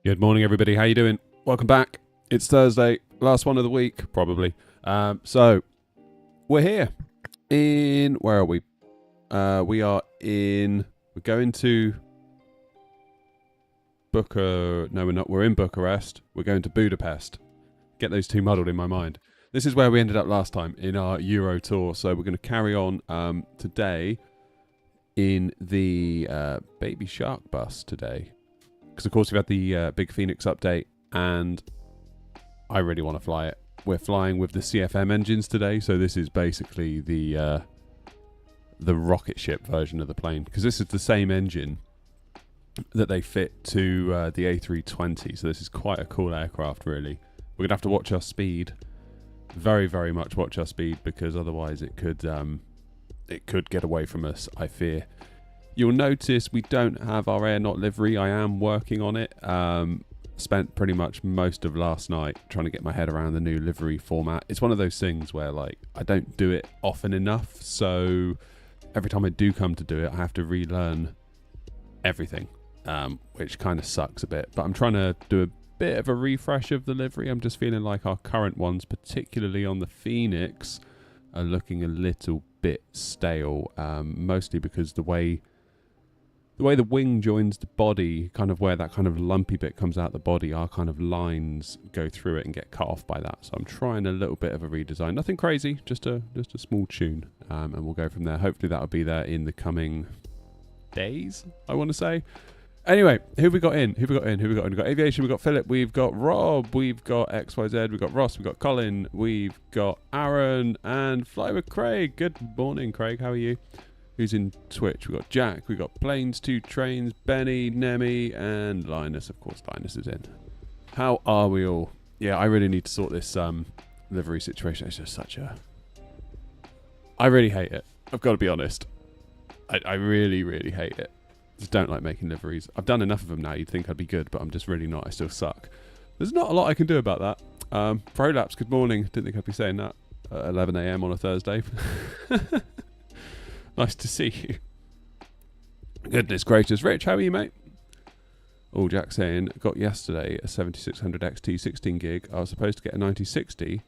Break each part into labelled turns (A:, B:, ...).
A: Good morning, everybody. How you doing? Welcome back. It's Thursday, last one of the week, probably. So we're here in, where are we? We're going to we're in Bucharest. We're going to Budapest. Get those two muddled in my mind. This is where we ended up last time in our Euro tour. So we're going to carry on today in the Baby Shark bus today. Because, of course, we've had the Big Phoenix update, and I really want to fly it. We're flying with the CFM engines today, so this is basically the rocket ship version of the plane. Because this is the same engine that they fit to the A320, so this is quite a cool aircraft, really. We're going to have to watch our speed. Very, very much watch our speed, because otherwise it could get away from us, I fear. You'll notice we don't have our aeronaut livery. I am working on it. Spent pretty much most of last night trying to get my head around the new livery format. It's one of those things where, like, I don't do it often enough. So every time I do come to do it, I have to relearn everything, which kind of sucks a bit. But I'm trying to do a bit of a refresh of the livery. I'm just feeling like our current ones, particularly on the Phoenix, are looking a little bit stale. Mostly because the way the wing joins the body, kind of where that kind of lumpy bit comes out the body, our kind of lines go through it and get cut off by that. So I'm trying a little bit of a redesign. Nothing crazy, just a small tune. And we'll go from there. Hopefully that'll be there in the coming days, I want to say. Anyway, who have we got in? We've got Aviation, we've got Philip, we've got Rob, we've got XYZ, we've got Ross, we've got Colin, we've got Aaron, and Fly with Craig. Good morning, Craig. How are you? Who's in Twitch? We've got Jack, we've got Planes, 2 Trains, Benny, Nemi, and Linus. Of course, Linus is in. How are we all? Yeah, I really need to sort this livery situation. It's just such a... I really hate it. I've got to be honest. I really, really hate it. Just don't like making liveries. I've done enough of them now. You'd think I'd be good, but I'm just really not. I still suck. There's not a lot I can do about that. Prolapse, good morning. Didn't think I'd be saying that at 11 a.m. on a Thursday. Nice to see you. Goodness gracious. Rich, how are you, mate? Oh, Jack saying, got yesterday a 7600 XT 16 gig. I was supposed to get a 9060,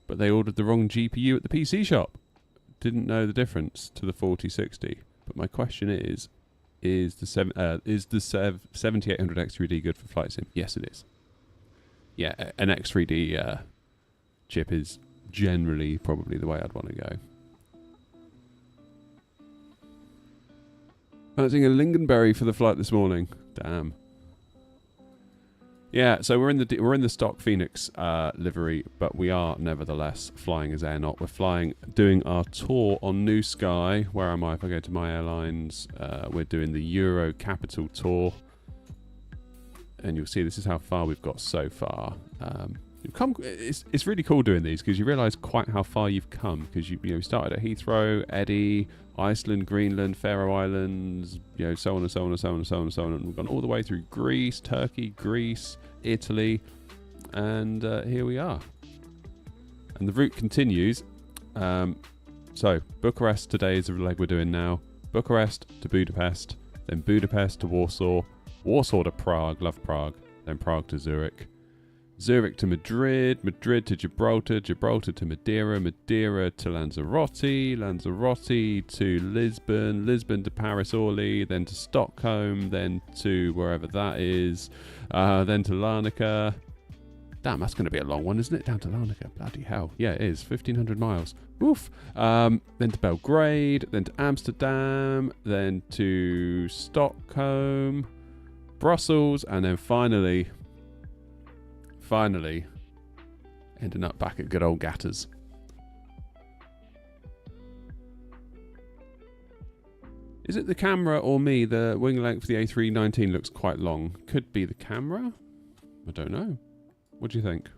A: but they ordered the wrong GPU at the PC shop. Didn't know the difference to the 4060. But my question is the 7800 X3D good for flight sim? Yes, it is. Yeah, an X3D chip is generally probably the way I'd want to go. Fancying a lingonberry for the flight this morning. Damn. Yeah, so we're in the stock Phoenix livery, but we are nevertheless flying as aeronaut. We're doing our tour on New Sky. Where am I? If I go to my airlines, we're doing the Euro Capital tour, and you'll see this is how far we've got so far. It's really cool doing these because you realise quite how far you've come, because you started at Heathrow, Eddie, Iceland, Greenland, Faroe Islands, so on and so on and so on and so on and so on, and we've gone all the way through Greece, Turkey, Greece, Italy, and here we are. And the route continues. So Bucharest today is the leg we're doing now. Bucharest to Budapest, then Budapest to Warsaw, Warsaw to Prague, love Prague, then Prague to Zurich. Zurich to Madrid, Madrid to Gibraltar, Gibraltar to Madeira, Madeira to Lanzarote, Lanzarote to Lisbon, Lisbon to Paris Orly, then to Stockholm, then to wherever that is, then to Larnaca. Damn, that's going to be a long one, isn't it? Down to Larnaca, bloody hell. Yeah, it is, 1,500 miles. Oof. Then to Belgrade, then to Amsterdam, then to Stockholm, Brussels, and then finally ending up back at good old Gatters. Is it the camera or me? The wing length for the A319 looks quite long. Could be the camera? I don't know. What do you think?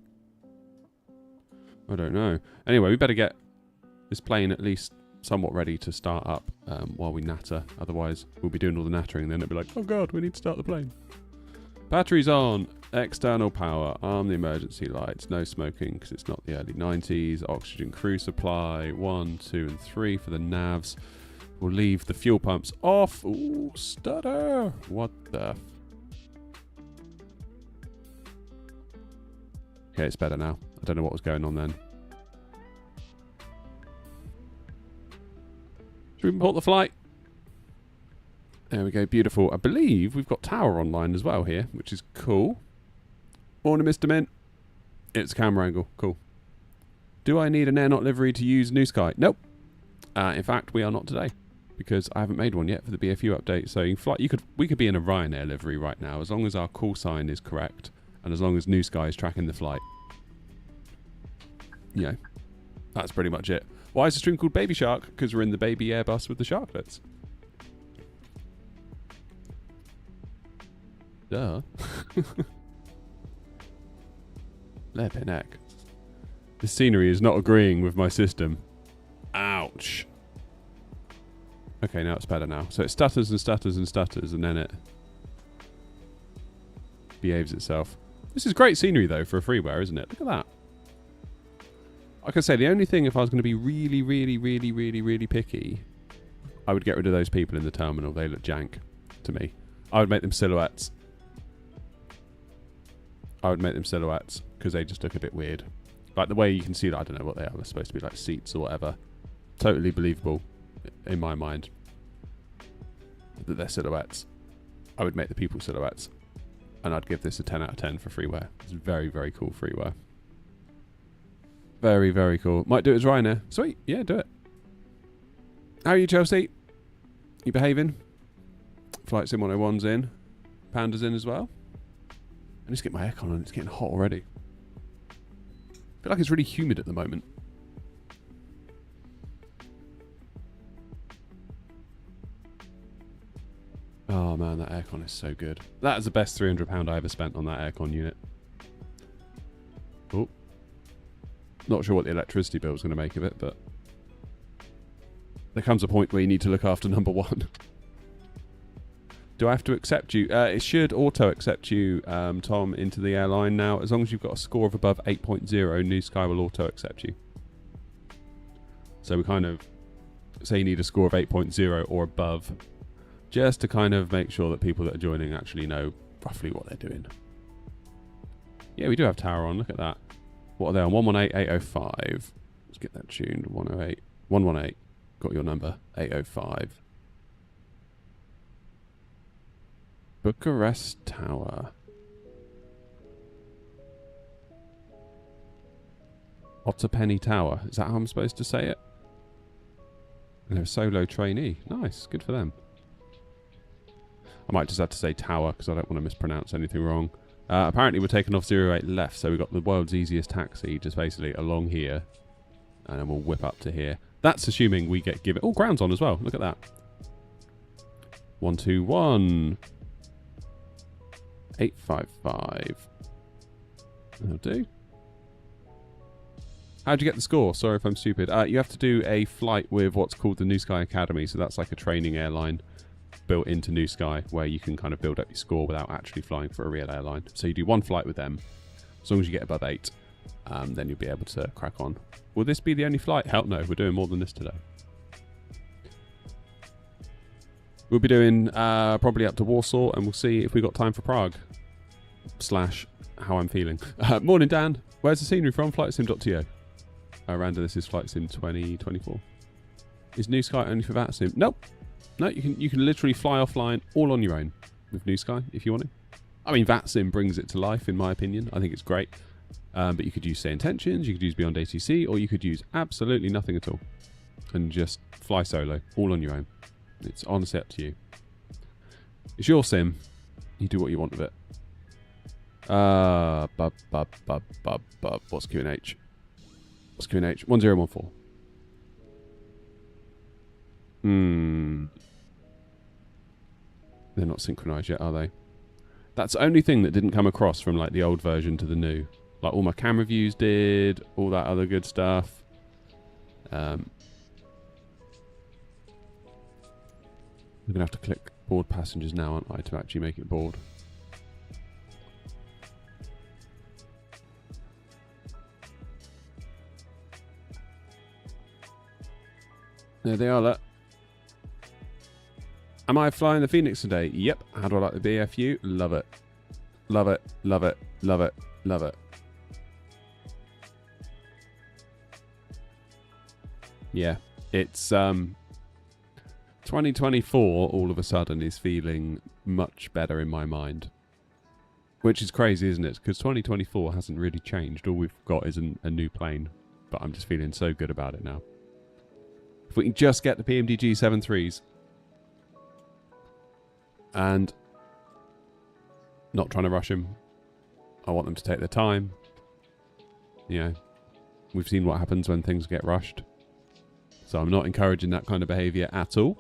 A: I don't know. Anyway, we better get this plane at least somewhat ready to start up while we natter. Otherwise, we'll be doing all the nattering, then it'll be like, oh god, we need to start the plane. Batteries on. External power, arm the emergency lights, no smoking because it's not the early 90s, oxygen crew supply, 1, 2 and 3 for the navs. We'll leave the fuel pumps off. Ooh, stutter. What the Okay, it's better now. I don't know what was going on then. Should we report the flight? There we go, beautiful. I believe we've got tower online as well here, which is cool. Morning, Mr. Mint. It's camera angle, cool. Do I need an aeronaut livery to use New Sky? Nope. In fact, we are not today, because I haven't made one yet for the BFU update. So you can fly, we could be in a Ryanair livery right now, as long as our call sign is correct, and as long as New Sky is tracking the flight. Yeah, that's pretty much it. Why is the stream called Baby Shark? Because we're in the baby Airbus with the sharklets. Duh. Lepinek. The scenery is not agreeing with my system. Ouch. Okay, now it's better now. So it stutters and stutters and stutters, and then it behaves itself. This is great scenery, though, for a freeware, isn't it? Look at that. Like I say, the only thing, if I was going to be really, really, really, really, really picky, I would get rid of those people in the terminal. They look jank to me. I would make them silhouettes. I would make them silhouettes because they just look a bit weird. Like the way you can see that, I don't know what they are. They're supposed to be like seats or whatever. Totally believable in my mind that they're silhouettes. I would make the people silhouettes. And I'd give this a 10 out of 10 for freeware. It's very, very cool freeware. Very, very cool. Might do it as Ryanair. Sweet. Yeah, do it. How are you, Chelsea? You behaving? Flight Sim 101's in. Panda's in as well. I need to get my aircon on. It's getting hot already. I feel like it's really humid at the moment. Oh man, that aircon is so good. That is the best £300 I ever spent on that aircon unit. Oh. Not sure what the electricity bill is going to make of it, but there comes a point where you need to look after number one. Do I have to accept you? It should auto-accept you, Tom, into the airline now. As long as you've got a score of above 8.0, New Sky will auto-accept you. So we kind of say you need a score of 8.0 or above, just to kind of make sure that people that are joining actually know roughly what they're doing. Yeah, we do have tower on. Look at that. What are they on? 118.805. Let's get that tuned. 108. 118. Got your number. 805. Bucharest Tower. Otterpenny Tower. Is that how I'm supposed to say it? And they're a solo trainee. Nice. Good for them. I might just have to say tower because I don't want to mispronounce anything wrong. Apparently we're taking off 08 left, so we've got the world's easiest taxi just basically along here. And then we'll whip up to here. That's assuming we get given... Oh, ground's on as well. Look at that. 121. 855. That'll do. How'd you get the score? Sorry if I'm stupid. You have to do a flight with what's called the New Sky Academy. So that's like a training airline built into New Sky where you can kind of build up your score without actually flying for a real airline. So you do one flight with them. As long as you get above 8, then you'll be able to crack on. Will this be the only flight? Hell no, we're doing more than this today. We'll be doing probably up to Warsaw, and we'll see if we got time for Prague. / how I'm feeling. Morning, Dan. Where's the scenery from? Flightsim.to. Randa, this is Flight Sim 2024. Is New Sky only for that sim? Nope. No, you can literally fly offline all on your own with New Sky if you want to. I mean, VATSIM brings it to life, in my opinion. I think it's great. But you could use Say Intentions, you could use Beyond ATC, or you could use absolutely nothing at all and just fly solo, all on your own. It's honestly up to you. It's your sim. You do what you want with it. What's QNH? What's QNH? 1014. They're not synchronized yet, are they? That's the only thing that didn't come across from like the old version to the new. Like all my camera views did, all that other good stuff. I'm going to have to click board passengers now, aren't I, to actually make it board. There they are, look. Am I flying the Phoenix today? Yep. How do I like the BFU? Love it. Love it. Love it. Love it. Love it. Yeah, it's 2024 all of a sudden is feeling much better in my mind. Which is crazy, isn't it? Because 2024 hasn't really changed. All we've got is a new plane. But I'm just feeling so good about it now. If we can just get the PMDG 7.3s and not trying to rush them. I want them to take their time. You know, we've seen what happens when things get rushed. So I'm not encouraging that kind of behaviour at all.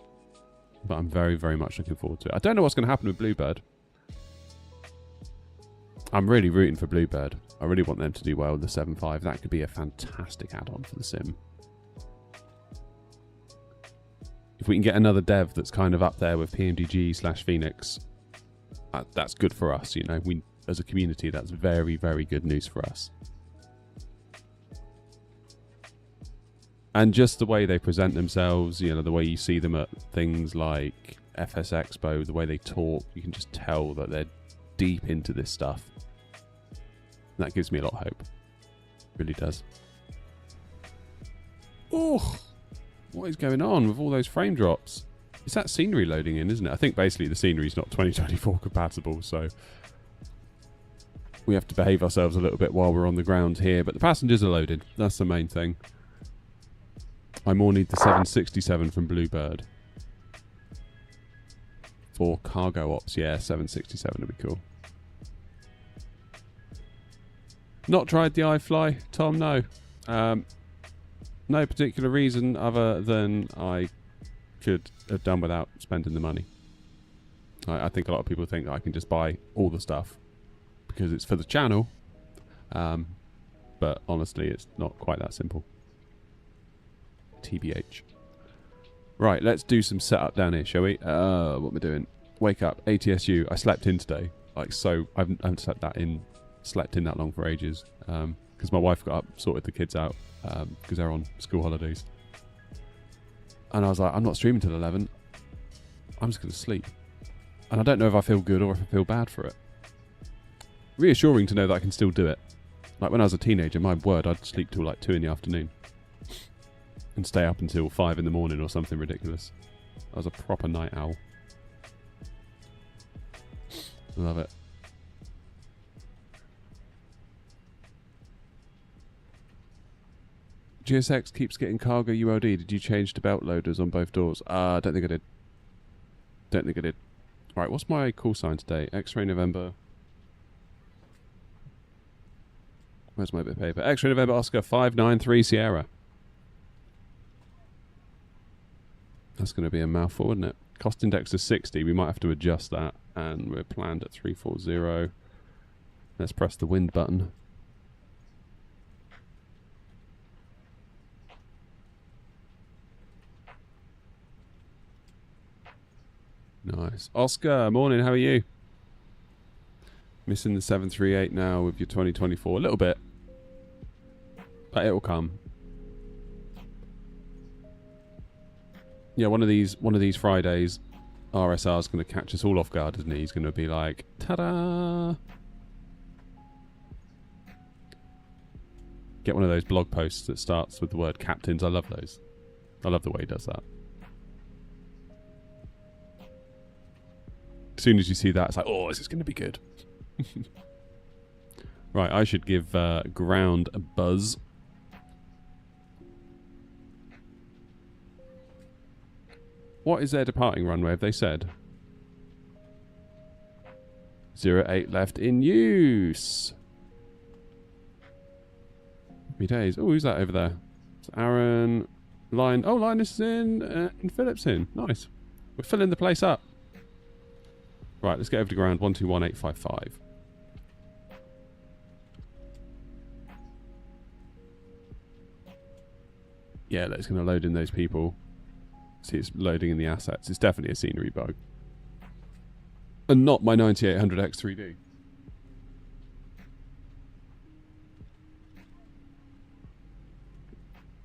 A: But I'm very, very much looking forward to it. I don't know what's going to happen with Bluebird. I'm really rooting for Bluebird. I really want them to do well with the 7.5. That could be a fantastic add-on for the sim. If we can get another dev that's kind of up there with PMDG/Phoenix, that's good for us. You know, we as a community, that's very, very good news for us. And just the way they present themselves, you know, the way you see them at things like FS Expo, the way they talk, you can just tell that they're deep into this stuff. And that gives me a lot of hope. Really does. Oh, what is going on with all those frame drops? It's that scenery loading in, isn't it? I think basically the scenery is not 2024 compatible, so we have to behave ourselves a little bit while we're on the ground here. But the passengers are loaded. That's the main thing. I more need the 767 from Bluebird. For cargo ops, yeah, 767 would be cool. Not tried the iFly, Tom, no. No particular reason other than I could have done without spending the money. I think a lot of people think I can just buy all the stuff because it's for the channel. But honestly, it's not quite that simple. TBH. Right, let's do some setup down here, shall we? What am I doing? Wake up, ATSU. I slept in today. Like, so I haven't slept in that long for ages. Because my wife got up, sorted the kids out, because they're on school holidays. And I was like, I'm not streaming till 11. I'm just going to sleep. And I don't know if I feel good or if I feel bad for it. Reassuring to know that I can still do it. Like when I was a teenager, my word, I'd sleep till like 2 in the afternoon. And stay up until 5 in the morning or something ridiculous. I was a proper night owl. Love it. GSX keeps getting cargo ULD. Did you change to belt loaders on both doors? I don't think I did. Don't think I did. Alright, what's my call sign today? X-ray November. Where's my bit of paper? X-ray November Oscar 593 Sierra. That's going to be a mouthful, isn't it? Cost index is 60. We might have to adjust that. And we're planned at 340. Let's press the wind button. Nice. Oscar, morning, how are you? Missing the 738 now with your 2024. A little bit. But it will come. Yeah, one of these Fridays, RSR's going to catch us all off guard, isn't he? He's going to be like, ta-da! Get one of those blog posts that starts with the word captains. I love those. I love the way he does that. As soon as you see that, it's like, oh, this is going to be good. Right, I should give ground a buzz. What is their departing runway, have they said? 08 left in use. Happy days. Oh, who's that over there? It's Aaron. Line. Oh, Linus is in and Phillips in. Nice. We're filling the place up. Right, let's get over to ground 121855. Yeah, that's going to load in those people. See, it's loading in the assets. It's definitely a scenery bug. And not my 9800X 3D.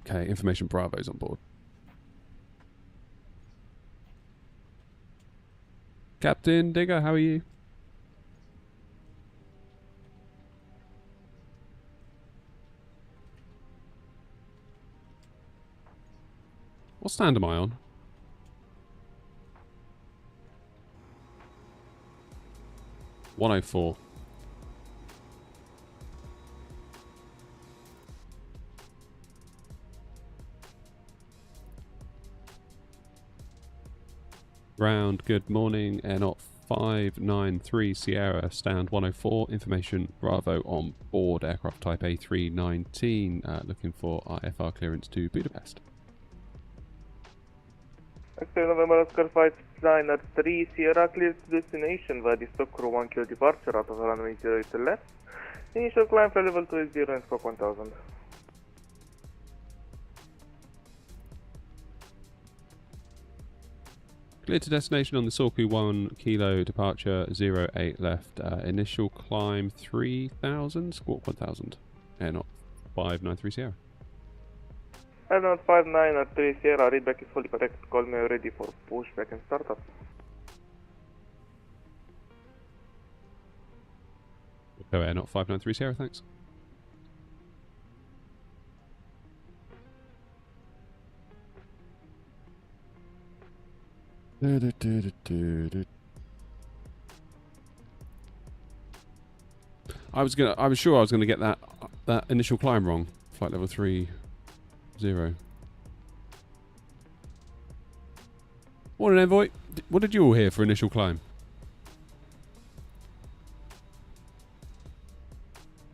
A: Okay, Information Bravo's on board. Captain Digger, how are you? What stand am I on? (104). Ground, good morning. Air Not 593 Sierra, stand 104. Information Bravo on board. Aircraft type A319. Looking for IFR clearance to Budapest.
B: X-ray November Oscar Flight Liner 3 Sierra clear to destination via the stock crew 1 kilo departure out of runway 08 left. Initial climb for level 2 is 0 and squawk 1000.
A: Clear to destination on the Sorku 1 kilo departure 08 left. Initial climb 3000, squawk 1000. Air Not 593 Sierra.
B: Air Not 593 Sierra, readback is fully correct. Call me ready for pushback and startup.
A: Go Air Not 593 Sierra, thanks. I was sure I was gonna get that initial climb wrong. Flight level 30. Morning, Envoy. What did you all hear for initial climb?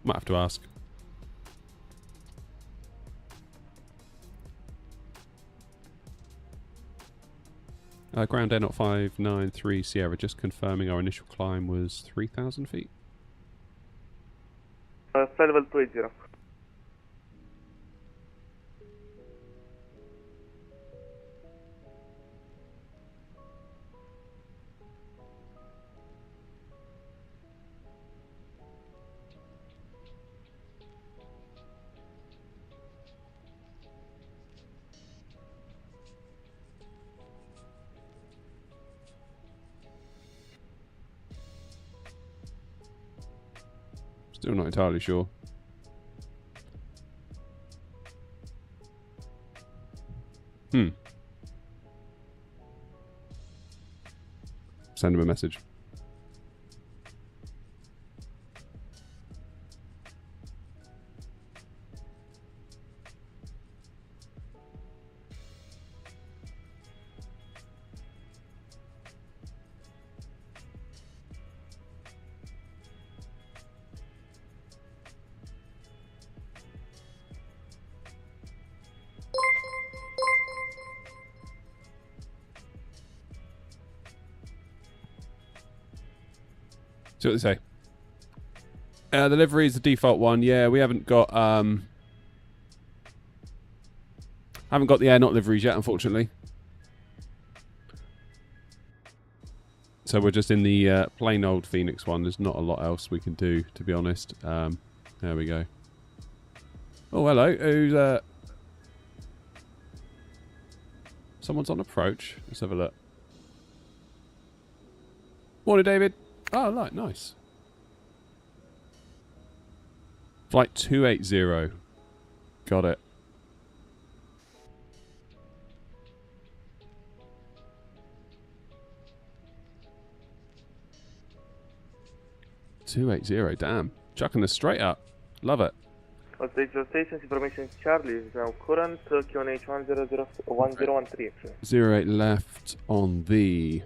A: Might have to ask. Ground Air Not 593 Sierra, just confirming our initial climb was 3,000 feet.
B: Flight level 280.
A: Still not entirely sure. Send him a message. See what they say. The livery is the default one. Yeah, we haven't got the Air Not liveries yet, unfortunately. So we're just in the plain old Phoenix one. There's not a lot else we can do, to be honest. There we go. Oh, hello. Who's someone's on approach. Let's have a look. Morning, David. Oh, right, nice. Flight 280. Got it. Damn. Chucking us straight up. Love it.
B: Station information Charlie is now current QNH 1013 actually.
A: 08 left on the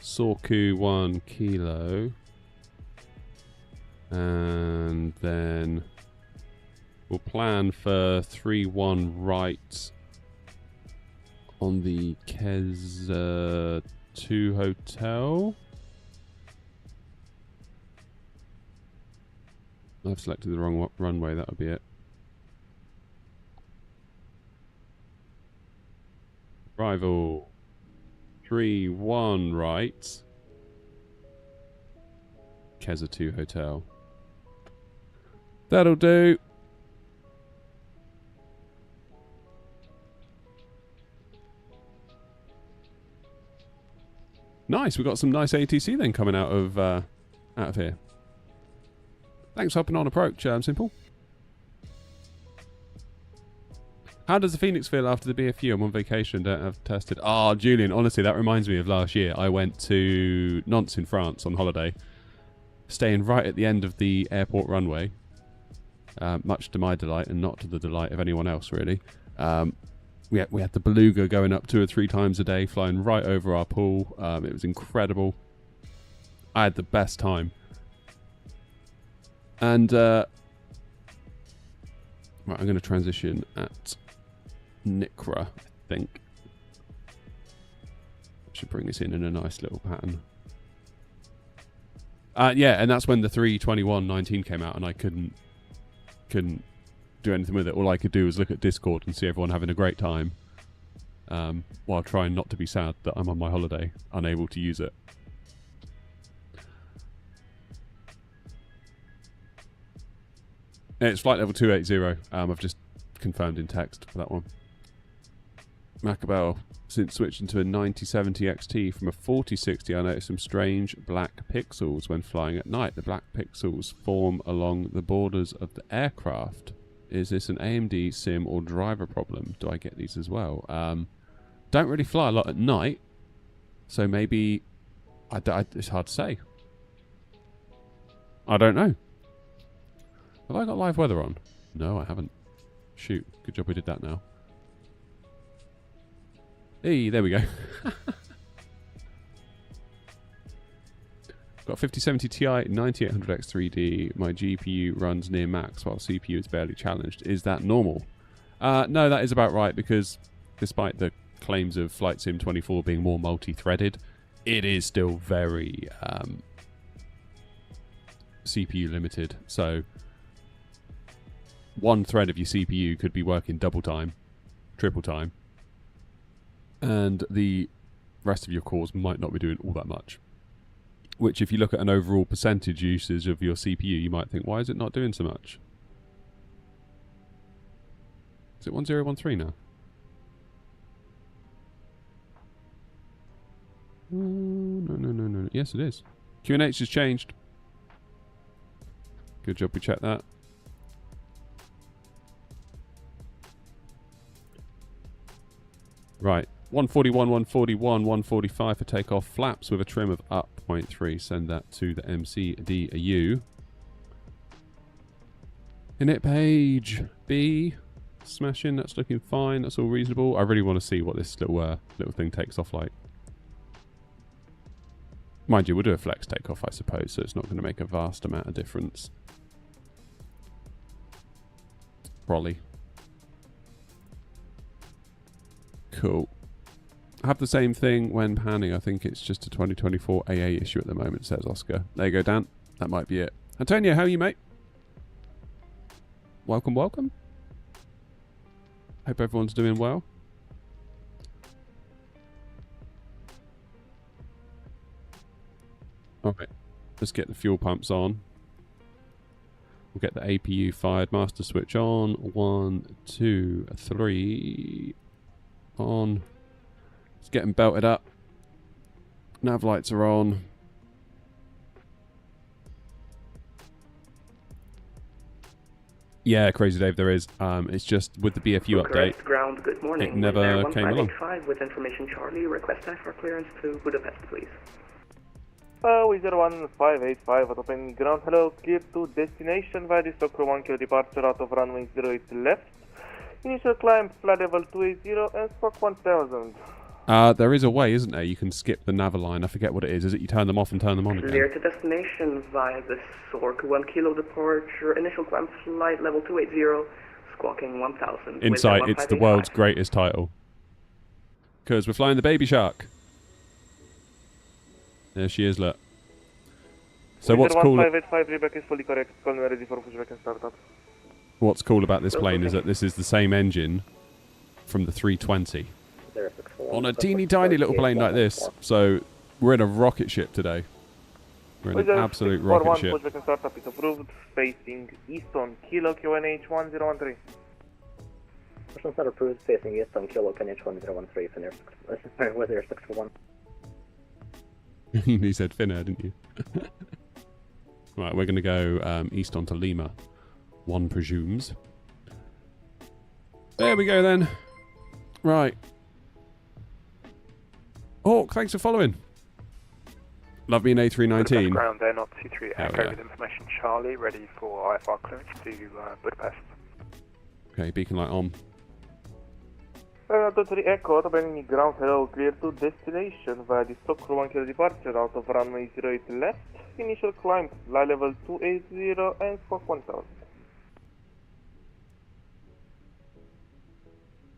A: Sorku 1 kilo. And then we'll plan for 3-1 right on the Kez 2 hotel. I've selected the wrong runway, that would be it. Arrival 3-1 right. Keza 2 hotel. That'll do. Nice, we've got some nice ATC then coming out of here. Thanks for hopping on approach, Simple. How does the Phoenix feel after the BFU? I'm on vacation, don't have tested. Oh, Julian, honestly, that reminds me of last year. I went to Nantes in France on holiday, staying right at the end of the airport runway, much to my delight and not to the delight of anyone else, really. We had the Beluga going up 2 or 3 times a day, flying right over our pool. It was incredible. I had the best time. And right, I'm going to transition at Nikra, I think. Should bring this in a nice little pattern. Yeah, and that's when the 3:21:19 came out, and I couldn't do anything with it. All I could do was look at Discord and see everyone having a great time, while trying not to be sad that I'm on my holiday, unable to use it. And it's flight level 280. I've just confirmed in text for that one. Macabell, since switching to a 9070 XT from a 4060, I noticed some strange black pixels when flying at night. The black pixels form along the borders of the aircraft. Is this an AMD sim or driver problem? Do I get these as well? Don't really fly a lot at night, so maybe it's hard to say. I don't know. Have I got live weather on? No, I haven't. Shoot, good job we did that now. Hey, there we go. Got 5070 Ti 9800X3D. My GPU runs near max while CPU is barely challenged. Is that normal? No, that is about right, because despite the claims of Flight Sim 24 being more multi-threaded, it is still very CPU limited. So one thread of your CPU could be working double time, triple time, and the rest of your cores might not be doing all that much. Which, if you look at an overall percentage usage of your CPU, you might think, why is it not doing so much? Is it 1013 now? No. Yes, it is. QNH has changed. Good job we checked that. Right. 141, 141, 145 for takeoff. Flaps with a trim of up 0.3. Send that to the MCDU. Init page B. Smashing. That's looking fine. That's all reasonable. I really want to see what this little thing takes off like. Mind you, we'll do a flex takeoff, I suppose, so it's not going to make a vast amount of difference. Probably. Cool. I have the same thing when panning. I think it's just a 2024 AA issue at the moment, says Oscar. There you go, Dan. That might be it. Antonio, how are you, mate? Welcome, welcome. Hope everyone's doing well. Alright, let's get the fuel pumps on. We'll get the APU fired. Master switch on. 1, 2, 3. On. It's getting belted up. Nav lights are on. Yeah, Crazy Dave, there is. It's just with the BFU update.
C: Ground, good morning.
A: It never came along.
C: 1585 with information Charlie. Request time for clearance to Budapest, please.
B: Wizard 1585 at open ground. Hello, clear to destination via the Stockholm 1 kilo departure out of runway 08 left. Initial climb, flight level 280 and squawk 1000.
A: There is a way, isn't there? You can skip the Naviline. I forget what it is. Is it you turn them off and turn them on again?
C: Clear to destination via the Sork 1 kilo departure. Initial climb, flight level 280, squawking 1000.
A: Insight, it's the world's greatest title. Because we're flying the Baby Shark. There she is, look. So what's cool?
B: 1585 reback is fully correct. Call me ready for pushback and startup.
A: What's cool about this plane is that this is the same engine from the 320 on a teeny tiny little plane like this. So we're in a rocket ship today. We're in an absolute rocket ship.
B: Pushback and startup is approved. Facing east on Kilo QNH 1013.
D: Pushback not approved. Facing east on Kilo QNH 1013. Finnair with air 641.
A: You said Finnair, didn't you? Right, we're going to go east onto Lima. One presumes. There we go then. Right. Hawk, thanks for following. Love me an A319.
E: Ground there, not 23
A: Hell
E: Echo
A: yeah.
E: with information Charlie, ready for IFR clearance to Budapest.
A: Okay, beacon light on.
B: 23 Echo, opening ground, hello, clear to destination via the Stockholm 1 kilo departure out of runway 08 left. Initial climb, fly level 280 and squawk 1000.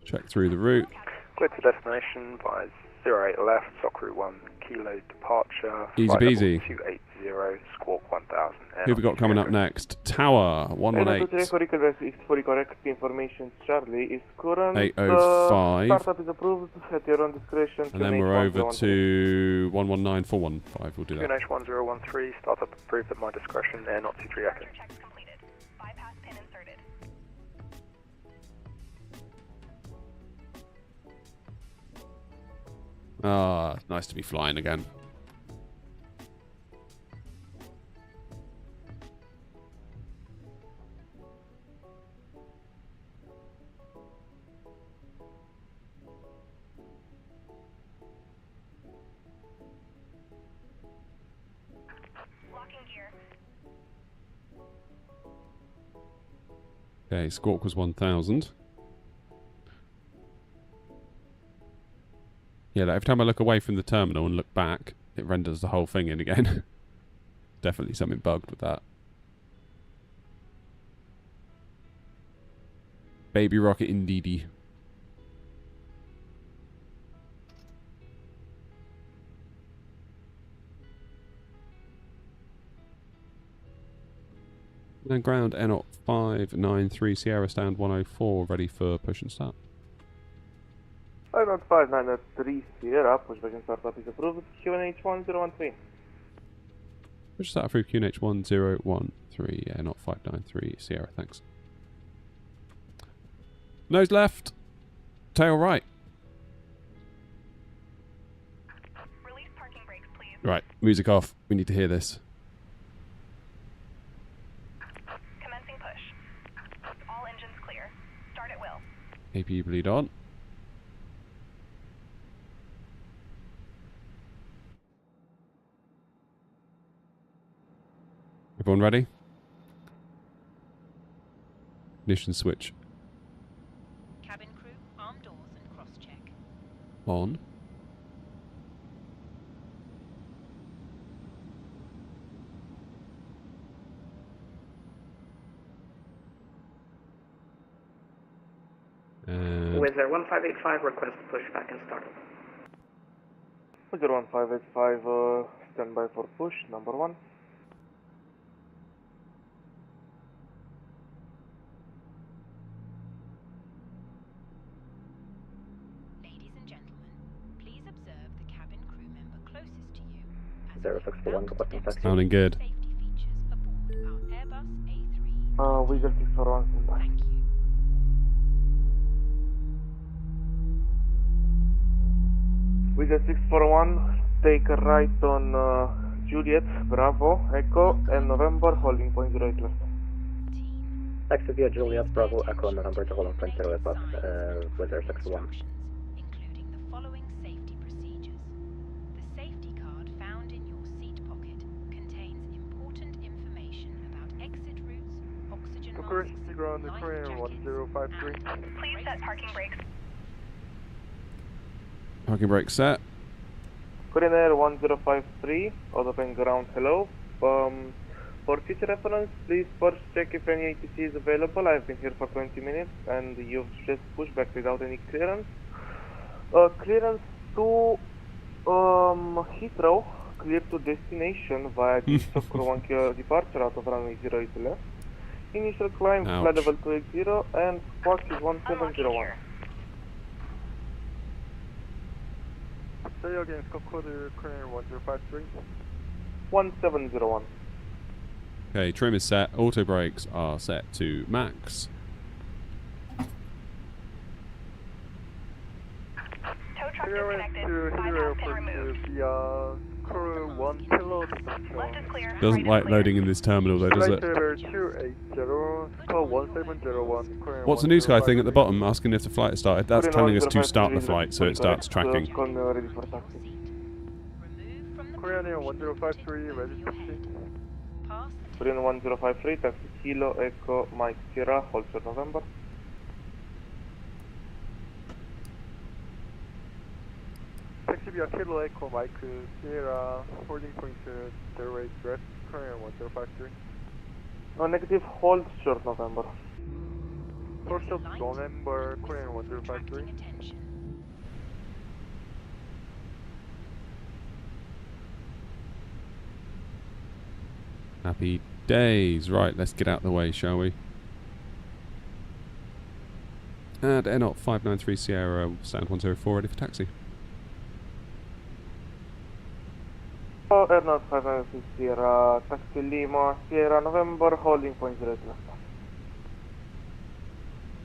A: Check through the route.
E: Clear to destination via 08 left, Sock Route 1 kilo departure.
A: Easy
E: flight level
A: peasy.
E: 280, squawk 1000.
A: Who have we got coming up next? Tower 118.
B: For correct information, Charlie is current.
A: 805.
B: Startup is approved at your own discretion.
A: And then we're over to 119415. We'll do that.
E: QNH 1013, startup approved at my discretion, air not 23 Echo.
F: Checks completed. Bypass pin inserted.
A: Ah, nice to be flying again.
F: Locking gear.
A: Okay, Squawk was 1000. Yeah, like every time I look away from the terminal and look back, it renders the whole thing in again. Definitely something bugged with that. Baby rocket indeedy. Then ground N0 593 Sierra stand 104 ready for push and start.
B: 593 Sierra, pushback and startup is approved. QNH 1013.
A: Push start through QNH 1013, yeah, not 593 Sierra, thanks. Nose left, tail right.
F: Release parking brakes, please.
A: Right, music off. We need to hear this.
F: Commencing push. All engines clear. Start at will.
A: APU bleed on. Everyone ready? Ignition switch
G: Cabin crew, arm doors and cross-check.
A: on. And
C: Wizz Air 1585, request pushback and startup.
B: 1585, stand by for push, number 1.
G: Ladies and gentlemen, please observe the cabin crew member closest to you as
D: 061, requesting taxi.
A: sounding good.
G: safety features aboard our Airbus A3.
B: Wizard 641, stand by.
G: Thank you.
B: Wizard 641, take a right on Juliet, Bravo, Echo, and November, holding point 08 left.
D: Taxi via Juliet, Bravo, Echo, November to Holland Point 08 left, Wizz Air 641.
G: Including the following safety procedures. The safety card found in your seat pocket contains important information about exit routes, oxygen masks,
E: ground
G: life
E: Korean
G: jackets,
E: 1053.
G: and
F: Please set parking brakes.
A: Parking brake set.
B: Korean Air 1053, open ground, hello. For future reference, please first check if any ATC is available. I've been here for 20 minutes and you've just pushed back without any clearance. Clearance to Heathrow, clear to destination via the Stockholm 1 kilo departure out of runway 08 left. Initial climb, flight
A: Ouch.
B: level 280 and squawk is 1701.
E: Say again, Scott Quarter, Korean 1053.
B: 1701.
A: Okay, trim is set. Auto brakes are set to max.
F: Tow truck disconnected. Bypass pin removed.
E: Via Crew 1 kilo
F: Left is clear.
A: Doesn't
F: right is
A: like
F: clear.
A: loading in this terminal though, does it?
E: Flight level 280, score 1701, Korean
A: What's the new sky thing at the
E: 1053.
A: bottom asking if the flight has started? That's
B: Korean
A: telling us to start the
B: 1053,
A: flight, so it starts tracking.
B: Call me ready for taxi.
G: Remove from the
E: Korean Air
G: package
E: 1053,
G: over
E: ready
G: your
E: taxi.
G: head. Pass the
B: Korean 1053, taxi Kilo Echo Mike Sierra, hold short November.
E: Taxi via Kilo Echo Mike Sierra, holding point 08 left, Korean 1053.
B: No, negative, hold short November.
E: First of November, Korean 1053.
G: attracting attention.
A: Happy days. Right, let's get out of the way, shall we? And Air 593 Sierra, Sound 104, ready for taxi.
B: Air 596 Sierra, taxi Lima, Sierra November, holding point 08 left.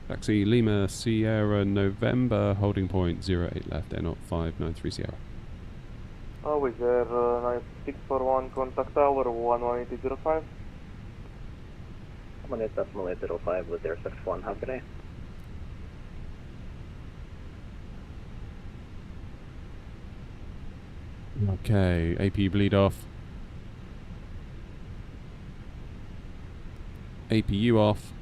A: Taxi Lima Sierra November, holding point 08 left, Air 593 Sierra.
B: With Air 9641, contact tower 11805.
D: 18.805 with Air 61, have a good day.
A: Okay, AP bleed off. APU off.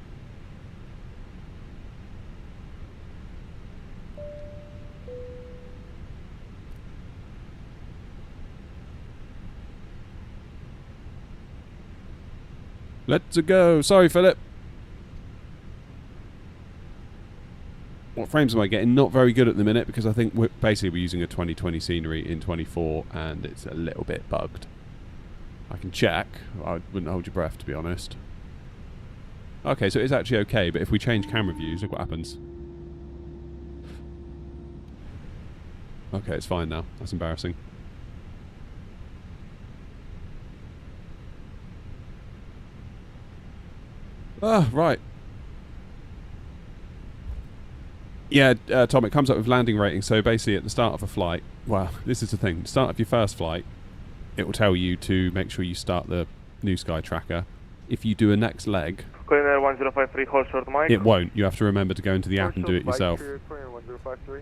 A: Let's go. Sorry, Philip. What frames am I getting? Not very good at the minute because I think we're using a 2020 scenery in 24 and it's a little bit bugged. I can check. I wouldn't hold your breath, to be honest. Okay, so it's actually okay, but if we change camera views, look what happens. Okay, it's fine now. That's embarrassing. Ah, right. Yeah, Tom, it comes up with landing rating. So basically at the start of a flight, well, this is the thing. Start of your first flight, it will tell you to make sure you start the New Sky tracker. If you do a next leg,
B: Korean Air 1053, hold short Mike.
A: it won't. You have to remember to go into the app and do it yourself.
E: Korean 1053.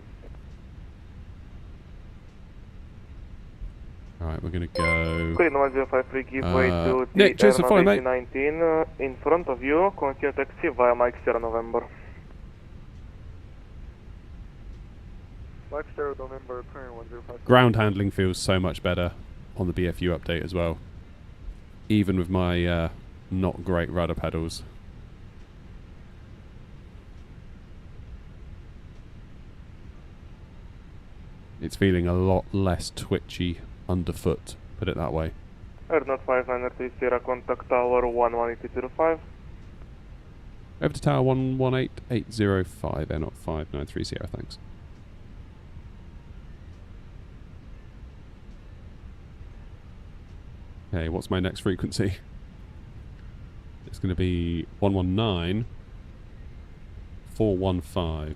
A: Alright, we're going to go...
B: Korean 1053, give way to the
A: Nick, cheers for following, mate.
B: 19 in front of you. Continue taxi via Mike Sierra November.
E: Mike Sierra November, Korean 1053.
A: Ground handling feels so much better on the BFU update as well. Even with my not great rudder pedals. It's feeling a lot less twitchy underfoot, put it that way.
B: Air 593 Sierra, contact tower 11805.
A: Over to tower 118805, Air 593 Sierra, thanks. Okay, what's my next frequency? It's going to be 119.415.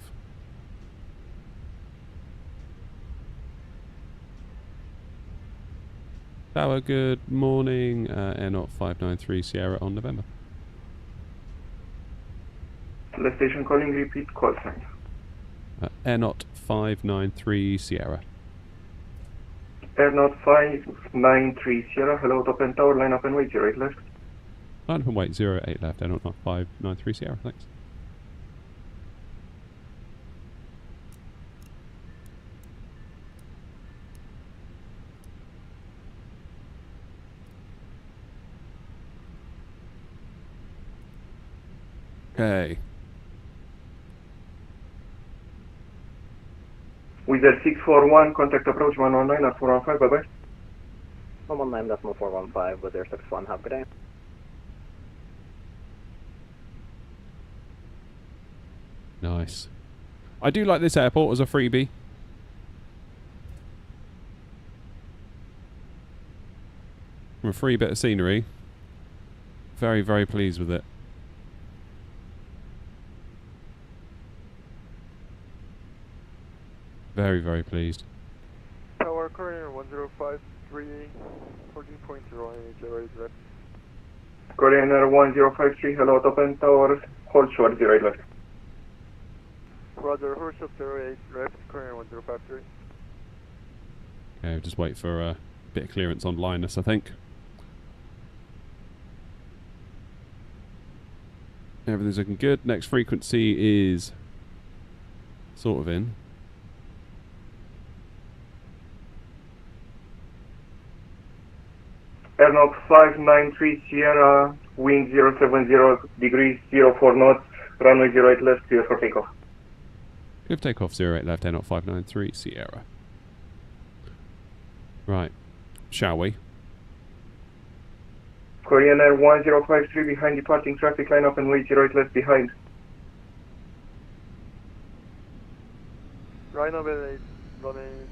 A: Tower, good morning. Air 593 Sierra on November.
B: The station calling, repeat call sign.
A: Air 593 Sierra.
B: Air 593 Sierra, hello, open tower, line up and wait, 08 left.
A: Line up and wait, 08 left, Air 593 Sierra, thanks. Okay.
B: With Air 641, contact approach 119 at 415, bye bye.
D: 119.415 with Air 61, have a good day.
A: Nice. I do like this airport as a freebie. From a free bit of scenery. Very, very pleased with it. Very, very pleased.
E: Tower Korean 1053, 14.080 left.
B: Korean Air 1053, hello, open tower, Hold short, 08 left.
E: Roger, hold short 08 left, current 1053.
A: Okay, just wait for a bit of clearance on Linus, I think. Everything's looking good. Next frequency is sort of in.
B: Airnox 593 Sierra, wind 070 degrees, 04 knots, runway 08 left, clear for takeoff.
A: Clear for takeoff, 08 left, Airnox 593 Sierra. Right, shall we?
B: Korean Air 1053 behind departing traffic, line up and wait 08 left behind.
E: Right now, running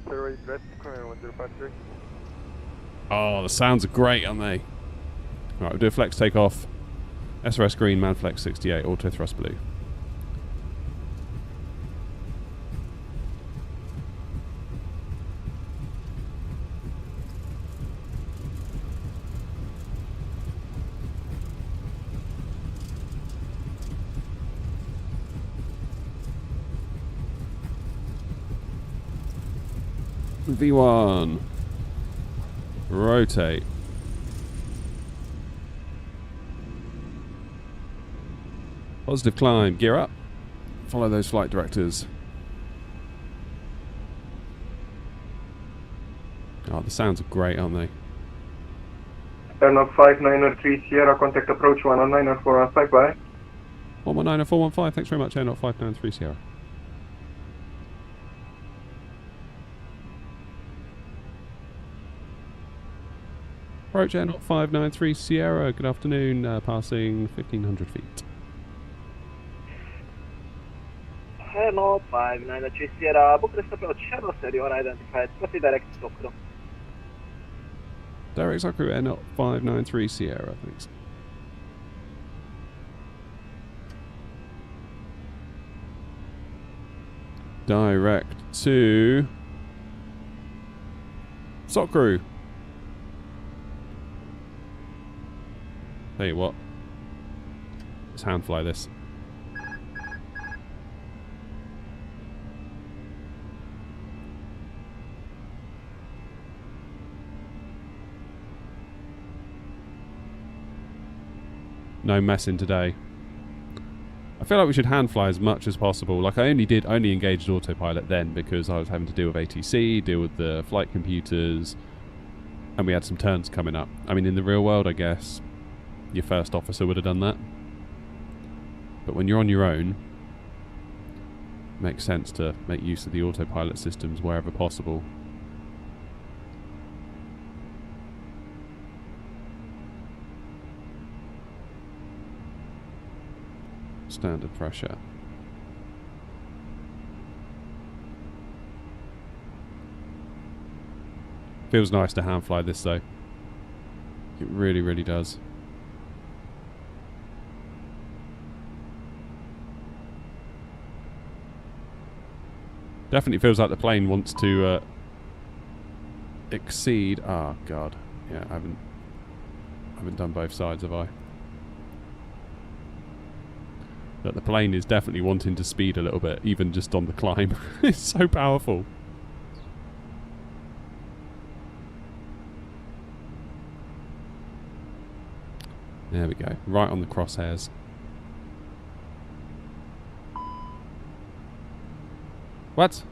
E: 08 left, current 1053.
A: Oh, the sounds are great, aren't they? Right, we'll do a flex takeoff. SRS green, Manflex 68, auto thrust blue. V1. Rotate. Positive climb. Gear up. Follow those flight directors. Oh, the sounds are great, aren't they?
B: Airnox 593 Sierra, contact approach 119 415, bye.
A: 119 415, thanks very much, Airnox 593 Sierra. Approach Airnox 593 Sierra, good afternoon, passing 1500 feet.
D: Airnox 593 Sierra, Bucharest approach, shadow stereo unidentified, proceed direct to Tokyo.
A: Direct Sakura Airnox 593 Sierra, thanks. Direct to Sokru. Tell you what, let's hand fly this. No messing today. I feel like we should hand fly as much as possible. Like I only engaged autopilot then because I was having to deal with ATC, deal with the flight computers, and we had some turns coming up. I mean, in the real world, I guess your first officer would have done that. But when you're on your own, it makes sense to make use of the autopilot systems wherever possible. Standard pressure. Feels nice to hand fly this though. It really, really does. Definitely feels like the plane wants to exceed. Oh god, yeah, I haven't done both sides, have I? But the plane is definitely wanting to speed a little bit, even just on the climb. It's so powerful. There we go, right on the crosshairs. What?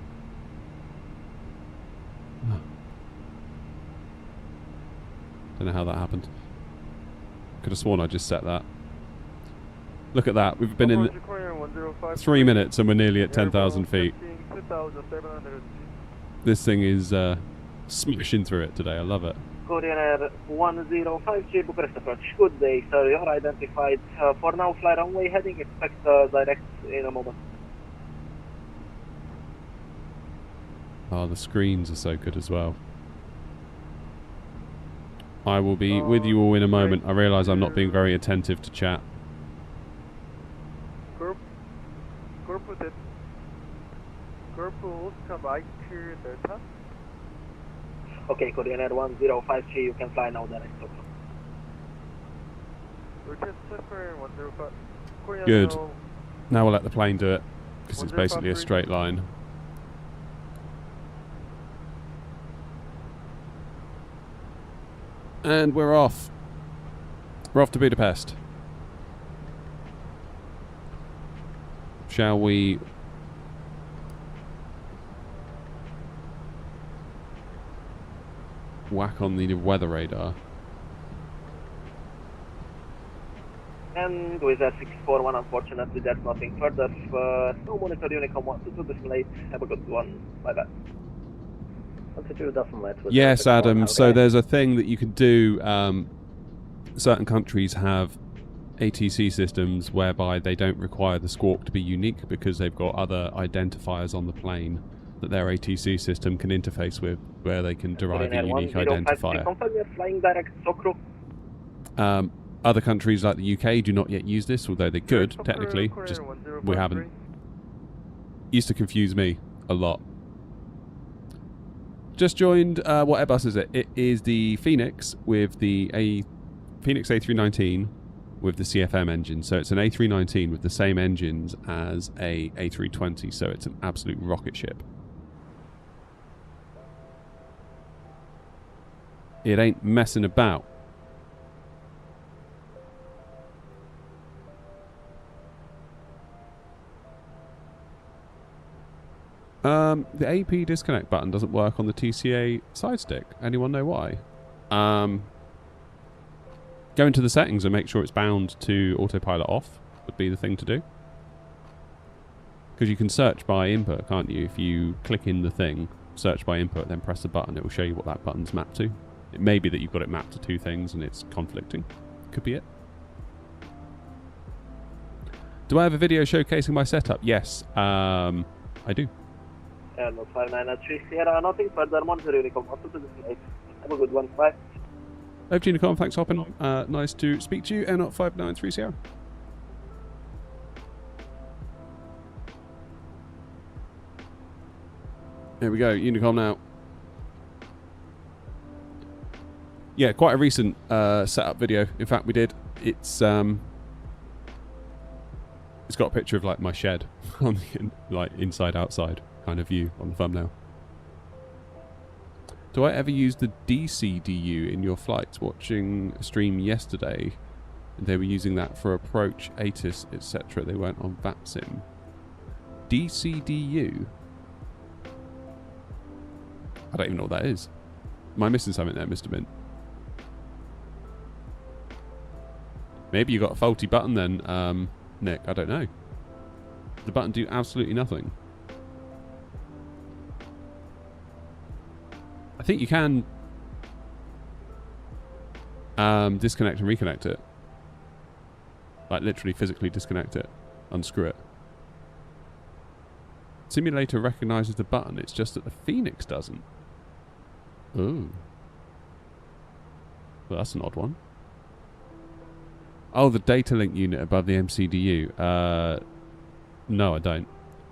A: Oh. Don't know how that happened. Could have sworn I just set that. Look at that. We've been in 3 minutes and we're nearly at 10,000 feet. This thing is smashing through it today. I love it.
D: Korean Air 1053 Bucharest approach. Good day, sir. You're identified. For now, fly runway heading. Expect direct in a moment.
A: Oh, the screens are so good as well. I will be with you all in a moment. I realise I'm not being very attentive to chat.
D: Okay, Korean Air 1053, you can fly now direct.
E: Korean
A: Good.
E: Aero
A: Now we'll let the plane do it, because it's basically a
E: 1053.
A: straight line. And we're off. We're off to Budapest. Shall we... whack on the weather radar?
D: And with a 641, unfortunately, there's nothing further. Snow monitor Unicom 122 display. Have a good one. Bye bye.
A: Yes, Adam. So there's a thing that you can do. Certain countries have ATC systems whereby they don't require the squawk to be unique because they've got other identifiers on the plane that their ATC system can interface with, where they can derive a unique identifier.
D: Confirm you're flying direct Sokru.
A: Other countries like the UK do not yet use this, although they could,
E: Chopper,
A: technically.
E: Korean
A: Just
E: 1053.
A: we haven't. Used to confuse me a lot. Just joined, what Airbus is it? It is the Phoenix with the Phoenix A319 with the CFM engine. So it's an A319 with the same engines as a A320, so it's an absolute rocket ship. It ain't messing about. The AP disconnect button doesn't work on the TCA side stick. Anyone know why? Go into the settings and make sure it's bound to autopilot off would be the thing to do. Because you can search by input, can't you? If you click in the thing, search by input, then press the button, it will show you what that button's mapped to. It may be that you've got it mapped to two things and it's conflicting. Could be it. Do I have a video showcasing my setup? Yes, I do.
D: Airlock 593 Sierra, nothing further. Monitor Unicom 122 display. Have a good one. Bye.
A: Over to Unicom, thanks for hopping. Nice to speak to you. Airlock 593 Sierra. There we go, Unicom now. Yeah, quite a recent setup video. In fact, we did. It's got a picture of like my shed on the like inside outside kind of view on the thumbnail. Do I ever use the DCDU in your flights? Watching a stream yesterday, they were using that for approach, ATIS, etc. They weren't on VATSIM. DCDU? I don't even know what that is. Am I missing something there, Mr. Mint? Maybe you got a faulty button then, Nick. I don't know. The button do absolutely nothing. I think you can disconnect and reconnect it. Like literally physically disconnect it. Unscrew it. Simulator recognises the button. It's just that the Phoenix doesn't. Ooh. Well, that's an odd one. Oh, the data link unit above the MCDU. No, I don't.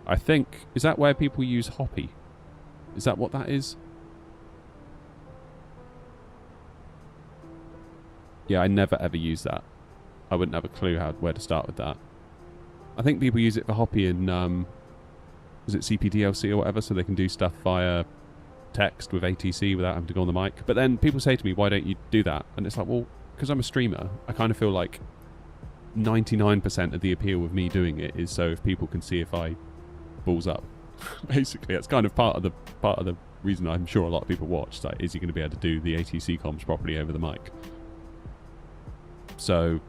A: I think... Is that where people use Hoppy? Is that what that is? Yeah, I never ever use that. I wouldn't have a clue where to start with that. I think people use it for Hoppy in... is it CPDLC or whatever? So they can do stuff via text with ATC without having to go on the mic. But then people say to me, why don't you do that? And it's like, well, because I'm a streamer, I kind of feel like 99% of the appeal of me doing it is so if people can see if I balls up. Basically, that's kind of part of the reason I'm sure a lot of people watch. Like, is he going to be able to do the ATC comms properly over the mic? So,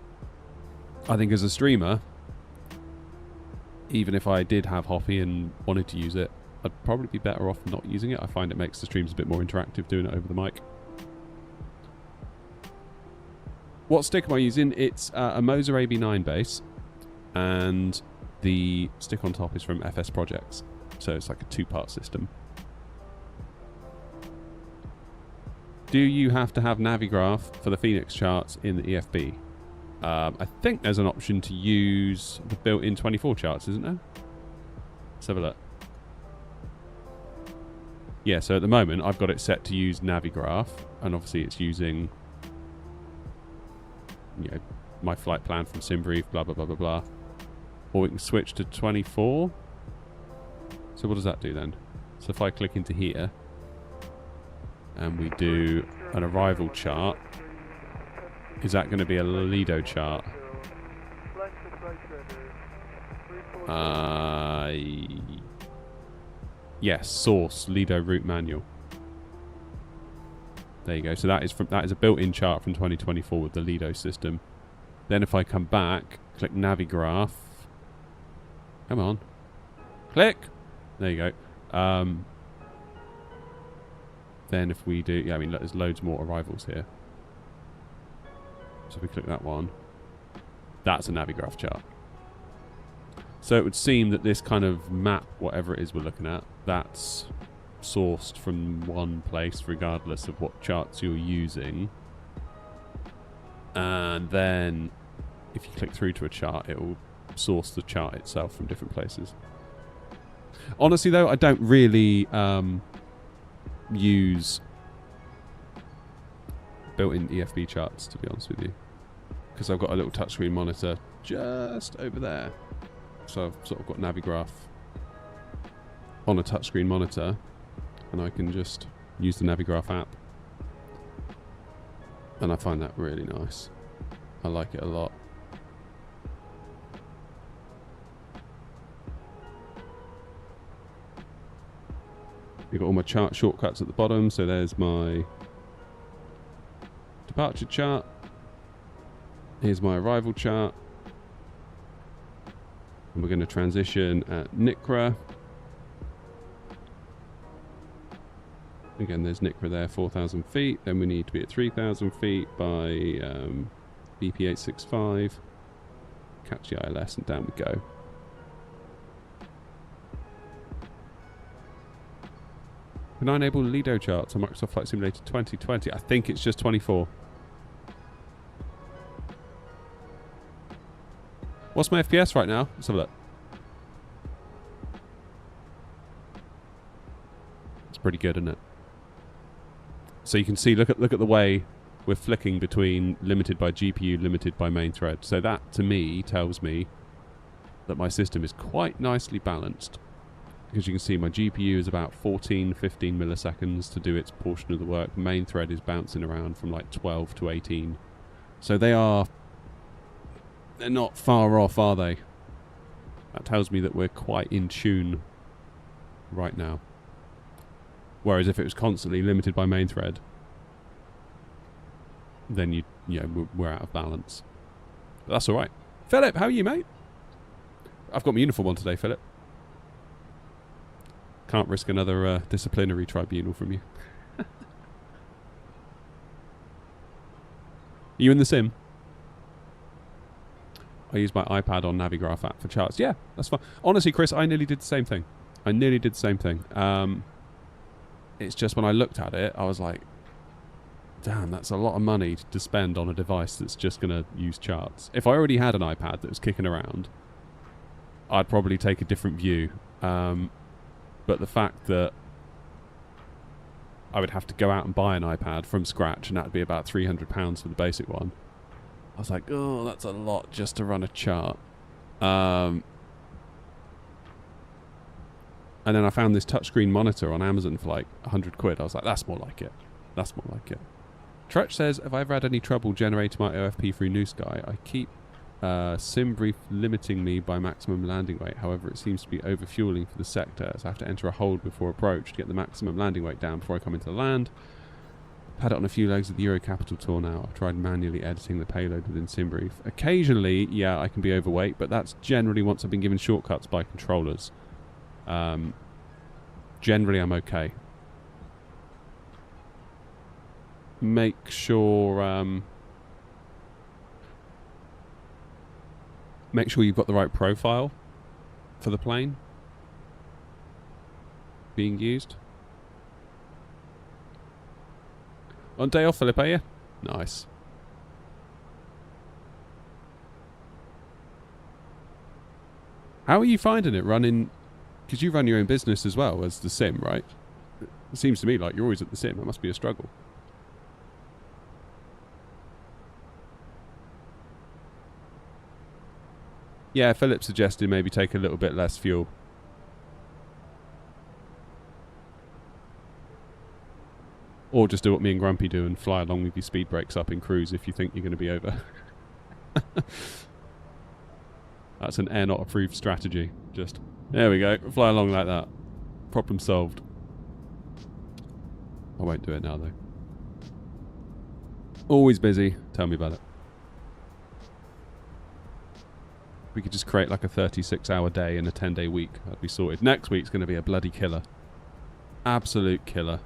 A: I think as a streamer, even if I did have Hoppy and wanted to use it, I'd probably be better off not using it. I find it makes the streams a bit more interactive doing it over the mic. What stick am I using? It's a Moser AB9 base, and the stick on top is from FS Projects. So it's like a two-part system. Do you have to have Navigraph for the Phoenix charts in the EFB? I think there's an option to use the built-in 24 charts, isn't there? Let's have a look. Yeah, so at the moment I've got it set to use Navigraph, and obviously it's using, you know, my flight plan from SimBrief, blah, blah, blah, blah, blah. or we can switch to 24. So what does that do then? So if I click into here and we do an arrival chart, is that going to be a Lido chart? Yes, source Lido route manual. There you go. So that is a built-in chart from 2024 with the Lido system. Then if I come back, click Navigraph. Come on. Click! There you go. Then if we do... Yeah, I mean, look, there's loads more arrivals here. So if we click that one, that's a Navigraph chart. So it would seem that this kind of map, whatever it is we're looking at, that's sourced from one place regardless of what charts you're using. And then if you click through to a chart, it will source the chart itself from different places. Honestly though, I don't really use built-in EFB charts, to be honest with you, because I've got a little touchscreen monitor just over there. So I've sort of got Navigraph on a touchscreen monitor, and I can just use the Navigraph app, and I find that really nice. I like it a lot. You've got all my chart shortcuts at the bottom, so there's my departure chart. Here's my arrival chart. And we're going to transition at NICRA. Again, there's NICRA there, 4,000 feet. Then we need to be at 3,000 feet by BP865. Catch the ILS and down we go. Can I enable Lido charts on Microsoft Flight Simulator 2020? I think it's just 24. What's my FPS right now? Let's have a look. It's pretty good, isn't it? So you can see, look at the way we're flicking between limited by GPU, limited by main thread. So that, to me, tells me that my system is quite nicely balanced. Because you can see my GPU is about 14, 15 milliseconds to do its portion of the work. Main thread is bouncing around from like 12 to 18. So they're not far off, are they? That tells me that we're quite in tune right now. Whereas if it was constantly limited by main thread, then we're out of balance. But that's all right. Philip, how are you, mate? I've got my uniform on today, Philip. Can't risk another disciplinary tribunal from you. Are you in the sim? I use my iPad on Navigraph app for charts. Yeah, that's fine. Honestly, Chris, I nearly did the same thing. It's just when I looked at it, I was like, damn, that's a lot of money to spend on a device that's just going to use charts. If I already had an iPad that was kicking around, I'd probably take a different view. But the fact that I would have to go out and buy an iPad from scratch, and that'd be about £300 for the basic one, I was like, oh, that's a lot just to run a chart. And then I found this touchscreen monitor on Amazon for like 100 quid. I was like, that's more like it. That's more like it. Tretch says, have I ever had any trouble generating my OFP through New Sky? I keep SimBrief limiting me by maximum landing weight. However, it seems to be overfueling for the sector, so I have to enter a hold before approach to get the maximum landing weight down before I come into the land. I've had it on a few legs of the Euro Capital Tour now. I've tried manually editing the payload within SimBrief. Occasionally, yeah, I can be overweight, but that's generally once I've been given shortcuts by controllers. Generally, I'm okay. Make sure you've got the right profile for the plane being used. On day off, Philip, are you? Nice. How are you finding it running? Because you run your own business as well as the sim, right? It seems to me like you're always at the sim. That must be a struggle. Yeah, Philip suggested maybe take a little bit less fuel. Or just do what me and Grumpy do and fly along with your speed brakes up in cruise if you think you're going to be over. That's an air not approved strategy. Just, there we go. Fly along like that. Problem solved. I won't do it now though. Always busy. Tell me about it. We could just create like a 36-hour day and a 10-day week. That'd be sorted. Next week's going to be a bloody killer. Absolute killer.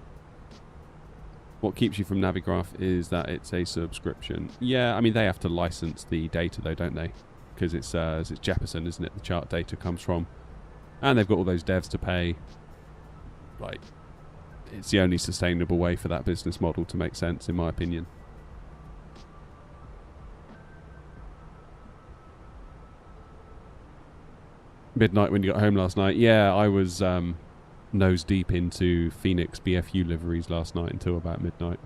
A: What keeps you from Navigraph is that it's a subscription. Yeah, I mean, they have to license the data though, don't they? Because it's Jefferson, isn't it? The chart data comes from. And they've got all those devs to pay. Like, it's the only sustainable way for that business model to make sense, in my opinion. Midnight when you got home last night. Yeah, I was nose deep into Phoenix BFU liveries last night until about midnight.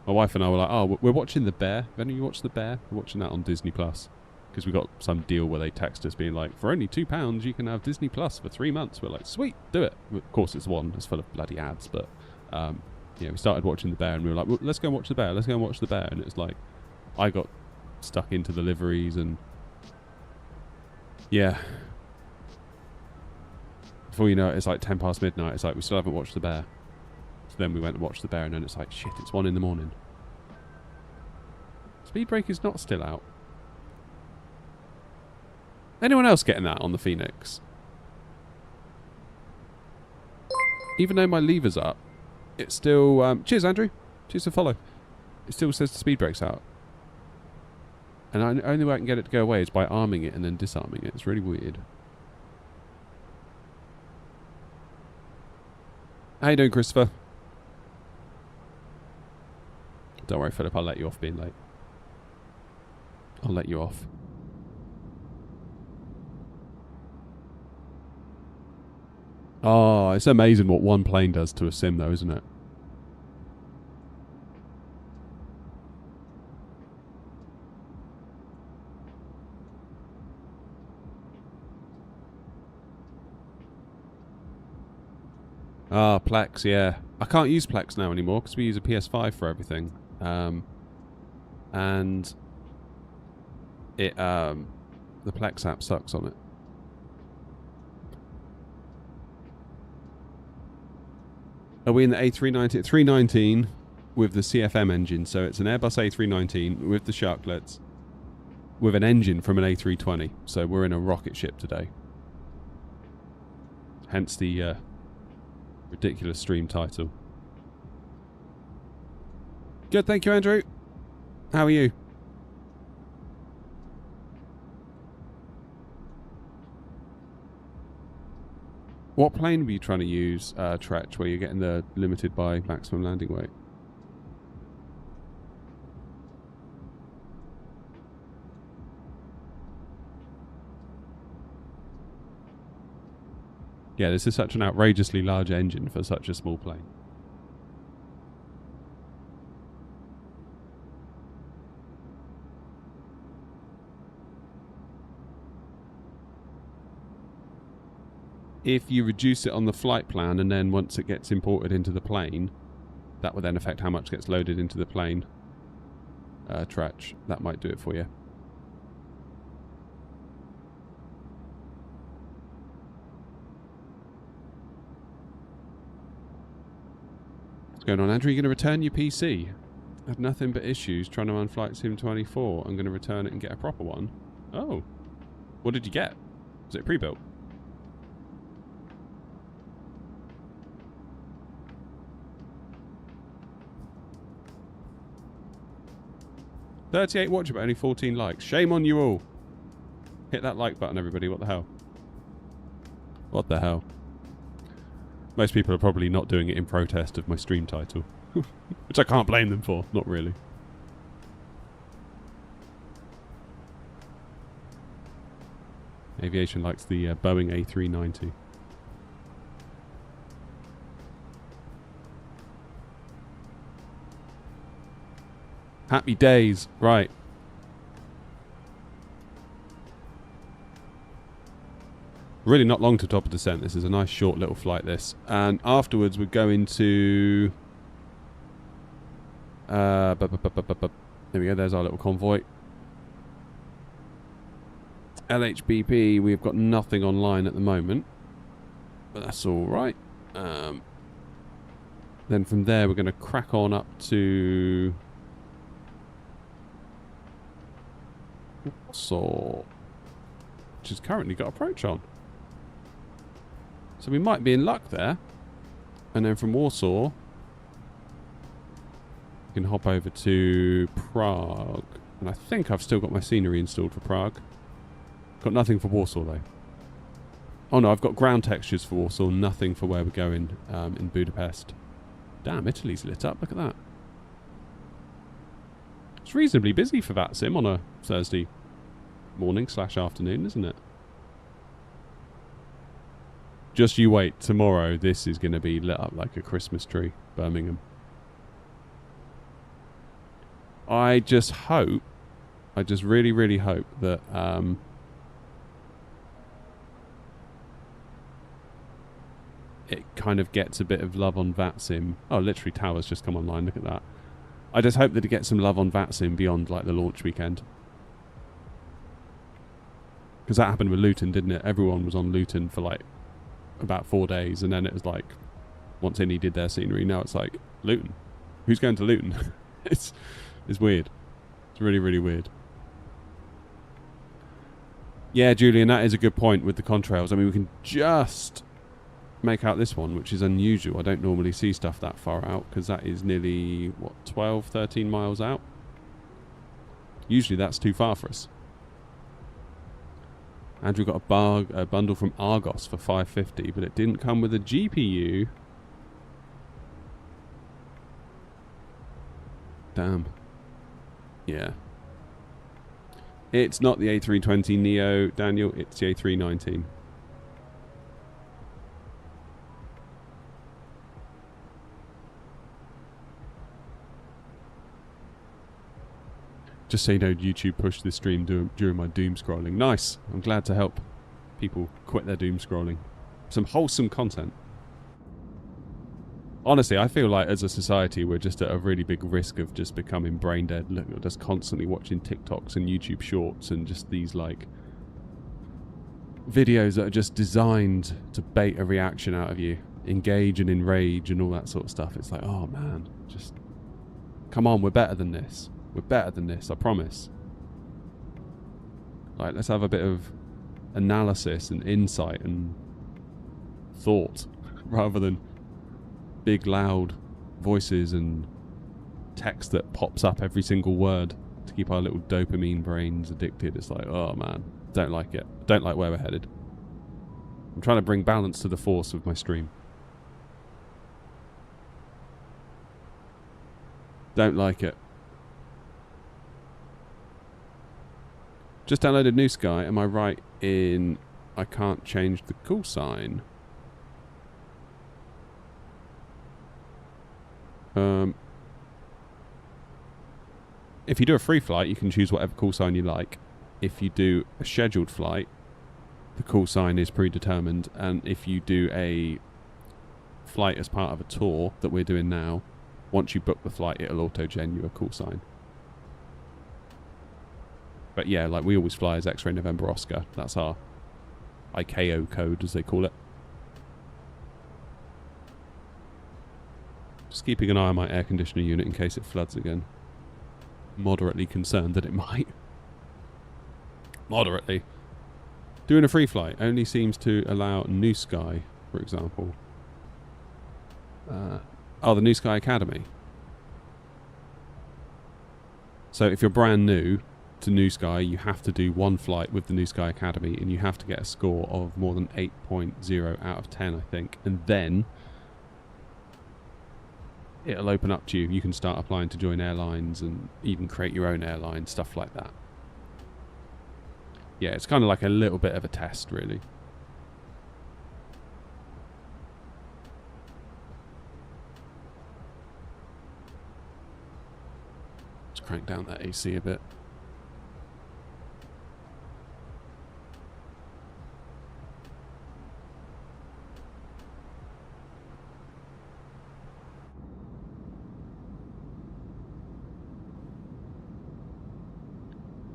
A: My wife and I were like, oh, we're watching The Bear. Have any of you watched The Bear? We're watching that on Disney Plus. Because we got some deal where they text us being like, for only £2 you can have Disney Plus for 3 months. We're like, sweet, do it. Of course it's one. It's full of bloody ads. But, yeah, we started watching The Bear and we were like, well, let's go and watch The Bear. Let's go and watch The Bear. And it was like, I got stuck into the liveries and... yeah. Before you know it, it's like 10 past midnight. It's like, we still haven't watched The Bear. So then we went and watched The Bear, and then it's like, shit, it's 1 in the morning. Speed Brake is not still out. Anyone else getting that on the Phoenix? Even though my lever's up, it's still... cheers, Andrew. Cheers for follow. It still says the speed brake's out. And the only way I can get it to go away is by arming it and then disarming it. It's really weird. How you doing, Christopher? Don't worry, Philip. I'll let you off being late. I'll let you off. Oh, it's amazing what one plane does to a sim, though, isn't it? Ah, Plex, yeah. I can't use Plex now anymore because we use a PS5 for everything. And it the Plex app sucks on it. Are we in the A319? 319 with the CFM engine, so it's an Airbus A319 with the sharklets with an engine from an A320. So we're in a rocket ship today. Hence the ridiculous stream title. Good, thank you, Andrew. How are you? What plane were you trying to use, Tretch, where you're getting the limited by maximum landing weight? Yeah, this is such an outrageously large engine for such a small plane. If you reduce it on the flight plan and then once it gets imported into the plane, that would then affect how much gets loaded into the plane. Tretch, that might do it for you. What's going on, Andrew? Are you going to return your PC? I had nothing but issues trying to run Flight Sim 24. I'm going to return it and get a proper one. Oh. What did you get? Was it pre-built? $38 watch, but only 14 likes. Shame on you all. Hit that like button, everybody. What the hell? What the hell? Most people are probably not doing it in protest of my stream title. Which I can't blame them for. Not really. Aviation likes the Boeing A390. Happy days. Right. Really not long to top of descent. This is a nice short little flight, this. And afterwards we're going to... there we go, there's our little convoy. LHBP, we've got nothing online at the moment. But that's alright. Then from there we're going to crack on up to... Warsaw, which has currently got approach on. So we might be in luck there. And then from Warsaw, we can hop over to Prague. And I think I've still got my scenery installed for Prague. Got nothing for Warsaw though. Oh no, I've got ground textures for Warsaw, nothing for where we're going in Budapest. Damn, Italy's lit up, look at that. It's reasonably busy for VATSIM on a Thursday morning / afternoon, isn't it? Just you wait, tomorrow this is going to be lit up like a Christmas tree, Birmingham. I just hope, I just really, really hope that it kind of gets a bit of love on VATSIM. Oh, literally towers just come online, look at that. I just hope that it gets some love on VATSIM beyond like the launch weekend. Because that happened with Luton, didn't it? Everyone was on Luton for like about 4 days, and then it was like, once Indy did their scenery, now it's like, Luton? Who's going to Luton? It's weird. It's really, really weird. Yeah, Julian, that is a good point with the contrails. I mean, we can just make out this one, which is unusual. I don't normally see stuff that far out, because that is nearly, what, 12, 13 miles out? Usually that's too far for us. Andrew got a bundle from Argos for $5.50, but it didn't come with a GPU. Damn. Yeah. It's not the A320 Neo, Daniel. It's the A319. Just so you know, YouTube pushed this stream during my doom scrolling. Nice. I'm glad to help people quit their doom scrolling. Some wholesome content. Honestly, I feel like as a society we're just at a really big risk of just becoming brain dead. Look, we're just constantly watching TikToks and YouTube shorts and just these like videos that are just designed to bait a reaction out of you. Engage and enrage and all that sort of stuff. It's like, oh man, just come on, we're better than this. We're better than this, I promise. Like, let's have a bit of analysis and insight and thought rather than big loud voices and text that pops up every single word to keep our little dopamine brains addicted. It's like, oh man, don't like it. Don't like where we're headed. I'm trying to bring balance to the force of my stream. Don't like it. Just downloaded New Sky. Am I right in I can't change the call sign? If you do a free flight, you can choose whatever call sign you like. If you do a scheduled flight, the call sign is predetermined. And if you do a flight as part of a tour that we're doing now, once you book the flight, it'll auto-gen you a call sign. But yeah, like we always fly as X-Ray November Oscar. That's our ICAO code, as they call it. Just keeping an eye on my air conditioner unit in case it floods again. Moderately concerned that it might. Moderately. Doing a free flight only seems to allow New Sky, for example. Oh, the New Sky Academy. So if you're brand new to New Sky, you have to do one flight with the New Sky Academy and you have to get a score of more than 8.0 out of 10, I think. And then it'll open up to you. You can start applying to join airlines and even create your own airline, stuff like that. Yeah, it's kind of like a little bit of a test, really. Let's crank down that AC a bit.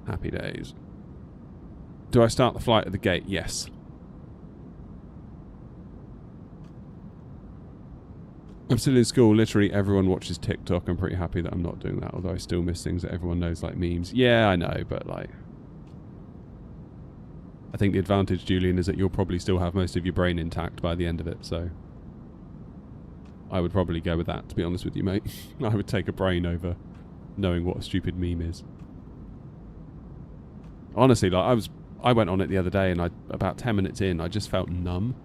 A: Happy days. Do I start the flight at the gate? Yes. I'm still in school. Literally everyone watches TikTok. I'm pretty happy that I'm not doing that, although I still miss things that everyone knows, like memes. Yeah, I know, but like... I think the advantage, Julian, is that you'll probably still have most of your brain intact by the end of it, so... I would probably go with that, to be honest with you, mate. I would take a brain over knowing what a stupid meme is. Honestly, like, I went on it the other day, and about 10 minutes in, I just felt numb.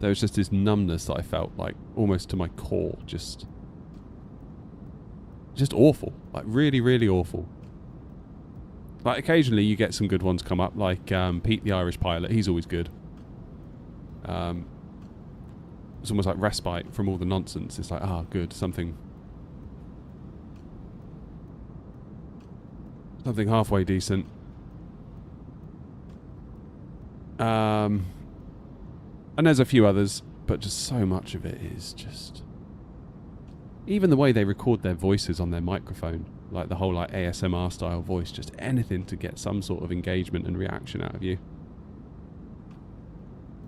A: There was just this numbness that I felt, like, almost to my core. Just awful. Like, really, really awful. Like, occasionally you get some good ones come up, like Pete the Irish Pilot. He's always good. It's almost like respite from all the nonsense. It's like, good, something halfway decent. And there's a few others, but just so much of it is just... Even the way they record their voices on their microphone, like the whole like ASMR style voice, just anything to get some sort of engagement and reaction out of you.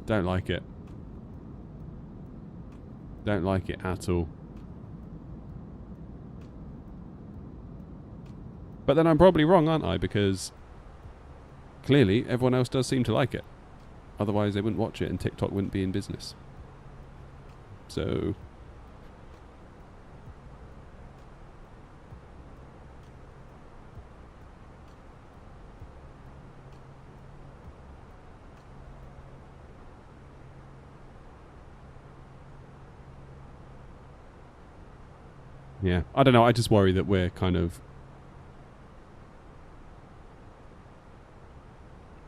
A: Don't like it. Don't like it at all. But then I'm probably wrong, aren't I? Because clearly everyone else does seem to like it. Otherwise they wouldn't watch it and TikTok wouldn't be in business. So... yeah, I don't know, I just worry that we're kind of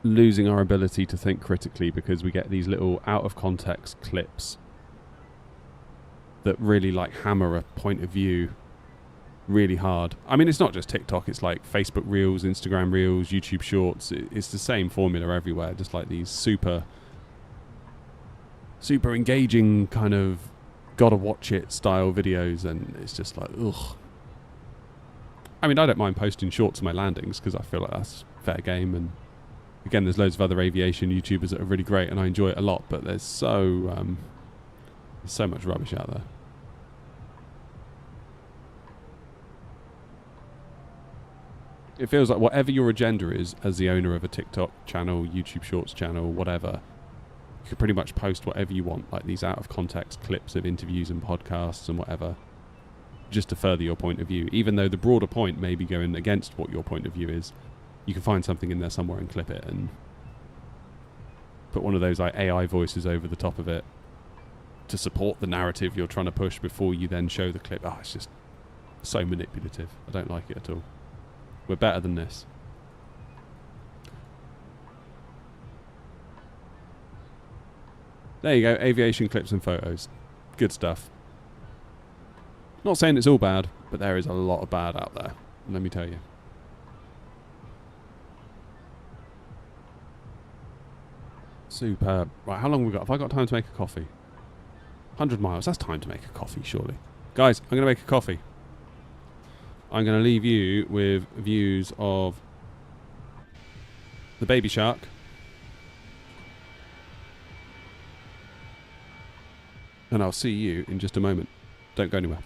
A: losing our ability to think critically because we get these little out of context clips that really like hammer a point of view really hard. I mean, it's not just TikTok, it's like Facebook Reels, Instagram Reels, YouTube Shorts. It's the same formula everywhere, just like these super engaging kind of gotta watch it style videos, and it's just like, ugh. I mean, I don't mind posting shorts of my landings because I feel like that's fair game, and again, there's loads of other aviation YouTubers that are really great and I enjoy it a lot, but there's so much rubbish out there. It feels like whatever your agenda is as the owner of a TikTok channel, YouTube Shorts channel, whatever, you can pretty much post whatever you want, like these out of context clips of interviews and podcasts and whatever, just to further your point of view. Even though the broader point may be going against what your point of view is, you can find something in there somewhere and clip it and put one of those like AI voices over the top of it to support the narrative you're trying to push before you then show the clip. It's just so manipulative. I don't like it at all. We're better than this. There you go, aviation clips and photos. Good stuff. Not saying it's all bad, but there is a lot of bad out there, let me tell you. Superb. Right, how long have we got? Have I got time to make a coffee? 100 miles, that's time to make a coffee, surely. Guys, I'm going to make a coffee. I'm going to leave you with views of the baby shark. And I'll see you in just a moment. Don't go anywhere.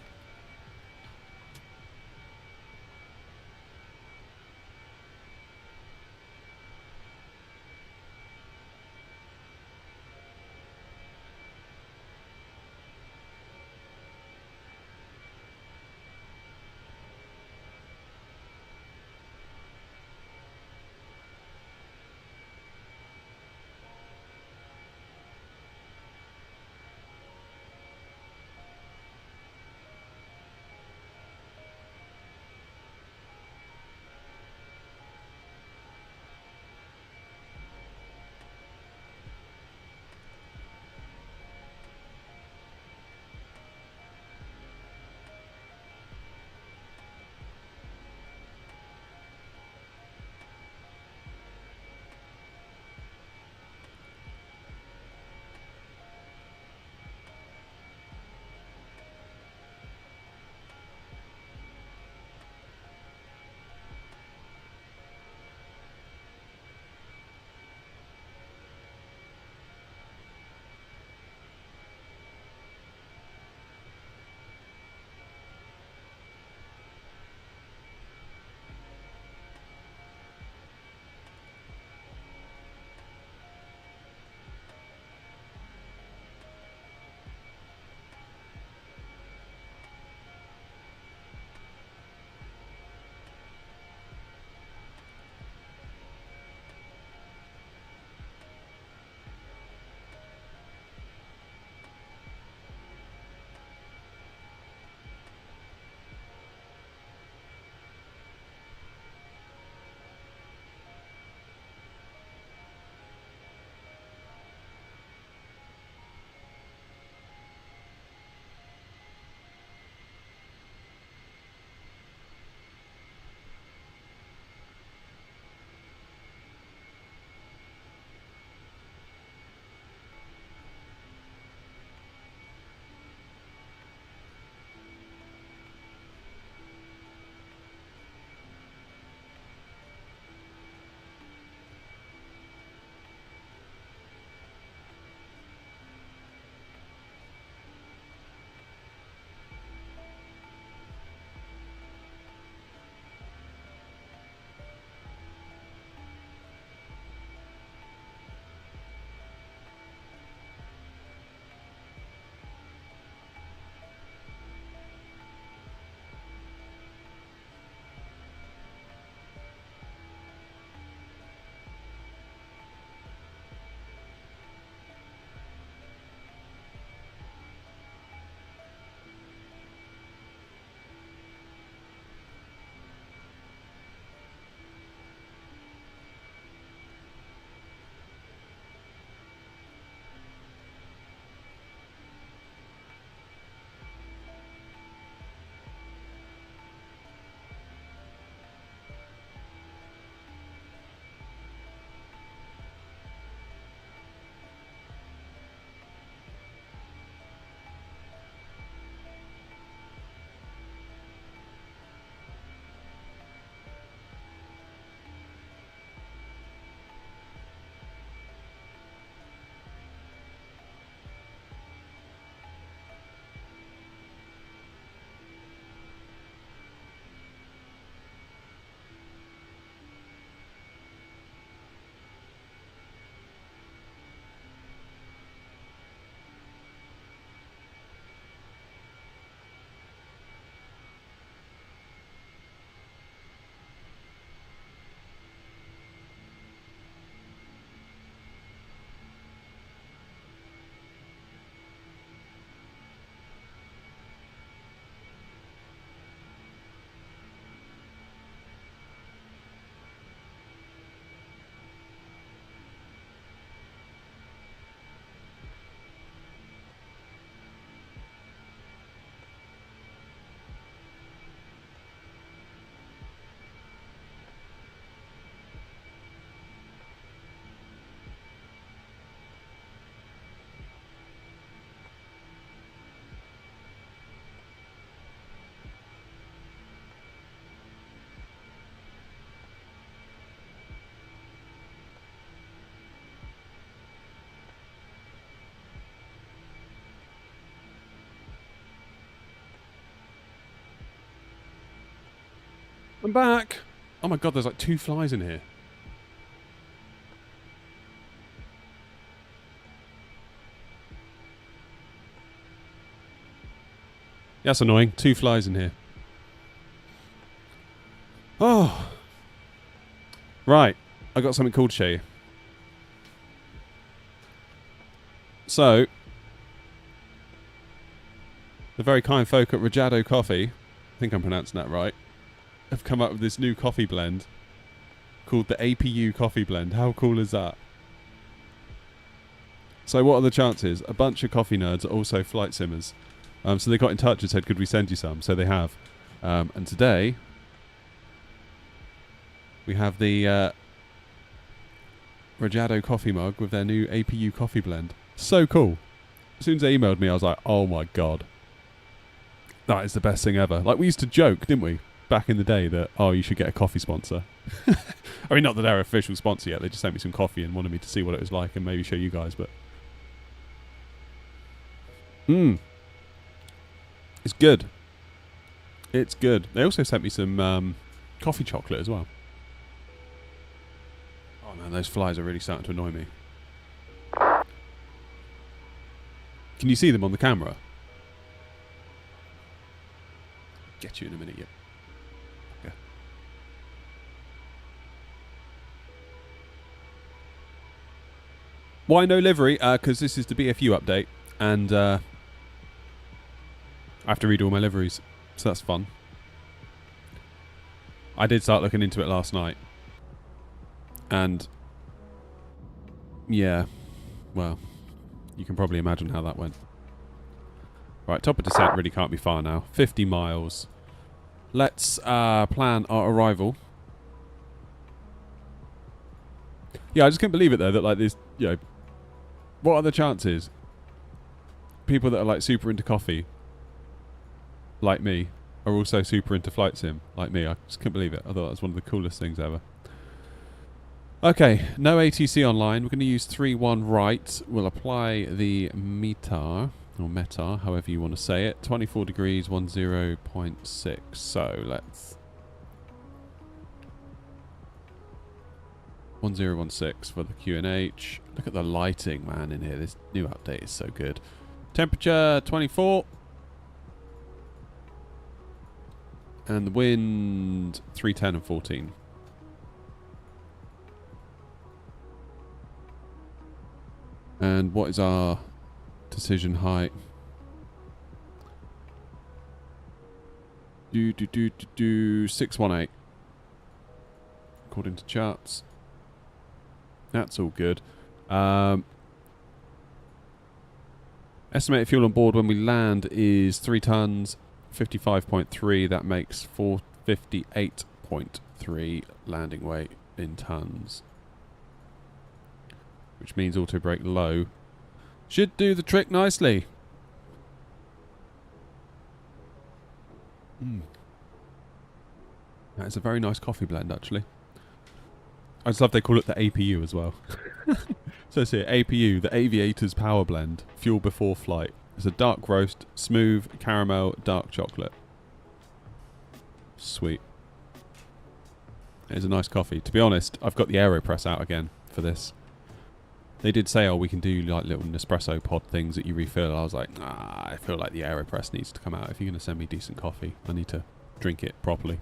A: I'm back. Oh my god, there's like 2 flies in here. That's annoying. 2 flies in here. Oh. Right. I got something cool to show you. So, the very kind folk at Rajado Coffee, I think I'm pronouncing that right, have come up with this new coffee blend called the APU coffee blend. How cool is that? So what are the chances? A bunch of coffee nerds are also flight simmers. So they got in touch and said, could we send you some? So they have. And today, we have the Rajado coffee mug with their new APU coffee blend. So cool. As soon as they emailed me, I was like, oh my god. That is the best thing ever. Like, we used to joke, didn't we? Back in the day that, oh, you should get a coffee sponsor. I mean, not that they're official sponsor yet. They just sent me some coffee and wanted me to see what it was like and maybe show you guys, but... It's good. It's good. They also sent me some coffee chocolate as well. Oh man, those flies are really starting to annoy me. Can you see them on the camera? Get you in a minute, yep. Okay. Why no livery? Because this is the BFU update, and I have to read all my liveries, so that's fun. I did start looking into it last night, and yeah, well, you can probably imagine how that went. Right, top of descent really can't be far now. 50 miles. Let's plan our arrival. Yeah, I just can't believe it though that like this, you know, what are the chances? People that are like super into coffee, like me, are also super into flight sim, like me. I just couldn't believe it. I thought that was one of the coolest things ever. Okay, no ATC online. We're going to use 3-1 right. We'll apply the METAR, or METAR, however you want to say it. 24 degrees, 10.6. So let's 1016 for the QNH. Look at the lighting, man, in here. This new update is so good. Temperature 24. And the wind 310 and 14. And what is our decision height? 618. According to charts. That's all good. Estimated fuel on board when we land is 3 tons, 55.3. That makes 458.3 landing weight in tons. Which means auto brake low. Should do the trick nicely. That is a very nice coffee blend, actually. I just love they call it the APU as well. So it's here, APU, the Aviator's Power Blend. Fuel before flight. It's a dark roast, smooth, caramel, dark chocolate. Sweet. It's a nice coffee. To be honest, I've got the AeroPress out again for this. They did say, oh, we can do like little Nespresso pod things that you refill. I was like, nah, I feel like the AeroPress needs to come out. If you're going to send me decent coffee, I need to drink it properly.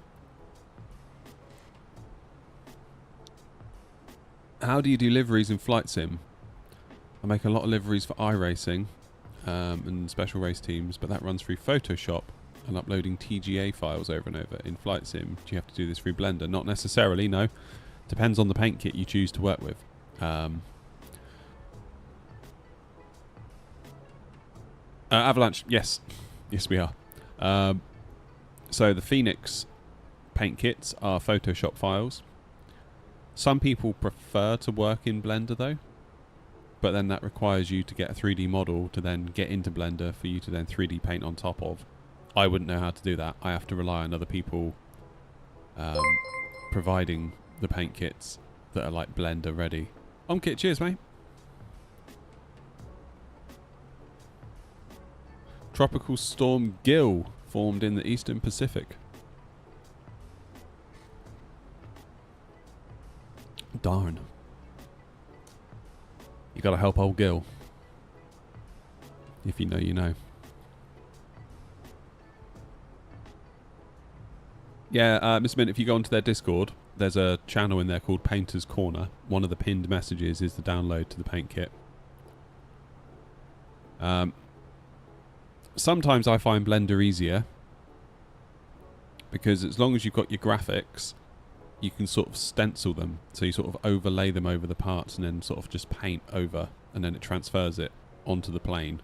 A: How do you do liveries in flight sim? I make a lot of liveries for iRacing and special race teams, but that runs through Photoshop and uploading TGA files over and over. In flight sim, do you have to do this through Blender? Not necessarily, no. Depends on the paint kit you choose to work with. Avalanche, yes. Yes, we are. So the Phoenix paint kits are Photoshop files. Some people prefer to work in Blender though, but then that requires you to get a 3D model to then get into Blender for you to then 3D paint on top of. I wouldn't know how to do that. I have to rely on other people providing the paint kits that are like Blender ready. Kit, cheers mate. Tropical Storm Gil formed in the Eastern Pacific. Darn. You gotta help old Gil. If you know, you know. Yeah, Mr. Mint, if you go onto their Discord, there's a channel in there called Painter's Corner. One of the pinned messages is the download to the paint kit. Sometimes I find Blender easier, because as long as you've got your graphics, you can sort of stencil them. So you sort of overlay them over the parts and then sort of just paint over, and then it transfers it onto the plane.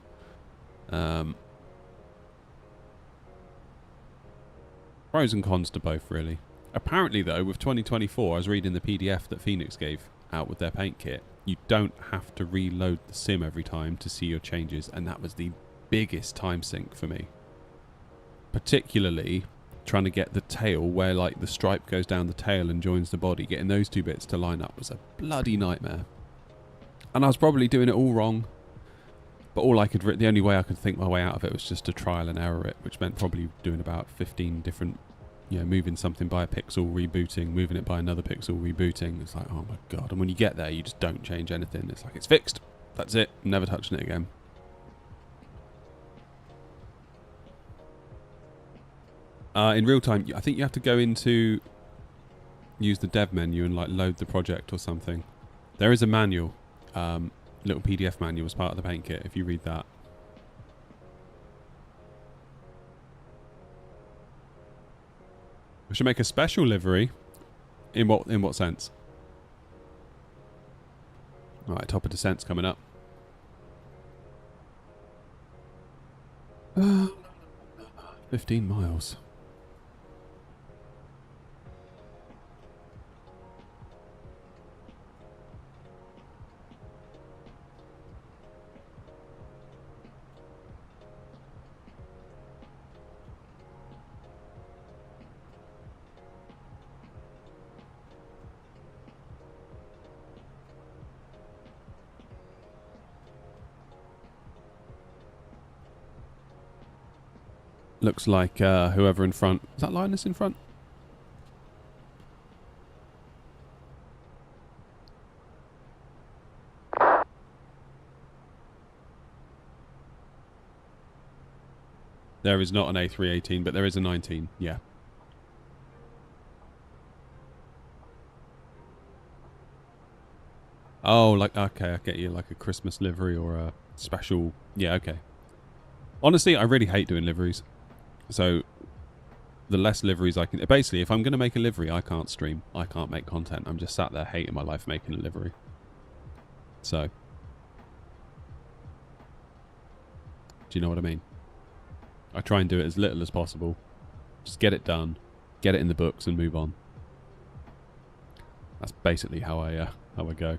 A: Pros and cons to both, really. Apparently, though, with 2024, I was reading the PDF that Phoenix gave out with their paint kit, you don't have to reload the sim every time to see your changes, and that was the biggest time sink for me. Particularly trying to get the tail where like the stripe goes down the tail and joins the body, getting those two bits to line up was a bloody nightmare. And I was probably doing it all wrong, but the only way I could think my way out of it was just to trial and error it, which meant probably doing about 15 different, moving something by a pixel, rebooting, moving it by another pixel, rebooting. It's like, oh my god. And when you get there, you just don't change anything. It's like, it's fixed. That's it. I'm never touching it again. In real time, I think you have to go into, use the dev menu and like load the project or something. There is a manual, little PDF manual as part of the paint kit, if you read that. We should make a special livery. In what sense? Alright, top of descent's coming up. 15 miles. Looks like whoever in front... Is that Linus in front? There is not an A318, but there is a 19, yeah. Oh, like, okay, I get you, like a Christmas livery or a special... Yeah, okay. Honestly, I really hate doing liveries. So, the less liveries I can... Basically, if I'm going to make a livery, I can't stream. I can't make content. I'm just sat there hating my life making a livery. So. Do you know what I mean? I try and do it as little as possible. Just get it done. Get it in the books and move on. That's basically how I go.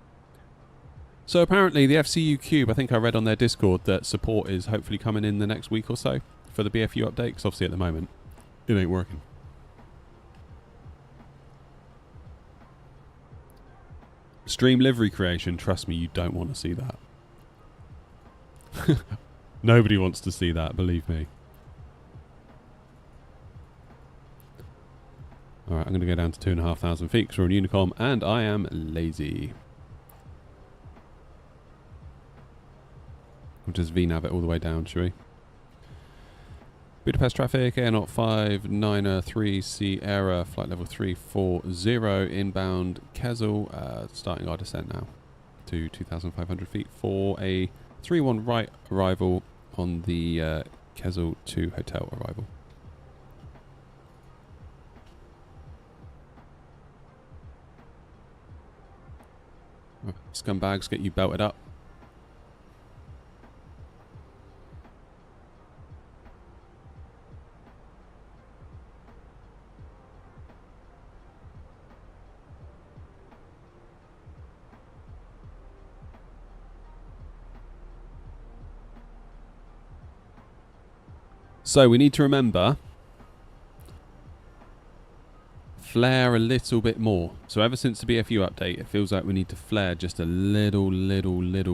A: So apparently the FCU Cube, I think I read on their Discord that support is hopefully coming in the next week or so for the BFU update, because obviously at the moment it ain't working. Stream livery creation, trust me, you don't want to see that. Nobody wants to see that, believe me. Alright, I'm going to go down to 2,500 feet because we're on Unicom and I am lazy. We'll just VNav it all the way down, shall we? Budapest traffic, Air 593 Sierra, flight level 340, inbound Kessel, starting our descent now to 2,500 feet for a 3-1 right arrival on the Kessel 2 hotel arrival. Scumbags, get you belted up. So we need to remember, flare a little bit more. So ever since the BFU update, it feels like we need to flare just a little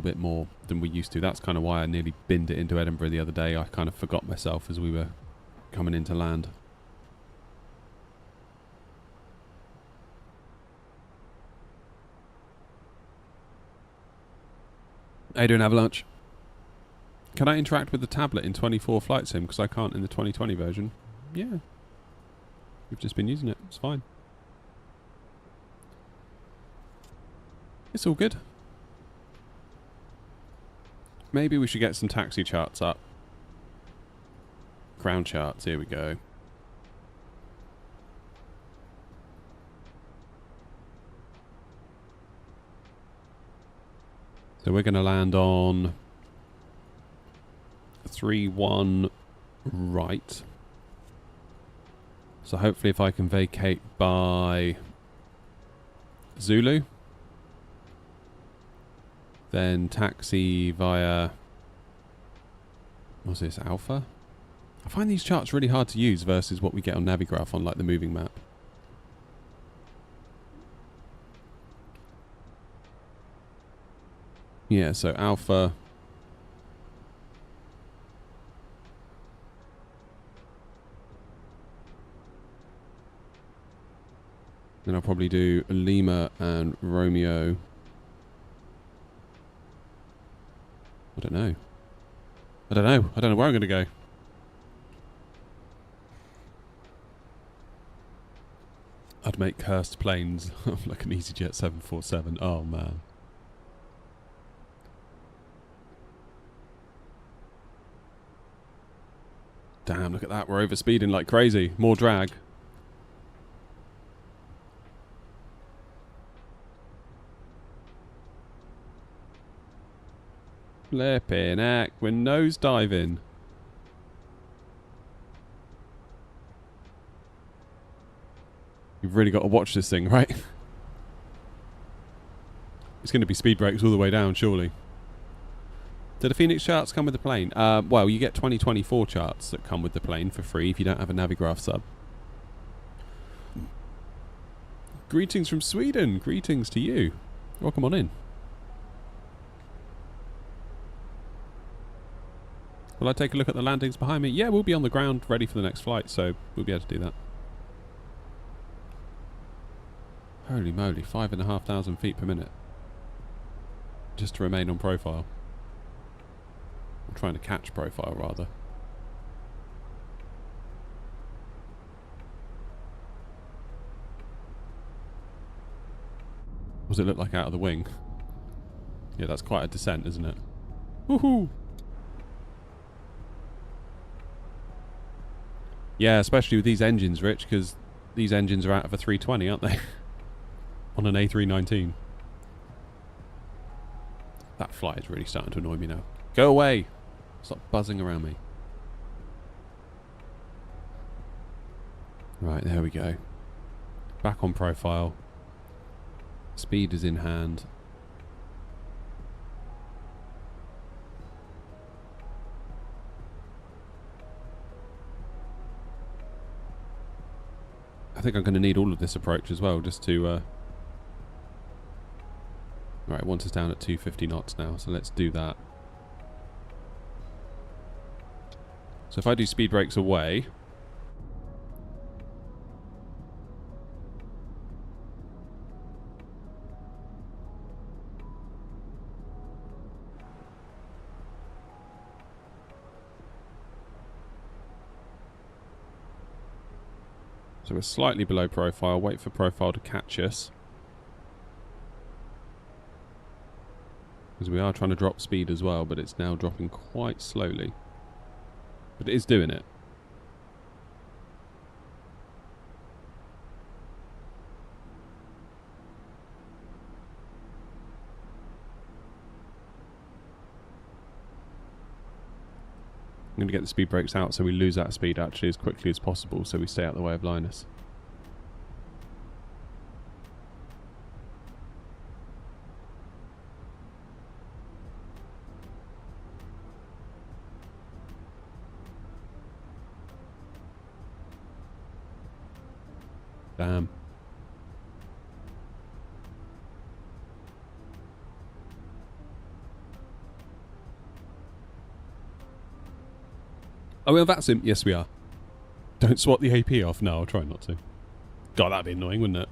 A: bit more than we used to. That's kind of why I nearly binned it into Edinburgh the other day. I kind of forgot myself as we were coming into land. How you doing, Avalanche? Can I interact with the tablet in 24 Flight Sim? Because I can't in the 2020 version. Yeah. We've just been using it. It's fine. It's all good. Maybe we should get some taxi charts up. Ground charts. Here we go. So we're going to land on 3-1 right. So hopefully if I can vacate by Zulu, then taxi via, what's this, Alpha? I find these charts really hard to use versus what we get on Navigraph on like the moving map. Yeah, so Alpha. Then I'll probably do Lima and Romeo. I don't know. I don't know where I'm going to go. I'd make cursed planes like an EasyJet 747. Oh, man. Damn, look at that. We're overspeeding like crazy. More drag. Flipping heck. We're nose diving. You've really got to watch this thing, right? It's going to be speed brakes all the way down, surely. Do the Phoenix charts come with the plane? Well, you get 2024 charts that come with the plane for free if you don't have a Navigraph sub. Greetings from Sweden. Greetings to you. Welcome on in. Will I take a look at the landings behind me? Yeah, we'll be on the ground ready for the next flight, so we'll be able to do that. Holy moly, 5,500 feet per minute. Just to remain on profile. I'm trying to catch profile, rather. What does it look like out of the wing? Yeah, that's quite a descent, isn't it? Woohoo! Yeah, especially with these engines, Rich, because these engines are out of a 320, aren't they? On an A319. That flight is really starting to annoy me now. Go away! Stop buzzing around me. Right, there we go. Back on profile. Speed is in hand. I think I'm going to need all of this approach as well, just to... Right, it wants us down at 250 knots now, so let's do that. So if I do speed brakes away... So we're slightly below profile, wait for profile to catch us. Because we are trying to drop speed as well, but it's now dropping quite slowly. But it is doing it. I'm going to get the speed brakes out so we lose that speed actually as quickly as possible so we stay out of the way of Linus. Damn. Are we on VATSIM? Yes, we are. Don't swat the AP off. No, I'll try not to. God, that'd be annoying, wouldn't it?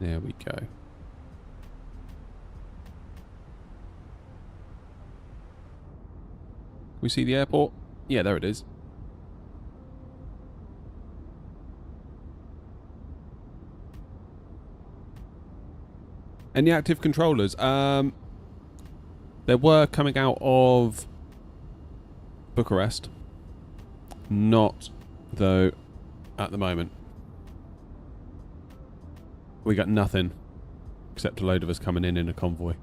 A: There we go. We see the airport? Yeah, there it is. Any active controllers? There were coming out of Bucharest. Not, though, at the moment. We got nothing except a load of us coming in a convoy.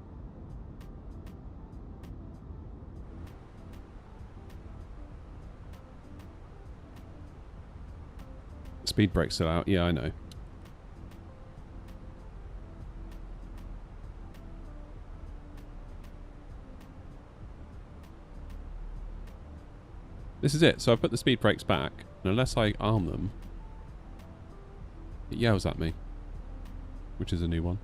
A: Speed brake's still out. Yeah, I know. This is it. So I've put the speed brakes back, and unless I arm them, it yells at me, which is a new one.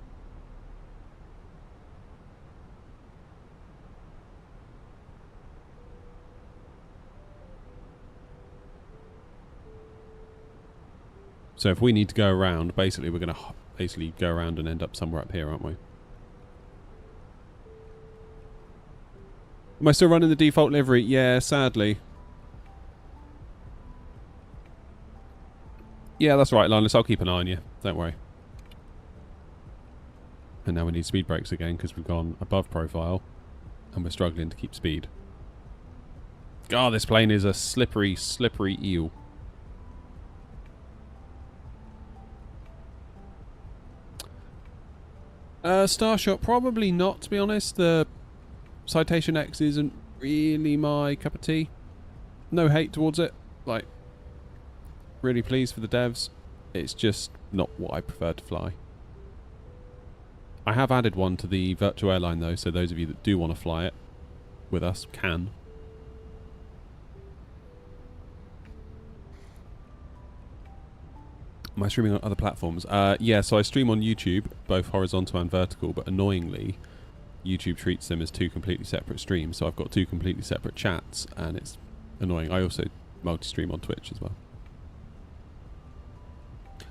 A: So if we need to go around, basically we're going to basically go around and end up somewhere up here, aren't we? Am I still running the default livery? Yeah, sadly. Yeah, that's right, Linus. I'll keep an eye on you. Don't worry. And now we need speed brakes again because we've gone above profile and we're struggling to keep speed. God, this plane is a slippery, slippery eel. Starshot, probably not, to be honest. The Citation X isn't really my cup of tea. No hate towards it. Like, really pleased for the devs. It's just not what I prefer to fly. I have added one to the virtual airline though, so those of you that do want to fly it with us can. Am I streaming on other platforms? Yeah, so I stream on YouTube, both horizontal and vertical, but annoyingly, YouTube treats them as two completely separate streams, so I've got two completely separate chats, and it's annoying. I also multi-stream on Twitch as well.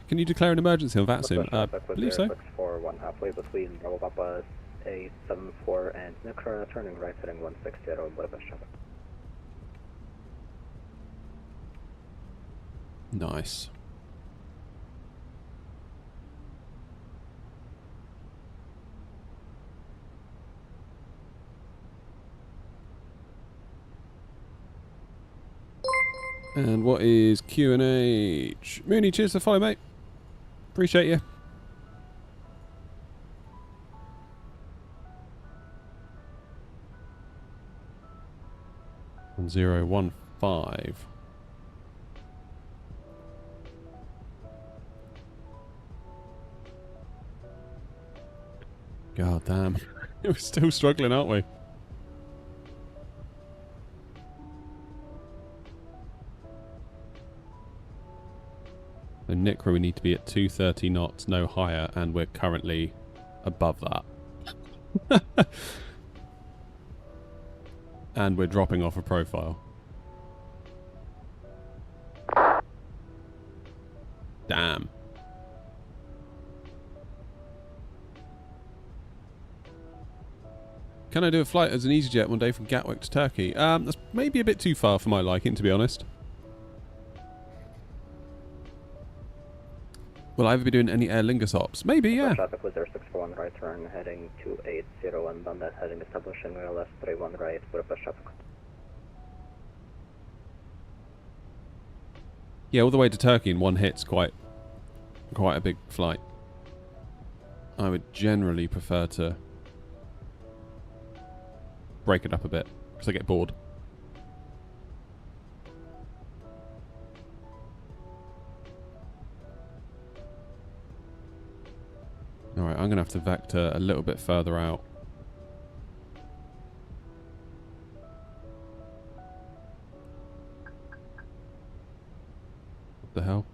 A: Can you declare an emergency on VATSIM? I believe so.
H: 641 halfway between Bravo Papa A74 and Nikra, turning right heading 160 Budapest traffic.
A: Nice. And what is Q&H? Mooney, cheers for the follow, mate. Appreciate you. And 015. God damn. We're still struggling, aren't we? So Nikra, we need to be at 230 knots, no higher, and we're currently above that. And we're dropping off a profile. Damn. Can I do a flight as an EasyJet one day from Gatwick to Turkey? That's maybe a bit too far for my liking, to be honest. Will I ever be doing any Aer Lingus ops? Maybe, yeah.
H: Traffic was 641 right turn heading 280 and on that heading establishing left 31 right Budapest traffic.
A: Yeah, all the way to Turkey in one hit's quite a big flight. I would generally prefer to break it up a bit because I get bored. Alright, I'm going to have to vector a little bit further out. What the hell?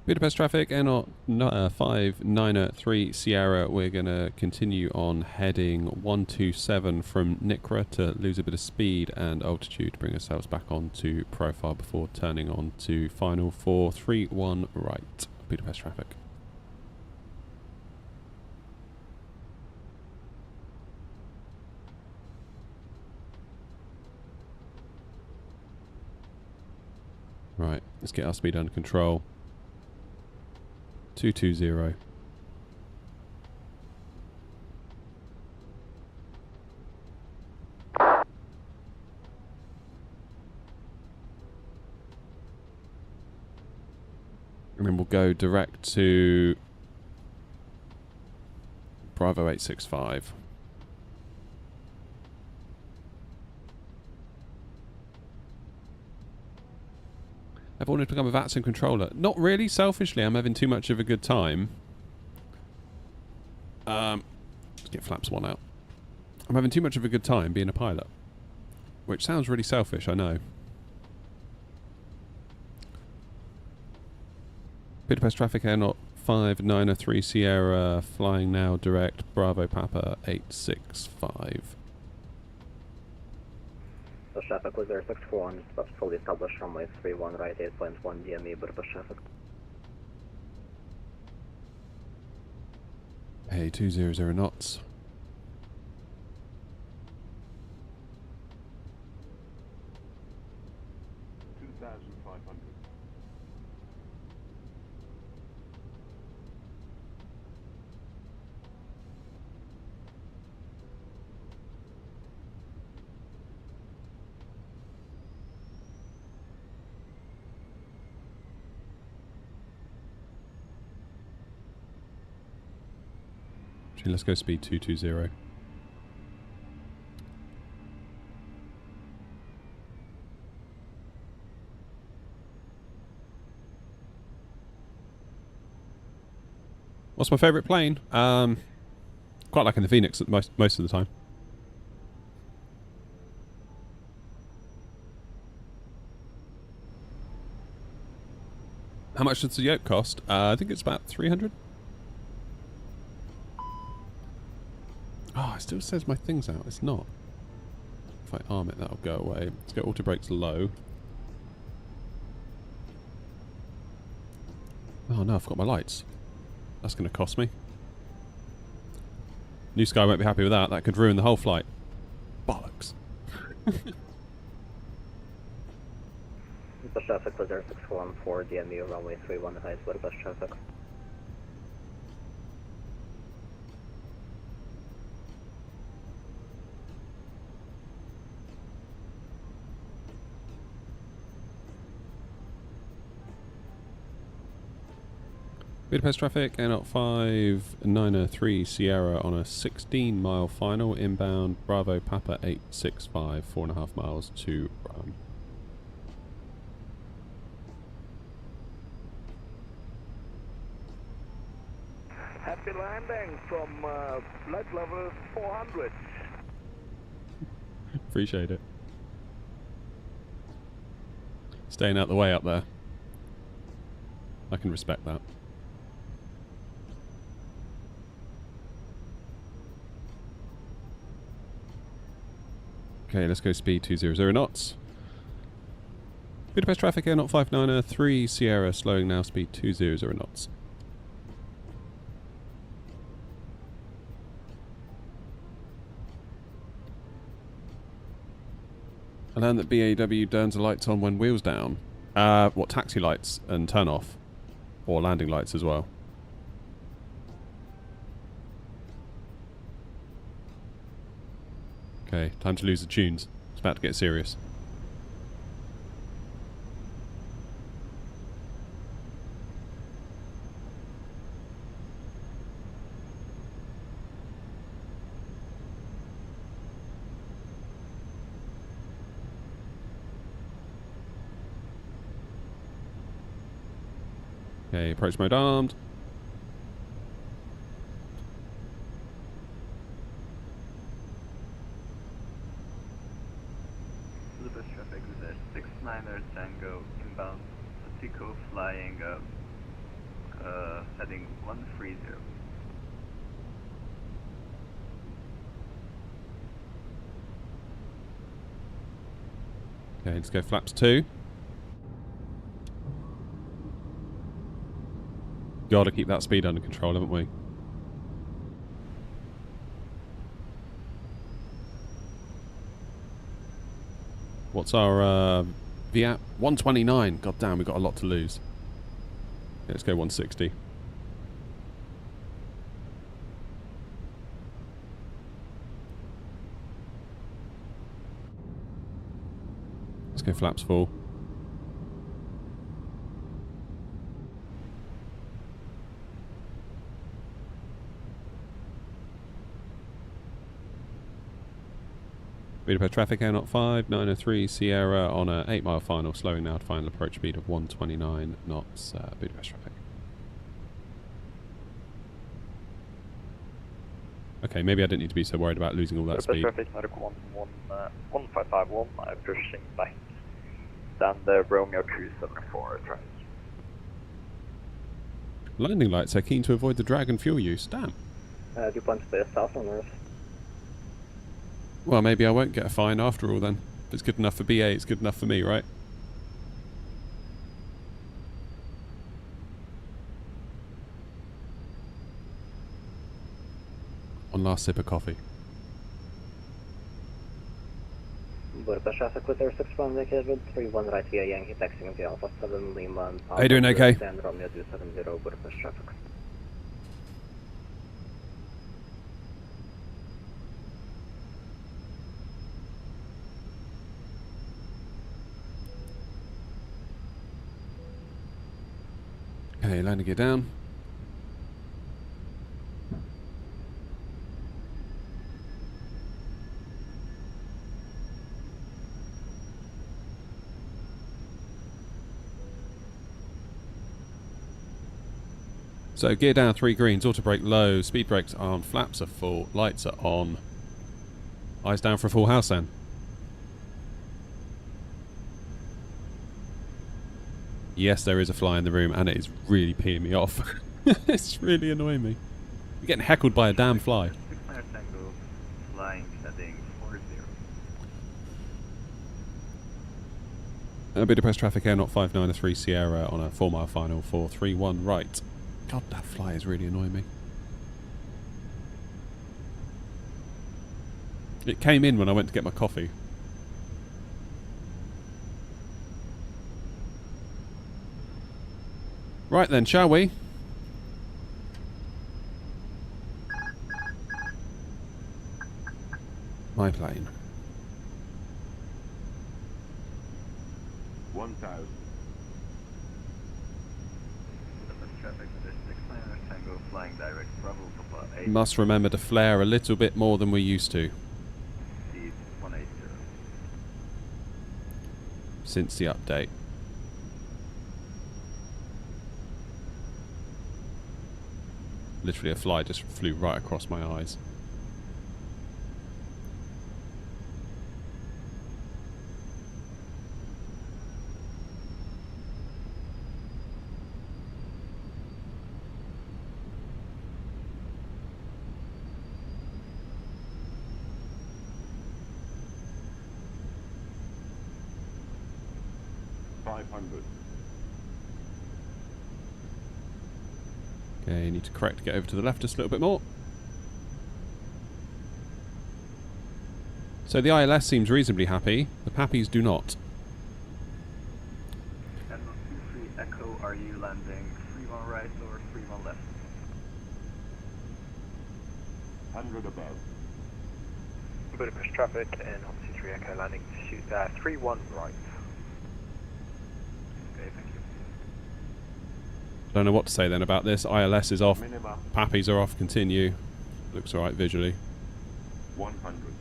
A: Budapest traffic, Air 593 Sierra. We're going to continue on heading 127 from Nicra to lose a bit of speed and altitude to bring ourselves back onto profile before turning on to final 431 right. Budapest traffic. Right, let's get our speed under control. 220. And then we'll go direct to Bravo 865. Everyone has become a VATSIM controller. Not really, selfishly, I'm having too much of a good time. Let's get flaps 1 out. I'm having too much of a good time being a pilot. Which sounds really selfish, I know. Budapest traffic, Air 593 Sierra, flying now direct, Bravo Papa 865.
H: So traffic was 641, that's fully established runway 31 right, 8.1 DME, Budapest traffic.
A: Hey, 200 knots. Let's go speed 220. What's my favourite plane? Quite liking the Phoenix at most of the time. How much does the yoke cost? I think it's about 300. Oh, it still says my thing's out. It's not. If I arm it, that'll go away. Let's go auto brakes low. Oh no, I forgot my lights. That's going to cost me. New Sky won't be happy with that. That could ruin the whole flight. Bollocks.
H: The traffic was 614 DME, runway 31 right, Budapest traffic.
A: Budapest traffic, Air 593 Sierra on a 16-mile final, inbound Bravo Papa 865, 4.5 miles to run.
I: Happy landing from flight level 400.
A: Appreciate it. Staying out the way up there. I can respect that. Okay, let's go speed 200 knots. Budapest traffic, Air 593 Sierra, slowing now, speed 200 knots. I learned that BAW turns the lights on when wheels down. What, taxi lights and turn off? Or landing lights as well? Okay, time to lose the tunes. It's about to get serious. Okay, approach mode armed.
J: Budapest traffic with a 69er Tango inbound Takeoff flying
I: heading 130.
A: Okay, let's go flaps 2. Gotta keep that speed under control, haven't we? What's our VAP? 129. God damn, we've got a lot to lose. Okay, let's go 160. Let's go flaps 4. Budapest traffic Air 05, 903 Sierra on a 8-mile final, slowing now to final approach speed of 129 knots, Budapest traffic. Okay, maybe I didn't need to be so worried about losing all that speed.
J: Traffic, 1551, I'm pushing back. Stand there, Romeo 274, traffic.
A: Landing lights are keen to avoid the drag and fuel use. Damn.
H: Do you plan to stay south or north?
A: Well, maybe I won't get a fine after all then. If it's good enough for BA, it's good enough for me, right? One last sip of coffee.
H: Budapest traffic with Air 61 indicated, 31 right via Yankee taxiing into Alpha 7 Lima.
A: How you doing, okay?
H: And Romeo 270 Budapest traffic.
A: Okay, landing gear down. So gear down, 3 greens, auto brake low, speed brakes on, flaps are full, lights are on. Eyes down for a full house then. Yes, there is a fly in the room, and it is really peeing me off. It's really annoying me. You're getting heckled by a damn fly.
I: Tango, flying, heading 40.
A: Budapest traffic Air 0593 Sierra on a 4-mile final, 431 right. God, that fly is really annoying me. It came in when I went to get my coffee. Right then, shall we? My plane.
I: 1000. Traffic, 69 Tango, flying direct, Bravo, Papa 8.
A: Must remember to flare a little bit more than we used to.
I: Speed 180.
A: Since the update. Literally a fly just flew right across my eyes. Okay, you need to correct to get over to the left just a little bit more. So the ILS seems reasonably happy. The Pappies do not.
I: And 23 Echo, are you landing 31 right or 31 left?
E: 100 above.
J: Budapest traffic and 23 Echo landing 31 right.
I: Okay, thank you.
A: Don't know what to say then about this. ILS is off. Pappies are off. Continue. Looks alright visually.
E: 100.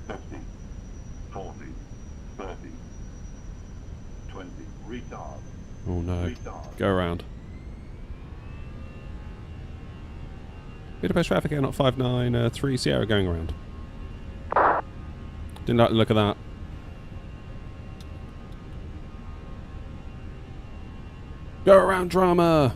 E: 50. 40. 30. 20. Retard.
A: Oh no.
E: Retard.
A: Go around. Budapest traffic Air 0593 Sierra going around. Didn't like the look of that. Go around drama.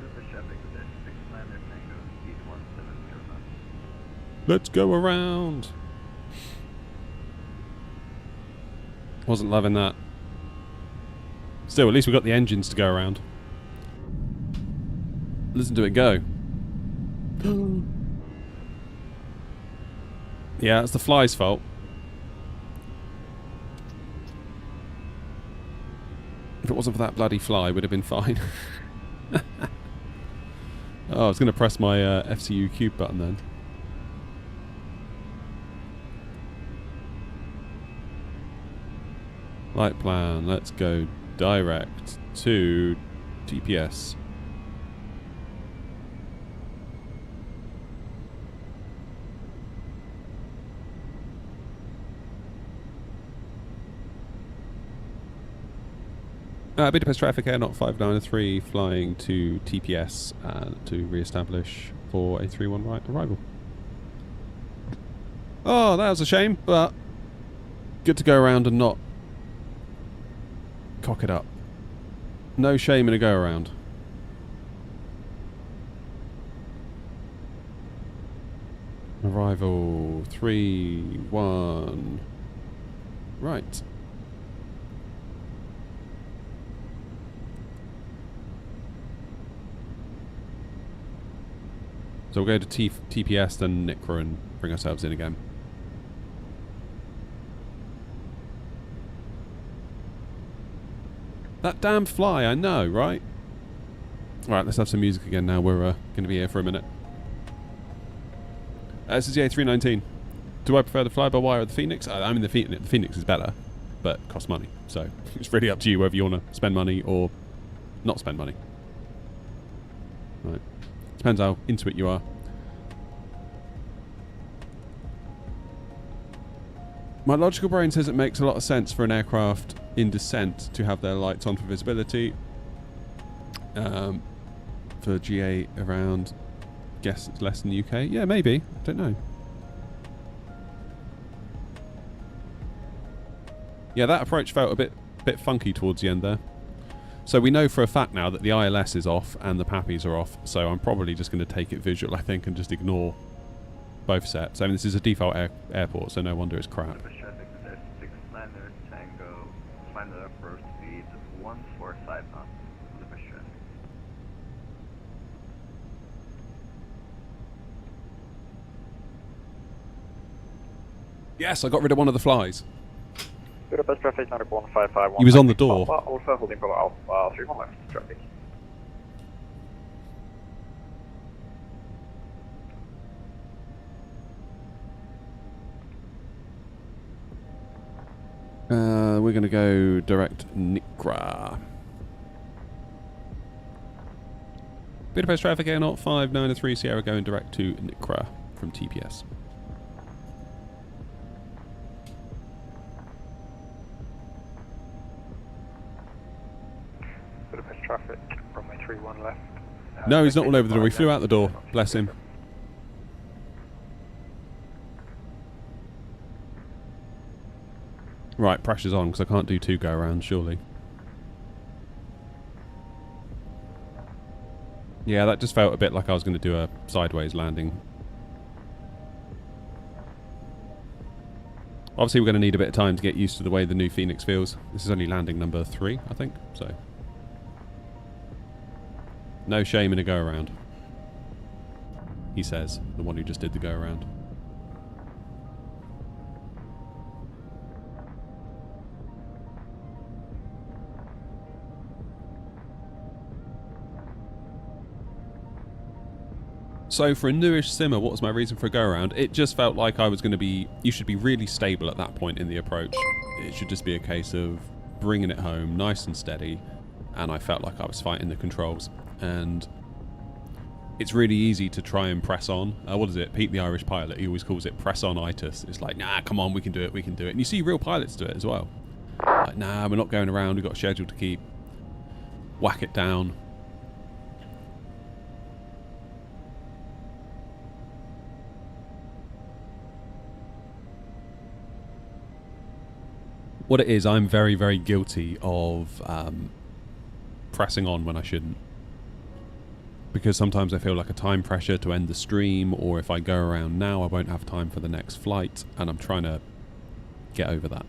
I: Surface traffic with dash 6 Slander Tango, speed 170 knots.
A: Let's go around. Wasn't loving that. Still, at least we got the engines to go around. Listen to it go. Yeah, it's the fly's fault. If it wasn't for that bloody fly, we'd have been fine. Oh, I was going to press my FCU cube button then. Light plan, let's go direct to TPS. Budapest traffic air not 593 flying to TPS to re-establish for a 3-1 right arrival. Oh, that was a shame, but good to go around and not cock it up. No shame in a go around. Arrival 3-1 right. So we'll go to TPS, then NICRA, and bring ourselves in again. That damn fly, I know, right? Alright, let's have some music again now. We're going to be here for a minute. This is the A319. Do I prefer the fly-by-wire or the Phoenix? I mean, the Phoenix is better, but costs money. So it's really up to you whether you want to spend money or not spend money. Right. Depends how into it you are. My logical brain says it makes a lot of sense for an aircraft in descent to have their lights on for visibility. For GA around, guess it's less in the UK. Yeah, maybe. I don't know. Yeah, that approach felt a bit funky towards the end there. So we know for a fact now that the ILS is off and the PAPIs are off, so I'm probably just going to take it visual, I think, and just ignore both sets. I mean, this is a default airport, so no wonder it's crap.
I: Surface traffic with dash 6 Slander Tango, find the approach speed 145 knots. Surface traffic.
A: Yes, I got rid of one of the flies.
J: Budapest traffic, number 155.
A: He was on the door.
J: Alpha, holding for Alpha, 31 left traffic.
A: We're going to go direct NICRA. Budapest traffic air not 593 Sierra going direct to NICRA from TPS.
J: Budapest traffic, runway 31 left.
A: No, he's not all over the door. He flew out the door. Bless him. Right, pressure's on because I can't do 2 go-arounds, surely. Yeah, that just felt a bit like I was going to do a sideways landing. Obviously, we're going to need a bit of time to get used to the way the new Phoenix feels. This is only landing number 3, I think, so... No shame in a go-around. He says, the one who just did the go-around. So for a newish simmer, what was my reason for a go-around? It just felt like I was going to be... You should be really stable at that point in the approach. It should just be a case of bringing it home nice and steady. And I felt like I was fighting the controls. And it's really easy to try and press on. What is it? Pete, the Irish pilot, he always calls it press on itis. It's like, nah, come on, we can do it, we can do it. And you see real pilots do it as well. Like, nah, we're not going around, we've got a schedule to keep. Whack it down. What it is, I'm very, very guilty of pressing on when I shouldn't. Because sometimes I feel like a time pressure to end the stream, or if I go around now I won't have time for the next flight, and I'm trying to get over that.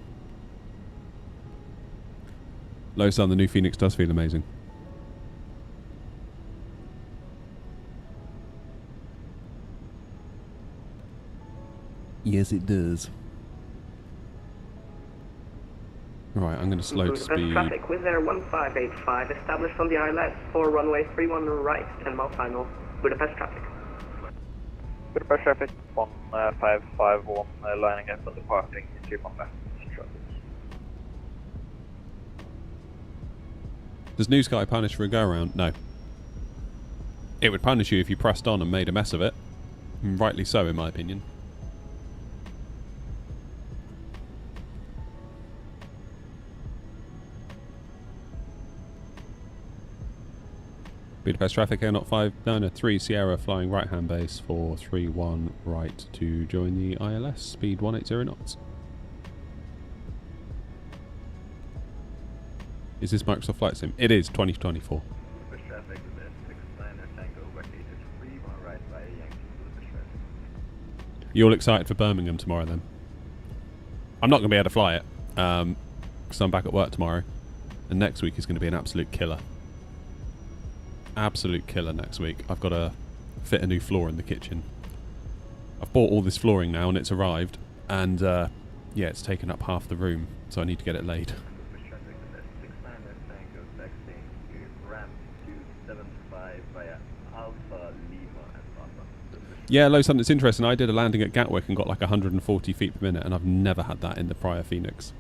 A: Low Sun, the new Phoenix does feel amazing. Yes, it does. Right, I'm going to slow to speed.
C: Traffic with Air 1585 established on the ILS for runway 31 right, 10 mile final. Budapest traffic.
J: Budapest traffic 1551 lining up and departing 31 left.
A: Does New Sky punish for a go-around? No. It would punish you if you pressed on and made a mess of it. And rightly so, in my opinion. Budapest traffic, Air 593 Sierra flying right-hand base for 31 right to join the ILS, speed 180 knots. Is this Microsoft Flight Sim? It is, 2024.
I: Budapest traffic with S69 Tango vacated 31 right by Yankee Budapest traffic.
A: You all excited for Birmingham tomorrow then? I'm not going to be able to fly it, because I'm back at work tomorrow, and next week is going to be an absolute killer. Absolute killer next week. I've got to fit a new floor in the kitchen. I've bought all this flooring now and it's arrived, and yeah, it's taken up half the room, so I need to get it laid.
I: Budapest traffic with S69 Tango taxiing to ramp 275 via Alpha Lima and Papa.
A: Yeah, Low Sun, it's interesting. I did a landing at Gatwick and got like 140 feet per minute, and I've never had that in the prior Phoenix.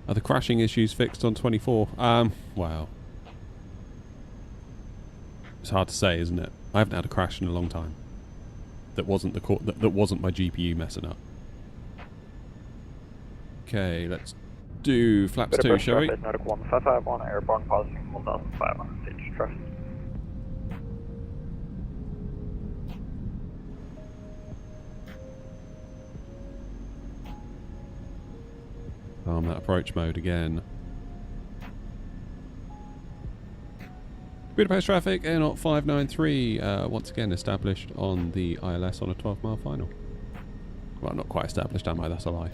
A: Are the crashing issues fixed on 24? Wow. It's hard to say, isn't it? I haven't had a crash in a long time. That wasn't that wasn't my GPU messing up. Okay, let's do flaps 2, shall we?
J: Nordic 1551 airborne positive 1500 stage traffic.
A: I'm at approach mode again. Budapest traffic, Air 593, once again established on the ILS on a 12-mile final. Well, not quite established, am I? That's a lie.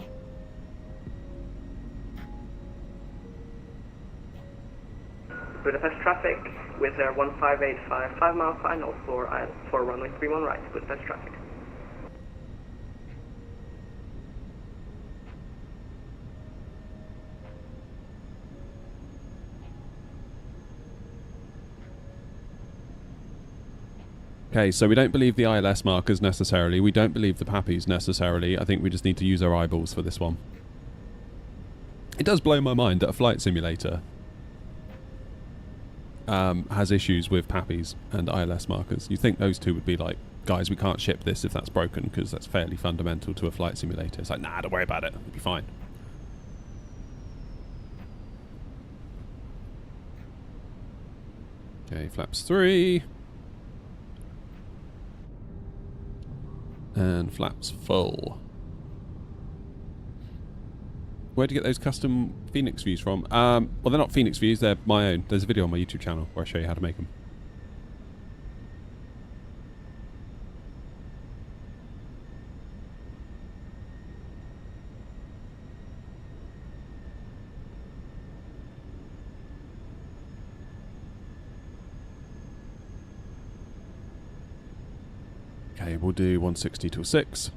C: Budapest traffic with Air 1585, 5 mile final for runway 31 right, Budapest traffic.
A: Okay, so we don't believe the ILS markers necessarily. We don't believe the PAPIs necessarily. I think we just need to use our eyeballs for this one. It does blow my mind that a flight simulator has issues with PAPIs and ILS markers. You think those two would be like, guys, we can't ship this if that's broken, because that's fairly fundamental to a flight simulator. It's like, nah, don't worry about it. It'll be fine. Okay, flaps 3. And flaps full. Where'd you get those custom Phoenix views from? Well, they're not Phoenix views, they're my own. There's a video on my YouTube channel where I show you how to make them. Okay, we'll do 160 till 6.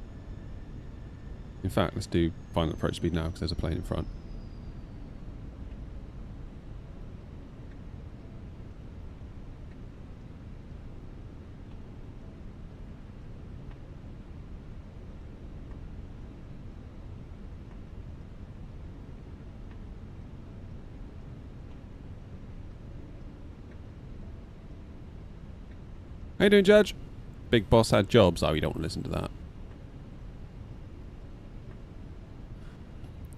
A: In fact, let's do final approach speed now because there's a plane in front. How you doing, Judge? Big boss had jobs. Oh, you don't want to listen to that.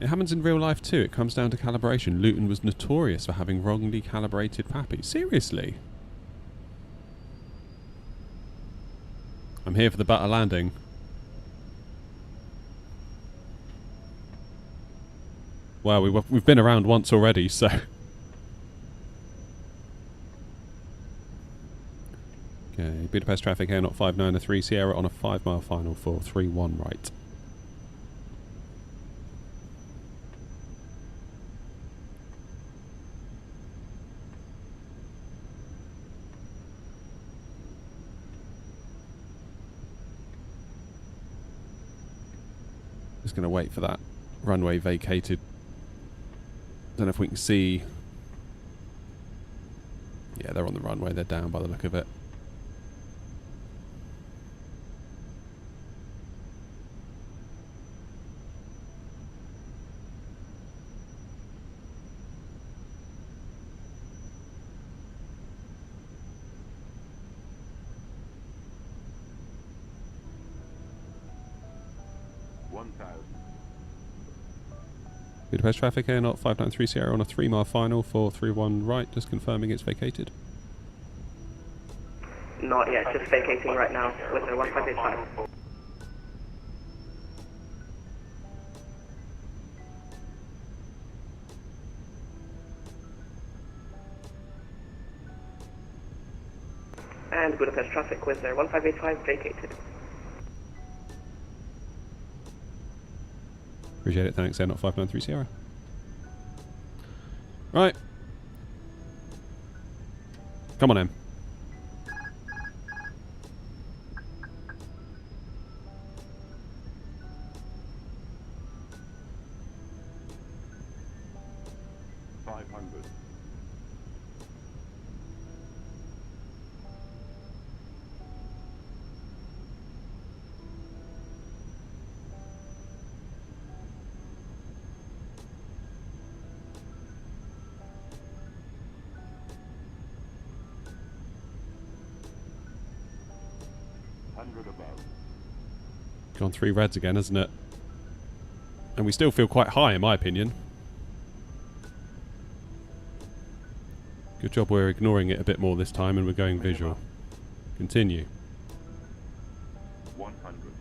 A: It happens in real life too. It comes down to calibration. Luton was notorious for having wrongly calibrated Pappies. Seriously? I'm here for the butter landing. Well, we've been around once already, so... Okay, Budapest traffic air not 593 Sierra on a 5 mile final for 31 right. Just going to wait for that runway vacated. Don't know if we can see. Yeah, they're on the runway. They're down by the look of it. Budapest traffic air not 593 Sierra on a 3 mile final for 31 right, just confirming it's vacated.
C: Not yet, just vacating right now with a 1585. And Budapest traffic with their 1585 vacated.
A: Appreciate it, thanks. Air not 593 Sierra. Right. Come on, Em. Gone 3 reds again, hasn't it? And we still feel quite high, in my opinion. Good job we're ignoring it a bit more this time and we're going visual. Continue.
K: 100.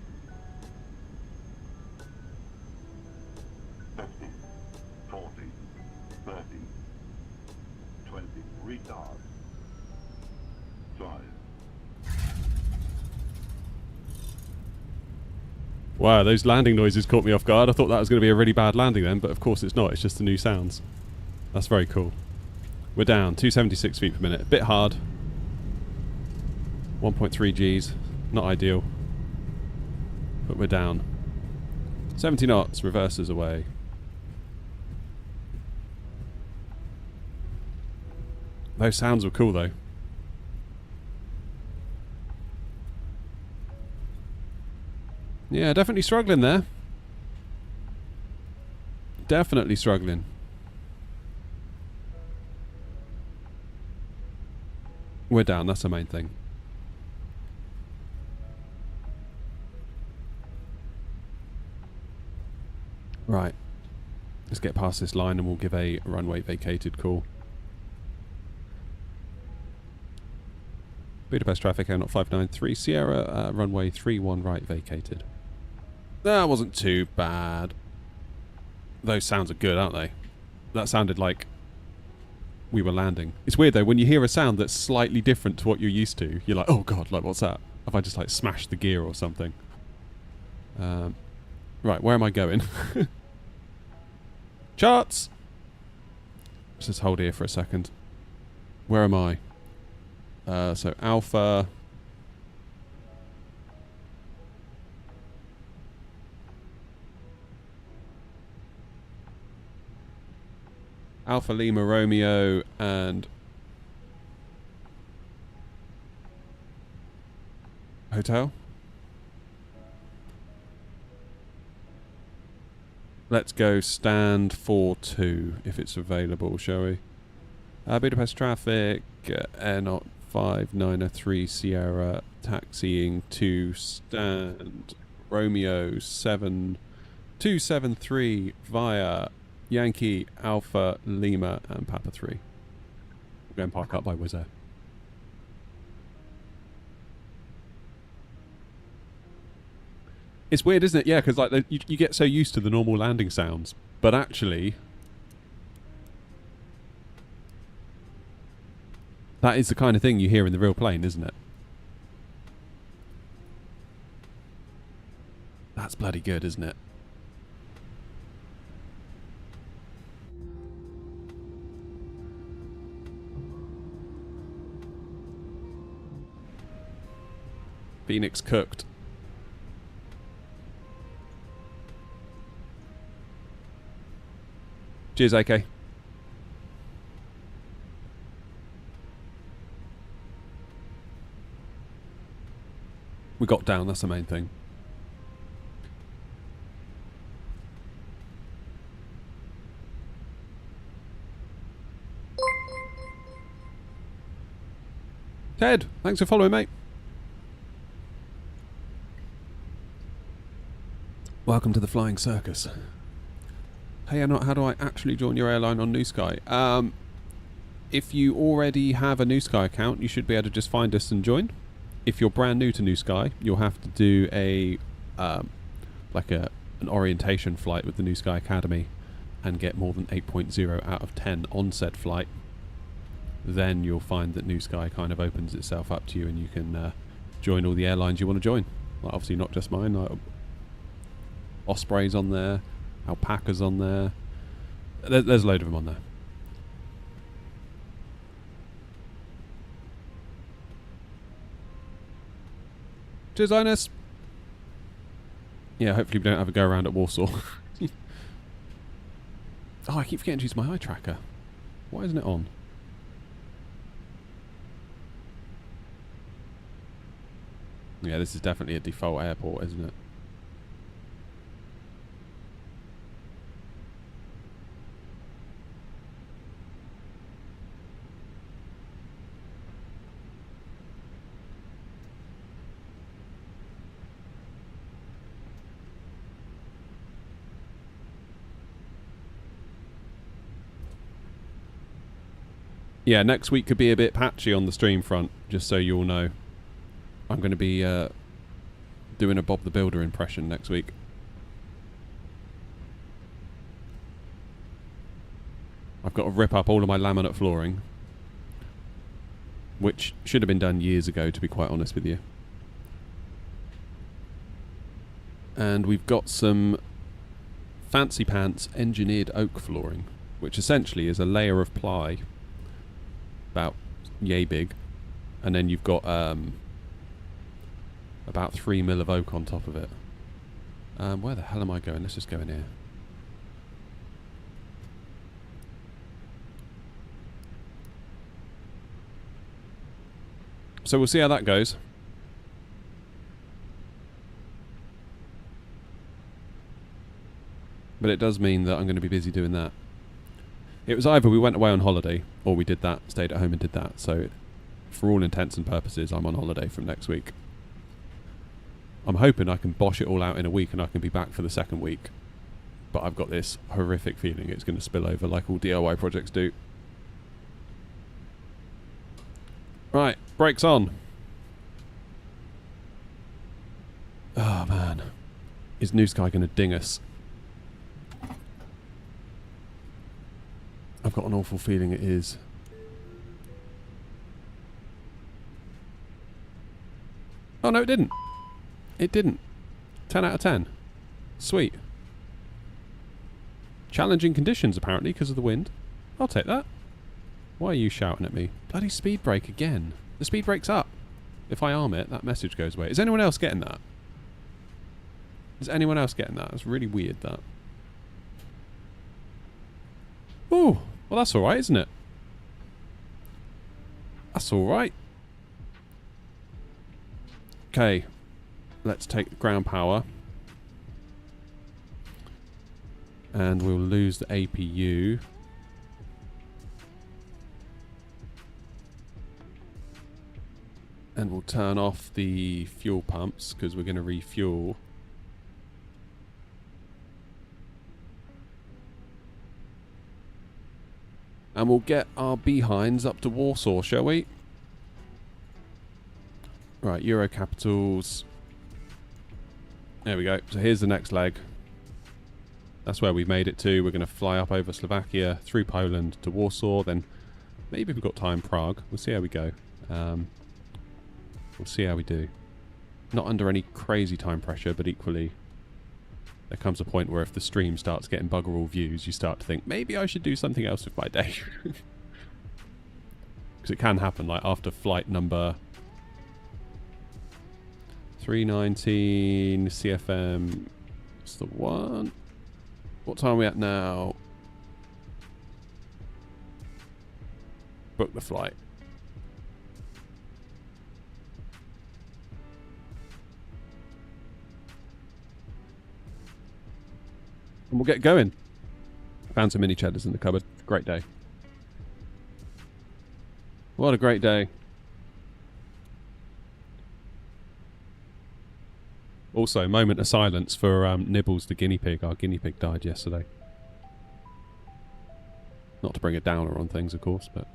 K: 50. 40. 30. 20. Retard. 5.
A: Wow, those landing noises caught me off guard. I thought that was going to be a really bad landing then, but of course it's not. It's just the new sounds. That's very cool. We're down, 276 feet per minute. A bit hard. 1.3 Gs. Not ideal. But we're down. 70 knots, reverses away. Those sounds were cool though. Yeah, definitely struggling there. Definitely struggling. We're down, that's the main thing. Right. Let's get past this line and we'll give a runway vacated call. Budapest traffic air not 593 Sierra, runway 31 right vacated. That wasn't too bad. Those sounds are good, aren't they? That sounded like we were landing. It's weird though, when you hear a sound that's slightly different to what you're used to, you're like, oh god, like what's that? Have I just like smashed the gear or something? Right, where am I going? Charts! Let's just hold here for a second. Where am I? So Alpha... Alpha Lima Romeo and Hotel. Let's go stand 4-2 if it's available, shall we? Budapest traffic, air not 593 Sierra, taxiing to stand Romeo 7-2 273 via Yankee, Alpha, Lima, and Papa 3. We're going park up by Wizz Air. It's weird, isn't it? Yeah, because like you get so used to the normal landing sounds, but actually, that is the kind of thing you hear in the real plane, isn't it? That's bloody good, isn't it? Phoenix cooked. Cheers, AK. We got down, that's the main thing. Ted, thanks for following, mate. Welcome to the flying circus. Hey, how do I actually join your airline on New Sky? If you already have a New Sky account, you should be able to just find us and join. If you're brand new to New Sky, you'll have to do a an orientation flight with the New Sky Academy and get more than 8.0 out of 10 on said flight. Then you'll find that New Sky kind of opens itself up to you, and you can join all the airlines you want to join. Like, obviously not just mine. Like Osprey's on there, Alpaca's on there. There's a load of them on there. Cheers, Ines. Yeah, hopefully we don't have a go around at Warsaw. Oh, I keep forgetting to use my eye tracker. Why isn't it on? Yeah, this is definitely a default airport, isn't it? Yeah, next week could be a bit patchy on the stream front, just so you all know. I'm going to be doing a Bob the Builder impression next week. I've got to rip up all of my laminate flooring, which should have been done years ago, to be quite honest with you. And we've got some fancy pants engineered oak flooring, which essentially is a layer of ply about yay big, and then you've got about 3 mil of oak on top of it. Where the hell am I going? Let's just go in here. So we'll see how that goes. But it does mean that I'm going to be busy doing that. It was either we went away on holiday, or we did that, stayed at home and did that. So, for all intents and purposes, I'm on holiday from next week. I'm hoping I can bosh it all out in a week and I can be back for the second week. But I've got this horrific feeling it's going to spill over like all DIY projects do. Right, brakes on. Oh man. Is New Sky going to ding us? I've got an awful feeling it is. Oh no, it didn't. It didn't. 10 out of 10. Sweet. Challenging conditions apparently because of the wind. I'll take that. Why are you shouting at me? Bloody speed brake again. The speed brake's up. If I arm it, that message goes away. Is anyone else getting that? Is anyone else getting that? That's really weird, that. Ooh. Well, that's alright, isn't it? That's alright. Okay. Let's take ground power. And we'll lose the APU. And we'll turn off the fuel pumps because we're going to refuel. And we'll get our behinds up to Warsaw, shall we? Right, Euro capitals. There we go. So here's the next leg. That's where we've made it to. We're going to fly up over Slovakia, through Poland to Warsaw, then maybe if we've got time, Prague. We'll see how we go. We'll see how we do. Not under any crazy time pressure, but equally, there comes a point where if the stream starts getting bugger all views, you start to think, maybe I should do something else with my day. Because it can happen, like after flight number 319 CFM. That's the one. What time are we at now? Book the flight. And we'll get going. Found some mini cheddars in the cupboard. Great day. What a great day. Also, moment of silence for Nibbles the guinea pig. Our guinea pig died yesterday. Not to bring a downer on things, of course, but...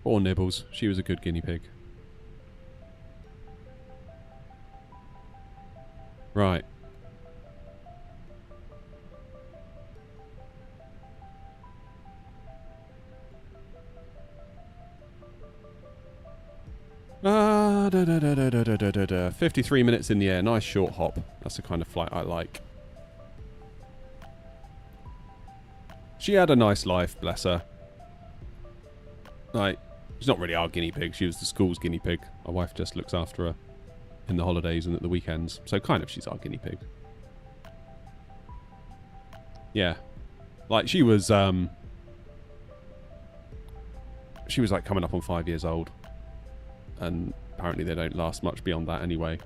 A: Poor Nibbles. She was a good guinea pig. Right. Da, da, da, da, da, da, da, da. 53 minutes in the air. Nice short hop. That's the kind of flight I like. She had a nice life, bless her. Like, she's not really our guinea pig. She was the school's guinea pig. My wife just looks after her in the holidays and at the weekends. So kind of she's our guinea pig. Yeah. Like, she was like coming up on 5 years old. And apparently they don't last much beyond that anyway.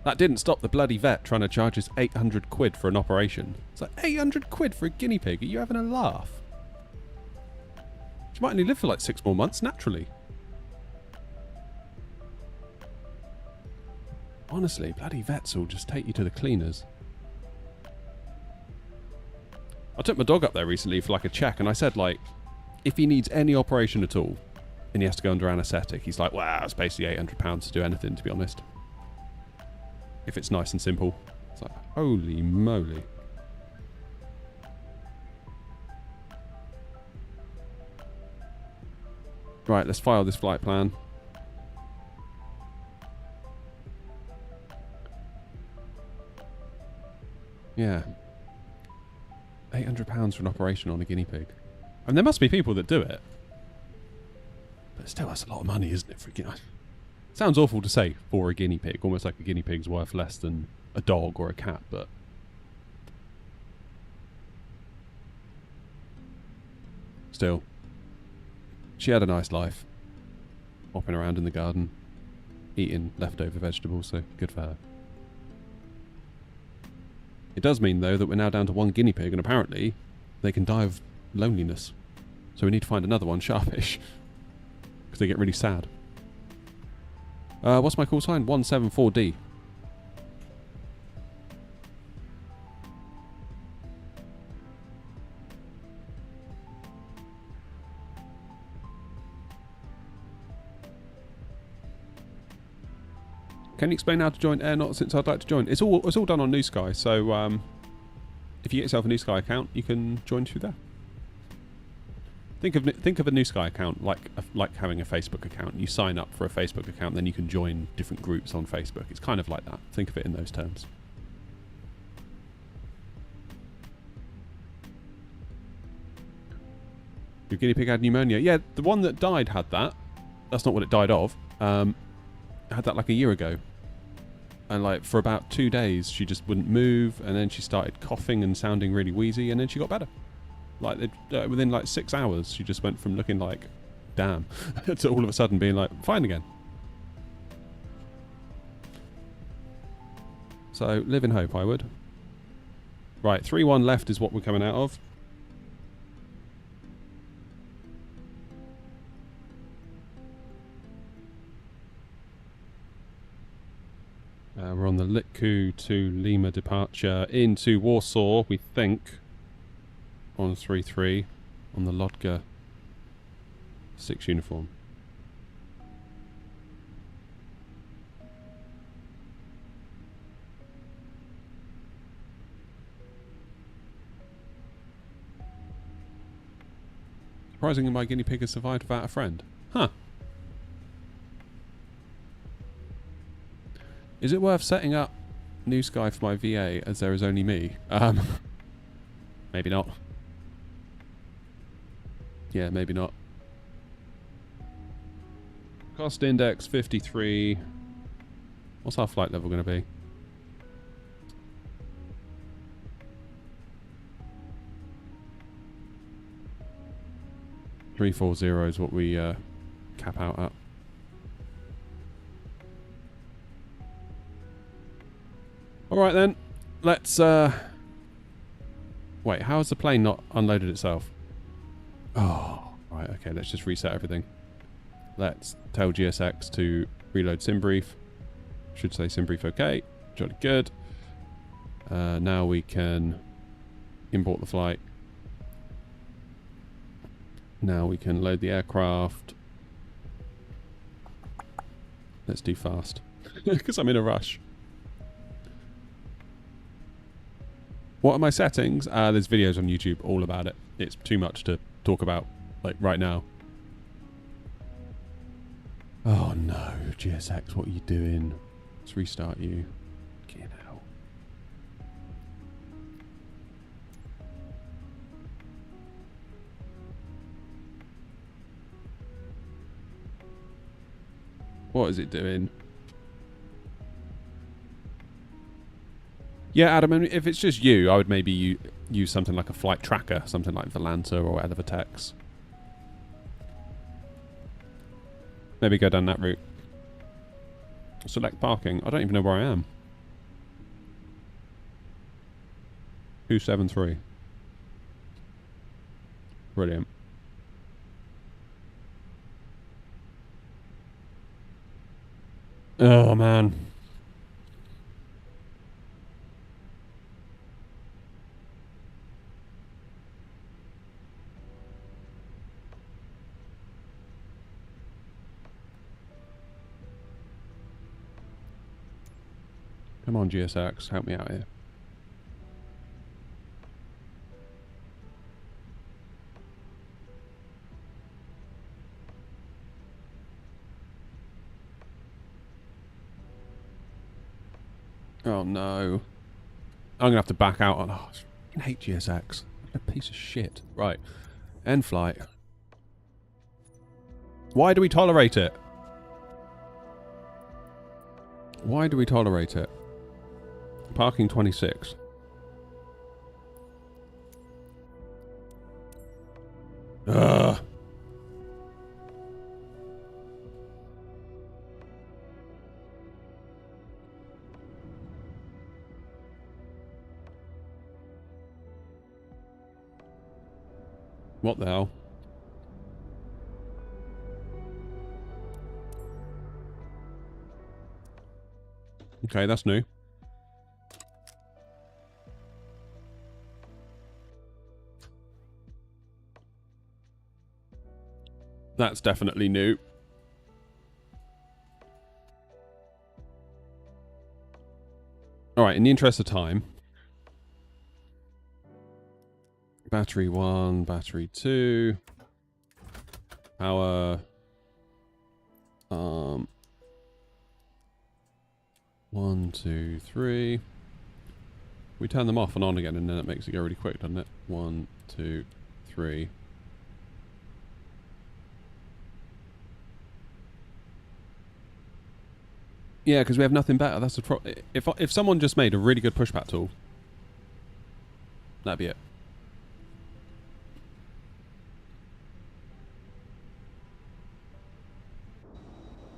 A: That didn't stop the bloody vet trying to charge us 800 quid for an operation. It's like, 800 quid for a guinea pig? Are you having a laugh? She might only live for like 6 more months, naturally. Honestly, bloody vets will just take you to the cleaners. I took my dog up there recently for like a check, and I said, like, if he needs any operation at all, and he has to go under anaesthetic, he's like, wow, it's basically £800 to do anything, to be honest. If it's nice and simple. It's like, holy moly. Right, let's file this flight plan. Yeah. £800 for an operation on a guinea pig. And there must be people that do it. But still, that's a lot of money, isn't it, for a guinea pig? Sounds awful to say for a guinea pig. Almost like a guinea pig's worth less than a dog or a cat, but... Still. She had a nice life. Hopping around in the garden. Eating leftover vegetables, so good for her. It does mean, though, that we're now down to one guinea pig, and apparently they can die of loneliness. So we need to find another one sharpish. Because they get really sad. What's my call sign? 174D. Can you explain how to join Airnot since I'd like to join? It's all done on New Sky, so if you get yourself a New Sky account, you can join through there. Think of a New Sky account like having a Facebook account. You sign up for a Facebook account, then you can join different groups on Facebook. It's kind of like that. Think of it in those terms. Your guinea pig had pneumonia. Yeah, the one that died had that. That's not what it died of. Had that like a year ago. And like for about 2 days, she just wouldn't move, and then she started coughing and sounding really wheezy, and then she got better. Like within like 6 hours, she just went from looking like, damn, to all of a sudden being like, fine again. So live in hope, I would. Right, 3-1 left is what we're coming out of. We're on the Litku to Lima departure into Warsaw, we think, on 3-3 on the Lodga 6 uniform. Surprisingly, my guinea pig has survived without a friend. Huh. Is it worth setting up New Sky for my VA as there is only me? Maybe not. Yeah, maybe not. Cost index 53. What's our flight level going to be? $340 is what we cap out at. Alright then, let's wait, how has the plane not unloaded itself? Oh, right, okay, let's just reset everything. Let's tell GSX to reload SimBrief. Should say SimBrief okay, jolly good. Now we can import the flight. Now we can load the aircraft. Let's do fast, because I'm in a rush. What are my settings? There's videos on YouTube all about it. It's too much to talk about, like, right now. Oh no, GSX, what are you doing? Let's restart you. Get out. What is it doing? Yeah, Adam, I mean, if it's just you, I would maybe use something like a flight tracker, something like Volanta or Elevatex. Maybe go down that route. Select parking. I don't even know where I am. 273. Brilliant. Oh, man. Come on, GSX, help me out here. Oh no. I'm gonna have to back out on. Oh, I hate GSX. What a piece of shit. Right. End flight. Why do we tolerate it? Why do we tolerate it? Parking 26. Ugh. What the hell? Okay, that's new. That's definitely new. Alright, in the interest of time. Battery 1, battery 2. Power. 1, 2, 3. We turn them off and on again and then it makes it go really quick, doesn't it? 1, 2, 3. Yeah, because we have nothing better. That's the problem. If someone just made a really good pushback tool, that'd be it.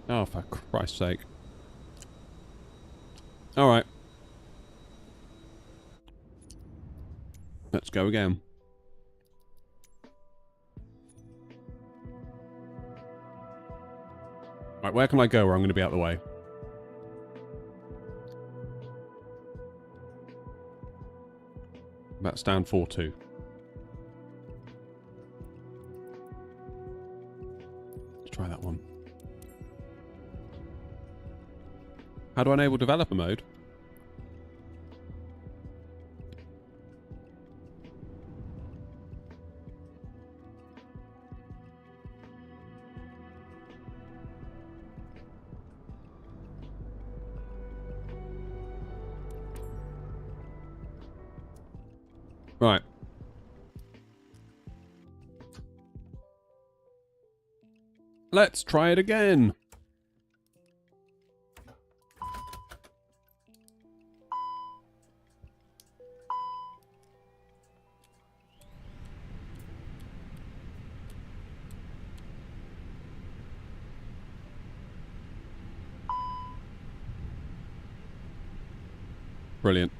A: Oh, for Christ's sake. Alright. Let's go again. Right, where can I go where I'm going to be out of the way? About stand 4-2. Let's try that one. How do I enable developer mode? Right. Let's try it again. Brilliant.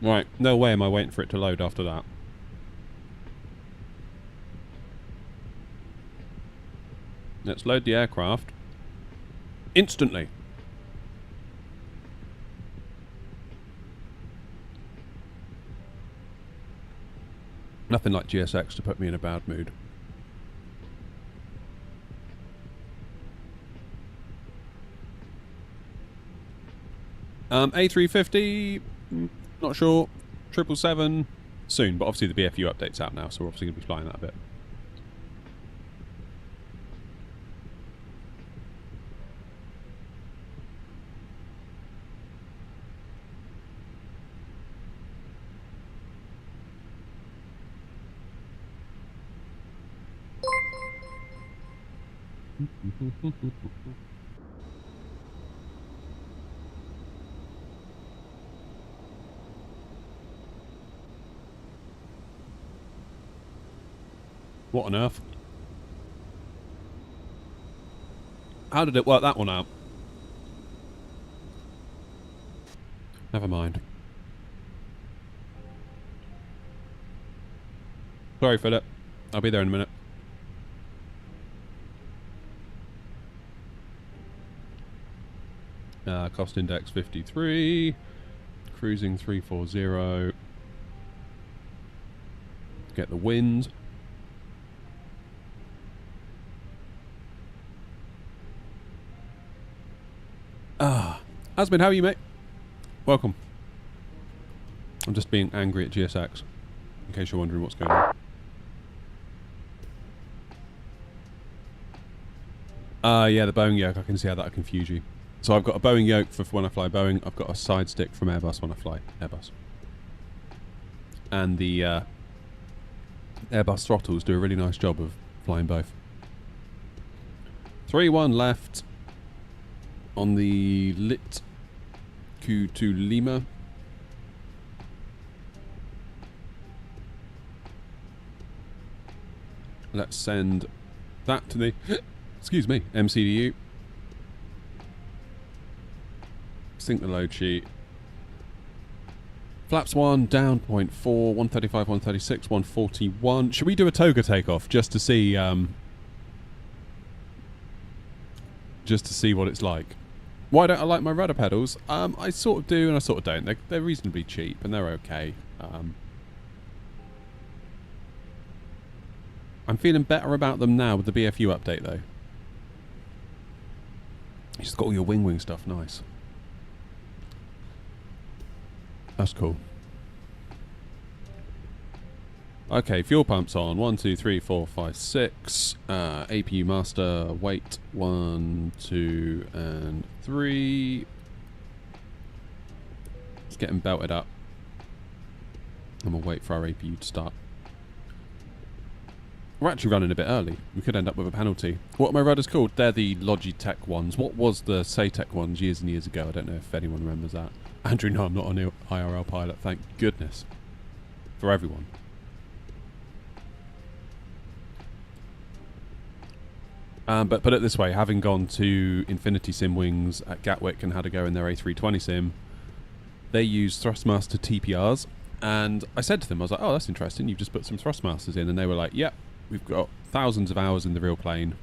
A: Right, no way am I waiting for it to load after that. Let's load the aircraft. Instantly. Nothing like GSX to put me in a bad mood. A350... Not sure. 777 soon, but obviously the BFU update's out now, so we're obviously going to be flying that a bit. What on earth? How did it work that one out? Never mind. Sorry, Philip. I'll be there in a minute. Cost index 53. Cruising 340. Get the wind. Asmin, how are you, mate? Welcome. I'm just being angry at GSX, in case you're wondering what's going on. Yeah, the Boeing yoke, I can see how that will confuse you. So I've got a Boeing yoke for when I fly Boeing, I've got a side stick from Airbus when I fly Airbus. And the Airbus throttles do a really nice job of flying both. 3-1 left on the lit Q2 Lima. Let's send that to the excuse me, MCDU. Sync the load sheet. Flaps 1 down 0.4, 135, 136, 141. Should we do a toga takeoff just to see what it's like? Why don't I like my rudder pedals? I sort of do and I sort of don't. They're reasonably cheap and they're okay. I'm feeling better about them now with the BFU update though. You just got all your wing stuff, nice. That's cool. Okay, fuel pumps on. 1, 2, 3, 4, 5, 6. APU master, weight 1, 2, and 3. It's getting belted up. And we'll wait for our APU to start. We're actually running a bit early. We could end up with a penalty. What are my rudders called? They're the Logitech ones. What was the Saytech ones years and years ago? I don't know if anyone remembers that. Andrew, no, I'm not an IRL pilot. Thank goodness. For everyone. But put it this way, having gone to Infinity Sim Wings at Gatwick and had to go in their A320 sim, they use Thrustmaster TPRs. And I said to them, I was like, oh, that's interesting. You've just put some Thrustmasters in. And they were like, yep, we've got thousands of hours in the real plane.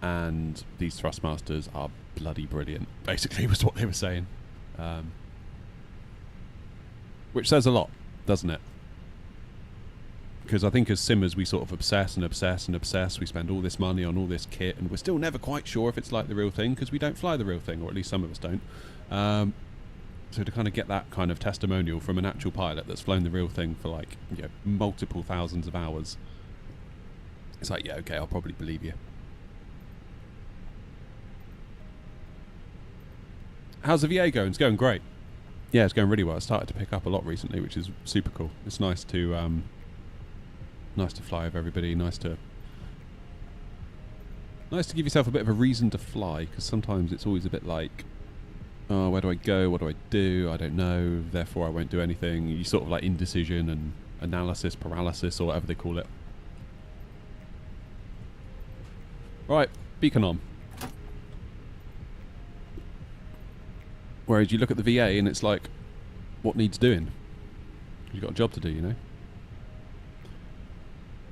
A: and these thrustmasters are bloody brilliant, basically was what they were saying. Which says a lot, doesn't it? Because I think as simmers we sort of obsess and obsess and obsess. We spend all this money on all this kit, and we're still never quite sure if it's like the real thing, because we don't fly the real thing, or at least some of us don't. So to kind of get that kind of testimonial from an actual pilot that's flown the real thing for like, you know, multiple thousands of hours, it's like, yeah, okay, I'll probably believe you. How's the VA going? It's going great. Yeah, it's going really well. It's started to pick up a lot recently, which is super cool. It's nice to fly with everybody. Nice to give yourself a bit of a reason to fly, because sometimes it's always a bit like, oh, where do I go? What do I do? I don't know. Therefore, I won't do anything. You sort of like indecision and analysis paralysis, or whatever they call it. Right, beacon on. Whereas you look at the VA and it's like, what needs doing? You've got a job to do, you know?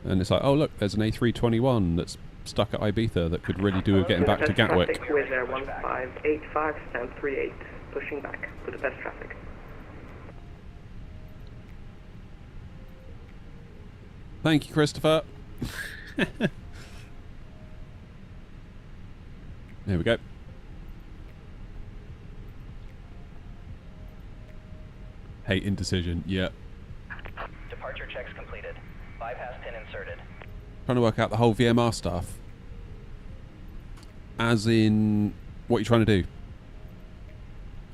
A: And it's like, oh look, there's an A321 that's stuck at Ibiza that could really do with getting back to Gatwick.
C: Traffic with 1585, stand 38, pushing back, Budapest traffic.
A: Thank you, Christopher. There we go. Hate indecision, yeah.
L: Departure checks completed. Bypass pin inserted.
A: Trying to work out the whole VMR stuff. As in, what are you trying to do?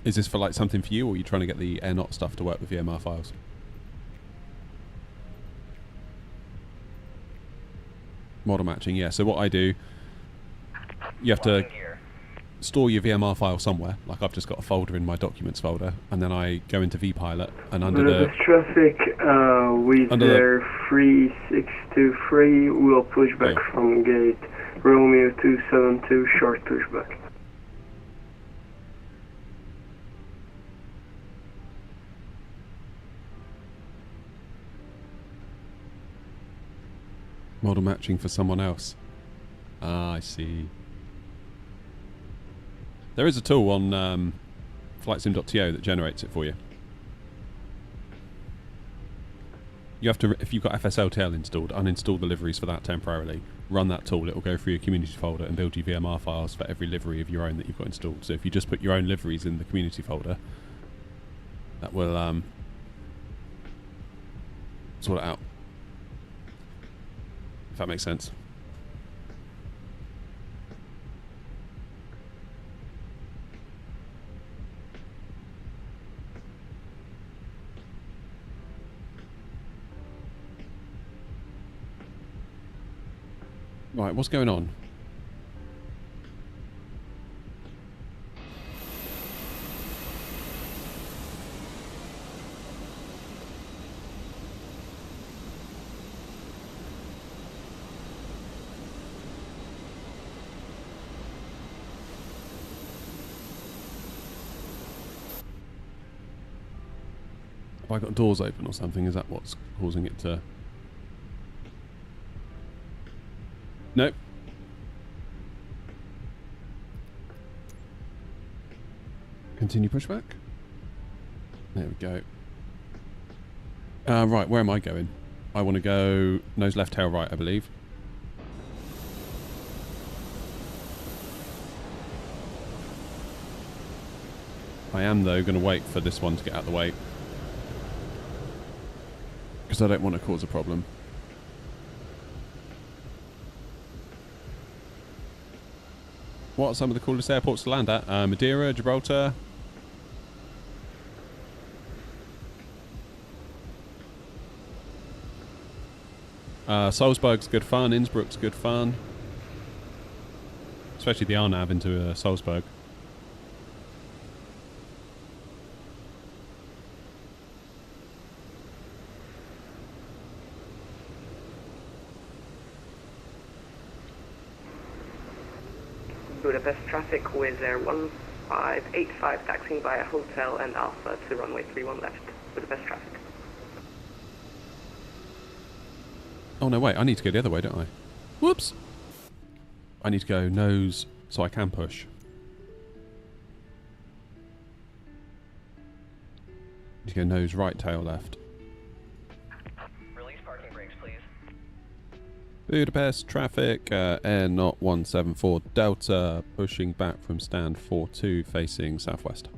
A: Is this for like something for you, or are you trying to get the AirNot stuff to work with VMR files? Model matching, yeah. So what I do, you have to store your VMR file somewhere. Like I've just got a folder in my documents folder, and then I go into vPilot, and under the
M: traffic with their 3623 will push back from gate Romeo 272 short pushback.
A: model matching for someone else. Ah, I see. There is a tool on flightsim.to that generates it for you. You have to, if you've got FSLTL installed, uninstall the liveries for that temporarily. Run that tool, it will go through your community folder and build you VMR files for every livery of your own that you've got installed. So if you just put your own liveries in the community folder, that will sort it out. If that makes sense. Right, what's going on? Have I got doors open or something? Is that what's causing it to... Nope. Continue pushback. There we go. Right, where am I going? I want to go nose left, tail right, I believe. I am, though, going to wait for this one to get out of the way, because I don't want to cause a problem. What are some of the coolest airports to land at? Madeira, Gibraltar. Salzburg's good fun. Innsbruck's good fun. Especially the RNAV into Salzburg.
C: Budapest traffic with Air 1585 taxiing via hotel and Alpha to runway 31 left. Budapest traffic.
A: Oh no, wait, I need to go the other way, don't I? Whoops! I need to go nose so I can push. Need to go nose right, tail left.
L: Release parking brakes, please.
A: Budapest traffic, Air Knot 174 Delta, pushing back from stand 42 facing southwest.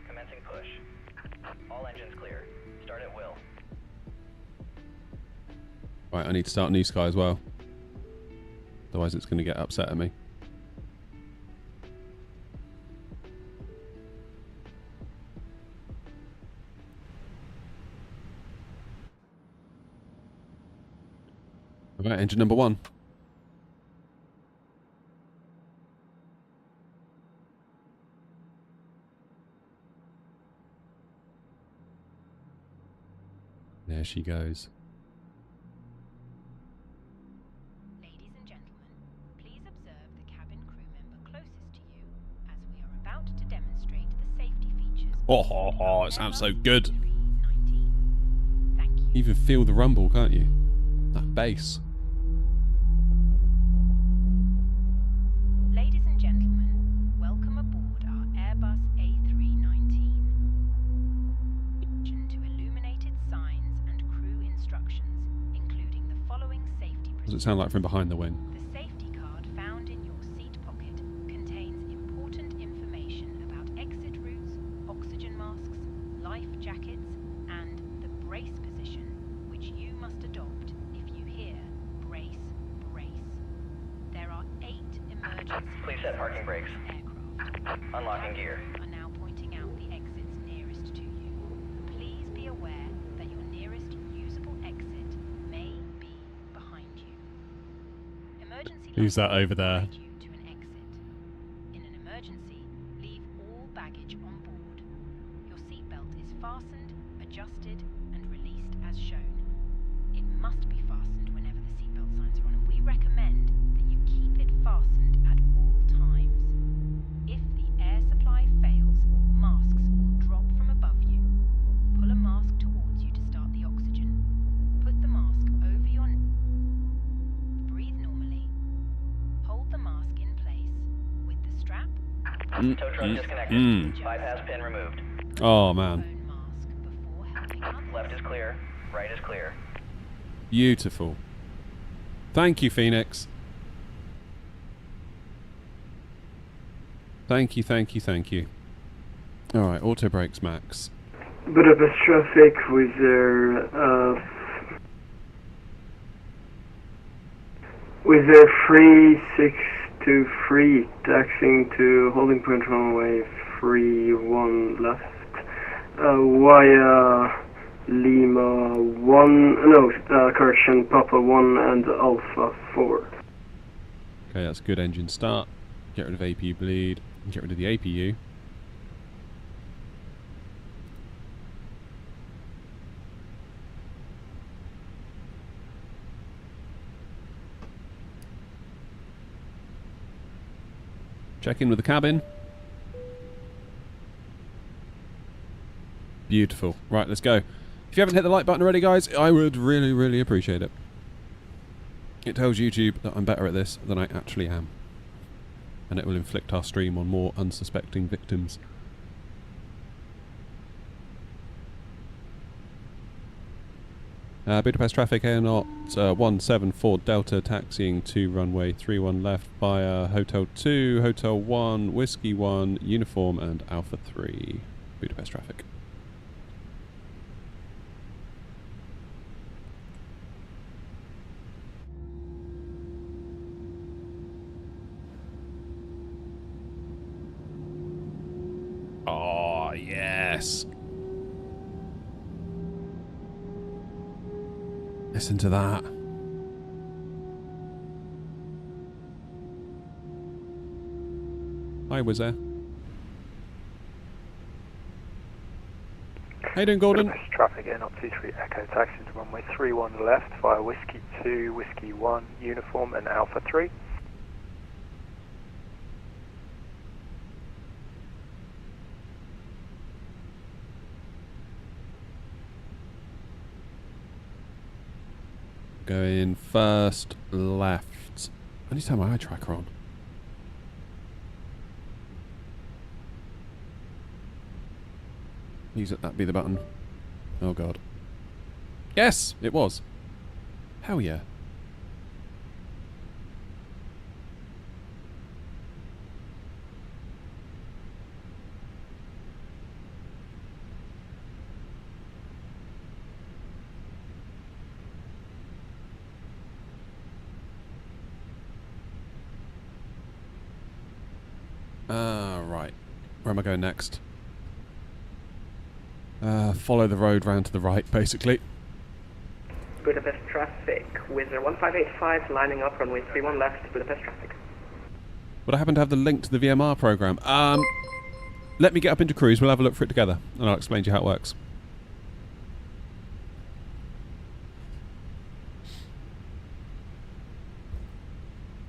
L: Commencing push. All engines clear. Start at will.
A: Right, I need to start new sky as well. Otherwise it's going to get upset at me. Right, engine number 1. There she goes.
G: Ladies and gentlemen, please observe the cabin crew member closest to you as we are about to demonstrate the safety features.
A: Oh, it sounds so good.
G: 319. Thank you.
A: You even feel the rumble, can't you? That bass.
G: Ladies and gentlemen, welcome aboard our Airbus A319. To illuminated signs and crew instructions, including the following safety
A: What does it sound like from behind the wing?
G: The safety card found in your seat pocket contains important information about exit routes, oxygen masks, life jackets, and the brace position, which you must adopt if you hear brace, brace. There are 8 emergency
L: Please set parking brakes.
G: aircraft.
L: Unlocking gear.
G: Are now pointing out the exits nearest to you. Please be aware that your nearest usable exit may be behind you. Emergency
A: Who's that
G: lights
A: over there?
G: guide you to an exit. In an emergency, leave all baggage on board. Your seatbelt is fastened, adjusted, and released as shown. It must be fastened whenever the seatbelt signs are on, and we recommend that you keep it fastened at all times. If the air supply fails, masks will drop from above you. Pull a mask towards you to start the oxygen. Put the mask over your breathe normally. Hold the mask in place with the strap.
L: Tow truck disconnected. Bypass pin removed.
A: Oh, man.
G: Own mask before helping others.
L: Left is clear. Right is clear.
A: Beautiful. Thank you, Phoenix. Thank you, thank you, thank you. Alright, auto brakes max.
M: Budapest traffic with their 3623 taxiing to holding point runway 31 left via Lima 1, no, correction, Papa 1 and Alpha 4.
A: Okay, that's good engine start. Get rid of APU bleed. Get rid of the APU. Check in with the cabin. Beautiful. Right, let's go. If you haven't hit the like button already, guys, I would really, really appreciate it. It tells YouTube that I'm better at this than I actually am. And it will inflict our stream on more unsuspecting victims. Budapest traffic, Air Knot 174 Delta, taxiing to runway 31 left via Hotel 2, Hotel 1, Whiskey 1, Uniform and Alpha 3. Budapest traffic. Oh, yes. Listen to that. Hi, Wizzair. How you doing, Gordon?
E: Budapest traffic, Air Knot 23 Echo, taxi to runway 31 left via Whiskey 2, Whiskey 1, Uniform and Alpha 3.
A: Going first left. I need to turn my eye tracker on. Please let that be the button. Oh god. Yes! It was. Hell yeah. Right. Where am I going next? Follow the road round to the right, basically.
C: Budapest traffic, Wizard 1585 lining up runway 31 left, Budapest traffic.
A: Would I happen to have the link to the VMR program? Let me get up into cruise, we'll have a look for it together, and I'll explain to you how it works.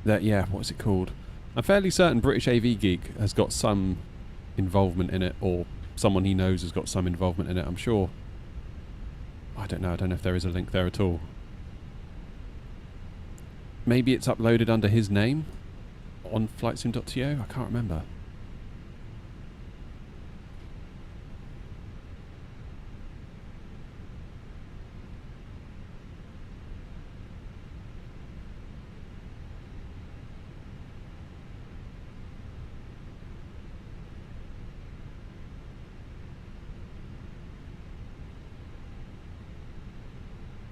A: Yeah, what's it called? I'm fairly certain British AV Geek has got some involvement in it, or someone he knows has got some involvement in it, I'm sure. I don't know if there is a link there at all. Maybe it's uploaded under his name on flightsim.to, I can't remember.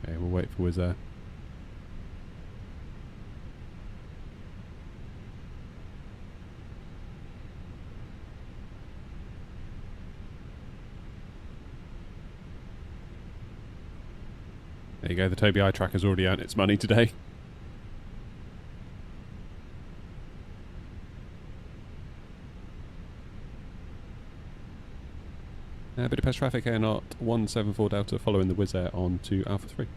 A: Okay, we'll wait for Wizz Air. There you go, the Tobii eye tracker's already earned its money today. Budapest traffic air not 174 Delta following the Wizz Air on to Alpha 3.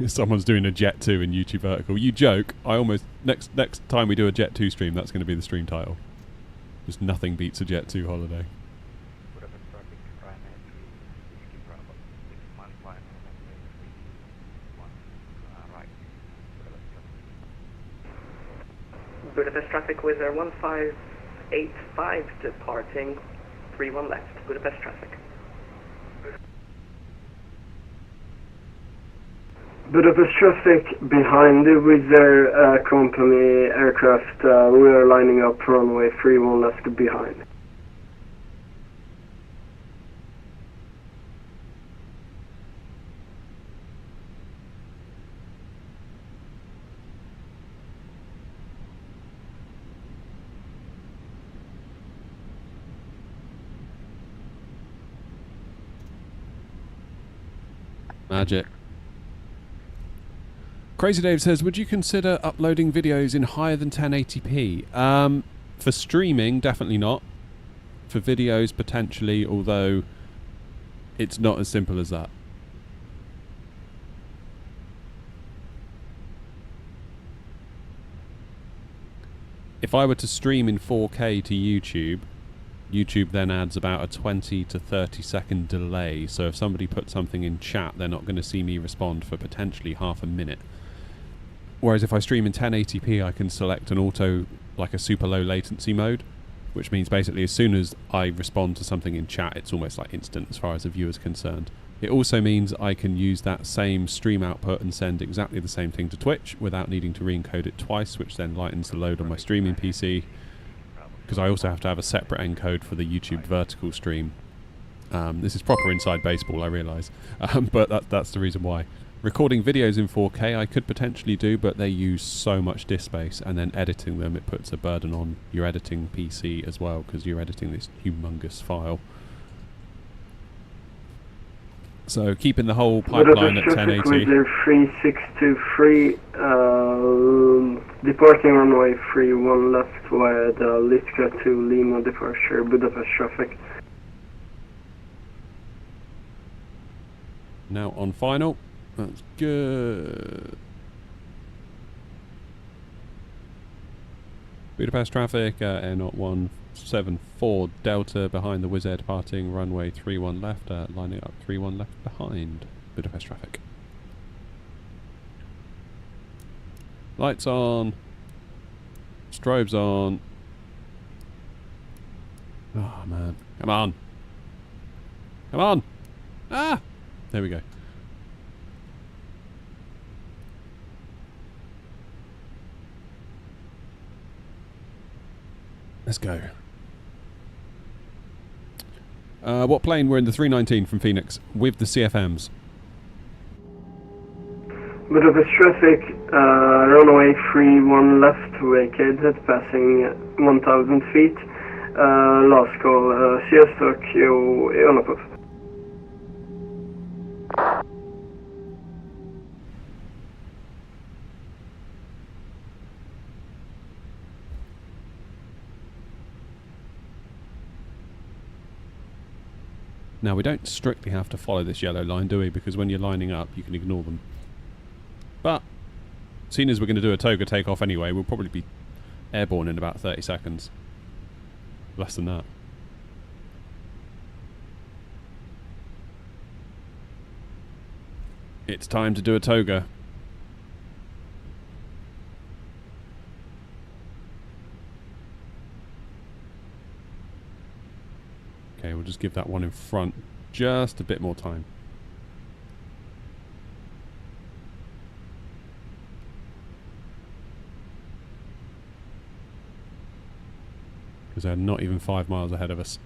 A: Someone's doing a Jet 2 in YouTube vertical. You joke. I almost next time we do a Jet 2 stream, that's going to be the stream title. Just nothing beats a Jet 2 holiday.
C: Budapest traffic, Wizz Air 1585 departing 31 left, Budapest traffic.
M: Budapest traffic behind the Wizz Air company aircraft, we are lining up runway 31 left behind.
A: Magic. Crazy Dave says, would you consider uploading videos in higher than 1080p? For streaming, definitely not. For videos, potentially, although it's not as simple as that. If I were to stream in 4K to YouTube, YouTube then adds about a 20 to 30 second delay, so if somebody puts something in chat, they're not going to see me respond for potentially half a minute. Whereas if I stream in 1080p, I can select an auto, like a super low latency mode, which means basically as soon as I respond to something in chat, it's almost like instant as far as the viewer's concerned. It also means I can use that same stream output and send exactly the same thing to Twitch without needing to re-encode it twice, which then lightens the load on my streaming PC, because I also have to have a separate encode for the YouTube vertical stream. This is proper inside baseball, I realise, but that's the reason why. Recording videos in 4K I could potentially do, but they use so much disk space, and then editing them, it puts a burden on your editing PC as well, because you're editing this humongous file. So keeping the whole pipeline at 1080.
M: Wizz 3623, departing runway 31 left via the Litka to Lima departure, Budapest traffic.
A: Now on final. That's good. Budapest traffic, Air 174 Delta behind the Wizz Air departing runway 31 left, lining up 31 left behind Budapest traffic. Lights on. Strobes on. Oh man. Come on. Come on. Ah! There we go. Let's go. What plane? We're in the 319 from Phoenix with the CFMs.
M: Budapest traffic, runway 31 left, vacated, passing 1,000 feet. Last call, sziasztok, jó napot.
A: Now, we don't strictly have to follow this yellow line, do we? Because when you're lining up, you can ignore them. But, seeing as we're going to do a toga takeoff anyway, we'll probably be airborne in about 30 seconds. Less than that. It's time to do a toga. Okay, we'll just give that one in front just a bit more time. Because they're not even 5 miles ahead of us.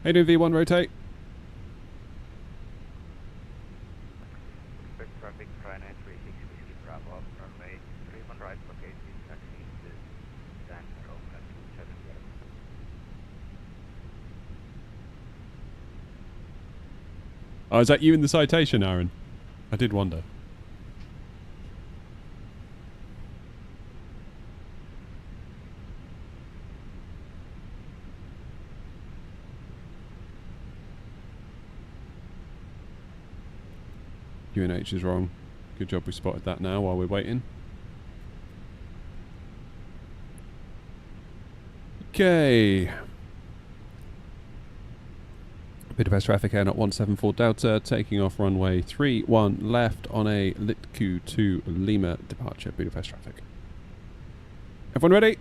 A: How you doing, V1 rotate?
J: Traffic, Freight 936, Whiskey Bravo, runway 31 right, located taxi to Dan Roca 270.
A: Oh, is that you in the citation, Aaron? I did wonder. UNH is wrong. Good job we spotted that now while we're waiting. Okay. Budapest traffic, Air 174 Delta, taking off runway 31 left on a Litku to Lima departure. Budapest traffic. Everyone ready?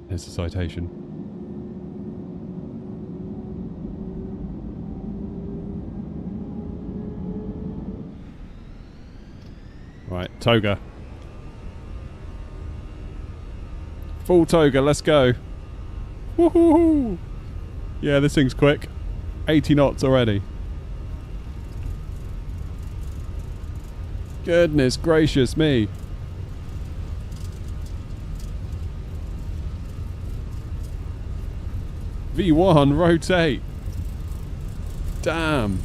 A: There's the citation. Right, toga. Full toga, let's go. Woohoo! Yeah, this thing's quick. 80 knots already. Goodness gracious me. V1, rotate. Damn.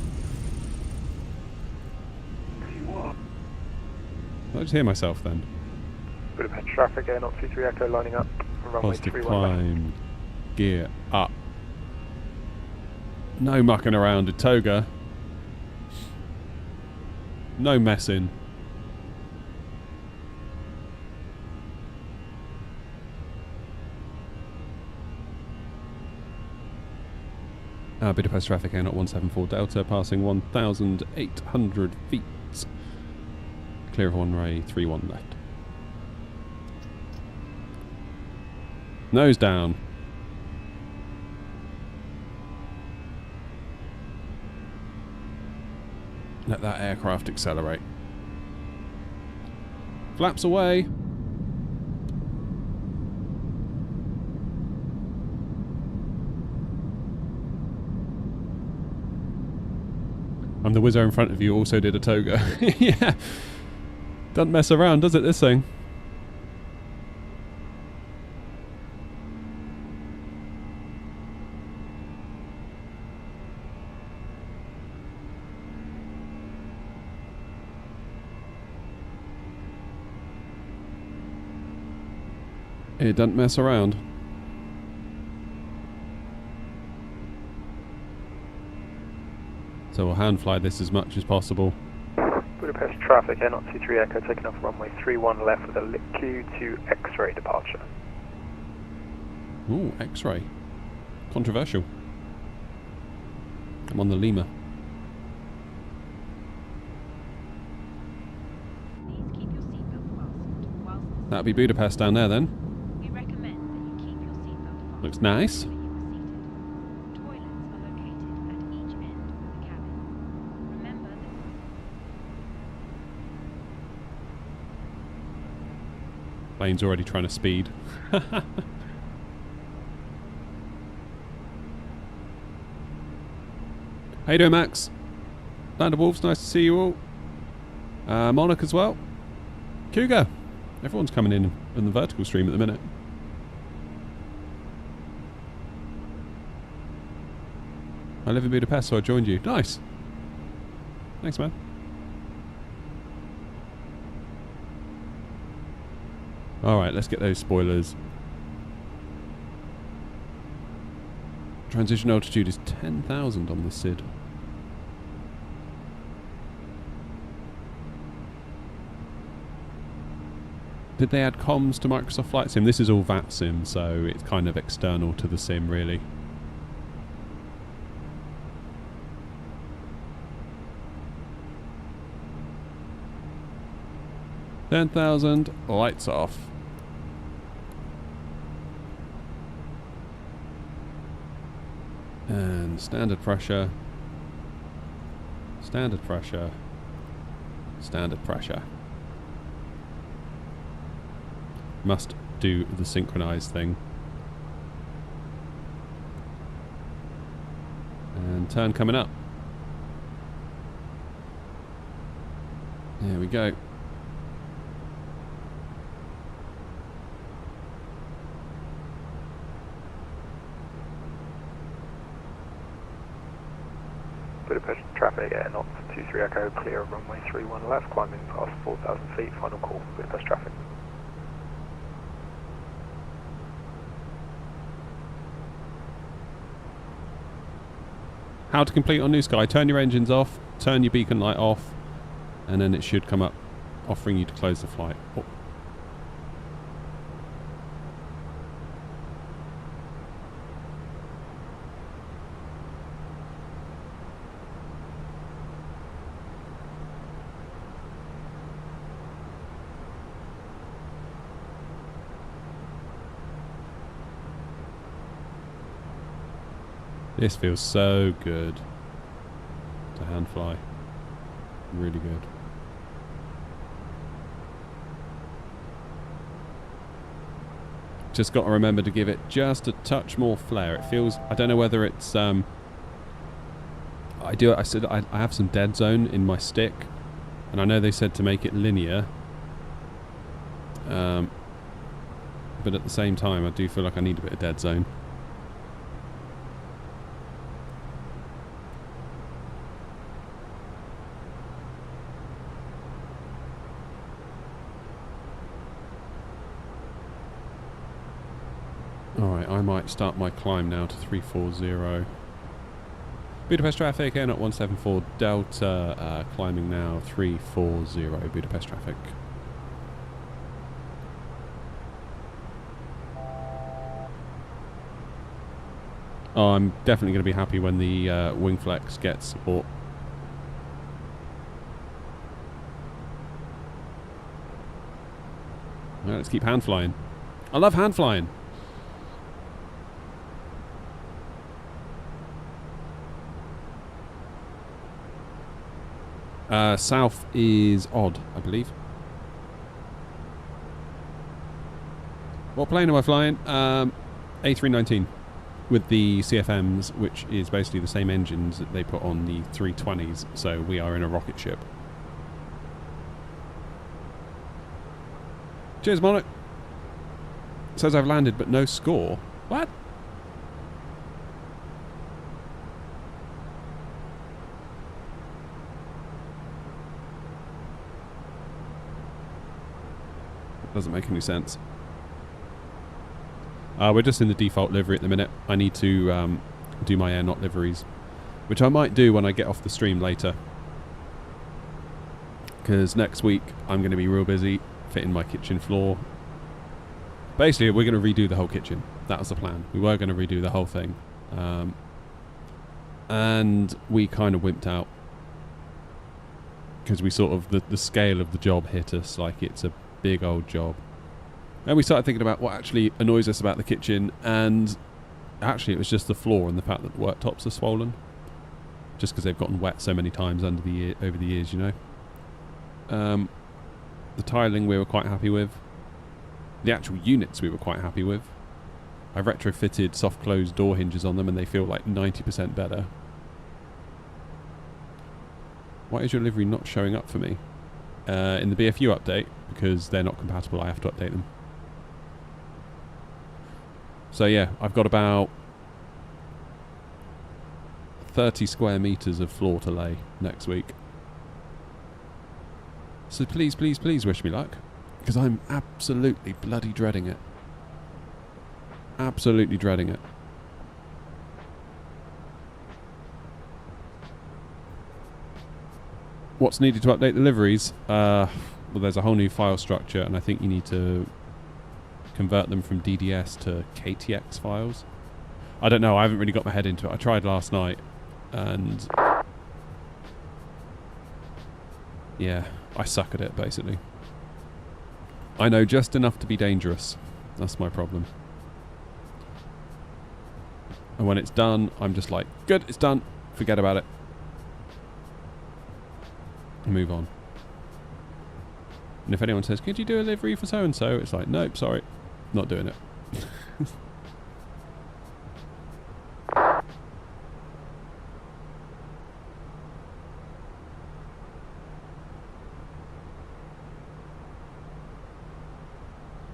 A: Did I just hear myself then?
E: Budapest traffic, Air 023 Echo lining up. Runway
A: Positive
E: 31
A: climb. Gear up. No mucking around a toga. No messing. Budapest traffic, Air 174 Delta, passing 1,800 feet. Clear of runway 31 left. Nose down. Let that aircraft accelerate. Flaps away. And the Wizzo in front of you also did a toga. Yeah. Doesn't mess around, does it, this thing? It doesn't mess around. So we'll hand fly this as much as possible.
E: Budapest traffic, Air Not 23 Echo, taking off runway 31 left with a Q2 X-ray departure.
A: Ooh, X-ray. Controversial. I'm on the Lima.
G: Please keep your seatbelt fastened whilst
A: That'll be Budapest down there then.
G: we recommend that you keep your seatbelt fastened.
A: Looks nice.
G: Where you are seated. Toilets are located at each end of the cabin. Remember that
A: Plane's already trying to speed. How you doing, Max? Land of Wolves, nice to see you all. Monarch as well. Cougar. Everyone's coming in the vertical stream at the minute. I live in Budapest, so I joined you. Nice. Thanks, man. Alright, let's get those spoilers. Transition altitude is 10,000 on the SID. Did they add comms to Microsoft Flight Sim? This is all VAT Sim, so it's kind of external to the sim, really. $10,000, lights off. And standard pressure. Standard pressure. Standard pressure. Must do the synchronized thing. And turn coming up. There we go.
E: Budapest traffic, Air Not 23 Echo, clear of runway 31 left, climbing past 4,000 feet, final call for Budapest traffic.
A: How to complete on New Sky. Turn your engines off, turn your beacon light off, and then it should come up offering you to close the flight. Oh. This feels so good to hand fly. Really good. Just got to remember to give it just a touch more flair. It feels, I don't know whether it's I said I have some dead zone in my stick, and I know they said to make it linear, but at the same time I do feel like I need a bit of dead zone. Alright, I might start my climb now to 340. Budapest traffic, Air Not 174 Delta, climbing now 340 Budapest traffic. Oh, I'm definitely going to be happy when the Wingflex gets support. Right, let's keep hand flying. I love hand flying. South is odd, I believe. What plane am I flying? A319 with the CFMs, which is basically the same engines that they put on the 320s, so we are in a rocket ship. Cheers, Monarch. Says I've landed, but no score. What? Doesn't make any sense. We're just in the default livery at the minute. I need to do my Air Not liveries, which I might do when I get off the stream later. because next week I'm going to be real busy fitting my kitchen floor. Basically, we're going to redo the whole kitchen. That was the plan. We were going to redo the whole thing. And we kind of wimped out. Because we sort of, the scale of the job hit us like it's a big old job. And we started thinking about what actually annoys us about the kitchen, and actually it was just the floor and the fact that the worktops are swollen. Just because they've gotten wet so many times over the years, you know. The tiling we were quite happy with. The actual units we were quite happy with. I retrofitted soft closed door hinges on them and they feel like 90% better. Why is your livery not showing up for me? In the BFU update, because they're not compatible, I have to update them. So yeah, I've got about 30 square meters of floor to lay next week. So please, please, please wish me luck, because I'm absolutely bloody dreading it. Absolutely dreading it. What's needed to update the liveries? Well, there's a whole new file structure, and I think you need to convert them from DDS to KTX files. I don't know, I haven't really got my head into it. I tried last night, and yeah, I suck at it, basically. I know just enough to be dangerous. That's my problem. And when it's done, I'm just like, good, it's done. Forget about it. Move on. And if anyone says, could you do a livery for so-and-so? It's like, nope, sorry. Not doing it.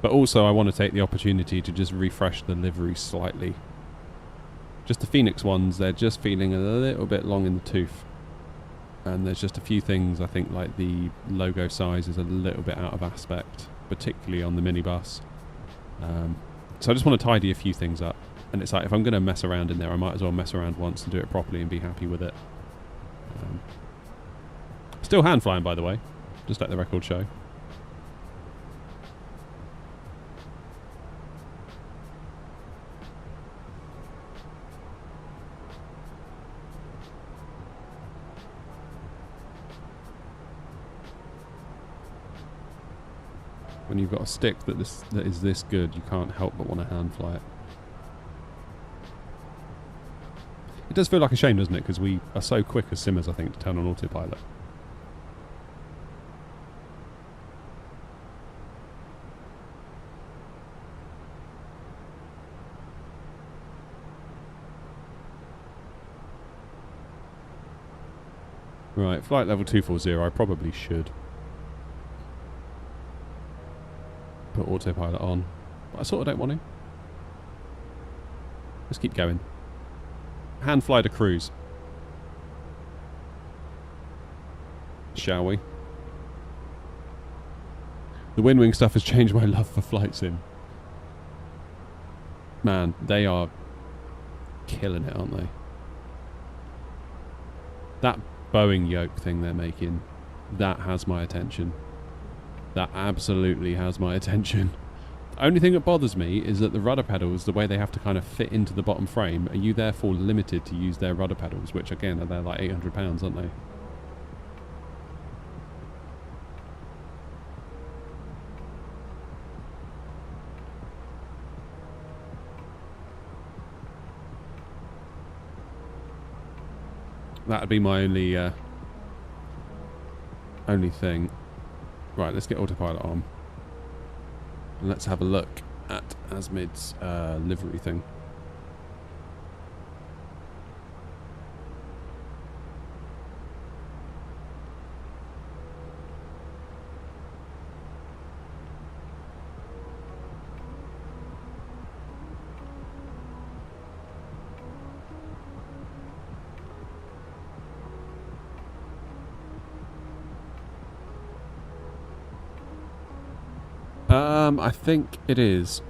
A: But also I want to take the opportunity to just refresh the livery slightly. Just the Phoenix ones, they're just feeling a little bit long in the tooth. And there's just a few things, I think, like the logo size is a little bit out of aspect, particularly on the minibus. So I just want to tidy a few things up. And it's like, if I'm going to mess around in there, I might as well mess around once and do it properly and be happy with it. Still hand flying, by the way. Just let the record show. When you've got a stick that is this good, you can't help but want to hand fly it. It does feel like a shame, doesn't it? Because we are so quick as simmers, I think, to turn on autopilot. Right, flight level 240, I probably should put autopilot on, but I sort of don't want to. Let's keep going. Hand fly to cruise. Shall we? The Windwing stuff has changed my love for flight sim. Man, they are killing it, aren't they? That Boeing yoke thing they're making, that has my attention. That absolutely has my attention. The only thing that bothers me is that the rudder pedals, the way they have to kind of fit into the bottom frame, are you therefore limited to use their rudder pedals, which again, they're like £800, aren't they? That'd be my only thing. Right, let's get autopilot on. And let's have a look at Asmid's livery thing. I think it is.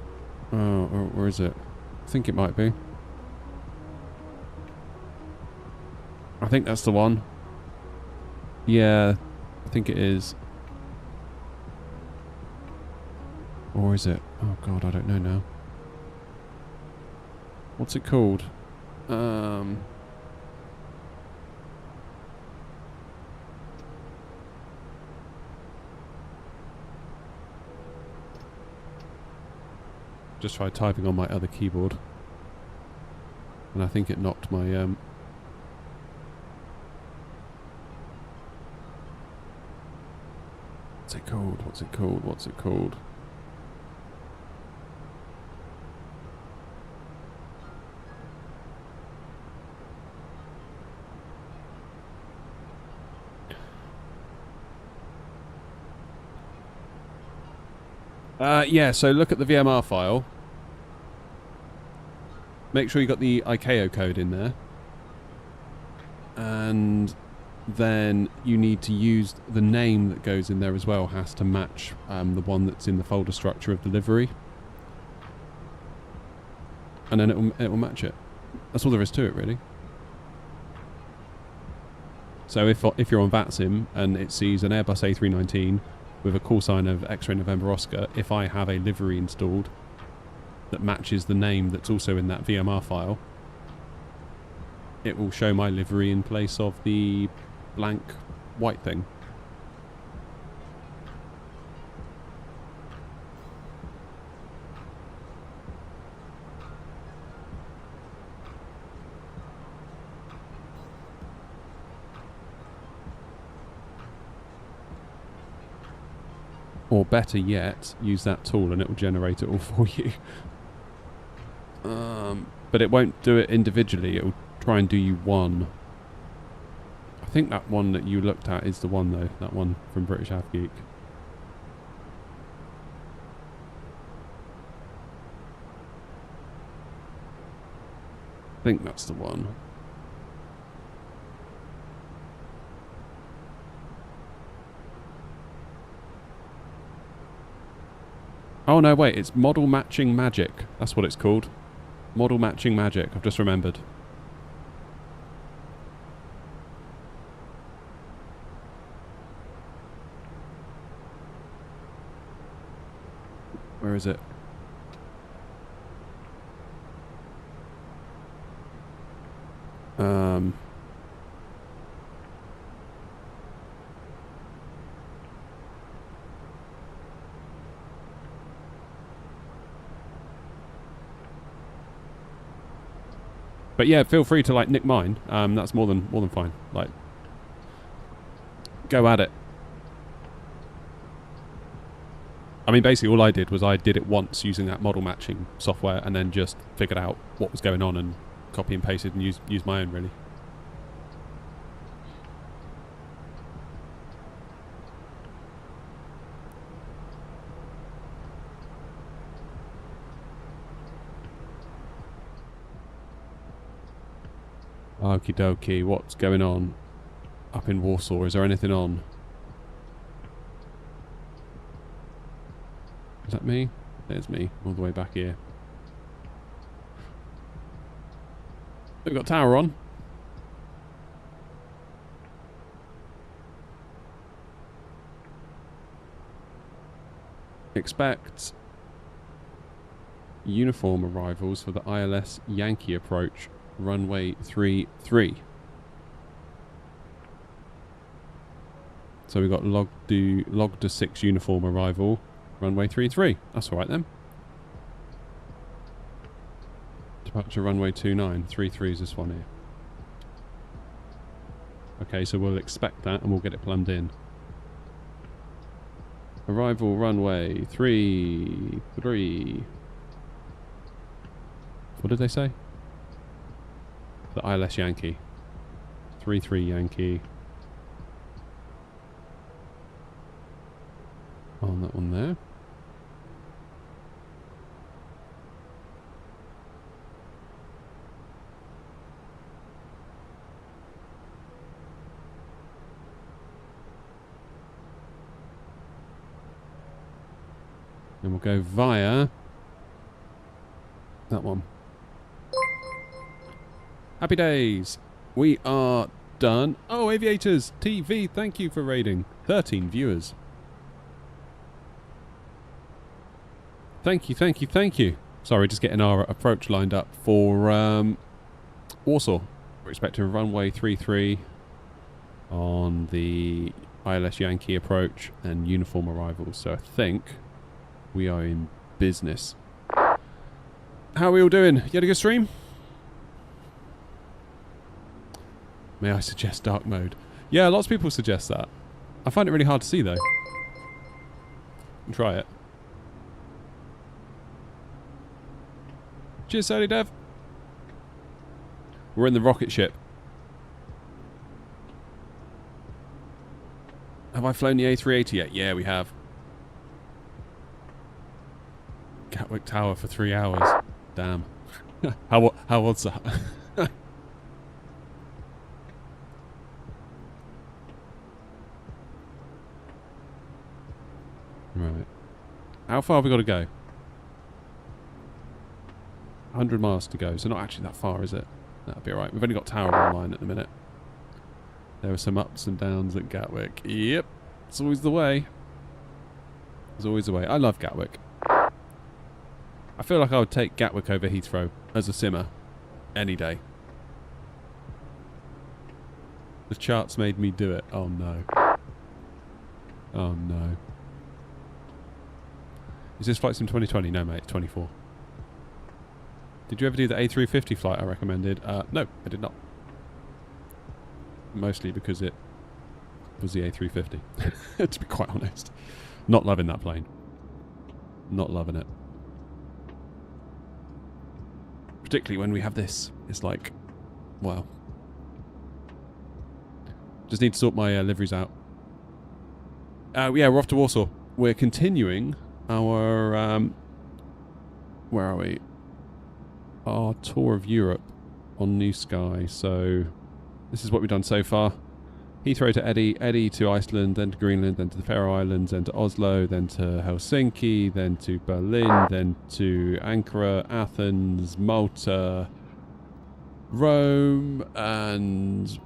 A: Oh, where is it? I think it might be. I think that's the one. Yeah, I think it is. Or is it? Oh god, I don't know now. What's it called? Just tried typing on my other keyboard. And I think it knocked my what's it called? What's it called? What's it called? Yeah, so look at the VMR file. Make sure you got the ICAO code in there. And then you need to use the name that goes in there as well. Has to match the one that's in the folder structure of delivery. And then it will match it. That's all there is to it, really. So if you're on VATSIM and it sees an Airbus A319 with a call sign of X-Ray November Oscar, if I have a livery installed that matches the name that's also in that VMR file, it will show my livery in place of the blank white thing. Or better yet, use that tool and it will generate it all for you. But it won't do it individually, it will try and do you one. I think that one that you looked at is the one though, that one from British AvGeek. I think that's the one. Oh no, wait, it's Model Matching Magic. That's what it's called. Model Matching Magic, I've just remembered. Where is it? But yeah, feel free to like nick mine. That's more than fine. Like, go at it. I mean, basically all I did was I did it once using that model matching software, and then just figured out what was going on and copy and pasted and use my own, really. Okie dokie, what's going on up in Warsaw? Is there anything on? Is that me? There's me, all the way back here. We've got tower on. Expect uniform arrivals for the ILS Yankee approach. Runway 33. So we got log to 6 uniform arrival. Runway 33. That's alright then. Departure runway 29. 33 is this one here. Okay, so we'll expect that and we'll get it plumbed in. Arrival runway 33. What did they say? The ILS Yankee. 33 Yankee. On that one there. And we'll go via that one. Happy days. We are done. Oh, Aviators TV, thank you for raiding. 13 viewers. Thank you, thank you, thank you. Sorry, just getting our approach lined up for Warsaw. We're expecting runway 33 on the ILS Yankee approach and uniform arrivals. So I think we are in business. How are we all doing? You had a good stream? May I suggest dark mode? Yeah, lots of people suggest that. I find it really hard to see though. Try it. Cheers, Sally Dev. We're in the rocket ship. Have I flown the A380 yet? Yeah, we have. Gatwick Tower for 3 hours. Damn. How odd's that? Right. How far have we got to go? 100 miles to go, so not actually that far, is it? That'll be alright. We've only got Tower online at the minute. There are some ups and downs at Gatwick. Yep. It's always the way. It's always the way. I love Gatwick. I feel like I would take Gatwick over Heathrow as a simmer any day. The charts made me do it. Oh no. Oh no. Is this flight sim 2020? No mate, 24. Did you ever do the A350 flight I recommended? No, I did not. Mostly because it was the A350. To be quite honest. Not loving that plane. Not loving it. Particularly when we have this. It's like, wow. Just need to sort my liveries out. Yeah, we're off to Warsaw. We're continuing our... where are we? Our tour of Europe on New Sky. So this is what we've done so far. Heathrow to Eddie, Eddie to Iceland, then to Greenland, then to the Faroe Islands, then to Oslo, then to Helsinki, then to Berlin, then to Ankara, Athens, Malta, Rome, and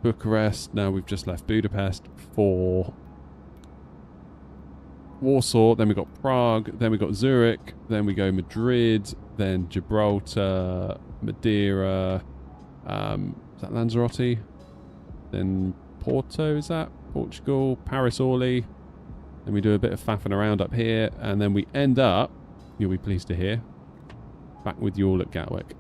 A: Bucharest. Now we've just left Budapest for Warsaw, then we got Prague, then we got Zurich, then we go Madrid, then Gibraltar, Madeira, is that Lanzarote? Then Porto, is that? Portugal, Paris Orly. Then we do a bit of faffing around up here, and then we end up, you'll be pleased to hear, back with you all at Gatwick.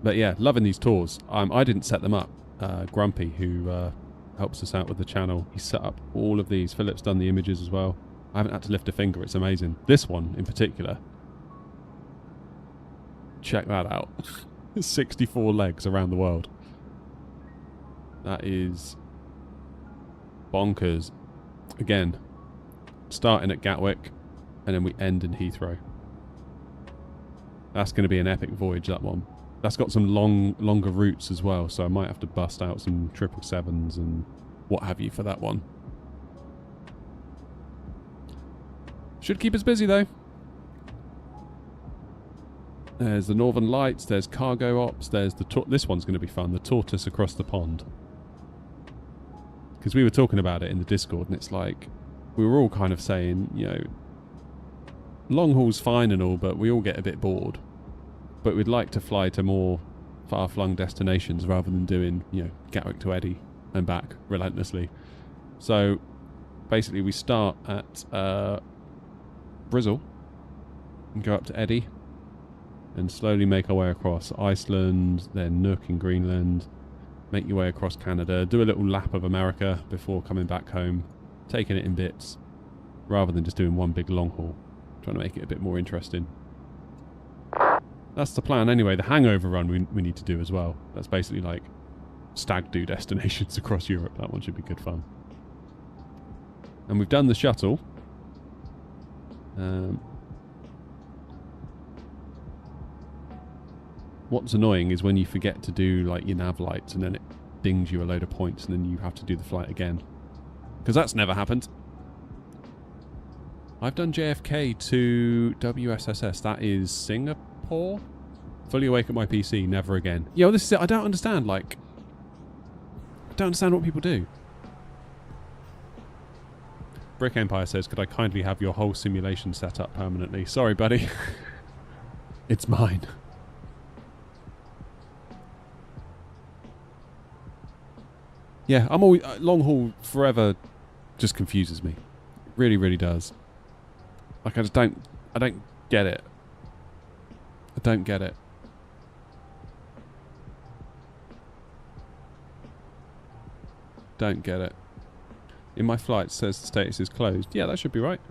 A: But yeah, loving these tours. I didn't set them up. Grumpy, who helps us out with the channel, he set up all of these. Philip's done the images as well. I haven't had to lift a finger. It's amazing. This one in particular. Check that out. 64 legs around the world. That is bonkers. Again, starting at Gatwick and then we end in Heathrow. That's going to be an epic voyage, that one. That's got some longer routes as well, so I might have to bust out some 777s and what have you for that one. Should keep us busy though. There's the Northern Lights, there's cargo ops, there's the... This one's going to be fun, the tortoise across the pond. Because we were talking about it in the Discord, and it's like, we were all kind of saying, you know, long haul's fine and all, but we all get a bit bored. But we'd like to fly to more far-flung destinations rather than doing, you know, Gatwick to Eddie and back relentlessly. So, basically we start at Bristol and go up to Eddie and slowly make our way across Iceland, then Nook in Greenland, make your way across Canada, do a little lap of America before coming back home, taking it in bits, rather than just doing one big long haul, trying to make it a bit more interesting. That's the plan anyway. The hangover run we need to do as well. That's basically like stag do destinations across Europe. That one should be good fun. And we've done the shuttle. What's annoying is when you forget to do like your nav lights and then it dings you a load of points and then you have to do the flight again. Because that's never happened. I've done JFK to WSSS. That is Singapore? Fully awake at my PC, never again. Yo, this is it. I don't understand, like... I don't understand what people do. Brick Empire says, could I kindly have your whole simulation set up permanently? Sorry, buddy. It's mine. Yeah, I'm always... long haul forever just confuses me. It really, really does. Like, I don't get it. I don't get it. Don't get it. In my flight, it says the status is closed. Yeah, that should be right.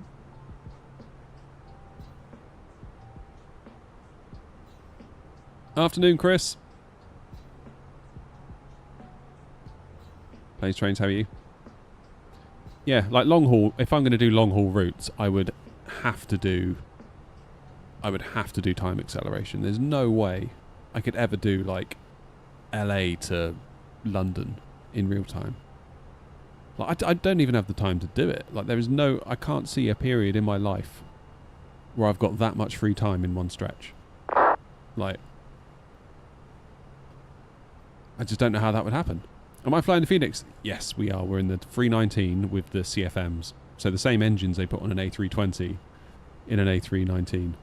A: Afternoon, Chris. Planes, trains, how are you? Yeah, like long haul, if I'm going to do long haul routes, I would have to do time acceleration. There's no way I could ever do like LA to London in real time. Like I don't even have the time to do it. Like I can't see a period in my life where I've got that much free time in one stretch. Like, I just don't know how that would happen. Am I flying the Phoenix? Yes, we are. We're in the 319 with the CFMs. So the same engines they put on an A320 in an A319.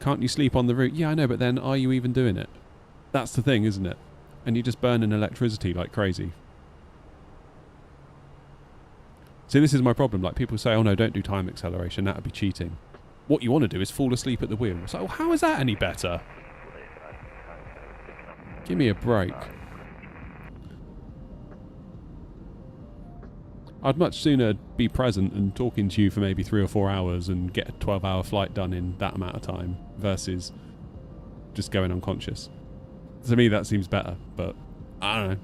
A: Can't you sleep on the route? Yeah, I know, but then are you even doing it? That's the thing, isn't it? And you just burn in electricity like crazy. See, this is my problem. Like, people say, oh no, don't do time acceleration. That would be cheating. What you want to do is fall asleep at the wheel. So how is that any better? Give me a break. I'd much sooner be present and talking to you for maybe 3 or 4 hours and get a 12-hour flight done in that amount of time versus just going unconscious. To me, that seems better, but I don't know.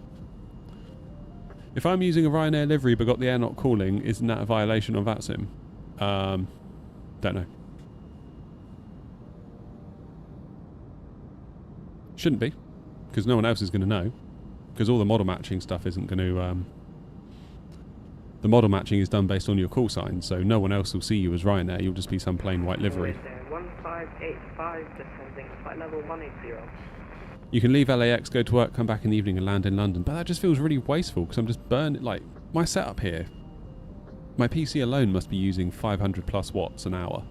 A: If I'm using a Ryanair livery but got the air not cooling, isn't that a violation of VATSIM? Don't know. Shouldn't be, because no one else is going to know, because all the model matching stuff isn't going to... the model matching is done based on your call sign, so no one else will see you as Ryanair. You'll just be some plain white livery.
C: 1585, descending flight level 180.
A: You can leave LAX, go to work, come back in the evening and land in London, but that just feels really wasteful because I'm just burning... Like, my setup here, my PC alone must be using 500 plus watts an hour.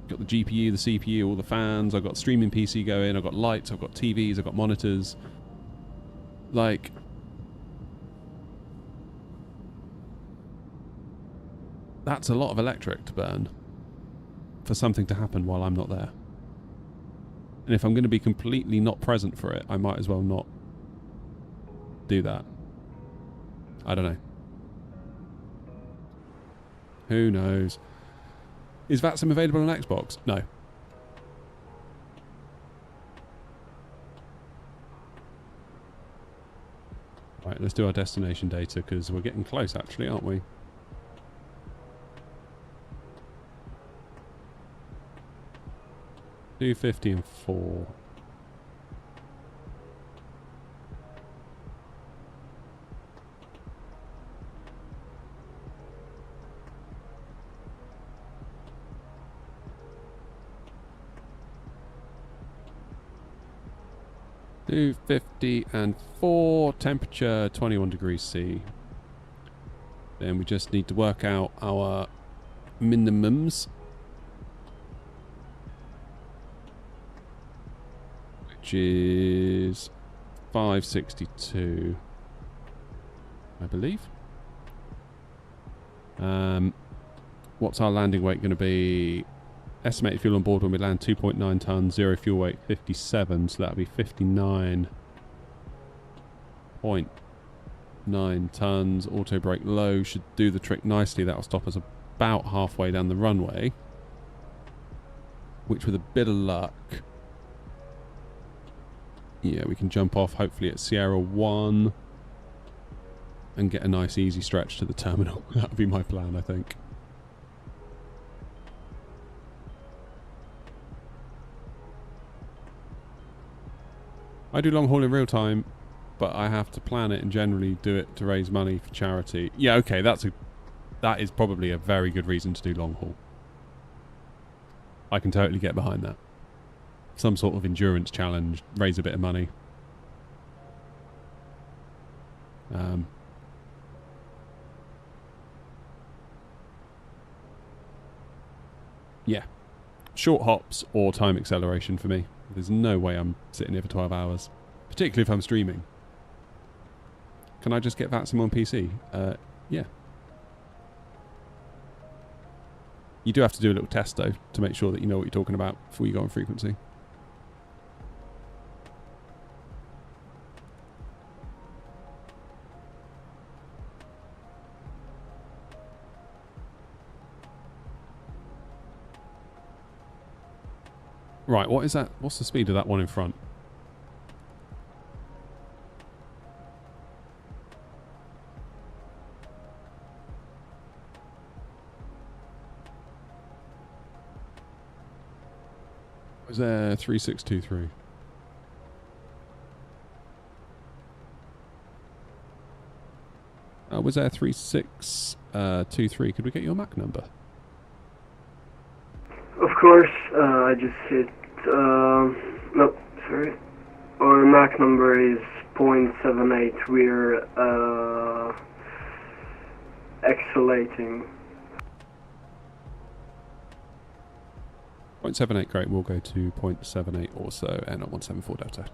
A: Got the GPU, the CPU, all the fans, I've got streaming PC going, I've got lights, I've got TVs, I've got monitors. Like... That's a lot of electric to burn for something to happen while I'm not there. And if I'm going to be completely not present for it, I might as well not do that. I don't know. Who knows? Is VATSIM available on Xbox? No. Right, let's do our destination data because we're getting close actually, aren't we? $250 and 4. $250 and 4. Temperature 21 degrees C. Then we just need to work out our minimums. Which is 562, I believe. What's our landing weight going to be? Estimated fuel on board when we land 2.9 tons, zero fuel weight 57, so that'll be 59.9 tons. Auto brake low should do the trick nicely. That'll stop us about halfway down the runway, which with a bit of luck, yeah, we can jump off hopefully at Sierra 1 and get a nice easy stretch to the terminal. That would be my plan, I think. I do long haul in real time, but I have to plan it and generally do it to raise money for charity. Yeah, okay, that is probably a very good reason to do long haul. I can totally get behind that. some sort of endurance challenge, raise a bit of money. Yeah. Short hops or time acceleration for me. There's no way I'm sitting here for 12 hours. Particularly if I'm streaming. Can I just get VATSIM on PC? Yeah. You do have to do a little test though, to make sure that you know what you're talking about before you go on frequency. Right, what is that? What's the speed of that one in front? Was there 3623? Was there 3623? Could we get your Mac number?
M: Of course, I just hit, no, sorry. Our MAC number is 0.78. We're, accelerating.
A: 0.78, great. We'll go to 0.78 also, and at 174 Delta.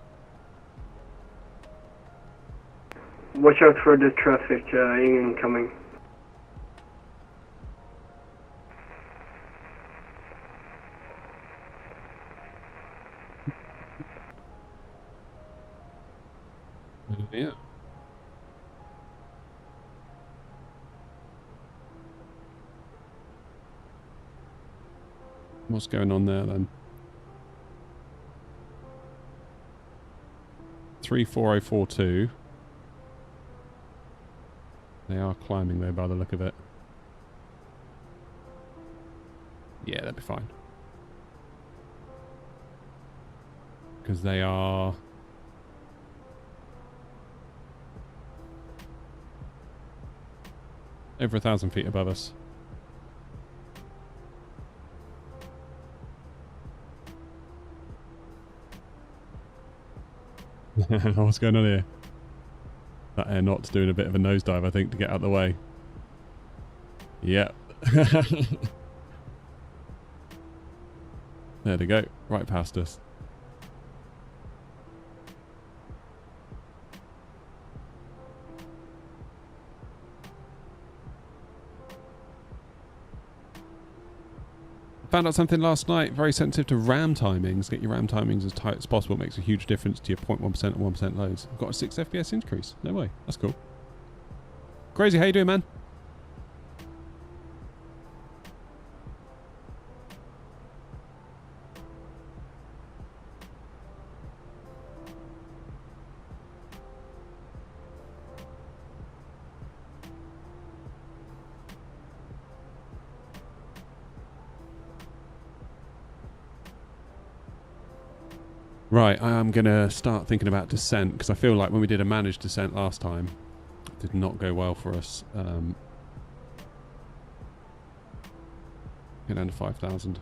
M: Watch out for the traffic, incoming.
A: Yeah. What's going on there then? 34042. They are climbing though by the look of it. Yeah, they'll be fine. Because they are... over 1,000 feet above us. What's going on here? That aeronaut's doing a bit of a nosedive, I think, to get out of the way. Yep. There they go. Right past us. Found out something last night, very sensitive to RAM timings. Get your RAM timings as tight as possible. It makes a huge difference to your 0.1% and 1% loads. I've got a 6 FPS increase. No way. That's cool. Crazy, how you doing, man? Right, I am going to start thinking about descent, because I feel like when we did a managed descent last time, it did not go well for us. Get down to 5,000.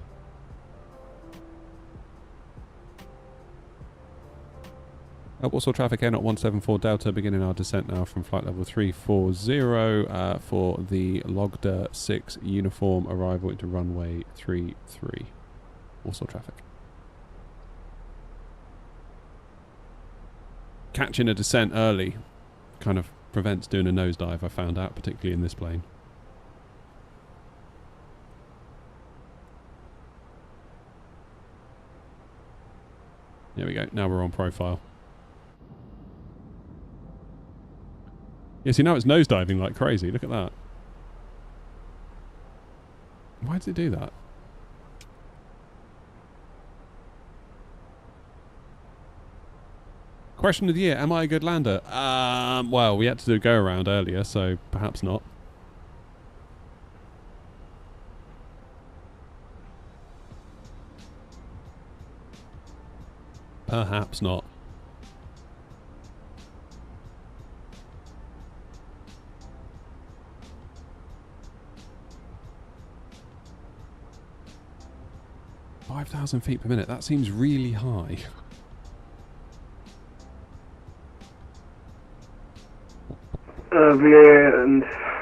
A: Also traffic in at 174 Delta, beginning our descent now from flight level 340 for the Logda 6 uniform arrival into runway 33. Also traffic. Catching a descent early kind of prevents doing a nosedive, I found out, particularly in this plane. There we go, now we're on profile. Yeah, see, now it's nosediving like crazy, look at that. Why did it do that? Question of the year, am I a good lander? Well, we had to do a go around earlier, so perhaps not. Perhaps not. 5,000 feet per minute. That seems really high.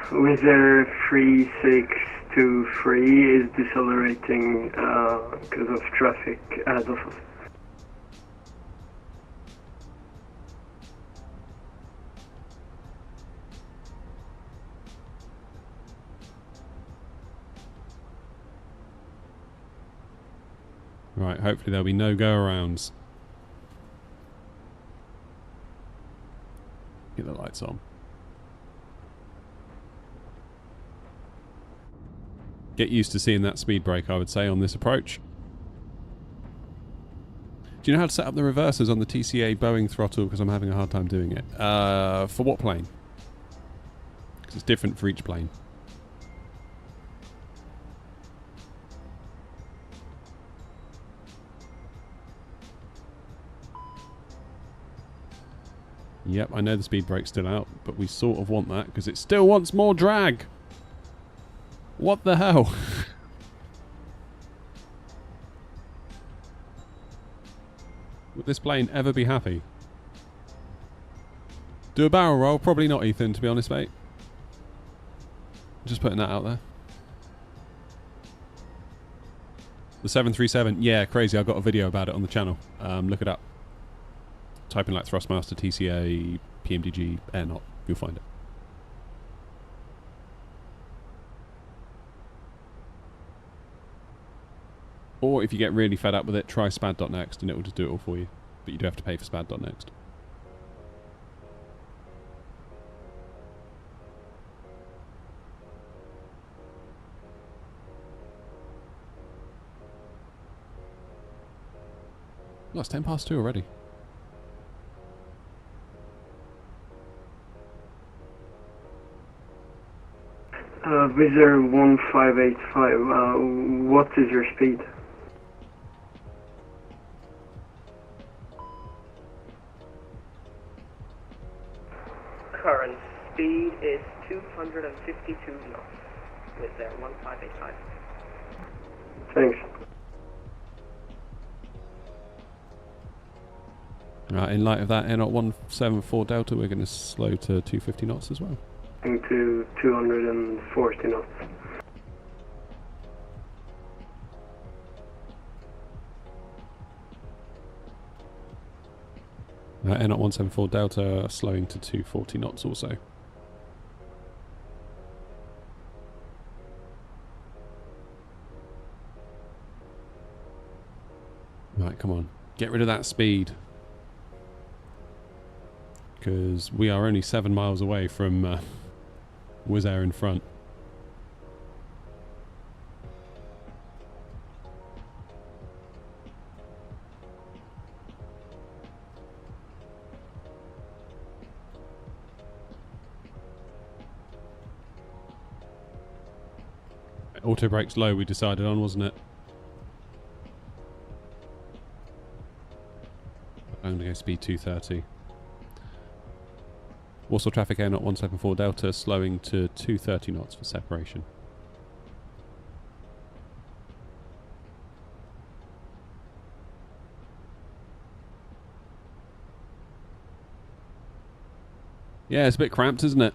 M: With their 3623 is decelerating because of traffic ahead of us.
A: Right, hopefully there'll be no go-arounds. Get the lights on. Get used to seeing that speed brake, I would say, on this approach. Do you know how to set up the reversers on the TCA Boeing throttle? Because I'm having a hard time doing it. For what plane? Because it's different for each plane. Yep, I know the speed brake's still out, but we sort of want that because it still wants more drag. What the hell? Would this plane ever be happy? Do a barrel roll? Probably not, Ethan, to be honest, mate. Just putting that out there. The 737, yeah, crazy. I've got a video about it on the channel. Look it up. Type in like Thrustmaster, TCA, PMDG, Air-Not. You'll find it. Or if you get really fed up with it, try spad.next and it will just do it all for you. But you do have to pay for spad.next. Oh, it's 2:10 already.
M: Wizard 1585, what is your speed?
C: Current speed is 252 knots with their 1585.
M: Thanks.
A: Right, in light of that, Air-Not 174 Delta, we're going to slow to 250 knots as well.
M: To 240 knots.
A: Air-Not 174 Delta slowing to 240 knots also. Right, come on. Get rid of that speed. Because we are only 7 miles away from Wizz Air in front. Auto brake's low, we decided on, wasn't it? I'm going to go speed 230. Warsaw traffic Air-Not 174 Delta slowing to 230 knots for separation. Yeah, it's a bit cramped, isn't it?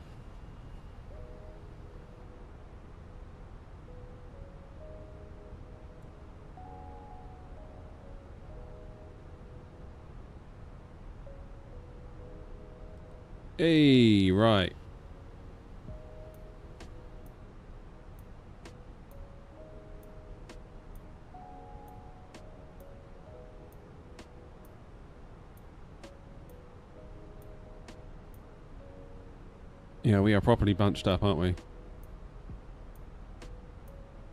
A: Hey, right. Yeah, we are properly bunched up, aren't we?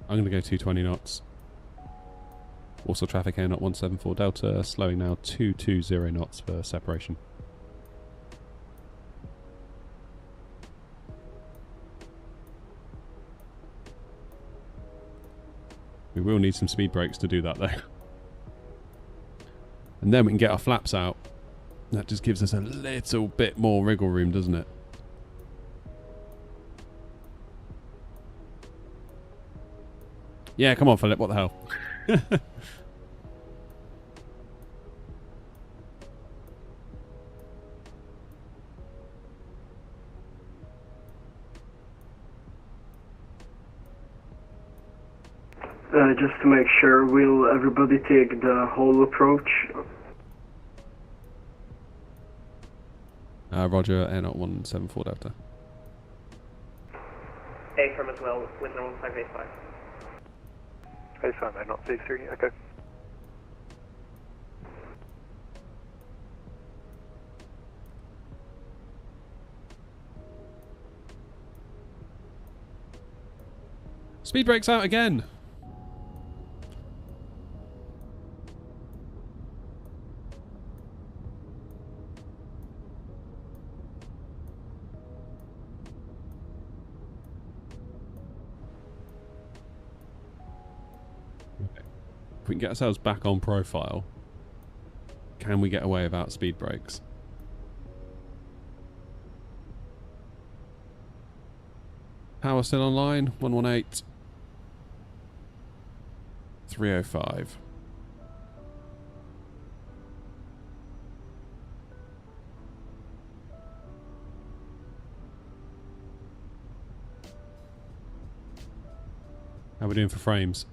A: I'm going to go 220 knots. Also traffic Air-Not 174 Delta, slowing now 220 knots for separation. We will need some speed brakes to do that though. And then we can get our flaps out. That just gives us a little bit more wriggle room, doesn't it? Yeah, come on Philip, what the hell?
M: Just to make sure, will everybody take the whole approach?
A: Roger, Air 174 Delta.
C: A firm as well, with 1585.
E: Hey, firm, Air 03, okay.
A: Speed brakes out again. Okay. If we can get ourselves back on profile, can we get away without speed brakes? Power still online, 118. 305. How are we doing for frames?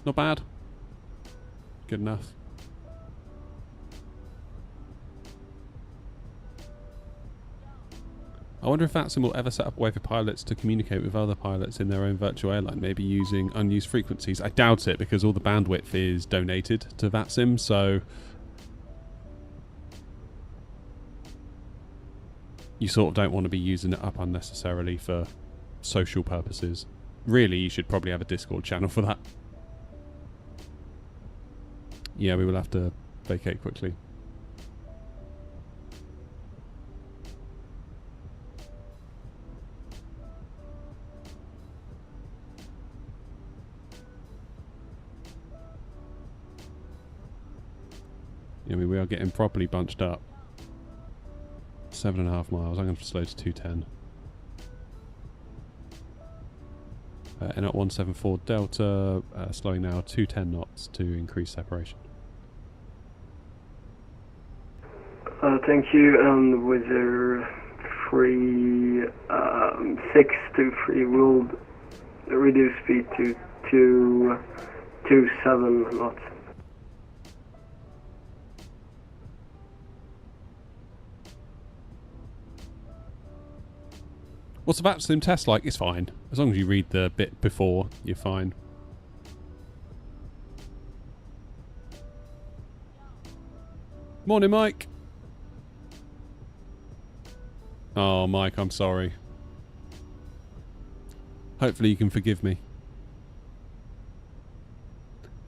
A: Not bad. Good enough. I wonder if VATSIM will ever set up a way for pilots to communicate with other pilots in their own virtual airline, maybe using unused frequencies. I doubt it, because all the bandwidth is donated to VATSIM, so you sort of don't want to be using it up unnecessarily for social purposes. Really, you should probably have a Discord channel for that. Yeah, we will have to vacate quickly. I mean, we are getting properly bunched up. 7.5 miles. I'm going to slow to 210. N 174 Delta, slowing now 210 knots to increase separation.
M: Thank you, and Wizard 623 will reduce speed to 227 knots.
A: What's the VATSIM test like? It's fine. As long as you read the bit before, you're fine. Morning, Mike. Oh, Mike, I'm sorry. Hopefully you can forgive me.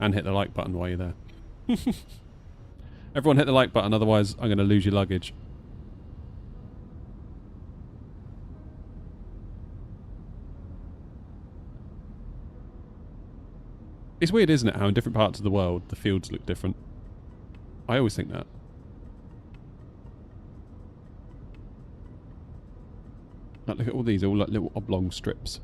A: And hit the like button while you're there. Everyone hit the like button, otherwise I'm going to lose your luggage. It's weird, isn't it, how in different parts of the world the fields look different. I always think that. Like, look at all these, all like little oblong strips.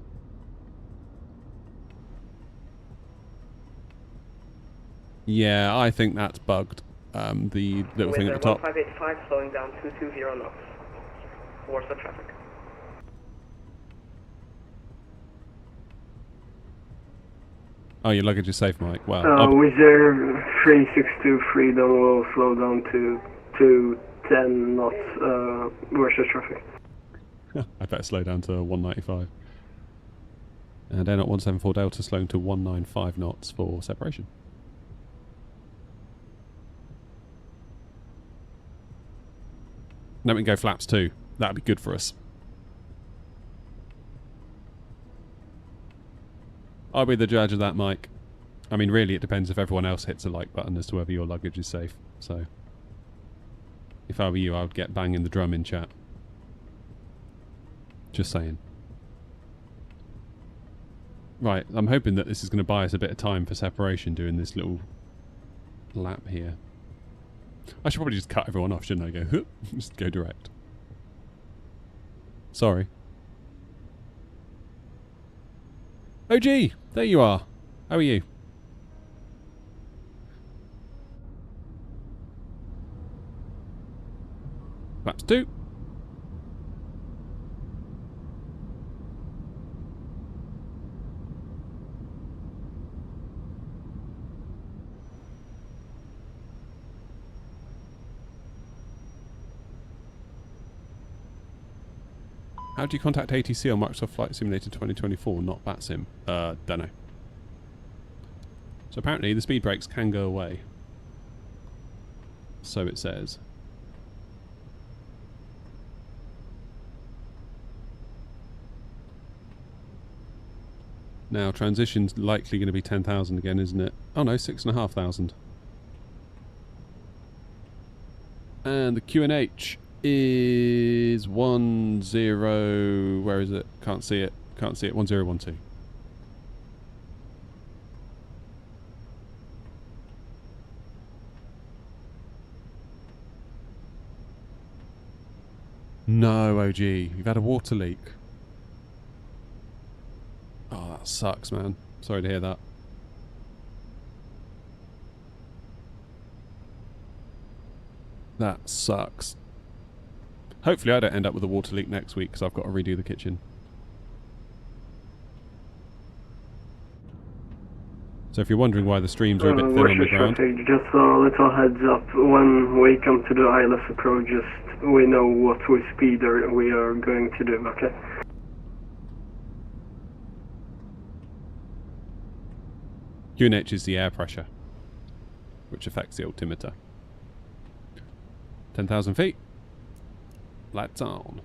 A: Yeah, I think that's bugged. The little thing at the top.
C: 1585 slowing down 220 knots towards the traffic.
A: Oh, your luggage is safe, Mike. Wow.
M: Wizard 3623 then will slow down to 210 knots versus traffic.
A: I better slow down to 195. And Air 174 Delta slowing to 195 knots for separation. Then we can go flaps too. That'd be good for us. I'll be the judge of that, Mike. I mean, really, it depends if everyone else hits the like button as to whether your luggage is safe. So, if I were you, I would get banging the drum in chat. Just saying. Right, I'm hoping that this is going to buy us a bit of time for separation doing this little lap here. I should probably just cut everyone off, shouldn't I? Go, just go direct. Sorry. OG, there you are. How are you? Flaps 2. How do you contact ATC on Microsoft Flight Simulator 2024, not BatSim? Don't know. So apparently the speed brakes can go away. So it says. Now transition's likely going to be 10,000 again, isn't it? Oh no, 6,500. And the QNH is 10. Where is it? Can't see it. Can't see it. 1012. No, OG. You've had a water leak. Oh, that sucks, man. Sorry to hear that. That sucks. Hopefully I don't end up with a water leak next week because I've got to redo the kitchen. So if you're wondering why the streams are a bit thin on the ground...
M: Just a little heads up, when we come to the ILS approach, just we know what speed we are going to do, okay?
A: QNH is the air pressure, which affects the altimeter. 10,000 feet. Lights on.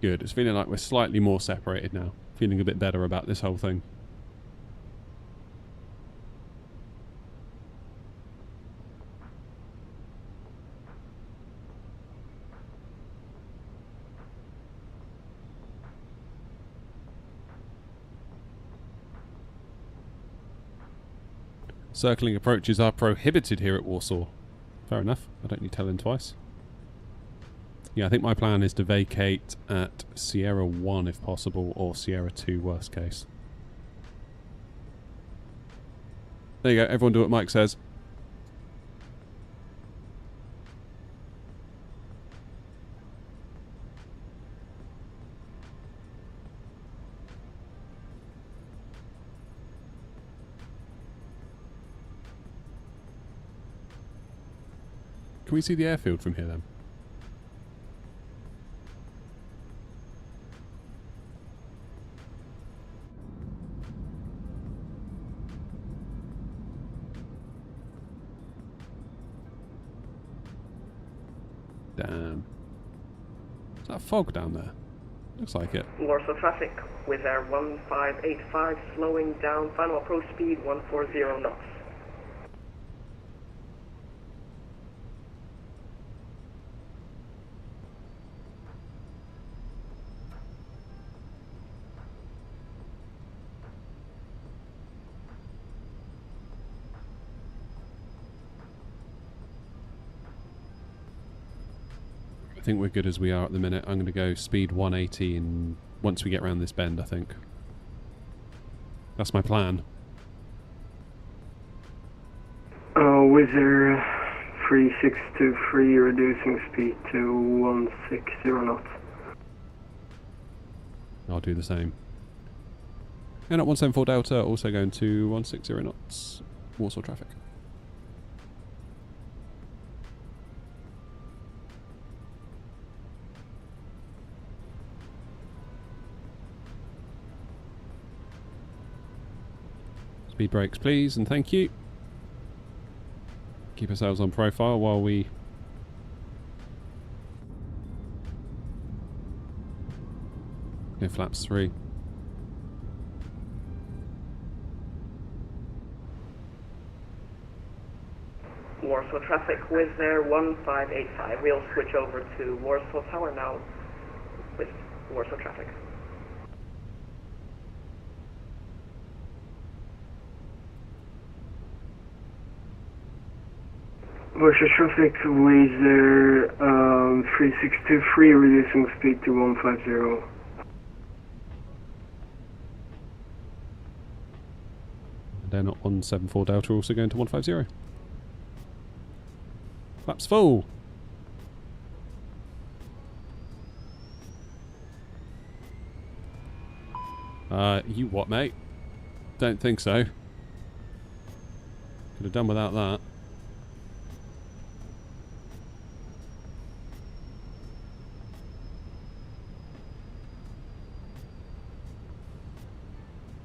A: Good. It's feeling like we're slightly more separated now. Feeling a bit better about this whole thing. Circling approaches are prohibited here at Warsaw. Fair enough. I don't need telling twice. Yeah, I think my plan is to vacate at Sierra 1 if possible, or Sierra 2 worst case. There you go, everyone do what Mike says. Can we see the airfield from here then? Damn. Is that fog down there? Looks like it.
C: Warsaw traffic with Air 1585 slowing down, final approach speed 140 knots.
A: I think we're good as we are at the minute. I'm going to go speed 180 and once we get around this bend, I think. That's my plan.
M: Wizard 3623 reducing speed to 160 knots.
A: I'll do the same. And at 174 Delta, also going to 160 knots. Warsaw traffic. Speed brakes, please, and thank you. Keep ourselves on profile while we... go flaps 3.
C: Warsaw traffic with Air 1585. We'll switch over to Warsaw Tower now with Warsaw traffic.
M: Warsaw traffic with their 3623 reducing speed to 150.
A: They're not 174 Delta, also going to 150. Flaps full. You what, mate? Don't think so. Could have done without that.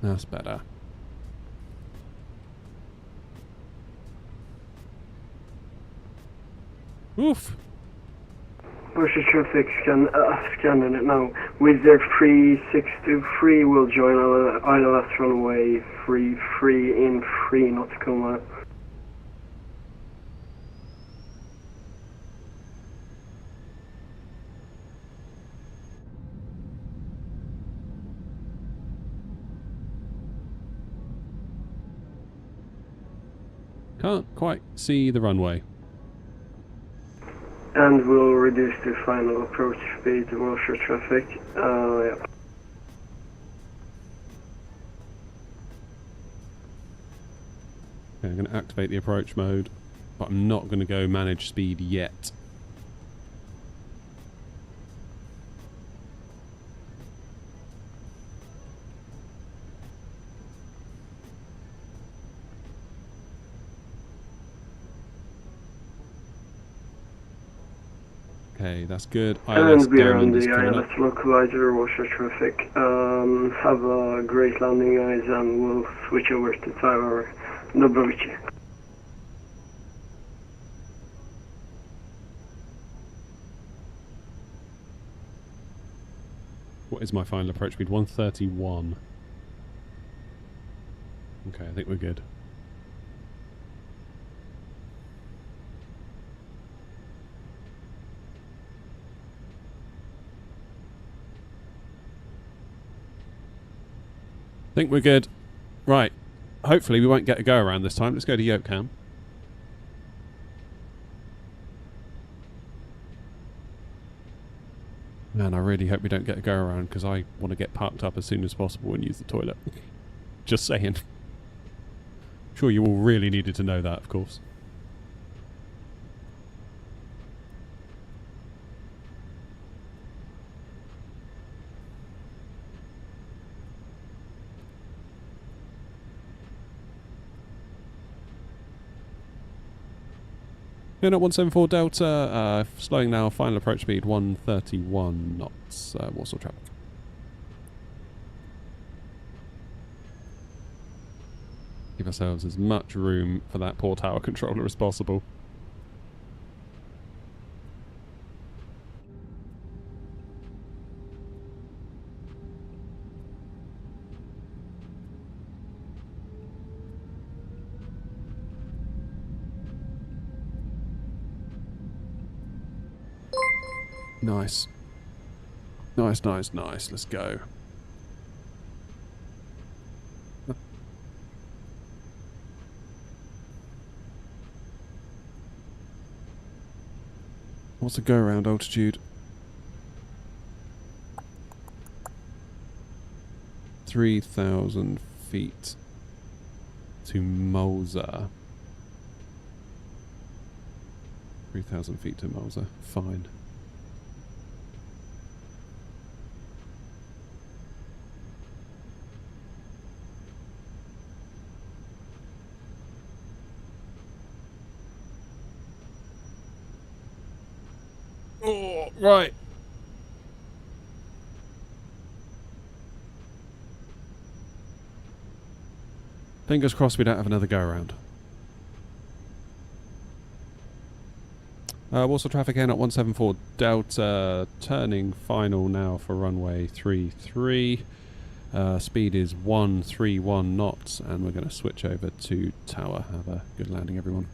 A: That's better. Oof.
M: Russia traffic scanning it now. With their 363 will join ILS runway 33 in 3 nautical mile.
A: Can't quite see the runway.
M: And we'll reduce the final approach speed to Russia traffic. Yeah.
A: Okay, I'm going to activate the approach mode, but I'm not going to go manage speed yet. Okay, that's good.
M: And we are on the ILS localizer, Russia traffic. Have a great landing, guys, and we'll switch over to Tower Dobrovici.
A: What is my final approach speed? 131. Okay, I think we're good. Think we're good. Right. Hopefully we won't get a go around this time. Let's go to yoke cam. Man, I really hope we don't get a go around because I want to get parked up as soon as possible and use the toilet. Just saying. Sure you all really needed to know that, of course. Unit 174 Delta, slowing now, final approach speed 131 knots, Warsaw traffic. Give ourselves as much room for that poor tower controller as possible. Nice. Nice, nice, nice. Let's go. What's the go around altitude? 3,000 feet to Mosa. 3,000 feet to Mosa. Fine. Oh, right. Fingers crossed we don't have another go around. Warsaw traffic in at 174 Delta, turning final now for runway 33. Speed is 131 knots, and we're going to switch over to tower. Have a good landing, everyone.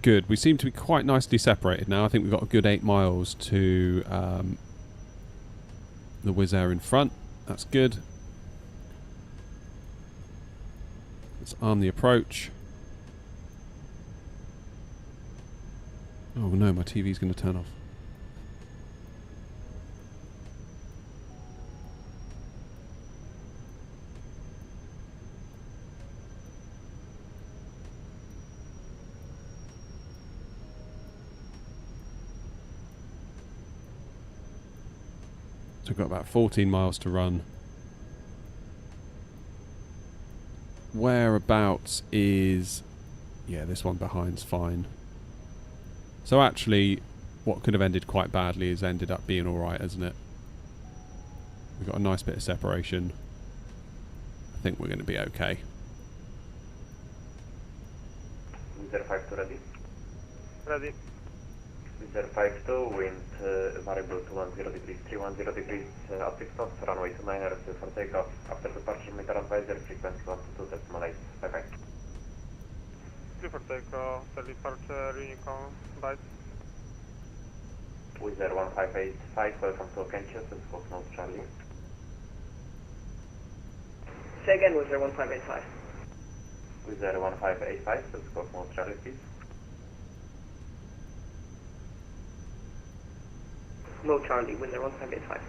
A: good. We seem to be quite nicely separated now. I think we've got a good 8 miles to the Wizz Air in front. That's good. Let's arm the approach. Oh no, my TV's going to turn off. So we've got about 14 miles to run. Whereabouts is... yeah, this one behind's fine. So actually, what could have ended quite badly has ended up being alright, hasn't it? We've got a nice bit of separation. I think we're going to be okay.
I: 052 ready?
B: Ready.
I: 052, wind variable to 10 degrees, 310 degrees at 6 knots, runway 29 for takeoff. After departure, meter advisor, frequency 122, decimal 8. Bye-bye.
E: Clear for takeoff, departure, Unicorn, bye.
I: Wizz Air 1585, welcome to Okentia, Scope North Charlie.
C: Say again, Wizz Air 1585.
I: Wizz Air 1585, Scope North Charlie, please.
C: No Charlie, Wizz Air 1585.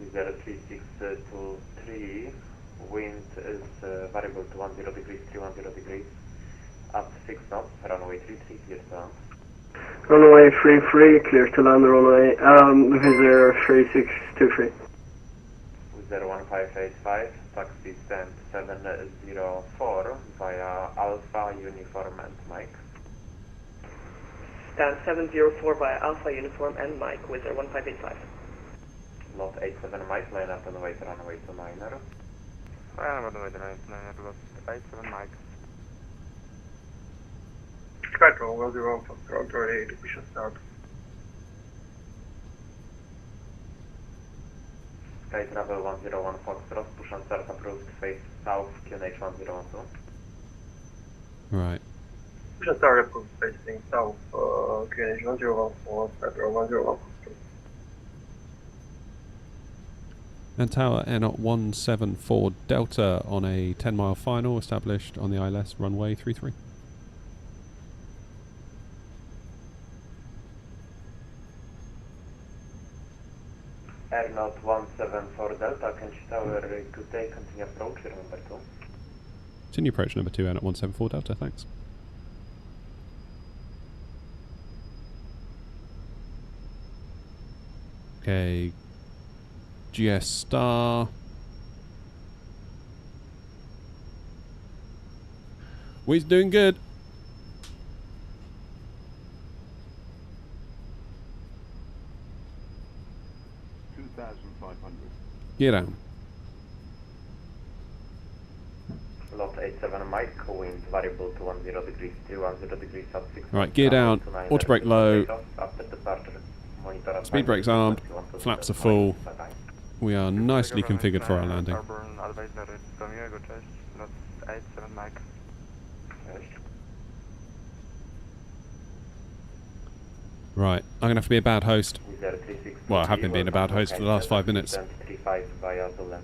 I: Wizz Air 3623, wind is variable to 10 degrees, 310 degrees, at 6 knots, runway 33, clear to land.
M: Runway 33, clear to land, runway, Wizz Air 3623.
I: Wizz Air 1585, taxi stand 704 via Alpha, Uniform and Mike.
C: Stand 704 via Alpha, Uniform and Mike, Wizz Air 1585.
I: Lot 87 Mike, line up and wait, runway 29er.
J: Runway 29er, lot 87 Mike.
E: Skytravel, will do on Foxtrot, ready to push and start.
I: Sky Travel 101 Foxtrot, push and start approved, face south, QNH 1012.
A: Right.
E: Push and start approved, facing south, QNH 101, Skytravel 101.
A: And Tower Airnot 174 Delta on a 10-mile final established on the ILS runway 33.
I: Airnot 174 Delta, Kenchi Tower, good day, continue approach, remember 2.
A: Continue approach number 2, Airnot 174 Delta, thanks. Okay. GS Star. We's doing good. Get down.
I: Lot 87 Mike, wind variable to 10 degrees, 310 degrees at 6.
A: Right, gear down, auto brake low,
I: After departure, monitor
A: speed brakes armed, flaps are full. We are nicely configured for our landing.
J: Airborne advisor, Romeo, go test, lot 87 Mike.
A: Right, I'm going to have to be a bad host. Well, I have been being a bad host for the last 5 minutes.
I: 35 via Zulu,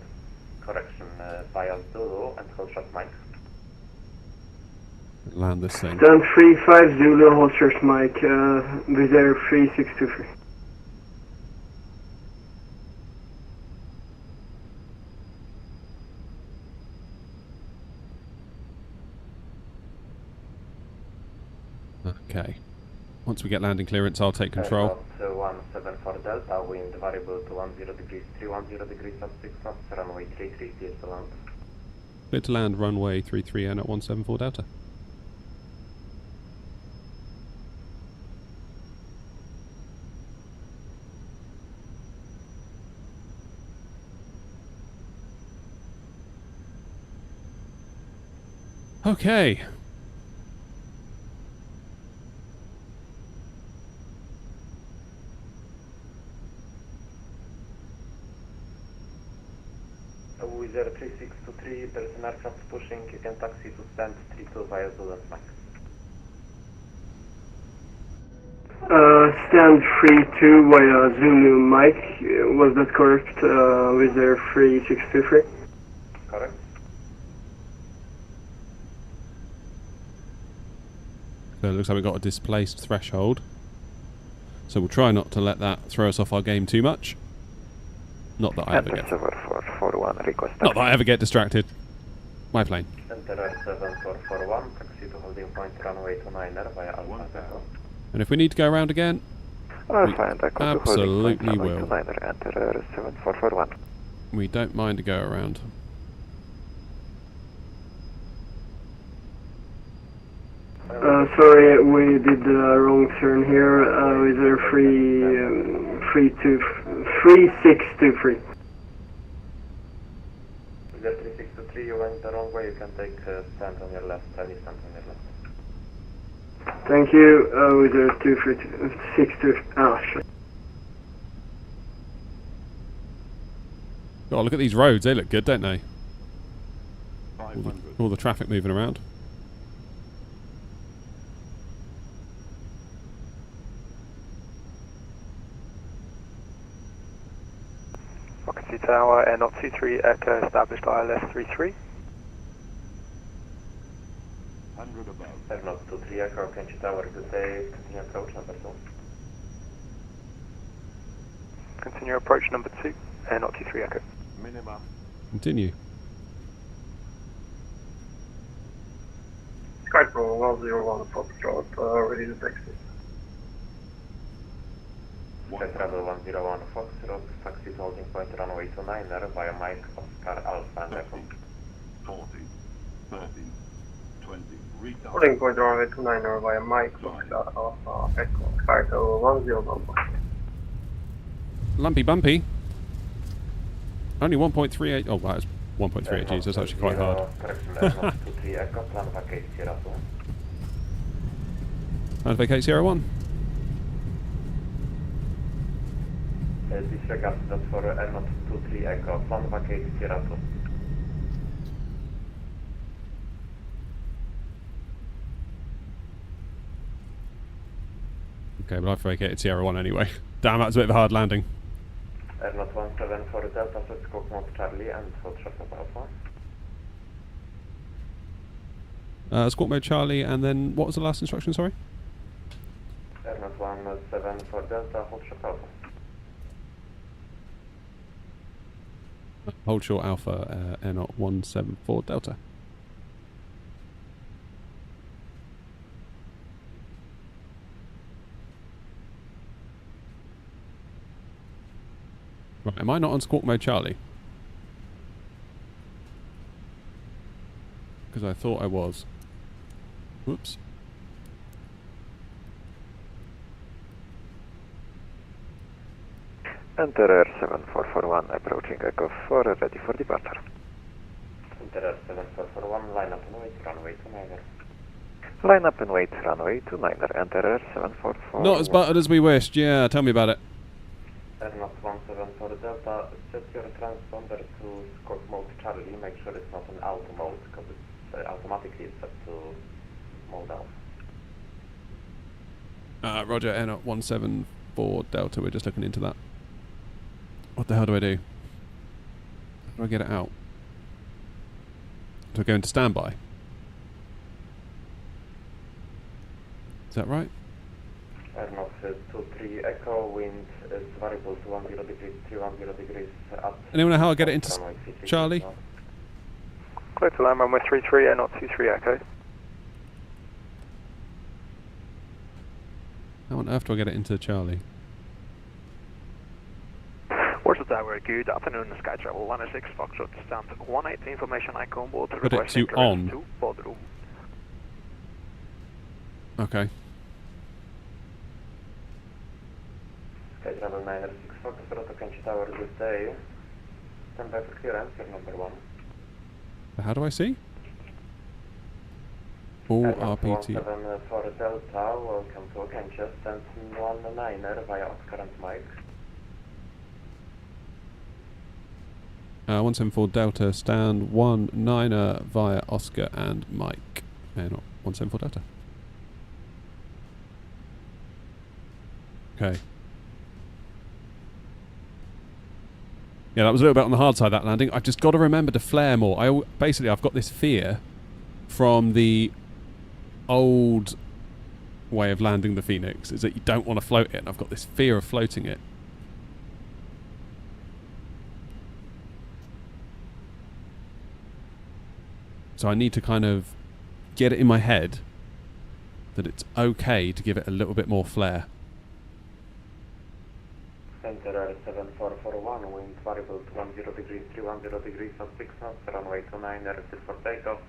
I: correction, via Zulu and hold short Mike.
A: Land this thing.
M: Stand 35 Zulu, hold short Mike, Wizz Air 3623.
A: Okay. Once we get landing clearance, I'll take control.
I: 174 Delta, wind variable to 10 degrees, 310 degrees at 6 knots, runway 33, clear to land.
A: Clear to land, runway 33 Airnot 174 Delta. Okay.
I: Wizz Air 3623, there's an aircraft pushing, you can taxi to stand 32 via Zulu Mike.
M: Stand 32 via Zulu Mike, was that correct, with their 3623?
I: Correct.
A: So it looks like we've got a displaced threshold. So we'll try not to let that throw us off our game too much. Not that I ever get. Not that I ever get distracted. My plane.
I: Enter 7441, taxi to holding point runway 29er via Alpha Echo.
A: And if we need to go around again, we absolutely will.
E: Enter 7441.
A: We don't mind to go around.
M: Sorry, we did the wrong turn here, with their 3623.
I: With the 3623, you went the wrong way, you can take stand on your left, any stand on your left.
M: Thank you, with their 232, shit.
A: Oh, look at these roads, they look good, don't they? All the traffic moving around.
E: Occupancy Tower, Air Not 23, Echo, established ILS 33.
K: 100 above.
I: Air Not 23, Echo, Occupancy Tower, good day, continue approach number 2.
E: Continue approach number 2, Air Not 23, Echo.
K: Minima.
A: Continue.
M: Sky Pro 101 Foxtrot, ready to taxi.
I: Sky Travel 101 Foxtrot, taxi to holding point runway 29er via Mike, Oscar, Alpha and Echo.
K: 40, 30, 20, retard.
M: Holding point runway 29er via Mike, Oscar, Alpha, Echo, Sky Travel 101.
A: Lumpy bumpy. Only 1.38. Oh, wow, it's 1.38 Gs. That's actually quite hard. And vacate Sierra 1.
I: Disregard that for Air Not 23 Echo, plan vacate Sierra 2.
A: Okay, but I've vacated Sierra 1 anyway. Damn, that's a bit of a hard landing.
I: Air Not 174 Delta, set scope mode Charlie and hold short of Alpha.
A: Squawk mode Charlie, and then what was the last instruction, sorry?
I: Air Not 174 Delta, hold short Alpha.
A: Hold short Alpha, Air Not 174 Delta. Right, am I not on squawk mode Charlie? Because I thought I was. Whoops.
E: Enter Air 7441, approaching Echo 4, ready for departure.
I: Enter Air 7441, line up and wait, runway 29er.
E: Line up and wait, runway 29er, enter Air 744.
A: Not as buttered as we wished, yeah, tell me about it.
I: Air Not 174 Delta, set your transponder to scope mode Charlie, make sure it's not an auto mode, because it's automatically set to mode off.
A: Roger, Air Not 174 Delta, we're just looking into that. What the hell do I do? How do I get it out? Do I go into standby? Is that right?
I: Air Not 23 Echo, wind is variable to 10 degrees, 310 degrees up.
A: Anyone know how I get it into Charlie?
E: Clear to land runway 33, Air Not 23 Echo.
A: How on earth do I get it into Charlie?
E: Warsaw Tower, good afternoon, Sky Travel 106 Foxtrot, stand 18 information icon board.
A: Put it to on.
E: To boardroom.
A: Okay.
I: Sky Travel 906 Foxtrot, Occupancy Tower, good day. Stand by for clearance, you're number 1.
A: How do I see? All RPT.
I: 174 Delta, welcome to Occupancy, stand 19er via Oscar and Mike.
A: 174 Delta, stand 19er via Oscar and Mike. Not 174 Delta. Okay. Yeah, that was a little bit on the hard side, that landing. I've just got to remember to flare more. Basically, I've got this fear from the old way of landing the Phoenix, is that you don't want to float it, and I've got this fear of floating it. So I need to kind of get it in my head that it's okay to give it a little bit more flare.
I: Center 7441, wind variable to 10 degrees, 310 degrees on 6 knots, runway 29, set for takeoff.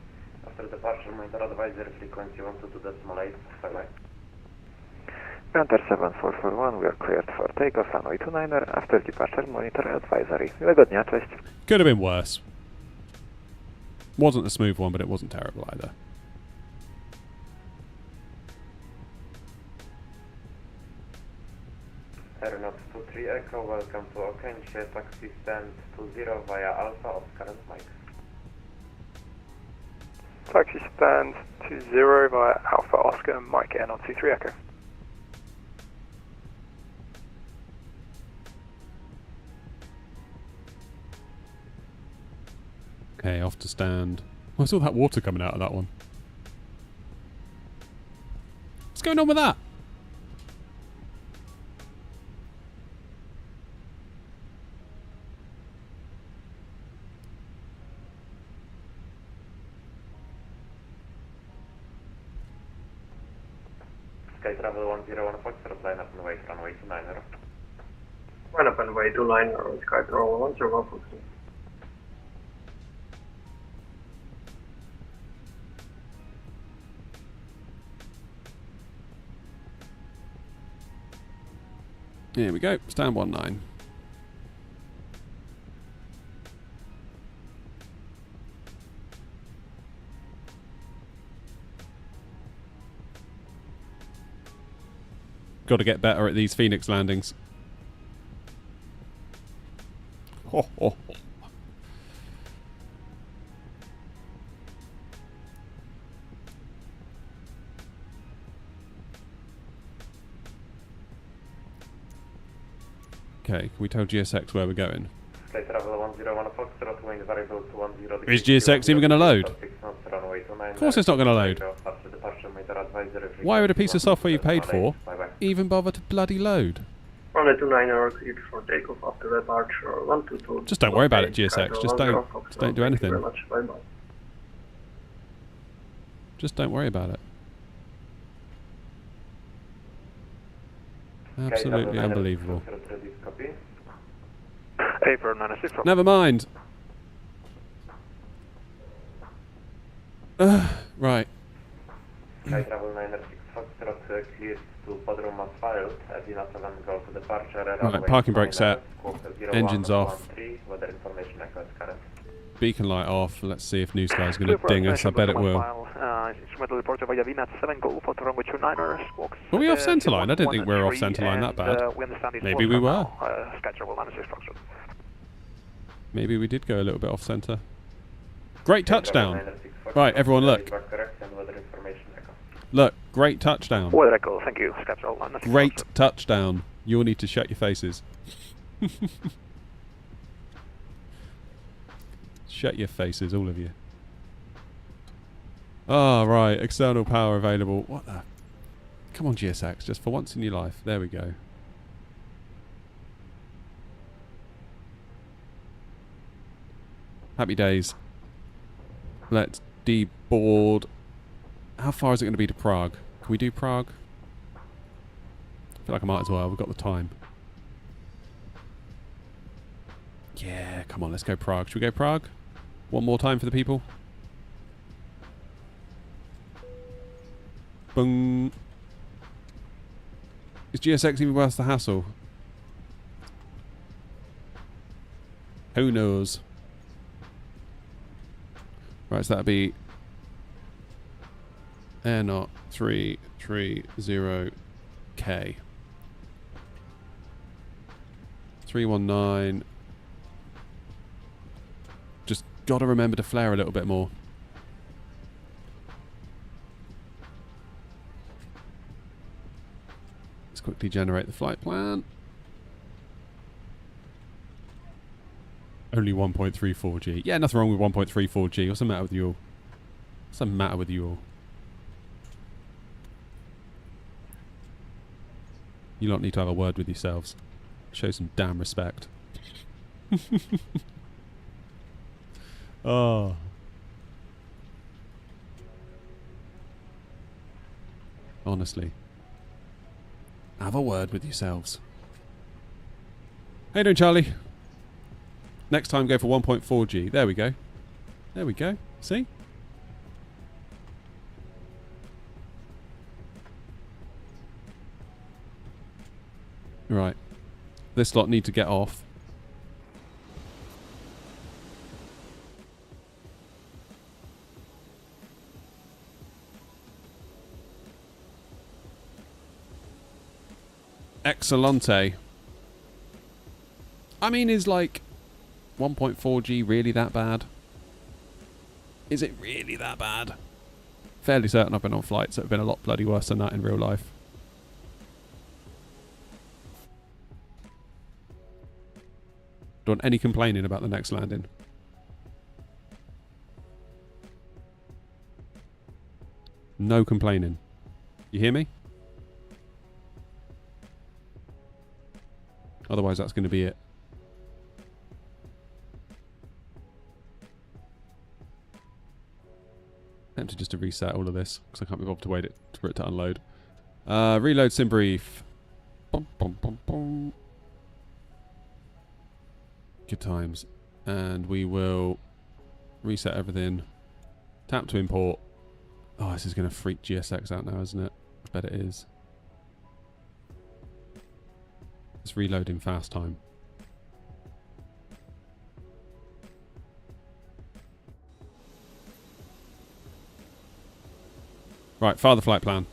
I: After departure, monitor advisory frequency 122.8, bye-bye.
N: Center 7441, we are cleared for takeoff, runway 29, after departure, monitor advisory. Miłego dnia, cześć.
A: Could have been worse. Wasn't a smooth one, but it wasn't terrible either.
I: Aeronaut 23 Echo, welcome to Okęcie, taxi stand 20 via Alpha, Oscar and Mike.
N: Taxi stand 20 via Alpha Oscar and Mike, Aeronaut 23 Echo.
A: Okay, off to stand. Oh, I saw that water coming out of that one. What's going on with that?
I: Sky Travel 101 Foxtrot, line up and wait, runway 29.
M: Line up and wait, 29, Sky Travel 101 Foxtrot.
A: Here we go, stand 19. Got to get better at these Phoenix landings. Ho, ho, ho. Okay, can we tell GSX where we're going?
I: Sky Travel 101 Foxtrot, wind variable to 10 degrees.
A: Is GSX even going to load?
I: Of
A: course it's not going to load. Why would a piece of software you paid for even bother to bloody load?
M: Runway 29 cleared for takeoff after departure 122.
A: Just don't worry about it, GSX. Just don't do anything.
M: Bye-bye.
A: Just don't worry about it. Absolutely unbelievable. Never mind. Right.
I: Sky Travel 96 Foxtrot, cleared to podroom asphalt, Adina 7 Golf departure,
A: Right, parking brake set, engines off,
I: weather information echo current.
A: beacon light off. Let's see if New Sky's going to ding us. I bet it will. Are we off centerline? I didn't think we were off centerline that bad. Maybe we were. Maybe we did go a little bit off center. Great touchdown. Right, everyone look. Look, great touchdown.
N: Weather echo, thank you.
A: Great touchdown. You all need to shut your faces. Shut your faces, all of you. Ah, right. External power available. What the? Come on, GSX. Just for once in your life. There we go. Happy days. Let's deboard. How far is it going to be to Prague? Can we do Prague? I feel like I might as well. We've got the time. Yeah, come on. Let's go Prague. Should we go Prague? One more time for the people. Boom. Is GSX even worth the hassle? Who knows? Right, so that'd be Air Knot 330K. 319 got to remember to flare a little bit more. Let's quickly generate the flight plan. Only 1.34G. Yeah, nothing wrong with 1.34G. What's the matter with you all? What's the matter with you all? You lot need to have a word with yourselves. Show some damn respect. Oh. Honestly. Have a word with yourselves. How you doing, Charlie? Next time, go for 1.4G. There we go. There we go. See? Right. This lot need to get off. Excellente. I mean, is like 1.4G really that bad? Is it really that bad? Fairly certain I've been on flights that have been a lot bloody worse than that in real life. Don't want any complaining about the next landing. No complaining. You hear me? Otherwise that's going to be it. Tempted just to reset all of this because I can't be bothered to wait for it to unload. Reload sim brief. Bum, bum, bum, bum. Good times. And we will reset everything. Tap to import. Oh, this is going to freak GSX out now, isn't it? I bet it is. It's reloading fast time. Right, fire the flight plan.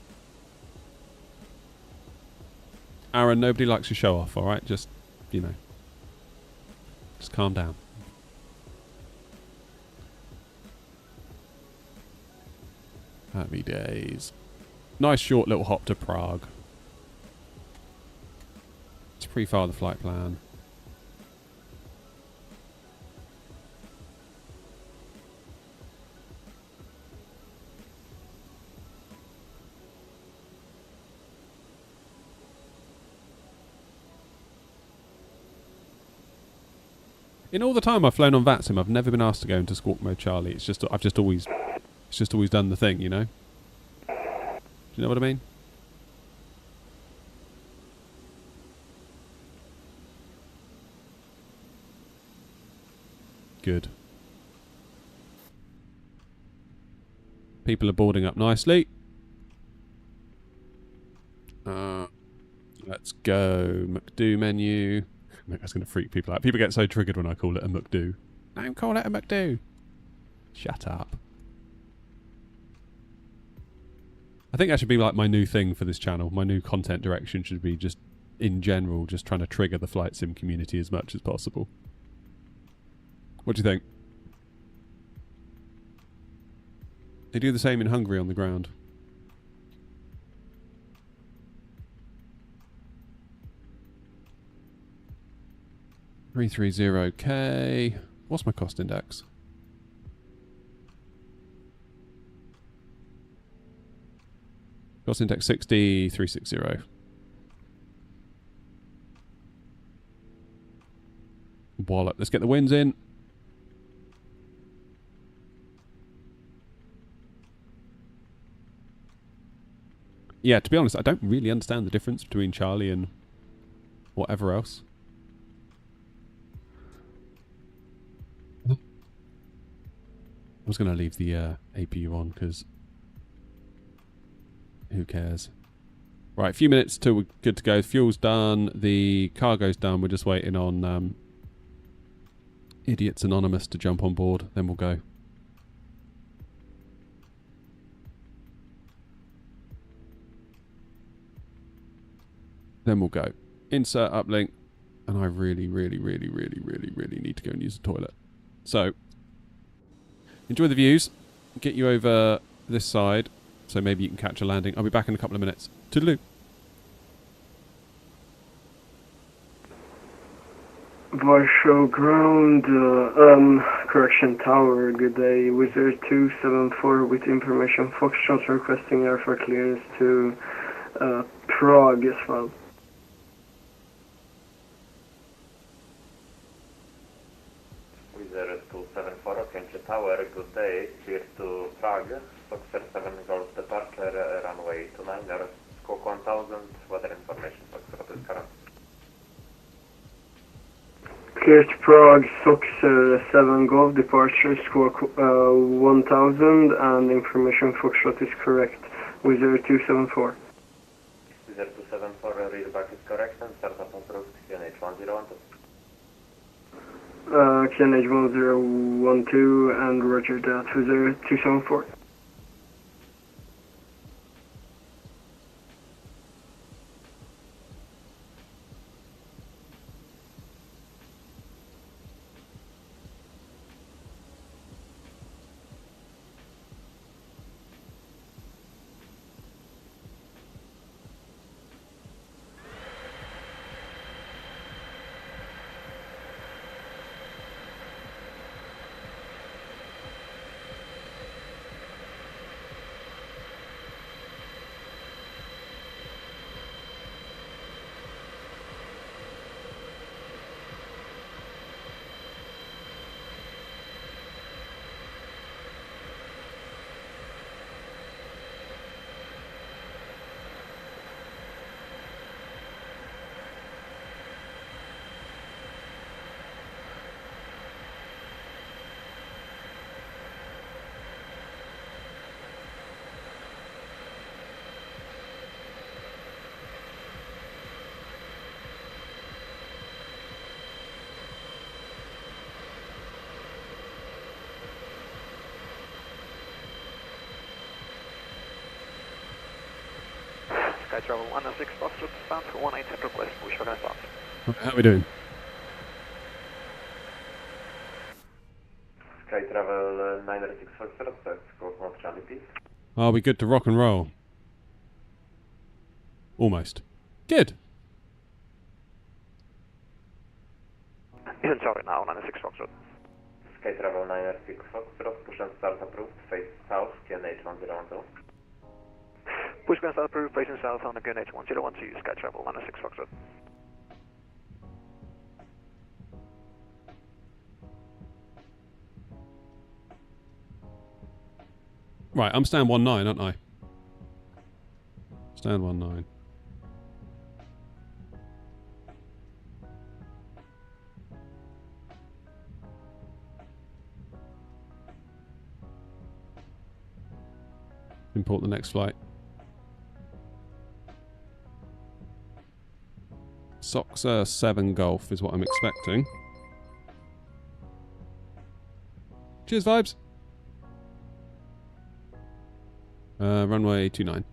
A: Aaron, nobody likes to show off, alright? Just, you know. Just calm down. Happy days. Nice short little hop to Prague. Let's pre-fire the flight plan. In all the time I've flown on VATSIM, I've never been asked to go into squawk mode, Charlie. It's just I've just always done the thing, you know. Do you know what I mean? Good. People are boarding up nicely. Let's go. McDo menu. That's going to freak people out. People get so triggered when I call it a McDo. Don't call it a McDo. Shut up. I think that should be like my new thing for this channel. My new content direction should be just, in general, just trying to trigger the flight sim community as much as possible. What do you think? They do the same in Hungary on the ground. $330K. What's my cost index? Cost index 60,360. Wallop. Let's get the winds in. Yeah, to be honest, I don't really understand the difference between Charlie and whatever else. I was going to leave the APU on because who cares? Right, a few minutes till we're good to go. Fuel's done. The cargo's done. We're just waiting on Idiots Anonymous to jump on board. Then we'll go. Then we'll go. Insert uplink. And I really need to go and use the toilet. So, Enjoy the views. Get you over this side, so maybe you can catch a landing. I'll be back in a couple of minutes. Toodaloo.
M: Warsaw ground, correction tower, good day. Wizard 274 with information. Foxtrot requesting air for clearance to Prague as well.
I: Wizard 274, Okęcie Tower, good day. Clear to Prague. Foxtrot 7 Golf departure, runway 29er. Squawk 1000, weather information. Foxtrot is current.
M: Clear to Prague, Sox 7 Golf, departure, squawk 1000, and information Foxtrot is correct. Wizard 274.
I: Wizard 274, readback is correct, and startup approved, QNH 1012.
M: QNH 1012, and roger that, Wizard 274.
N: Sky Travel 106 Foxtrot, stand for 18 request, Pushback and start.
A: How are we doing?
I: Sky Travel 906 Foxtrot, squawk 1 Charlie, please.
A: Are we good to rock and roll? Almost. Good.
N: Isn't Charlie now, 96 Foxtrot.
I: Sky Travel 906 Foxtrot, push and start approved, face south, QNH 1012.
N: Pushback and start approved, facing south on the QNH 1012, Sky Travel 106 Foxtrot.
A: Right, I'm stand 19, aren't I? Stand 19. Import the next flight. Soxa 7 Golf is what I'm expecting. Cheers, vibes. Runway 29.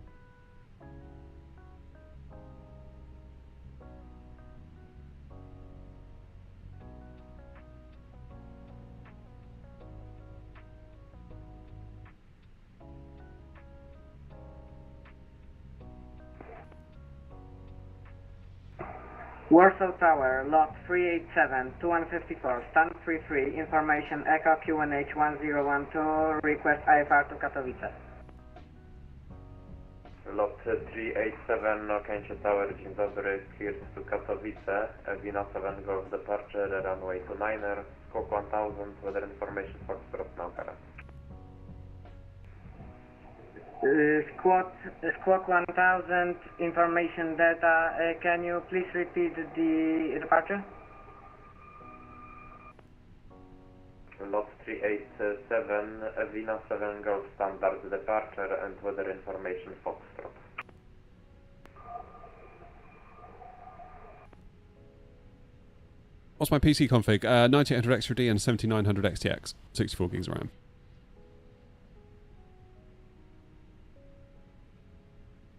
O: Warsaw Tower, lot 387, 2154, stand 33, information Echo QNH 1012, request IFR to Katowice.
I: Lot 387, Okęcie Tower, dzień dobry, cleared to Katowice, Wina 7 Golf departure, runway 29er, squawk 1000, weather information Foxtrot now current.
O: Squawk 1000, information Delta, can you please repeat the departure?
I: Lot 387, Vina 7 Golf standard departure and weather information Foxtrot.
A: What's my PC config? 9800 extra D and 7900 XTX. 64 gigs of RAM.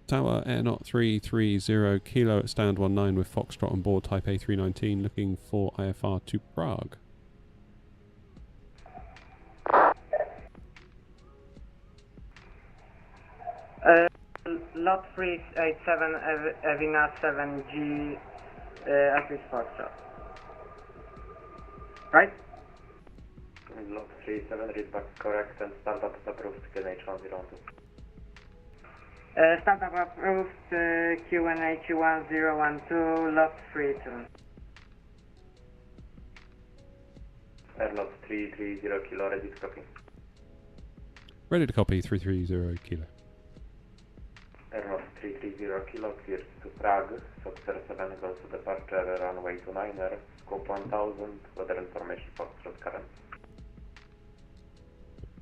A: Tower Airnaut 330 Kilo at stand 19 with Foxtrot on board Type A319 looking for IFR to Prague.
O: lot 387 Evina 7G Atlas Foxtrot. Right?
I: Lot 37, read back correct and startup is approved, QNH 102.
O: Startup approved, QNH 1012, lot 37.
I: Airlot 330 kilo, ready to copy.
A: Ready to copy 330 kilo.
I: Airlot 330 kilo, clears to Prague, Foxtrot 7 goes to departure, runway 29er, scope 1000, weather information Foxtrot current.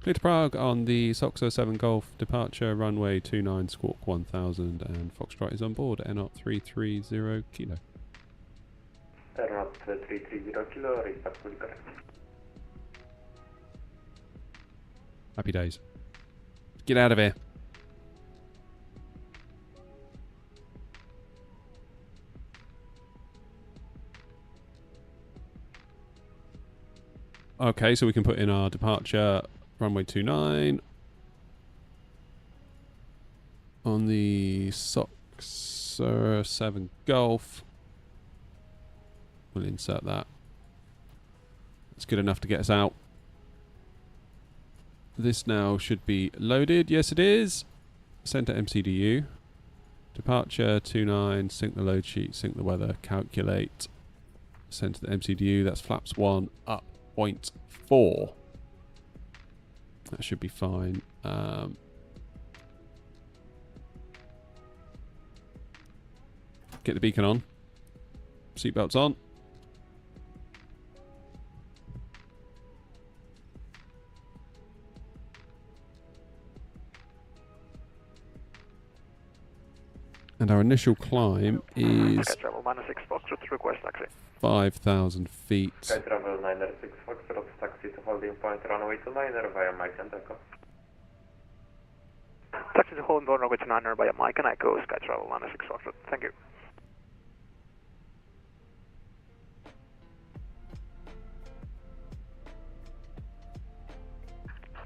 A: Clear to Prague on the Soxo 7 Golf departure, runway 29, squawk 1000, and Foxtrot is on board, NOT 330 kilo.
I: Airlot 330 kilo, read back fully correct.
A: Happy days. Get out of here. Okay, so we can put in our departure, runway 29 on the Soxo 7 Golf. We'll insert that. It's good enough to get us out. This now should be loaded. Yes, it is. Send to MCDU. Departure 29, sync the load sheet, sync the weather, calculate. Send to the MCDU. That's flaps 1 up 0.4. That should be fine. Get the beacon on. Seatbelts on. And our initial climb is 5,000 feet.
I: Sky Travel 906 Foxtrot, taxi to holding point runway 29er via Mike and Echo.
N: Taxi to holding point runway 29er via Mike and Echo, Sky Travel 906 Foxtrot. Thank you.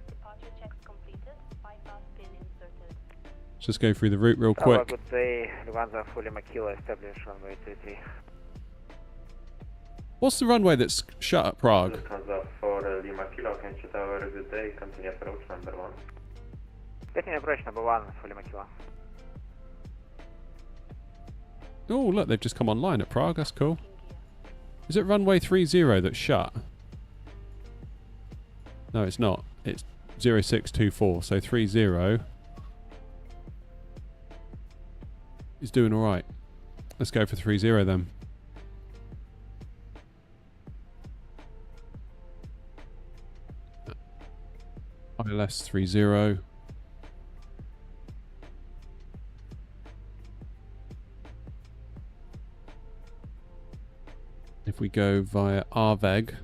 F: Departure checks completed. Bypass pin inserted.
A: Let's just go through the route real quick.
J: Good day, Lufthansa fully Makila, established runway 33.
A: What's the runway that's shut at Prague?
I: Lufthansa for Lima Kilo, Kenchi Tower, good day, continue approach number 1.
J: Continue approach number 1, fully Makila.
A: Oh, look, they've just come online at Prague. That's cool. Is it runway 30 that's shut? No, it's not. It's 0624, so 30 is doing all right. Let's go for 30 then. ILS 30. If we go via Arveg,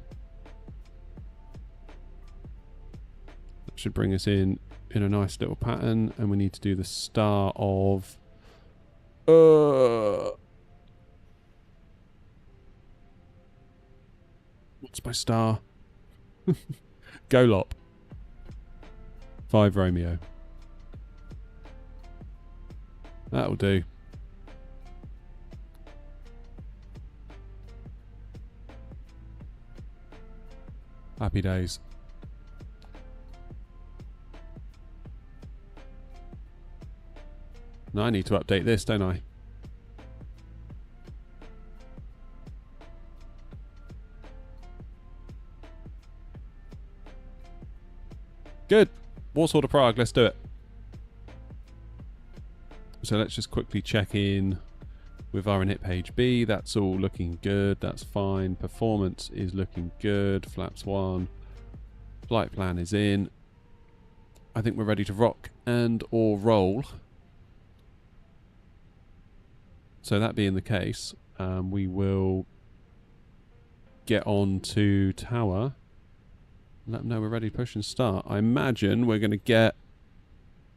A: that should bring us in a nice little pattern, and we need to do the star of what's my star? Golop. 5 Romeo. That'll do. Happy days. Now I need to update this, don't I? Good. Warsaw to Prague, let's do it. So let's just quickly check in with our init page B. That's all looking good. That's fine. Performance is looking good. Flaps 1. Flight plan is in. I think we're ready to rock and or roll. So that being the case, we will get on to tower. Let them know we're ready to push and start. I imagine we're going to get...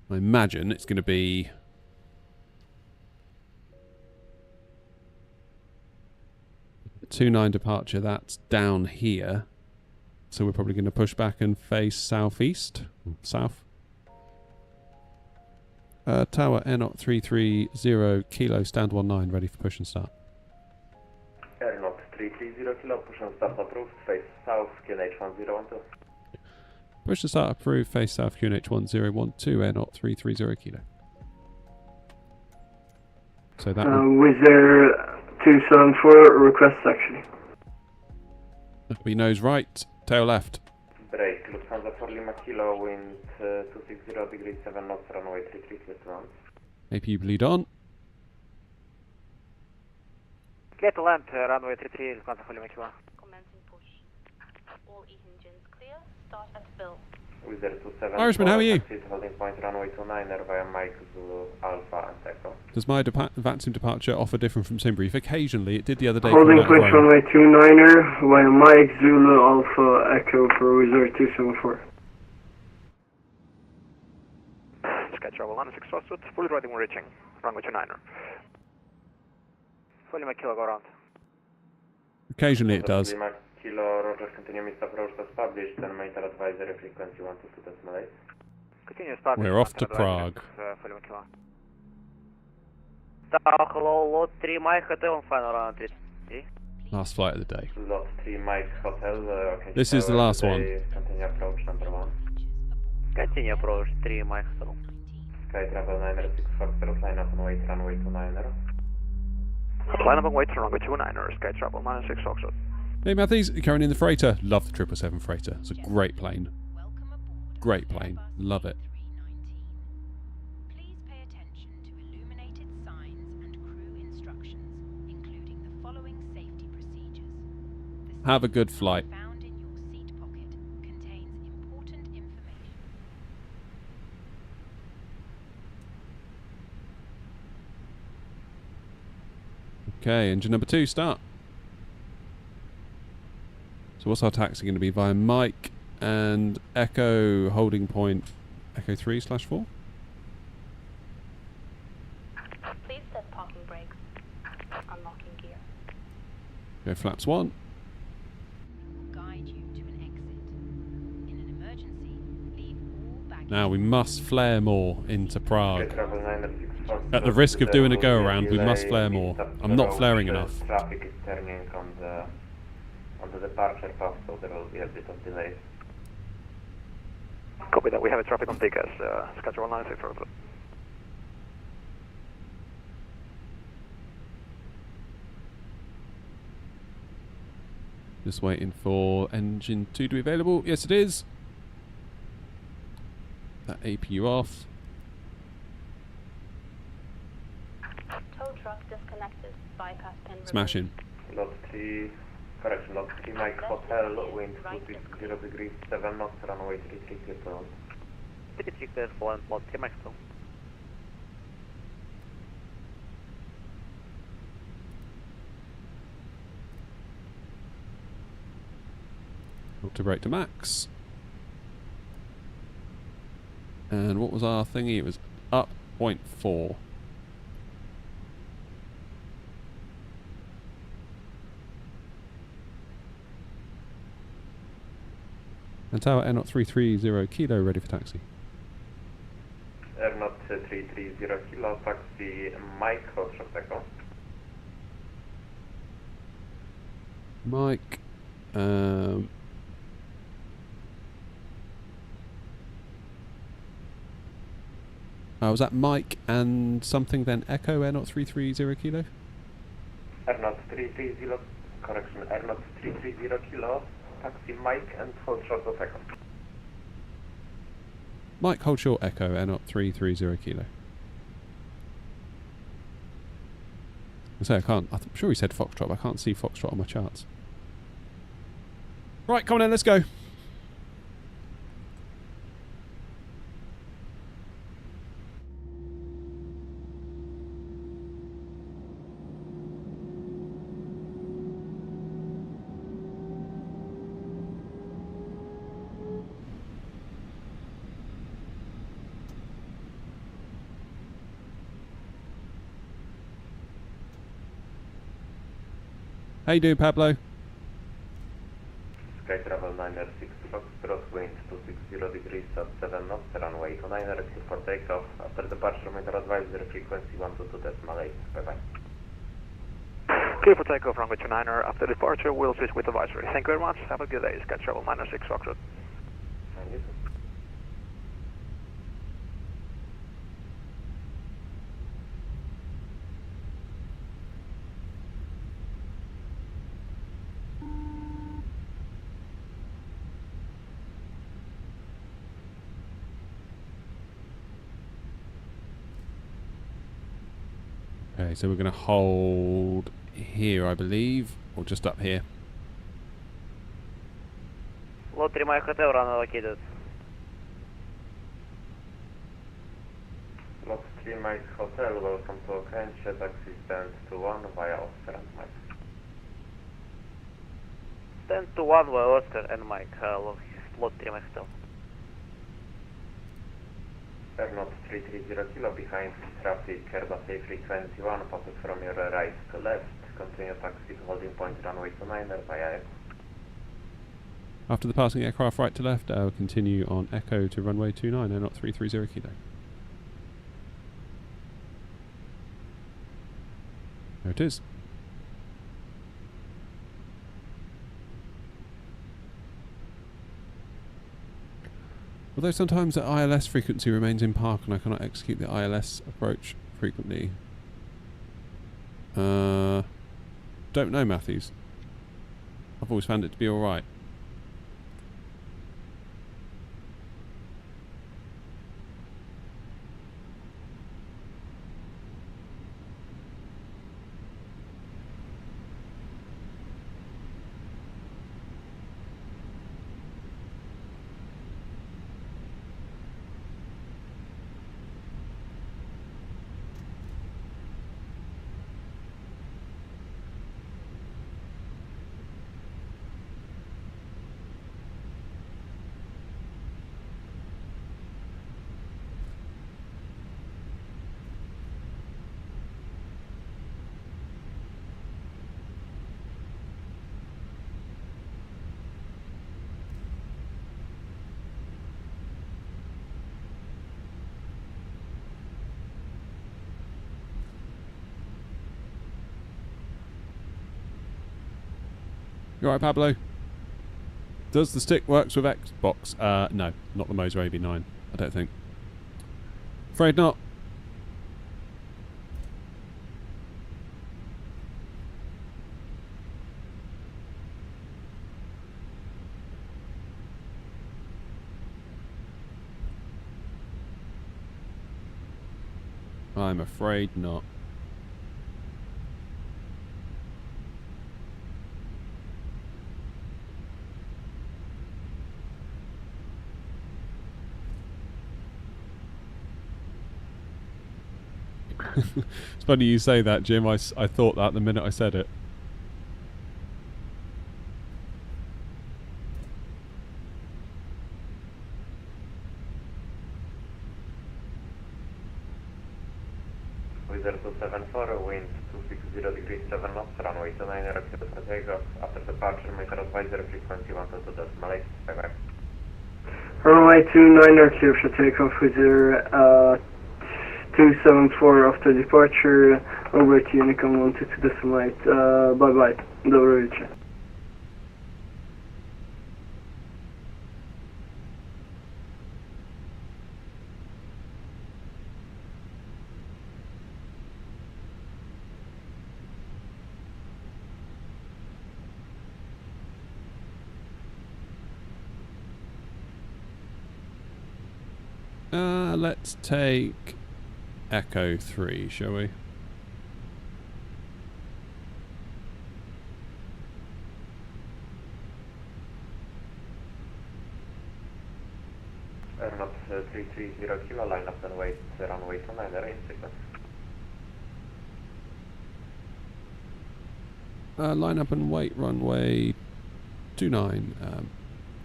A: I imagine it's going to be... the 29 departure, that's down here. So we're probably going to push back and face southeast. South. Tower Air 330 Kilo, stand 19, ready for push and start.
I: Air 330 Kilo, push and start approved, face south, QNH 1012.
A: Push and start approved, face south, QNH 1012, Air 330 Kilo. So that
M: Wizz Air 274, request taxi.
A: that'll be nose right, tail left.
I: Break, Lufthansa 4 Lima Kilo, wind 260 degrees 7 knots, runway 33 clear to land.
A: AP bleed on.
J: Clear to land, runway 33, Lufthansa 4 Lima Kilo.
F: Commencing push. All engines clear. Start at fill.
I: Wizz Air 27.
A: Irishman, how are you?
I: Holding point runway 29 via Mike Zulu Alpha and Takeoff.
A: Does my vacuum departure offer different from Simbrief? Occasionally, it did the other day.
M: Holding point runway 29er via Mike Zulu Alpha Echo for Wizz Air 274.
N: Sky Travel 96 Foxtrot, fully ready when reaching runway 29er.
J: 4 Lima Kilo, go around.
A: Occasionally it does.
I: Lima Kilo, Roger, continue missed approach as published, and maintain advisory frequency 122.8.
J: Continue start.
A: We're off to Prague.
J: 4 Lima Kilo.
D: Hello, lot 3 Mike Hotel on final round 3.
A: Last flight of the day.
I: Lot 3 Mike Hotel.
A: This is the last one.
I: Continue approach number 1.
D: Continue approach 3 Mike Hotel.
I: Sky Travel 906 Foxtrot, line up and wait runway 29er.
N: Line up and wait for runway 29er, Sky Travel 96 Foxtrot.
A: Hey Matthews, carrying in the freighter. Love the 777 freighter. It's a great plane. Great plane. Love it.
G: Please pay attention to illuminated signs and crew instructions, including the following safety procedures.
A: Have a good flight.
G: Found in your seat pocket contains important information.
A: Okay, engine number 2, start. So what's our taxi going to be? Via Mike and Echo holding point Echo 3/4?
F: Please set parking brakes. Unlocking gear.
A: Go flaps 1.
G: Guide you to an exit. In an emergency, leave all baggage.
A: Now we must flare more into Prague.
I: Sky Travel 906 Foxtrot.
A: At the risk of doing a go around, we must flare more. I'm not flaring enough.
I: Traffic is turning on the departure path, so there will be a bit of delay.
N: Copy that, we have a traffic on Takeoff, Sky Travel 96 Foxtrot.
A: Just waiting for engine 2 to be available. Yes, it is. That APU off.
F: Tow truck disconnected. Bypass pin.
A: Smashing.
I: Lot 3, correction, Lot 3 Mike Hotel, wind 260 degrees 7 knots, runway 33 clear to land.
D: 33 clear to land, lot 3 Mike Hotel.
A: Up to brake to max. And what was our thingy? It was up 0.4. And Tower Air 330 Kilo, ready for taxi.
I: Air 330 Kilo, taxi Mike Foxtrot Echo.
A: Mike. Was that Mike and something then Echo Air 330 Kilo?
I: Air 330, correction, Air 330 Kilo, taxi Mike and hold short of Echo.
A: Mike, hold short Echo Air 330 Kilo. I say I can't. I'm sure he said Foxtrot, but I can't see Foxtrot on my charts. Right, come on then, let's go. How you doing, Pablo?
I: Sky Travel 906 Foxtrot, wind 260 degrees at 7 knots, runway 29, exit for takeoff. After departure, monitor advisory frequency 122.8. Bye-bye.
N: Clear for takeoff, runway 29er. After departure, we'll switch with advisory. Thank you very much. Have a good day. Sky travel -6 Foxtrot.
I: Thank you.
A: Okay, so we're going to hold here, I believe, or just up here.
D: Lot 3 Mike Hotel, runway located.
I: Lot 3 Mike Hotel, welcome to Okręcie, taxi stand to 1 via Oscar and Mike.
D: Stand to 1 via Oscar and Mike, lot 3 Mike Hotel.
I: Airnot 330 kilo behind traffic, Airbus A321, passes from your right to left, continue taxi to holding point runway 29 via Echo.
A: After the passing aircraft right to left, I'll continue on Echo to runway 29, Airnot 330 kilo. There it is. Although sometimes the ILS frequency remains in park and I cannot execute the ILS approach frequently. Don't know, Matthews. I've always found it to be alright. You alright, Pablo? Does the stick works with Xbox? No, not the Moser AB9, I don't think. Afraid not. I'm afraid not. It's funny you say that, Jim. I thought that the minute I said it.
I: Wizard 274, wind 260 degrees 7 knots, runway 29, exit for takeoff. After departure, monitor advisory frequency 122.8. Bye-bye.
M: Runway 29 are clear for takeoff with your 274 after departure, over to Unicom 122.8. Bye-bye. Доброго вечера.
A: Let's take Echo 3, shall we?
I: Airnot 330 kilo, line up and wait, runway 29, range sequence.
A: Line up and wait, runway 29,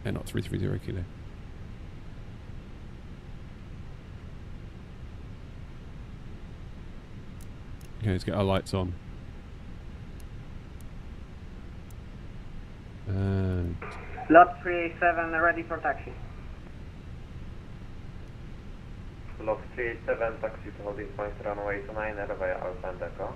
A: Airnot 330 kilo. Okay, let's get our lights on. And
O: Lot 387 ready for taxi.
I: Lot 387, taxi to holding point runway 29 via Alpha and Echo.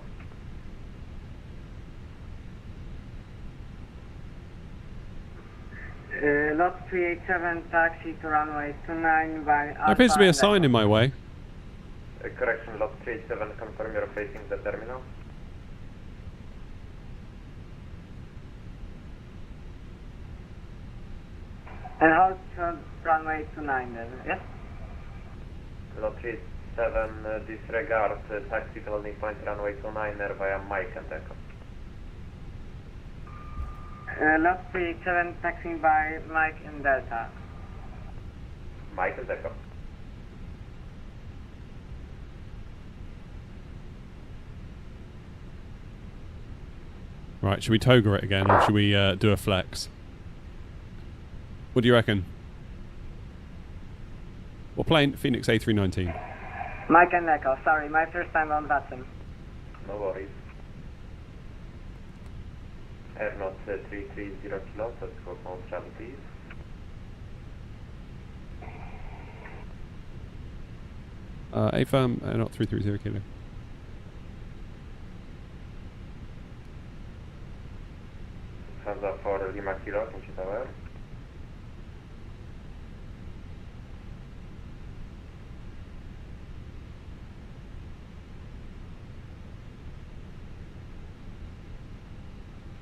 O: Lot 387, taxi to runway 29 by Alpha.
A: There appears to be a
O: and
A: sign
O: Echo.
A: in my way.
I: Correction, Lot 387, confirm you're facing the terminal.
O: And hold to runway 29 then, yes?
I: Lot 387, disregard taxi to holding point runway 29 via Mike and Echo.
O: Lot 387, taxiing by Mike and Delta.
I: Mike and Echo.
A: Right, should we toga it again, or should we do a flex? What do you reckon? What plane? Phoenix A319.
O: Mike and Echo, sorry, my first time on Watson.
I: No worries. Air not 330 kilos, let's go on travel please.
A: AFAM, not 330 kilo.
I: Hands up for Lima Kilo, Kinchi Tower.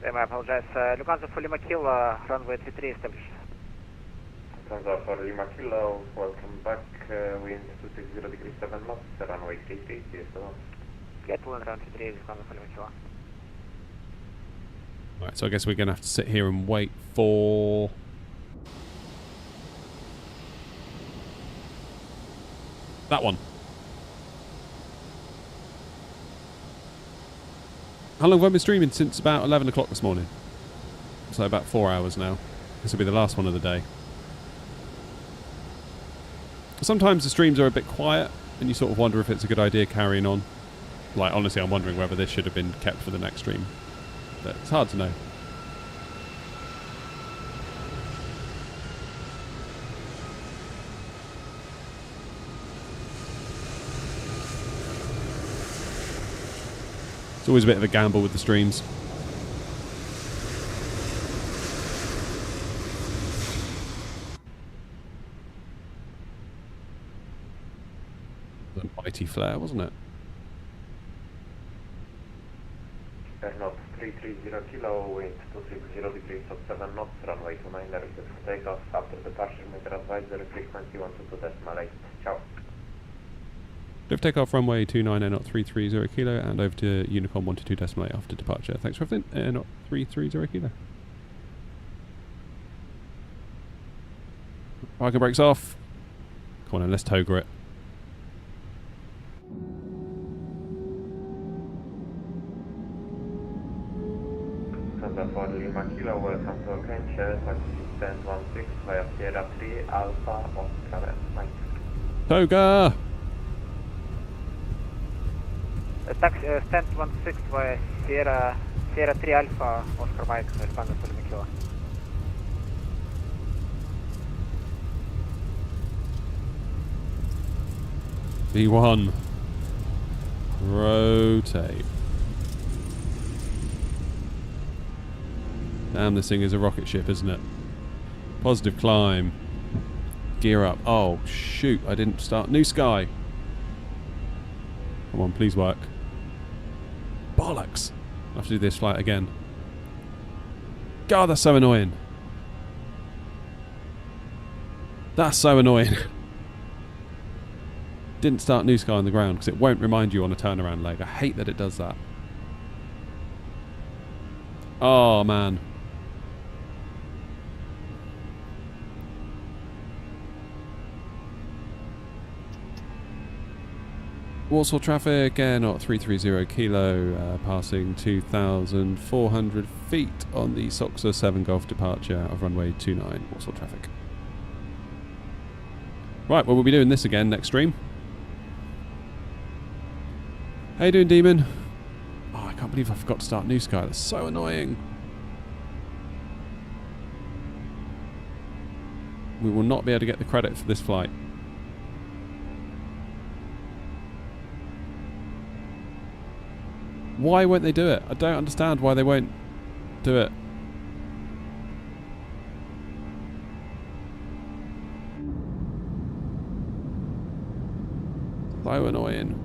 J: I apologize. Lufthansa for Lima Kilo, runway 33 established.
I: Hands up for Lima Kilo, welcome back, wind 260 degrees 7 knots, runway 33, CSO.
J: Get to runway 33, Lufthansa for Lima Kilo.
A: Right, so I guess we're going to have to sit here and wait for... that one. How long have I been streaming? Since about 11 o'clock this morning. So about 4 hours now. This will be the last one of the day. Sometimes the streams are a bit quiet and you sort of wonder if it's a good idea carrying on. Like, honestly, I'm wondering whether this should have been kept for the next stream. But it's hard to know. It's always a bit of a gamble with the streams. It was a mighty flare, wasn't it?
I: Air not 330 kilo, wind 260 degrees of 7 knots, runway 29 ready for takeoff. After departure, meter advisory frequency 122.8. Ciao.
A: Lift takeoff runway 29 air not 330 kilo and over to Unicorn 122.8 after departure. Thanks for everything. Air not 330 kilo. Parking brakes off. Come on then, let's toga it.
I: Santa for Lima Kilo, welcome to Okenche, taxi 1016 via Sierra 3 Alpha Oscar Mike.
A: Toga!
J: Taxi stand 16 via Sierra 3 Alpha Oscar Mike, Lufthansa for Lima Kilo.
A: V1. Rotate. Damn, this thing is a rocket ship, isn't it? Positive climb. Gear up. Oh, shoot. I didn't start. New sky. Come on, please work. Bollocks. I have to do this flight again. God, that's so annoying. That's so annoying. Didn't start new sky on the ground because it won't remind you on a turnaround leg. I hate that it does that. Oh, man. Warsaw traffic, air not 330 kilo, passing 2,400 feet on the Soxa 7 Golf departure of runway 29, Warsaw traffic. Right, well, we'll be doing this again next stream. How you doing, Demon? Oh, I can't believe I forgot to start New Sky. That's so annoying. We will not be able to get the credit for this flight. Why won't they do it? I don't understand why they won't do it. So annoying.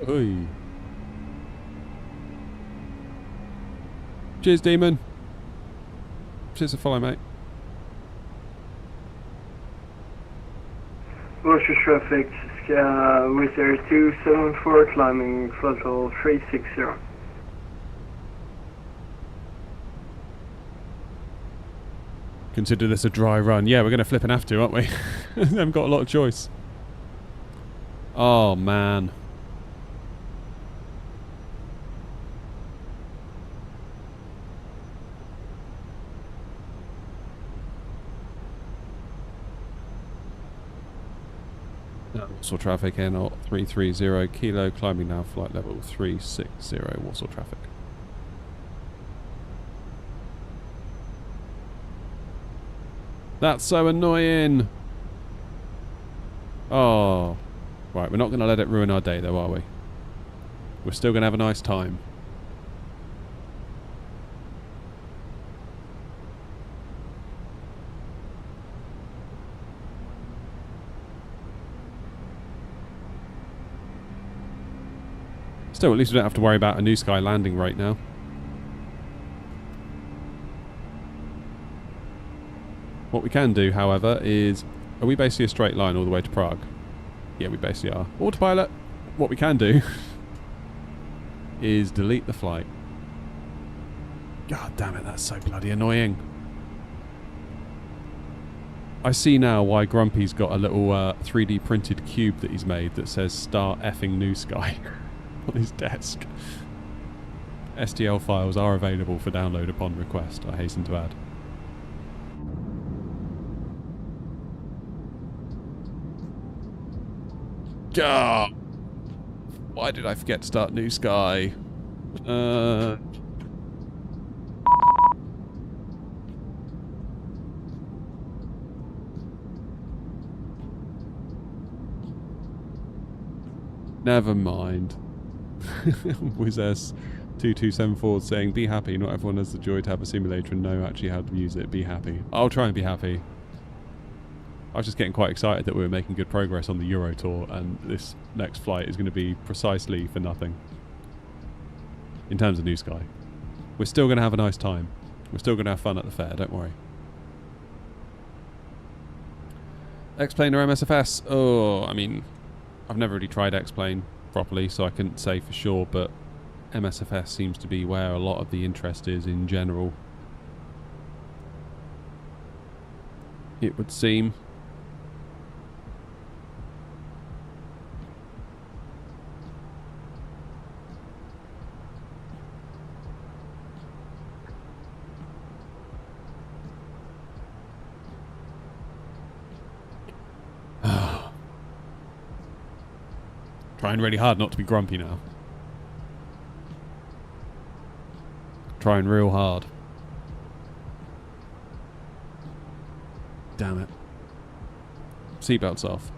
A: Oi. Cheers, Demon. Cheers for follow, mate.
M: Russia traffic, with Air 274 climbing throttle 360.
A: Consider this a dry run. Yeah, we're going to flip and have to, aren't we? We haven't got a lot of choice. Oh, man. Warsaw traffic in 330 kilo, climbing now flight level 360 Warsaw traffic. That's so annoying. Oh. Right, we're not going to let it ruin our day though, are we? We're still going to have a nice time. Still, at least we don't have to worry about a New Sky landing right now. What we can do, however, is... Are we basically a straight line all the way to Prague? Yeah, we basically are. Autopilot! What we can do is delete the flight. God damn it, that's so bloody annoying. I see now why Grumpy's got a little 3D printed cube that he's made that says Start effing New Sky on his desk. STL files are available for download upon request, I hasten to add. God! Why did I forget to start New Sky? Never mind. WizS 2274 saying, be happy, not everyone has the joy to have a simulator and know actually how to use it. Be happy. I'll try and be happy. I was just getting quite excited that we were making good progress on the Euro Tour, and this next flight is going to be precisely for nothing. In terms of New Sky. We're still going to have a nice time. We're still going to have fun at the fair, don't worry. X-Plane or MSFS? Oh, I mean, I've never really tried X-Plane properly, so I couldn't say for sure, but MSFS seems to be where a lot of the interest is in general. It would seem. Trying really hard not to be grumpy now. Trying real hard. Damn it. Seatbelts off.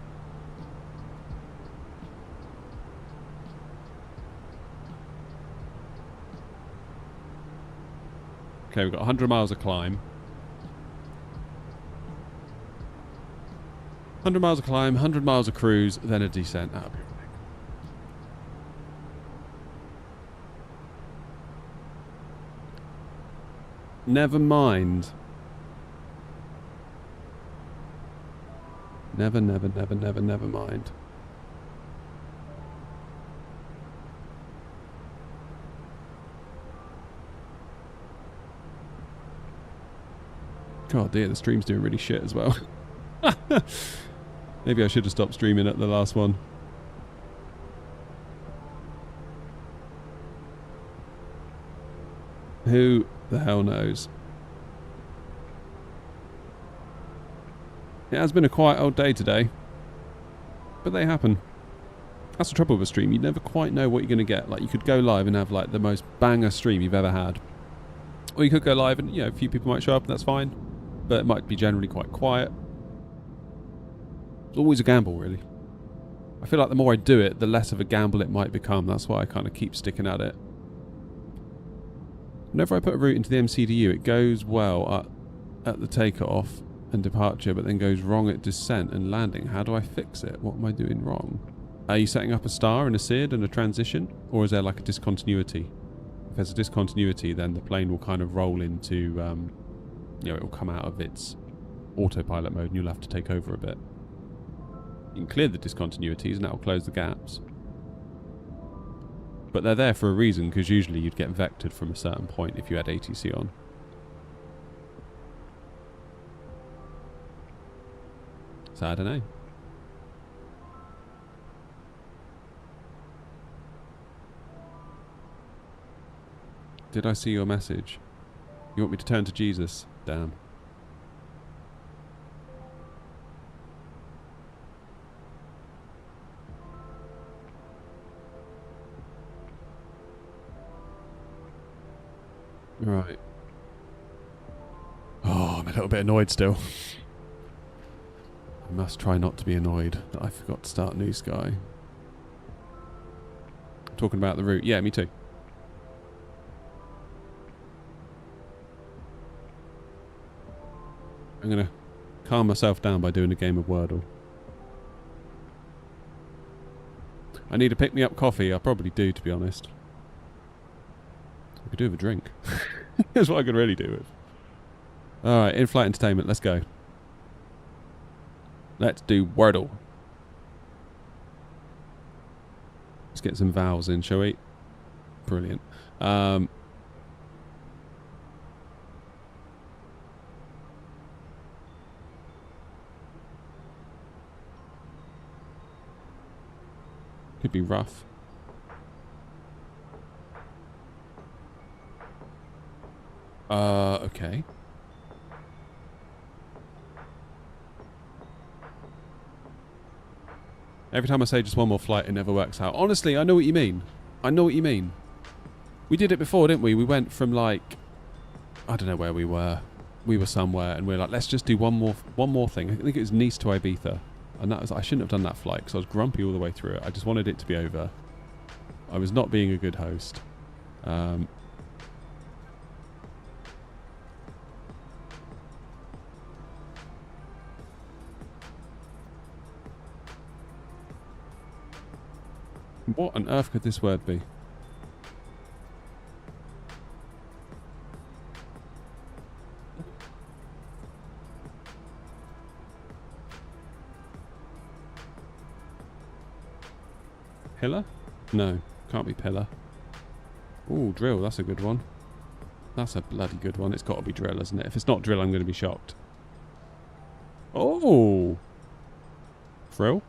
A: Okay, we've got 100 miles of climb. 100 miles of climb, 100 miles of cruise, then a descent. That'll be right. Never mind. Never mind. God dear, the stream's doing really shit as well. Maybe I should have stopped streaming at the last one. Who the hell knows? It has been a quiet old day today, but they happen. That's the trouble with a stream. You never quite know what you're going to get. Like, you could go live and have like the most banger stream you've ever had, or you could go live and, you know, a few people might show up and that's fine, but it might be generally quite quiet. It's always a gamble, really. I feel like the more I do it, the less of a gamble it might become. That's why I kind of keep sticking at it. Whenever I put a route into the MCDU, it goes well at the takeoff and departure, but then goes wrong at descent and landing. How do I fix it? What am I doing wrong? Are you setting up a star and a SID and a transition? Or is there like a discontinuity? If there's a discontinuity, then the plane will kind of roll into, you know, it will come out of its autopilot mode and you'll have to take over a bit. You can clear the discontinuities and that will close the gaps. But they're there for a reason, because usually you'd get vectored from a certain point if you had ATC on. So I don't know. Did I see your message? You want me to turn to Jesus? Damn. Right. Oh, I'm a little bit annoyed still. I must try not to be annoyed that I forgot to start New Sky. Talking about the route. Yeah, me too. I'm going to calm myself down by doing a game of Wordle. I need a pick-me-up coffee. I probably do, to be honest. I could do with a drink. That's what I could really do with. Alright, in-flight entertainment. Let's go. Let's do Wordle. Let's get some vowels in, shall we? Brilliant. Could be rough. Okay. Every time I say just one more flight, it never works out. Honestly, I know what you mean. I know what you mean. We did it before, didn't we? We went from like, I don't know where we were. We were somewhere, and we were like, let's just do one more thing. I think it was Nice to Ibiza. And that was, I shouldn't have done that flight because I was grumpy all the way through it. I just wanted it to be over. I was not being a good host. What on earth could this word be? Pillar? No, can't be pillar. Ooh, drill, that's a good one. That's a bloody good one. It's got to be drill, isn't it? If it's not drill, I'm going to be shocked. Oh! Frill?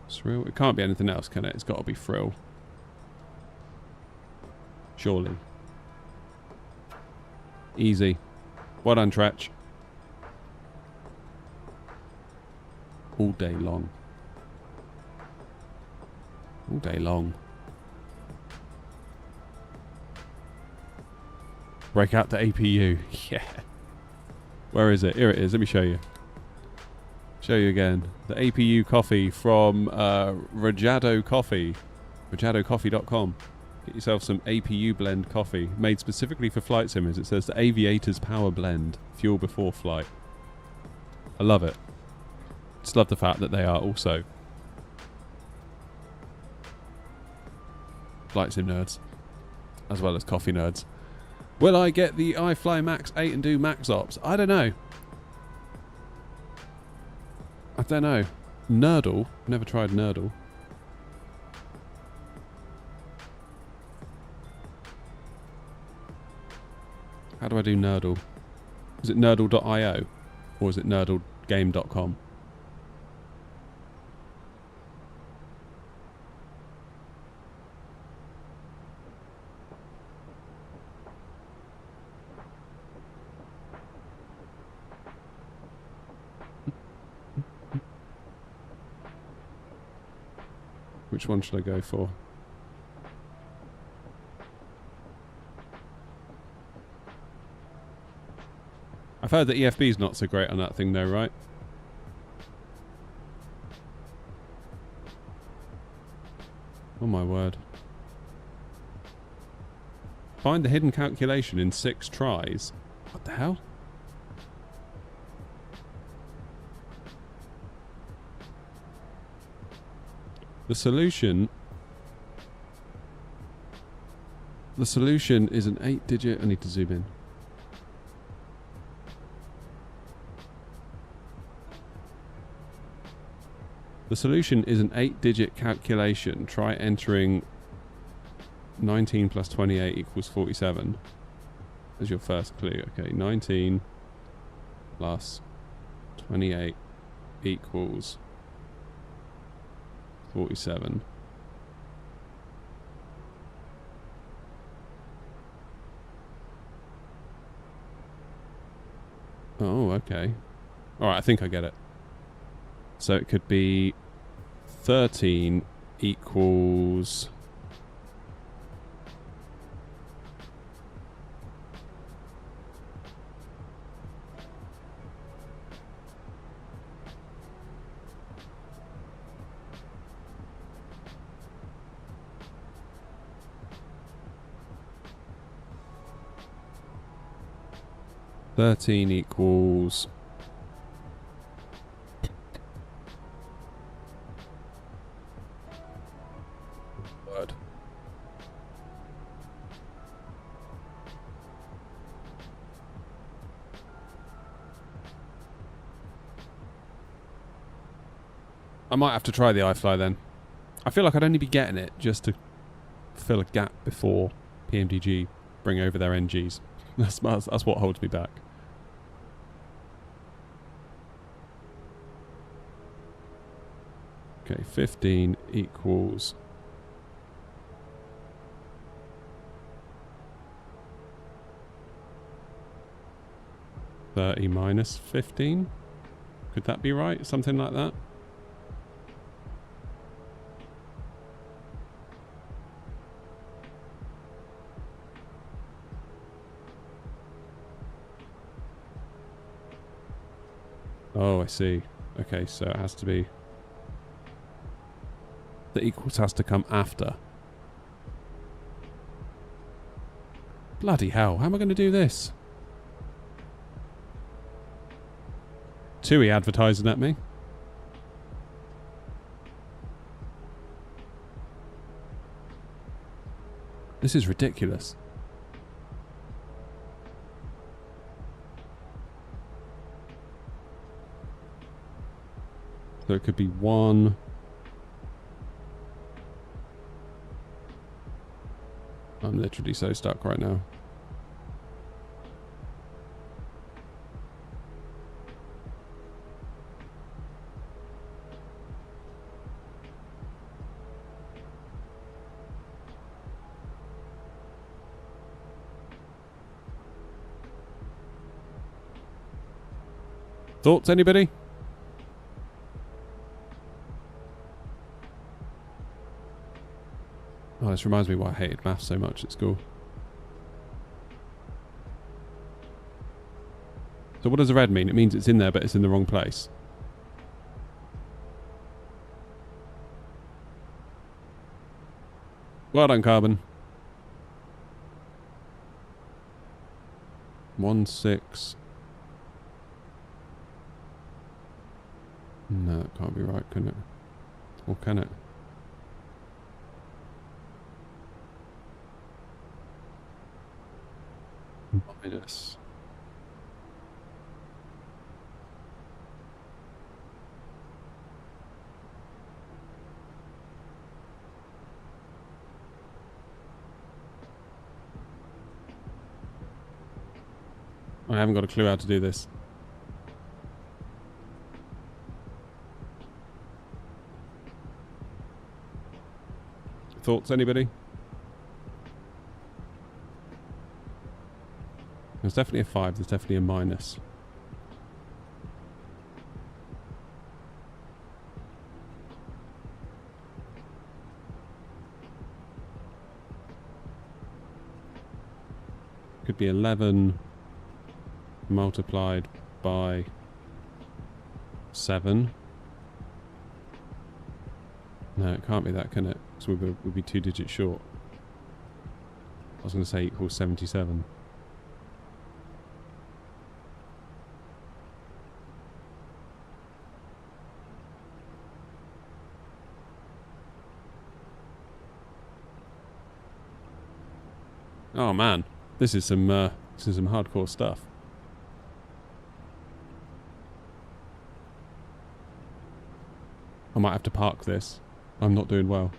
A: Frill? It can't be anything else, can it? It's got to be frill. Surely. Easy. Well done, Tretch. All day long. All day long. Break out the APU. Yeah. Where is it? Here it is. Let me show you. Show you again. The APU coffee from Rajado Coffee. RajadoCoffee.com. Get yourself some APU blend coffee made specifically for flight simmers. It says the Aviator's Power Blend. Fuel before flight. I love it. Just love the fact that they are also flight sim nerds, as well as coffee nerds. Will I get the iFly Max 8 and do max ops? I don't know. I don't know. Nerdle? Never tried Nerdle. How do I do Nerdle? Is it nerdle.io? Or is it nerdlegame.com? Which one should I go for? I've heard that EFB's not so great on that thing though, right? Oh my word. Find the hidden calculation in 6 tries. What the hell? The solution is an 8-digit... I need to zoom in. The solution is an 8-digit calculation. Try entering 19 plus 28 equals 47 as your first clue. Okay, 19 plus 28 equals 47. Oh, okay. Alright, I think I get it. So it could be 13 equals... Thirteen equals... Word. I might have to try the iFly then. I feel like I'd only be getting it just to fill a gap before PMDG bring over their NGs. That's what holds me back. Okay, 15 equals... $30 minus 15? Could that be right? Something like that? Oh, I see. Okay, so it has to be... The equals has to come after. Bloody hell, how am I going to do this? TUI advertising at me. This is ridiculous. So it could be 1... I'm literally so stuck right now. Thoughts, anybody? Oh, this reminds me why I hated maths so much at school. So what does the red mean? It means it's in there, but it's in the wrong place. Well done, Carbon. 1, 6. No, that can't be right, can it? Or can it? Minus. I haven't got a clue how to do this. Thoughts, anybody? There's definitely a 5, there's definitely a minus. Could be 11 multiplied by 7. No, it can't be that, can it? So we'll be 2 digits short. I was going to say equals 77. Oh man, this is some hardcore stuff. I might have to park this. I'm not doing well.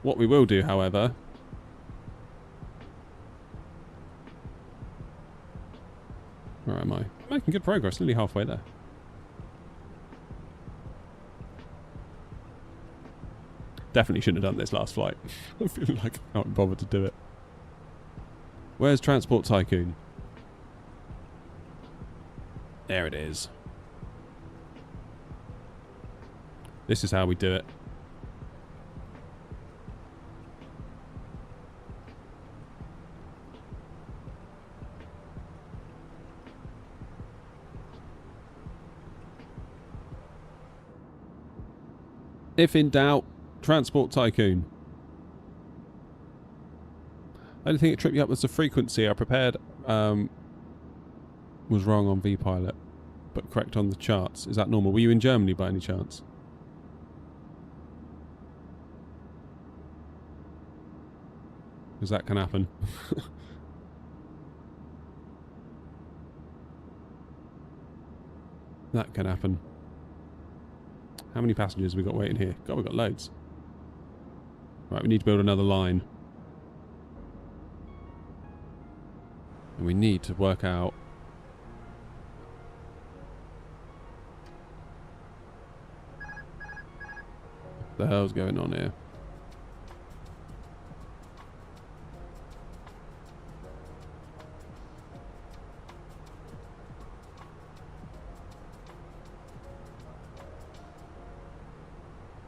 A: What we will do, however... Where am I? Making good progress, nearly halfway there. Definitely shouldn't have done this last flight. I feel like I can't bother to do it. Where's Transport Tycoon? There it is. This is how we do it. If in doubt, Transport Tycoon. Only thing that tripped me up was the frequency. I prepared was wrong on vPilot, but correct on the charts. Is that normal? Were you in Germany by any chance? Because that can happen. That can happen. How many passengers have we got waiting here? God, we've got loads. Right, we need to build another line. And we need to work out... what the hell's going on here?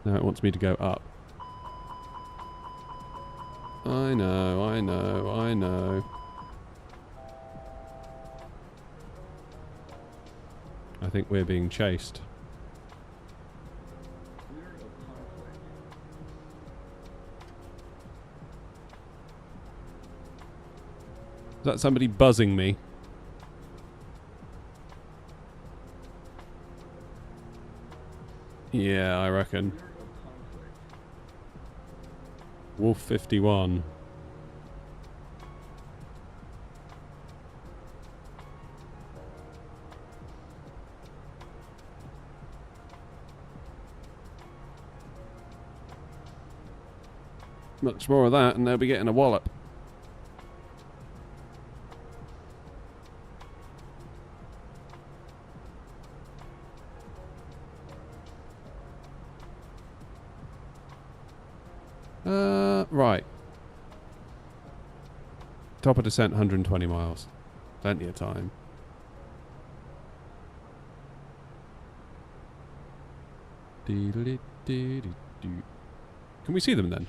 A: Now it wants me to go up. I know, I know, I know. I think we're being chased. Is that somebody buzzing me? Yeah, I reckon. Wolf 51. Much more of that and they'll be getting a wallop. Right. Top of descent, 120 miles. Plenty of time. Can we see them then?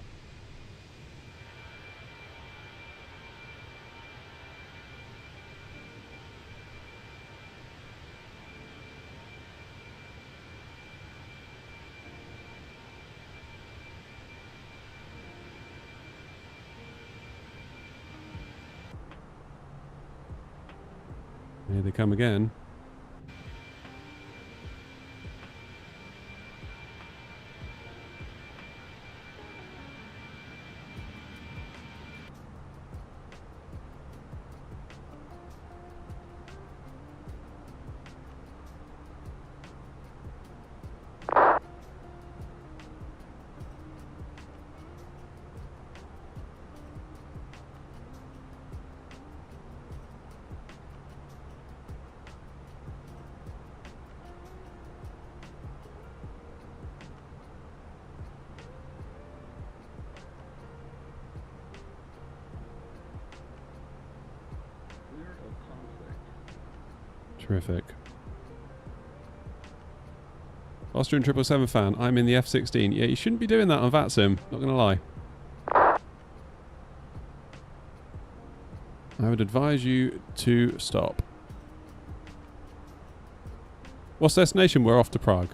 A: Here they come again. Terrific. Austrian 777 fan, I'm in the F-16. Yeah, you shouldn't be doing that on VATSIM, not gonna lie. would advise you to stop. What's the destination? We're off to Prague.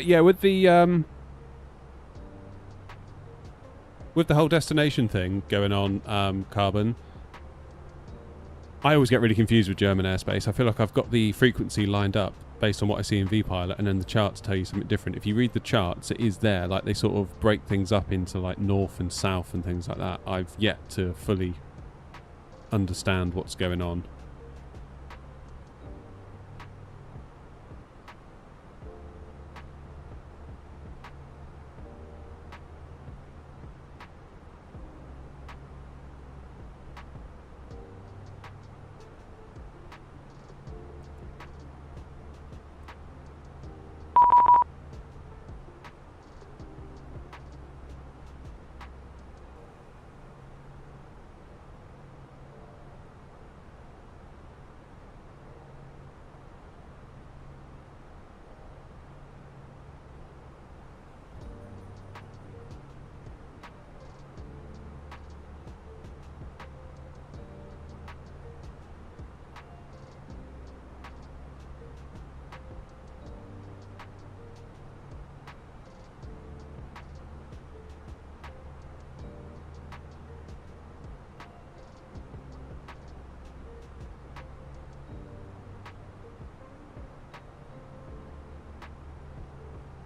A: Yeah, with the whole destination thing going on, Carbon, I always get really confused with German airspace. I feel like I've got the frequency lined up based on what I see in VPilot, and then the charts tell you something different. If you read the charts, it is there. Like, they sort of break things up into, like, north and south and things like that. I've yet to fully understand what's going on.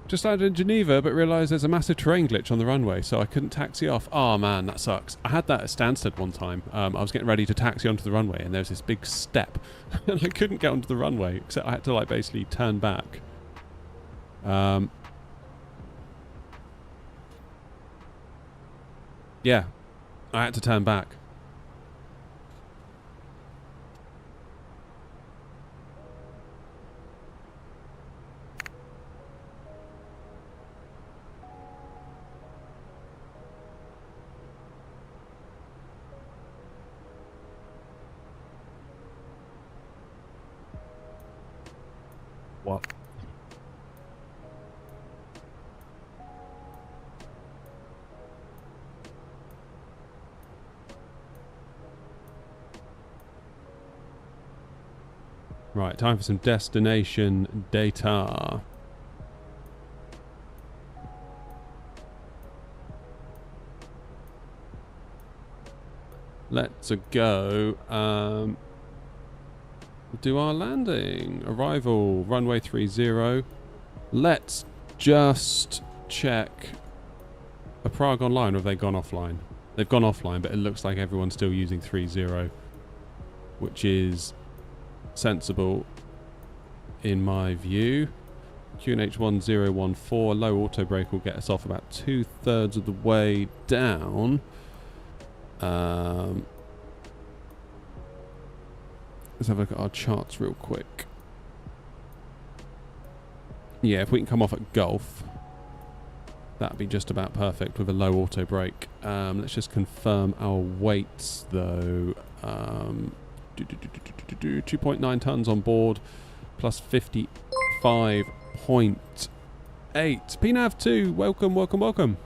A: Just landed in Geneva, but realised there's a massive terrain glitch on the runway, so I couldn't taxi off. Oh man, that sucks. I had that at Stansted one time. I was getting ready to taxi onto the runway, and there was this big step, and I couldn't get onto the runway, except I had to, like, basically turn back. Yeah, I had to turn back. What? Right, time for some destination data. Let's go. Do our landing. Arrival, runway 30. Let's just check a Prague online, or have they gone offline? They've gone offline, but it looks like everyone's still using 30, which is sensible in my view. QNH 1014, low auto brake will get us off about 2/3 of the way down. Let's have a look at our charts real quick. Yeah, if we can come off at Gulf. That'd be just about perfect with a low auto brake. Let's just confirm our weights though. 2.9 tons on board, plus 55.8. PNAV2, welcome, welcome, welcome.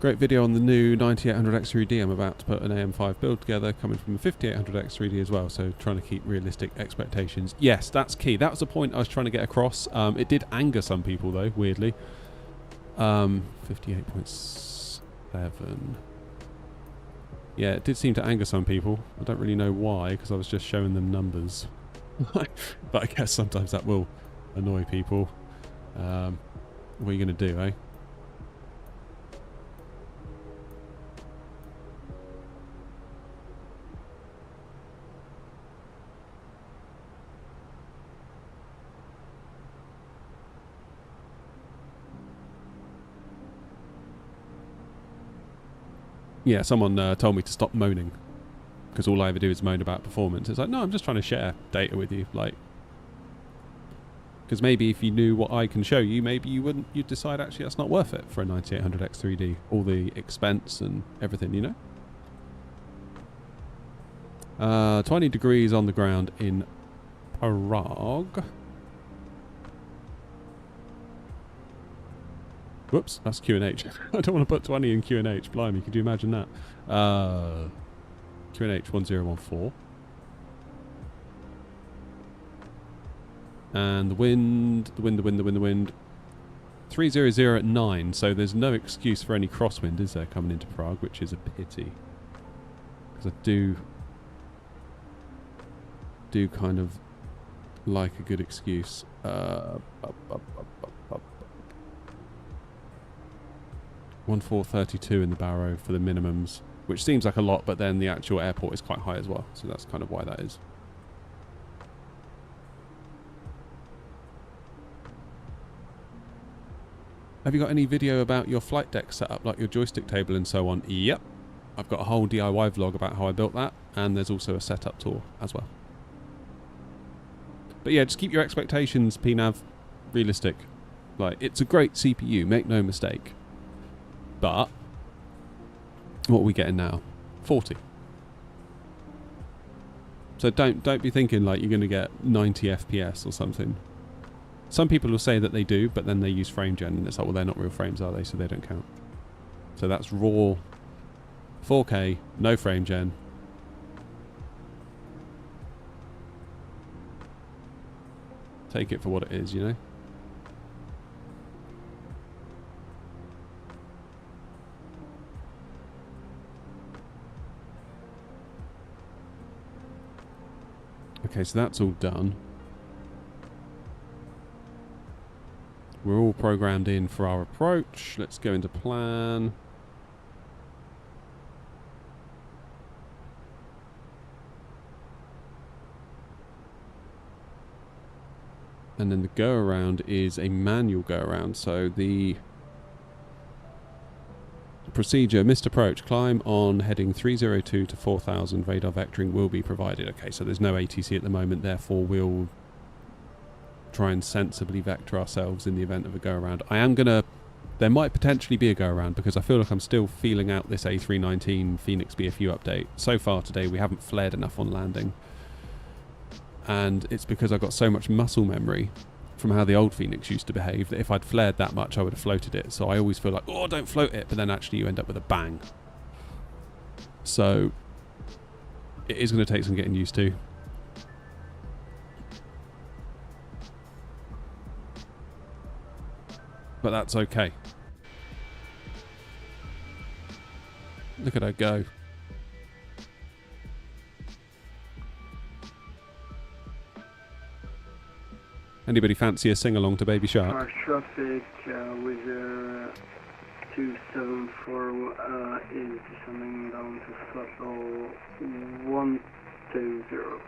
A: Great video on the new 9800X3D. I'm about to put an AM5 build together, coming from the 5800X3D as well, so trying to keep realistic expectations. Yes, that's key. That was the point I was trying to get across. It did anger some people though, weirdly. 58.7. Yeah, it did seem to anger some people. I don't really know why, because I was just showing them numbers. But I guess sometimes that will annoy people. What are you going to do, eh? Yeah, someone told me to stop moaning, because all I ever do is moan about performance. It's like, no, I'm just trying to share data with you, like, because maybe if you knew what I can show you, maybe you'd decide actually that's not worth it for a 9800X3D, all the expense and everything, you know. 20 degrees on the ground in Prague. Whoops, that's QNH. I don't want to put 20 in QNH. Blimey, could you imagine that? QNH 1014. And the wind. 300 at 9. So there's no excuse for any crosswind, is there, coming into Prague, which is a pity. Because I do kind of like a good excuse. 1432 in the Barrow for the minimums, which seems like a lot, but then the actual airport is quite high as well, so that's kind of why that is. Have you got any video about your flight deck setup, like your joystick table and so on? Yep. I've got a whole DIY vlog about how I built that, and there's also a setup tour as well. But yeah, just keep your expectations, PNAV, realistic. Like, it's a great CPU, make no mistake. But what are we getting now? 40. So don't be thinking like you're going to get 90 FPS or something. Some people will say that they do, but then they use frame gen, and it's like, well, they're not real frames, are they? So they don't count. So that's raw 4K, no frame gen. Take it for what it is, you know? Okay, so that's all done. We're all programmed in for our approach. Let's go into plan. And then the go around is a manual go around. So the procedure, missed approach, climb on heading 302 to 4000, radar vectoring will be provided. Okay, so there's no ATC at the moment, therefore we'll try and sensibly vector ourselves in the event of a go around. I am gonna, there might potentially be a go around because I feel like I'm still feeling out this A319 Phoenix BFU update. So far today we haven't flared enough on landing, and it's because I've got so much muscle memory from how the old Phoenix used to behave that if I'd flared that much I would have floated it. So I always feel like, oh, don't float it, but then actually you end up with a bang. So it is going to take some getting used to. But that's okay. Look at her go. Anybody fancy a sing-along to Baby Shark?
M: Our traffic with 274 is descending down to flat 120.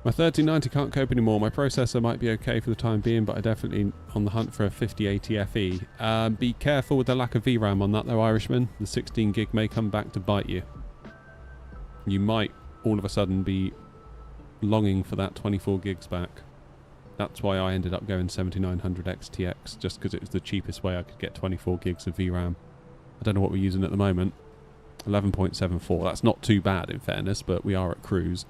A: My 1390 can't cope anymore. My processor might be okay for the time being, but I'm definitely on the hunt for a 5080 FE. Be careful with the lack of VRAM on that though, Irishman. The 16 gig may come back to bite you. You might all of a sudden be longing for that 24 gigs back. That's why I ended up going 7900 XTX, just because it was the cheapest way I could get 24 gigs of VRAM. I don't know what we're using at the moment. 11.74. That's not too bad in fairness, but we are at cruise.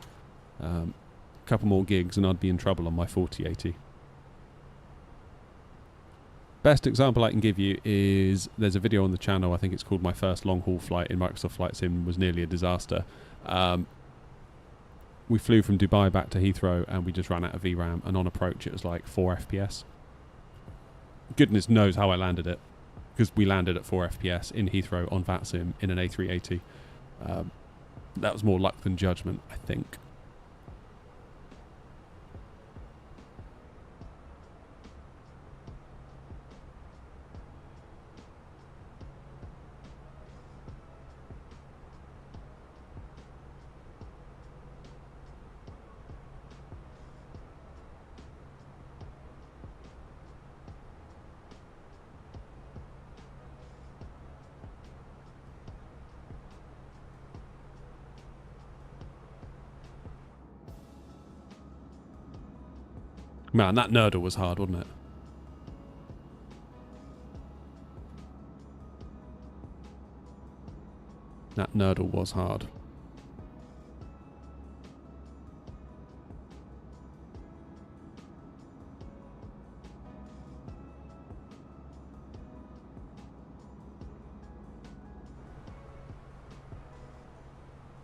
A: Couple more gigs and I'd be in trouble on my 4080. Best example I can give you is there's a video on the channel, I think it's called My First Long Haul Flight in Microsoft Flight Sim was nearly a disaster. We flew from Dubai back to Heathrow and we just ran out of VRAM, and on approach it was like 4 FPS. Goodness knows how I landed it, because we landed at 4 FPS in Heathrow on VATSIM in an A380. That was more luck than judgment, I think. Man, that nerdle was hard, wasn't it? That nerdle was hard.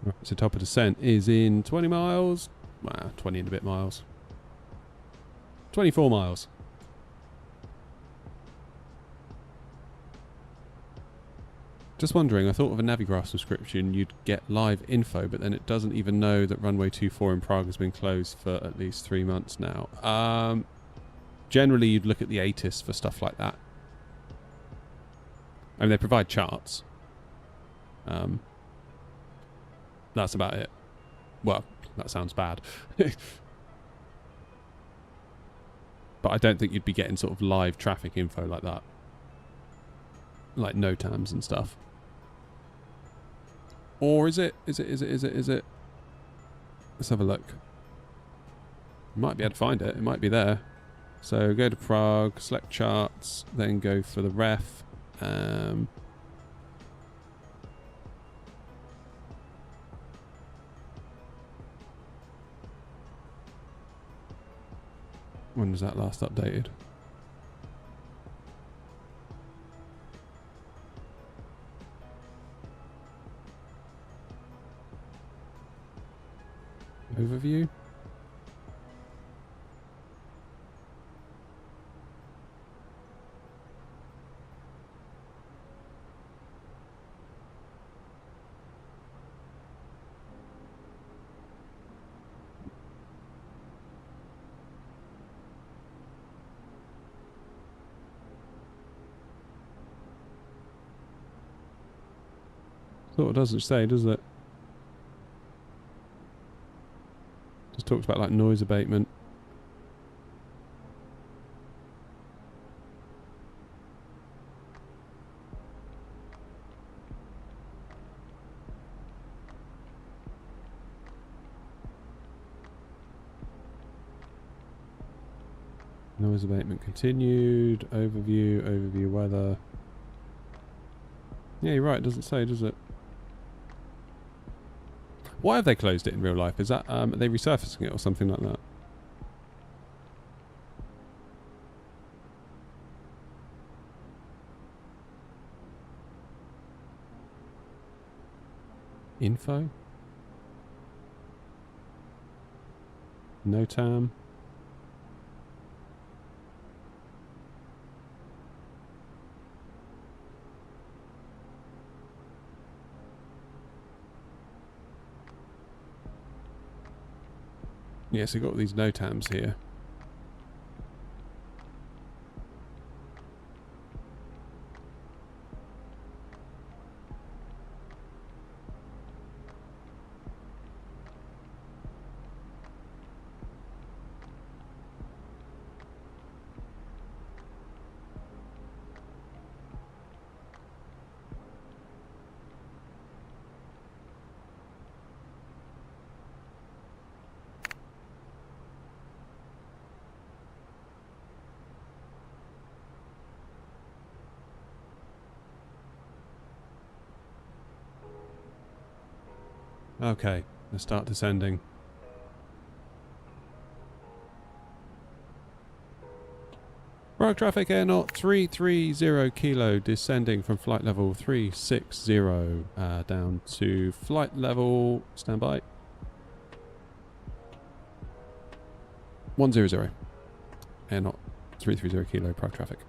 A: Right, so top of descent is in 20 miles. 20 and a bit miles. 24 miles. Just wondering, I thought with a Navigraph subscription you'd get live info, but then it doesn't even know that runway 24 in Prague has been closed for at least 3 months now. Generally you'd look at the ATIS for stuff like that. I mean, they provide charts. That's about it. Well, that sounds bad. But I don't think you'd be getting sort of live traffic info like that. Like NOTAMs and stuff. Or is it? Is it? Let's have a look. Might be able to find it. It might be there. So go to Prague, select charts, then go for the ref. When was that last updated? Overview? Sort of doesn't say, does it? Just talks about like noise abatement. Noise abatement continued. Overview weather. Yeah, you're right, it doesn't say, does it? Why have they closed it in real life? Is that, are they resurfacing it or something like that? Info? NOTAM? Yes, we've got these NOTAMs here. Okay, let's start descending. Rogue traffic air naught 330 kilo, descending from flight level 360 down to flight level, standby, 100. Air naught 330 kilo, Prague traffic.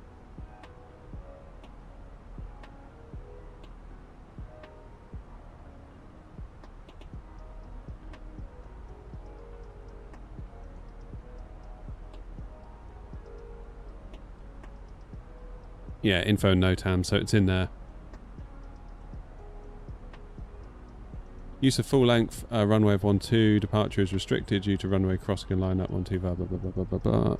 A: Yeah, info NOTAM, so it's in there. Use of full length runway of 12, departure is restricted due to runway crossing and line up 12, blah blah blah blah blah blah.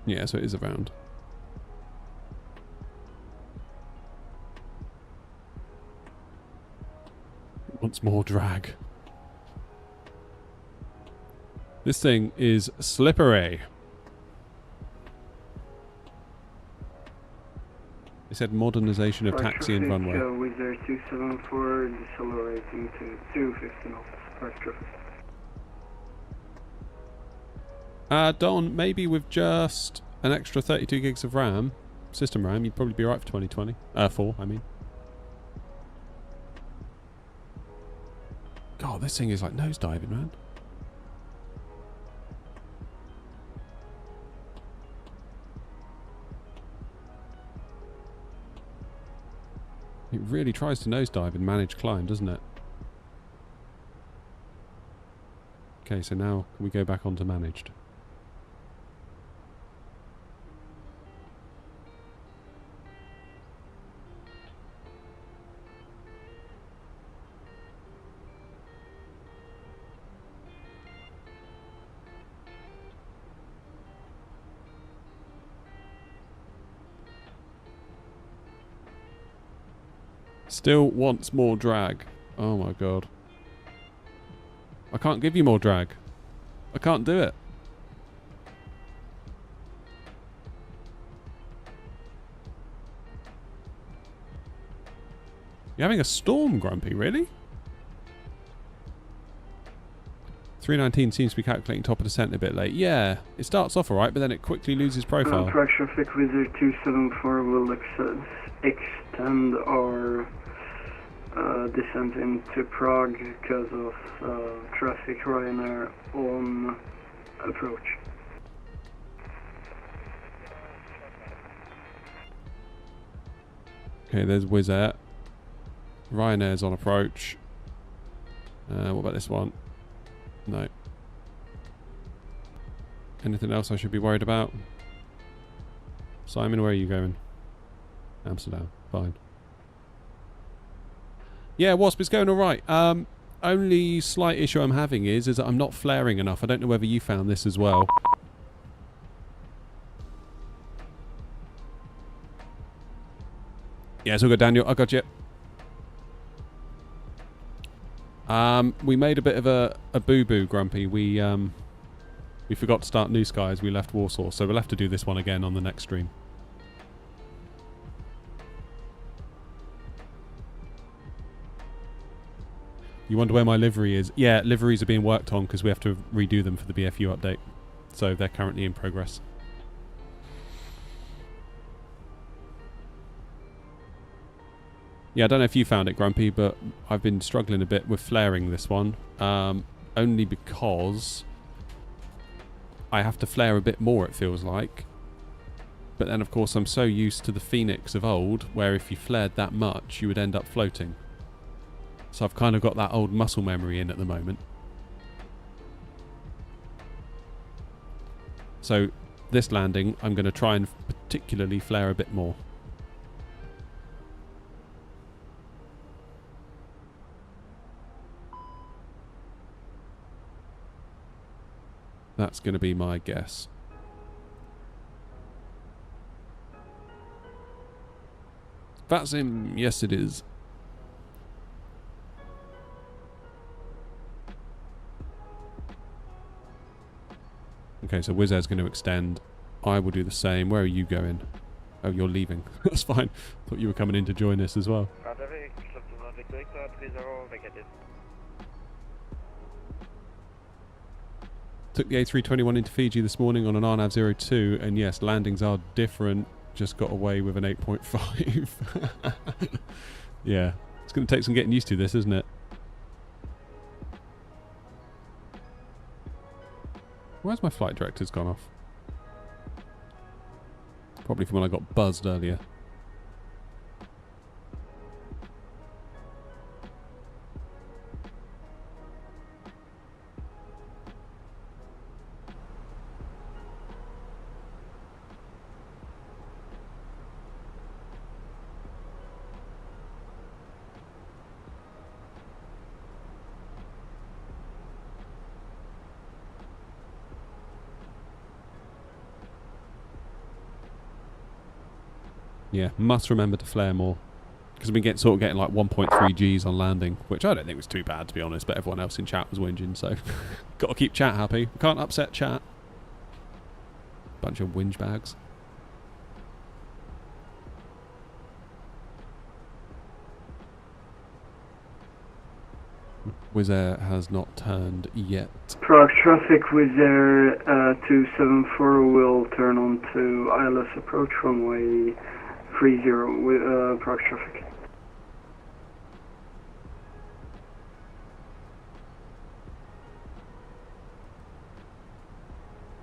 A: Yeah, so it is around. It wants more drag. This thing is slippery. It said modernization of taxi and runway.
M: Wizz Air 274 decelerating to 250 knots. Park traffic.
A: Don, maybe with just an extra 32 gigs of RAM, system RAM, you'd probably be right for 2020. 4, I mean. God, this thing is like nosediving, man. It really tries to nosedive and manage climb, doesn't it? Okay, so now can we go back onto managed? Still wants more drag. Oh my god. I can't give you more drag. I can't do it. You're having a storm, Grumpy, really? 319 seems to be calculating top of descent a bit late. Yeah, it starts off alright, but then it quickly loses profile.
M: Prague traffic Wizz Air 274 will extend our descent into Prague because of traffic Ryanair on approach.
A: Okay, there's Wizz Air. Ryanair's on approach. What about this one? No. Anything else I should be worried about? Simon, where are you going? Amsterdam. Fine. Yeah, Wasp is going alright. Only slight issue I'm having is that I'm not flaring enough. I don't know whether you found this as well. Yeah, it's all good, Daniel. I got you. We made a bit of a boo-boo, Grumpy. We forgot to start New Skies. We left Warsaw, so we'll have to do this one again on the next stream. You wonder where my livery is? Yeah, liveries are being worked on because we have to redo them for the BFU update. So they're currently in progress. Yeah, I don't know if you found it, Grumpy, but I've been struggling a bit with flaring this one. Only because I have to flare a bit more, it feels like. But then, of course, I'm so used to the Phoenix of old, where if you flared that much, you would end up floating. So I've kind of got that old muscle memory in at the moment. So this landing, I'm going to try and particularly flare a bit more. That's going to be my guess. That's him. Yes, it is. Okay, so Wizz Air's going to extend. I will do the same. Where are you going? Oh, you're leaving. That's fine. Thought you were coming in to join us as well. Took the A321 into Fiji this morning on an RNAV 02, and yes, landings are different. Just got away with an 8.5. Yeah, it's going to take some getting used to this, isn't it? Where's my flight director's gone off? Probably from when I got buzzed earlier. Yeah, must remember to flare more. Because we've been getting like 1.3 Gs on landing, which I don't think was too bad, to be honest, but everyone else in chat was whinging, so got to keep chat happy. Can't upset chat. Bunch of whinge bags. Wizz Air has not turned yet.
M: Prague traffic, Wizz Air 274 will turn onto ILS approach runway 30 with Prague traffic.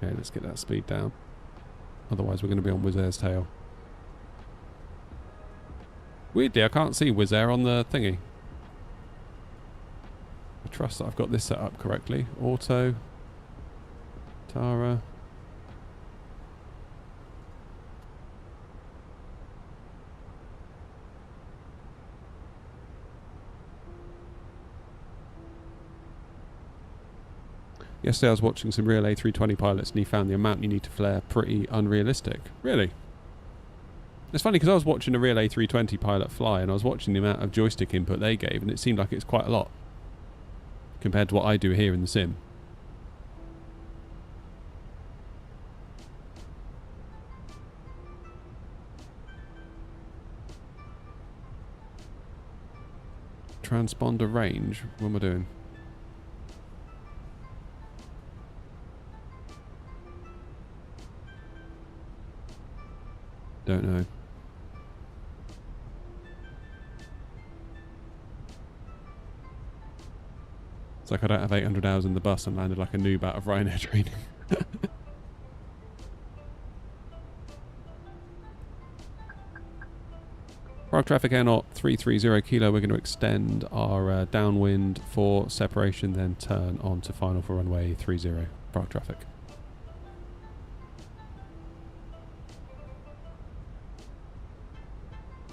A: Okay, let's get that speed down. Otherwise we're going to be on Wizz Air's tail. Weirdly, I can't see Wizz Air on the thingy. I trust that I've got this set up correctly. Auto. Tara. Yesterday I was watching some real A320 pilots and he found the amount you need to flare pretty unrealistic. Really? It's funny because I was watching a real A320 pilot fly and I was watching the amount of joystick input they gave and it seemed like it's quite a lot compared to what I do here in the sim. Transponder range? What am I doing? Don't know. It's like I don't have 800 hours in the bus and landed like a noob out of Ryanair training. Prague traffic air knot 330 kilo. We're going to extend our downwind for separation, then turn on to final for runway 30. Prague traffic.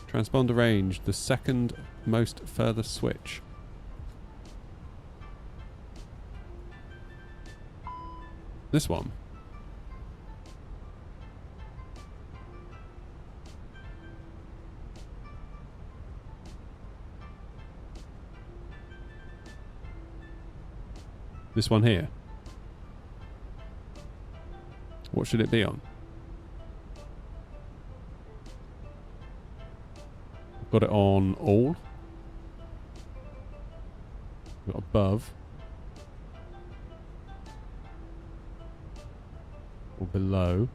A: Transponder range, the second most further switch. This one. This one here. What should it be on? Got it on all. Got above. Or below.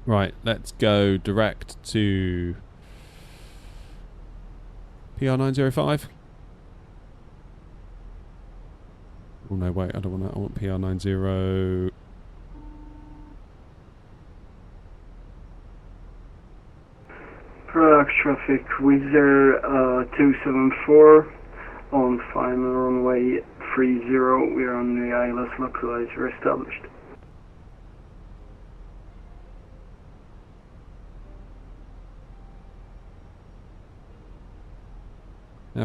A: Right, let's go direct to PR905. Oh no, wait, I don't want that. I want PR90.
M: Prague traffic, Wizz Air 274 on final runway 30. We are on the ILS localizer established.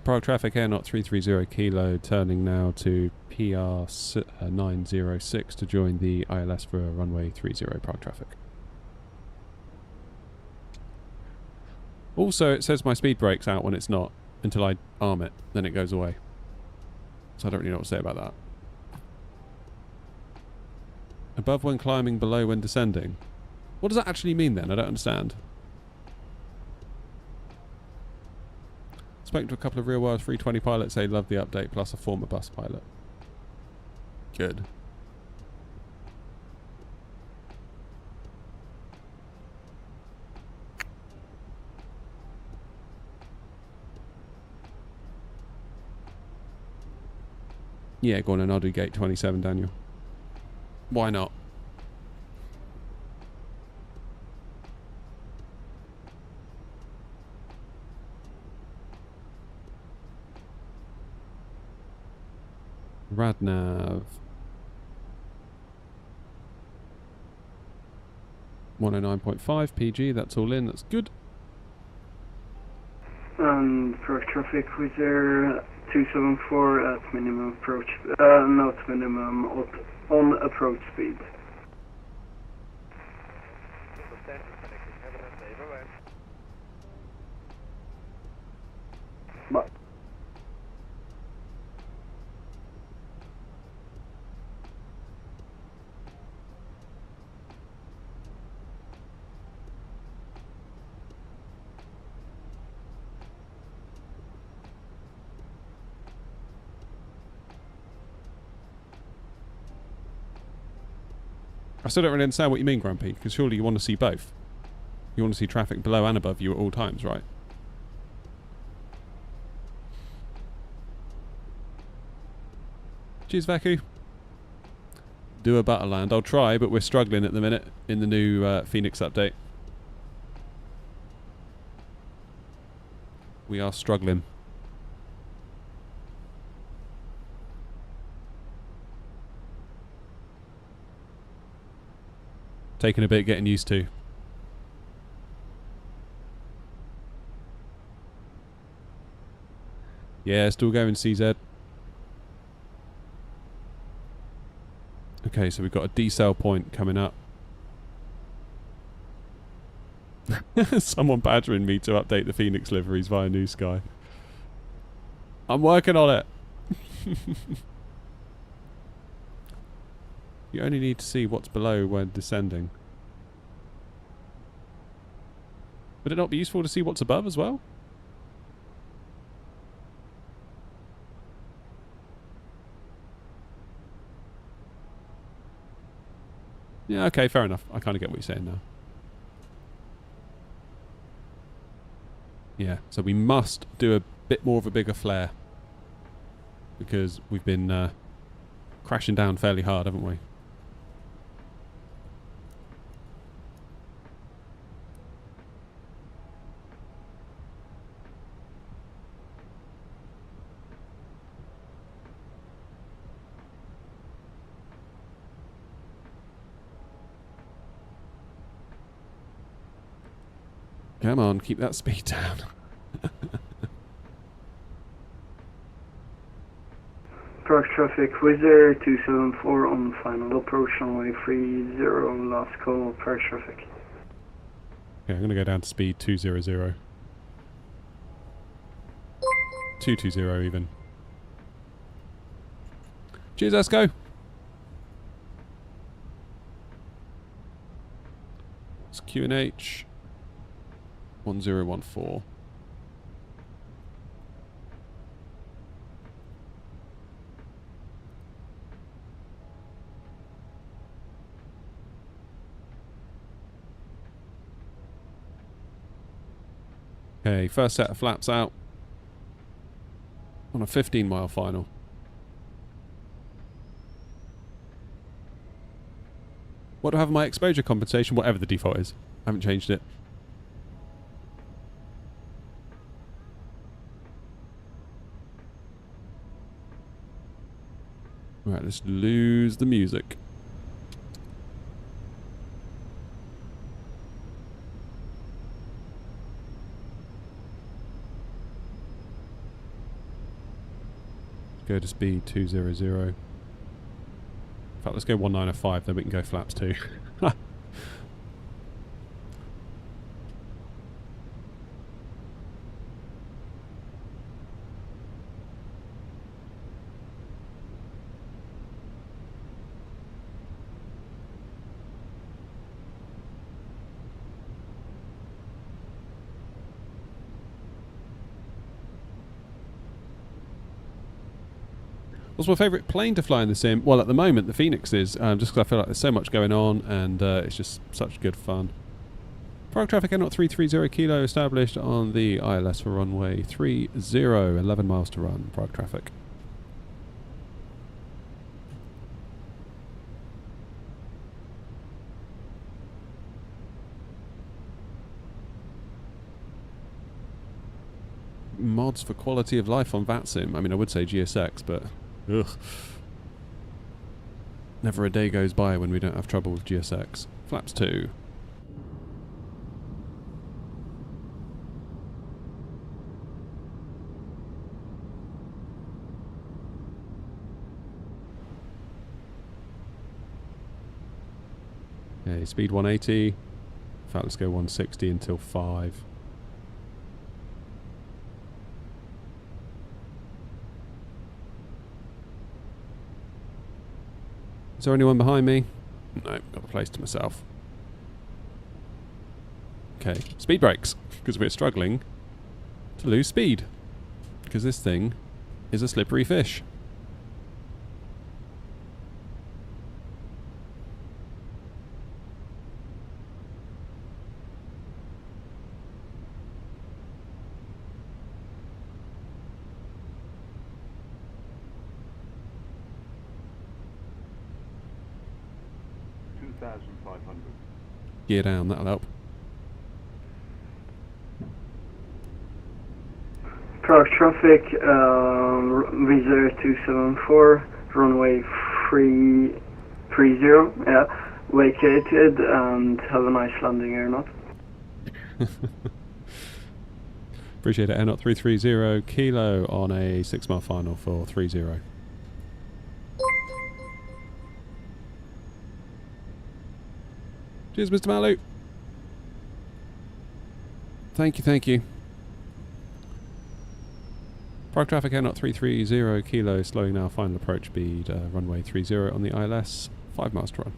A: Prague traffic air knot 330 kilo, turning now to PR 906 to join the ILS for runway 30 Prague traffic. Also, it says my speed brake's out when it's not, until I arm it. Then it goes away. So I don't really know what to say about that. Above when climbing, below when descending. What does that actually mean then? I don't understand. Spoke to a couple of real-world 320 pilots. They love the update, plus a former bus pilot. Good. Yeah, go on and I'll do gate 27, Daniel. Why not? Radnav. 109.5 PG, that's all in, that's good.
M: Approach traffic Wizard 274 at minimum approach, not minimum, on approach speed. Bye.
A: I still don't really understand what you mean, Grumpy, because surely you want to see both. You want to see traffic below and above you at all times, right? Cheers, Vaku. Do a Butterland. I'll try, but we're struggling at the minute in the new Phoenix update. We are struggling. Taking a bit getting used to. Yeah, still going CZ. Okay, so we've got a decel point coming up. Someone badgering me to update the Phoenix liveries via New Sky. I'm working on it. You only need to see what's below when descending. Would it not be useful to see what's above as well? Yeah, okay, fair enough. I kind of get what you're saying now. Yeah, so we must do a bit more of a bigger flare. Because we've been crashing down fairly hard, haven't we? Come on, keep that speed down.
M: Approach traffic Wizard 274 on final approach runway 30, last call, approach traffic.
A: Okay, I'm going to go down to speed 200. 220 even. Cheers, Esco. It's QNH 1014. Okay, first set of flaps out on a 15-mile final. What do I have in my exposure compensation? Whatever the default is. I haven't changed it. Right, let's lose the music. Go to speed 200. In fact, let's go 1905, then we can go flaps too. What's my favourite plane to fly in the sim? Well, at the moment, the Phoenix is, just because I feel like there's so much going on, and it's just such good fun. Prague traffic Air 330 kilo established on the ILS for runway 30, 11 miles to run. Prague traffic. Mods for quality of life on VATSIM. I mean, I would say GSX, but ugh. Never a day goes by when we don't have trouble with GSX. Flaps 2. Okay, speed 180. In fact, let's go 160 until 5. Is there anyone behind me? No, got the place to myself. Okay, speed brakes, because we're struggling to lose speed. Because this thing is a slippery fish. Gear down, that'll help.
M: Prague traffic, Visa 274, runway 330, yeah, vacated, and have a nice landing, aeronaut.
A: Appreciate it, Air 330 kilo on a 6-mile final for 30. Cheers, Mr. Malu. Thank you, thank you. Prague traffic Air 330 kilo, slowing now, final approach speed, runway 30 on the ILS, 5 miles to run.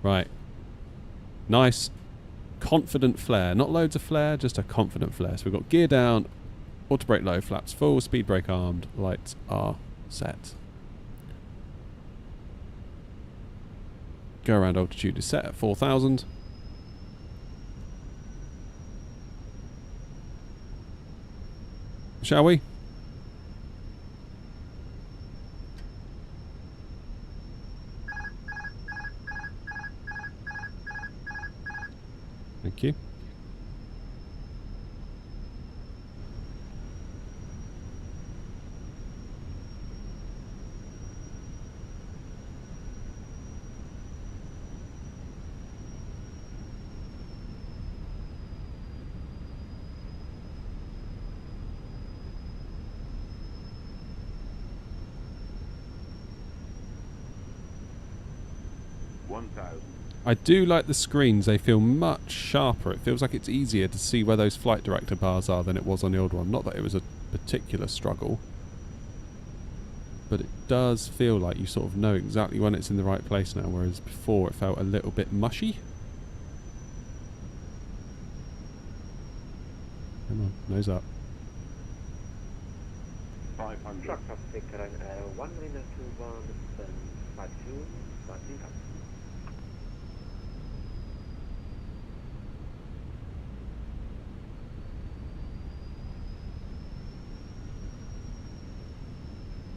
A: Right. Nice, confident flare. Not loads of flare, just a confident flare. So we've got gear down, auto brake low, flaps full, speed brake armed, lights are set. Go around altitude is set at 4,000. Shall we? Thank you. I do like the screens, they feel much sharper. It feels like it's easier to see where those flight director bars are than it was on the old one. Not that it was a particular struggle, but it does feel like you sort of know exactly when it's in the right place now, whereas before it felt a little bit mushy. Come on, nose up.
H: 500. Truck traffic, 1 minute to 152, starting up.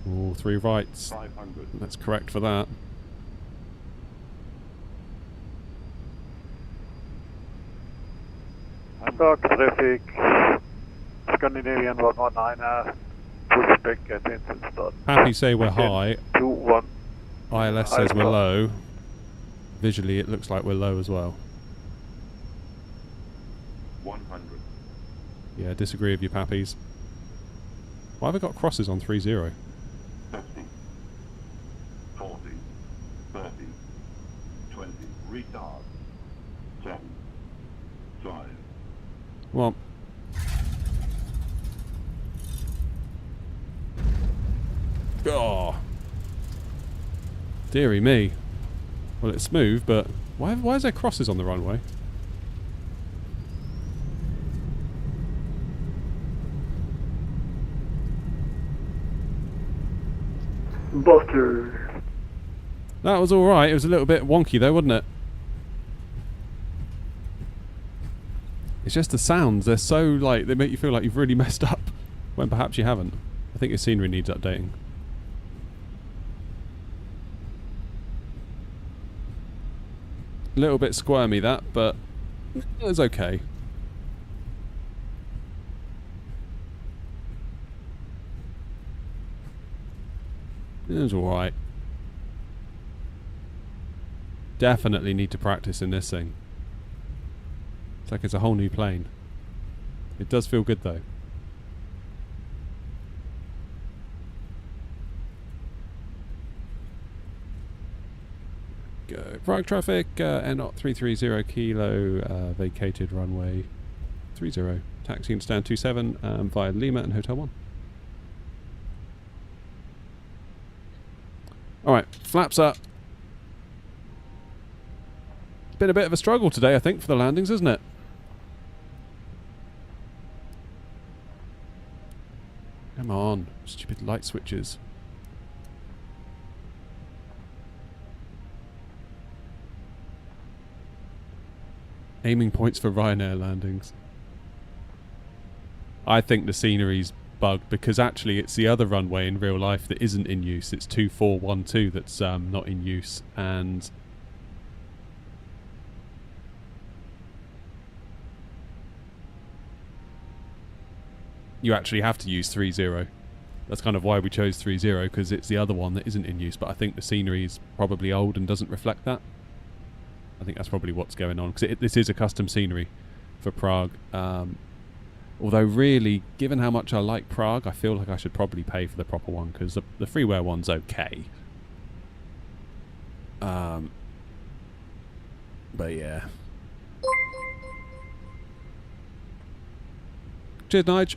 A: All 3 rights.
K: 500.
A: That's correct for that.
N: Prague traffic, Scandinavian 119, Pushback at Instant.
A: Happy say we're high.
N: 2-1.
A: ILS says we're low. Visually it looks like we're low as well.
K: 100.
A: Yeah, disagree with you, Pappies. Why have I got crosses on 30?
K: 50, 40, 30, 20, retard, 7, 5.
A: Well, oh, dearie me. Well, it's smooth, but why is there crosses on the runway?
M: Butter.
A: That was alright. It was a little bit wonky though, wasn't it? It's just the sounds. They're so, like, they make you feel like you've really messed up when perhaps you haven't. I think your scenery needs updating. A little bit squirmy that, but it's okay. It was alright. Definitely need to practice in this thing. It's like it's a whole new plane. It does feel good though. Go. Prague traffic, N0 330 kilo, vacated runway 30. Taxiing to stand 27 via Lima and Hotel 1. Alright, flaps up. It's been a bit of a struggle today, I think, for the landings, isn't it? Come on, stupid light switches. Aiming points for Ryanair landings. I think the scenery's bugged because actually it's the other runway in real life that isn't in use. It's 2412 that's not in use, and you actually have to use 30. That's kind of why we chose 30, because it's the other one that isn't in use, but I think the scenery is probably old and doesn't reflect that. I think that's probably what's going on, because this is a custom scenery for Prague. Although really, given how much I like Prague, I feel like I should probably pay for the proper one, because the freeware one's okay. But yeah. Cheers, Nige.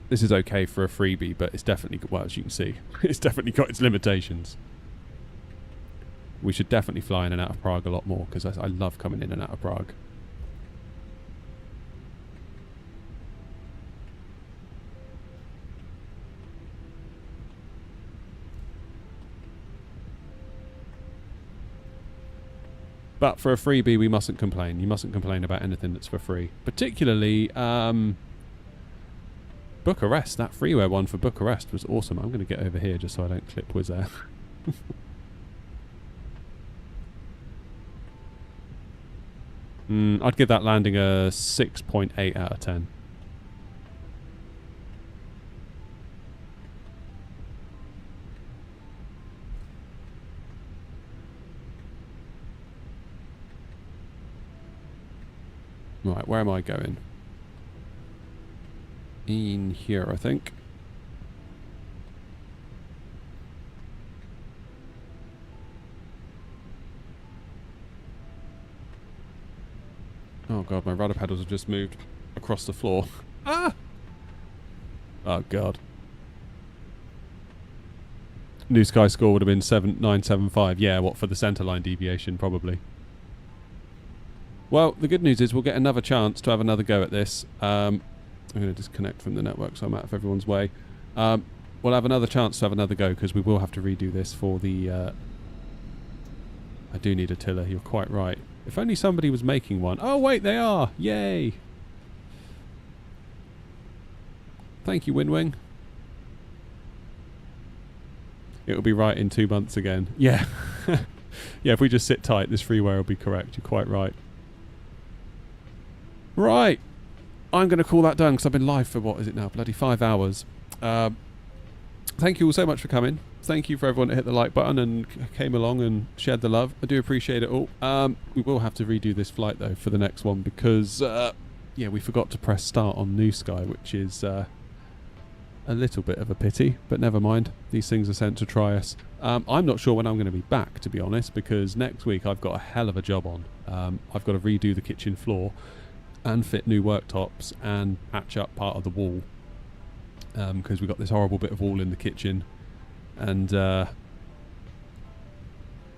A: This is okay for a freebie, but it's definitely, well, as you can see, it's definitely got its limitations. We should definitely fly in and out of Prague a lot more, because I love coming in and out of Prague. But for a freebie, we mustn't complain. You mustn't complain about anything that's for free. Particularly, Bucharest. That freeware one for Bucharest was awesome. I'm going to get over here just so I don't clip Wizz Air. I'd give that landing a 6.8 out of 10. Right, where am I going? In here, I think. Oh god, my rudder pedals have just moved across the floor. Ah! Oh god. New sky score would have been 7975. Yeah, what, for the centerline deviation, probably. Well, the good news is we'll get another chance to have another go at this. I'm going to disconnect from the network so I'm out of everyone's way. We'll have another chance to have another go, because we will have to redo this for the... I do need a tiller, you're quite right. If only somebody was making one. Oh wait, they are! Yay! Thank you, Windwing. It'll be right in 2 months again. Yeah. Yeah, if we just sit tight, this freeware will be correct. You're quite right. Right. I'm going to call that done, because I've been live for, what is it now? Bloody 5 hours. Thank you all so much for coming. Thank you for everyone that hit the like button and came along and shared the love. I do appreciate it all. We will have to redo this flight, though, for the next one, because, yeah, we forgot to press start on New Sky, which is a little bit of a pity, but never mind. These things are sent to try us. I'm not sure when I'm going to be back, to be honest, because next week I've got a hell of a job on. I've got to redo the kitchen floor and fit new worktops and patch up part of the wall, because we've got this horrible bit of wall in the kitchen. And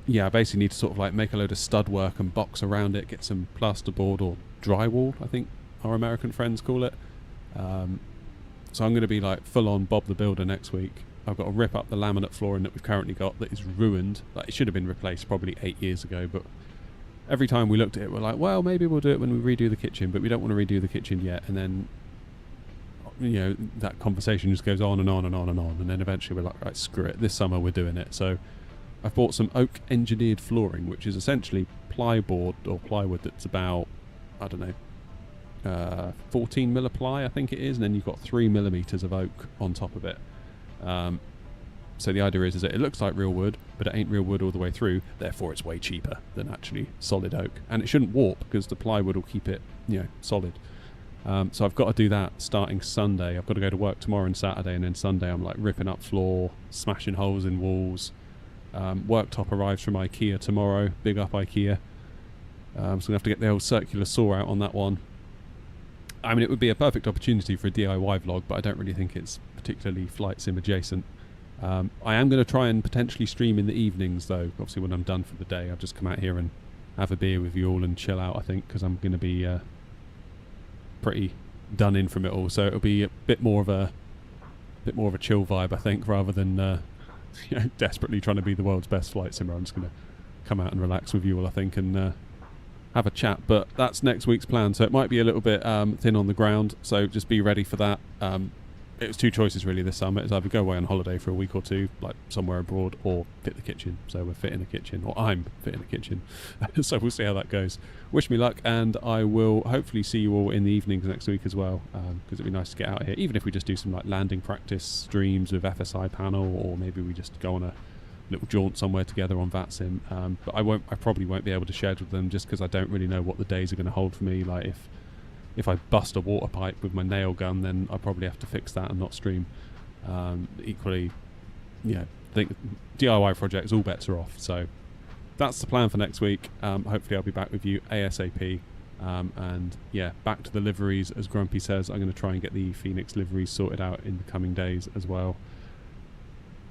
A: yeah, I basically need to sort of like make a load of stud work and box around it, get some plasterboard or drywall, I think our American friends call it, So I'm going to be like full on Bob the Builder next week. I've got to rip up the laminate flooring that we've currently got that is ruined. Like, it should have been replaced probably 8 years ago, but every time we looked at it, we're like, well, maybe we'll do it when we redo the kitchen, but we don't want to redo the kitchen yet. And then, you know, that conversation just goes on and on and on and on. And then eventually we're like, right, screw it. This summer we're doing it. So I've bought some oak engineered flooring, which is essentially plyboard or plywood that's about, I don't know, 14 mil of ply, I think it is. And then you've got 3 millimeters of oak on top of it. So the idea is that it looks like real wood, but it ain't real wood all the way through, therefore it's way cheaper than actually solid oak. And it shouldn't warp because the plywood will keep it, you know, solid. So I've got to do that starting Sunday. I've got to go to work tomorrow and Saturday, and then Sunday I'm like ripping up floor, smashing holes in walls. Worktop arrives from IKEA tomorrow, big up IKEA. So I'm going to have to get the old circular saw out on that one. I mean, it would be a perfect opportunity for a DIY vlog, but I don't really think it's particularly flight sim adjacent. I am going to try and potentially stream in the evenings, though. Obviously, when I'm done for the day, I'll just come out here and have a beer with you all and chill out, I think, because I'm going to be pretty done in from it all. So it'll be a bit more of a chill vibe, I think, rather than you know, desperately trying to be the world's best flight simmer. I'm just going to come out and relax with you all, I think, and have a chat. But that's next week's plan, so it might be a little bit thin on the ground, so just be ready for that. It was two choices really this summer. It's either go away on holiday for a week or two, like somewhere abroad, or fit the kitchen. So we're fitting the kitchen, or I'm fitting the kitchen. So we'll see how that goes. Wish me luck, and I will hopefully see you all in the evenings next week as well, because it'd be nice to get out here, even if we just do some like landing practice streams with FSI panel, or maybe we just go on a little jaunt somewhere together on VATSIM. But I probably won't be able to schedule them just because I don't really know what the days are going to hold for me. Like if I bust a water pipe with my nail gun, then I probably have to fix that and not stream. Equally, yeah, I think DIY projects, all bets are off. So that's the plan for next week. Hopefully I'll be back with you ASAP. And yeah, back to the liveries, as Grumpy says. I'm going to try and get the Phoenix liveries sorted out in the coming days as well.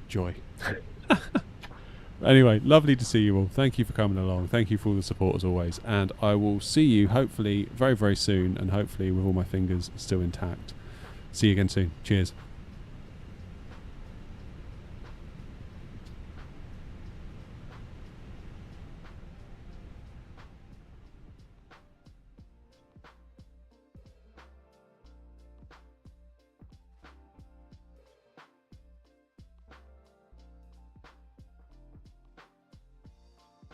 A: Joy. Anyway, lovely to see you all. Thank you for coming along. Thank you for all the support as always. And I will see you hopefully very, very soon, and hopefully with all my fingers still intact. See you again soon. Cheers.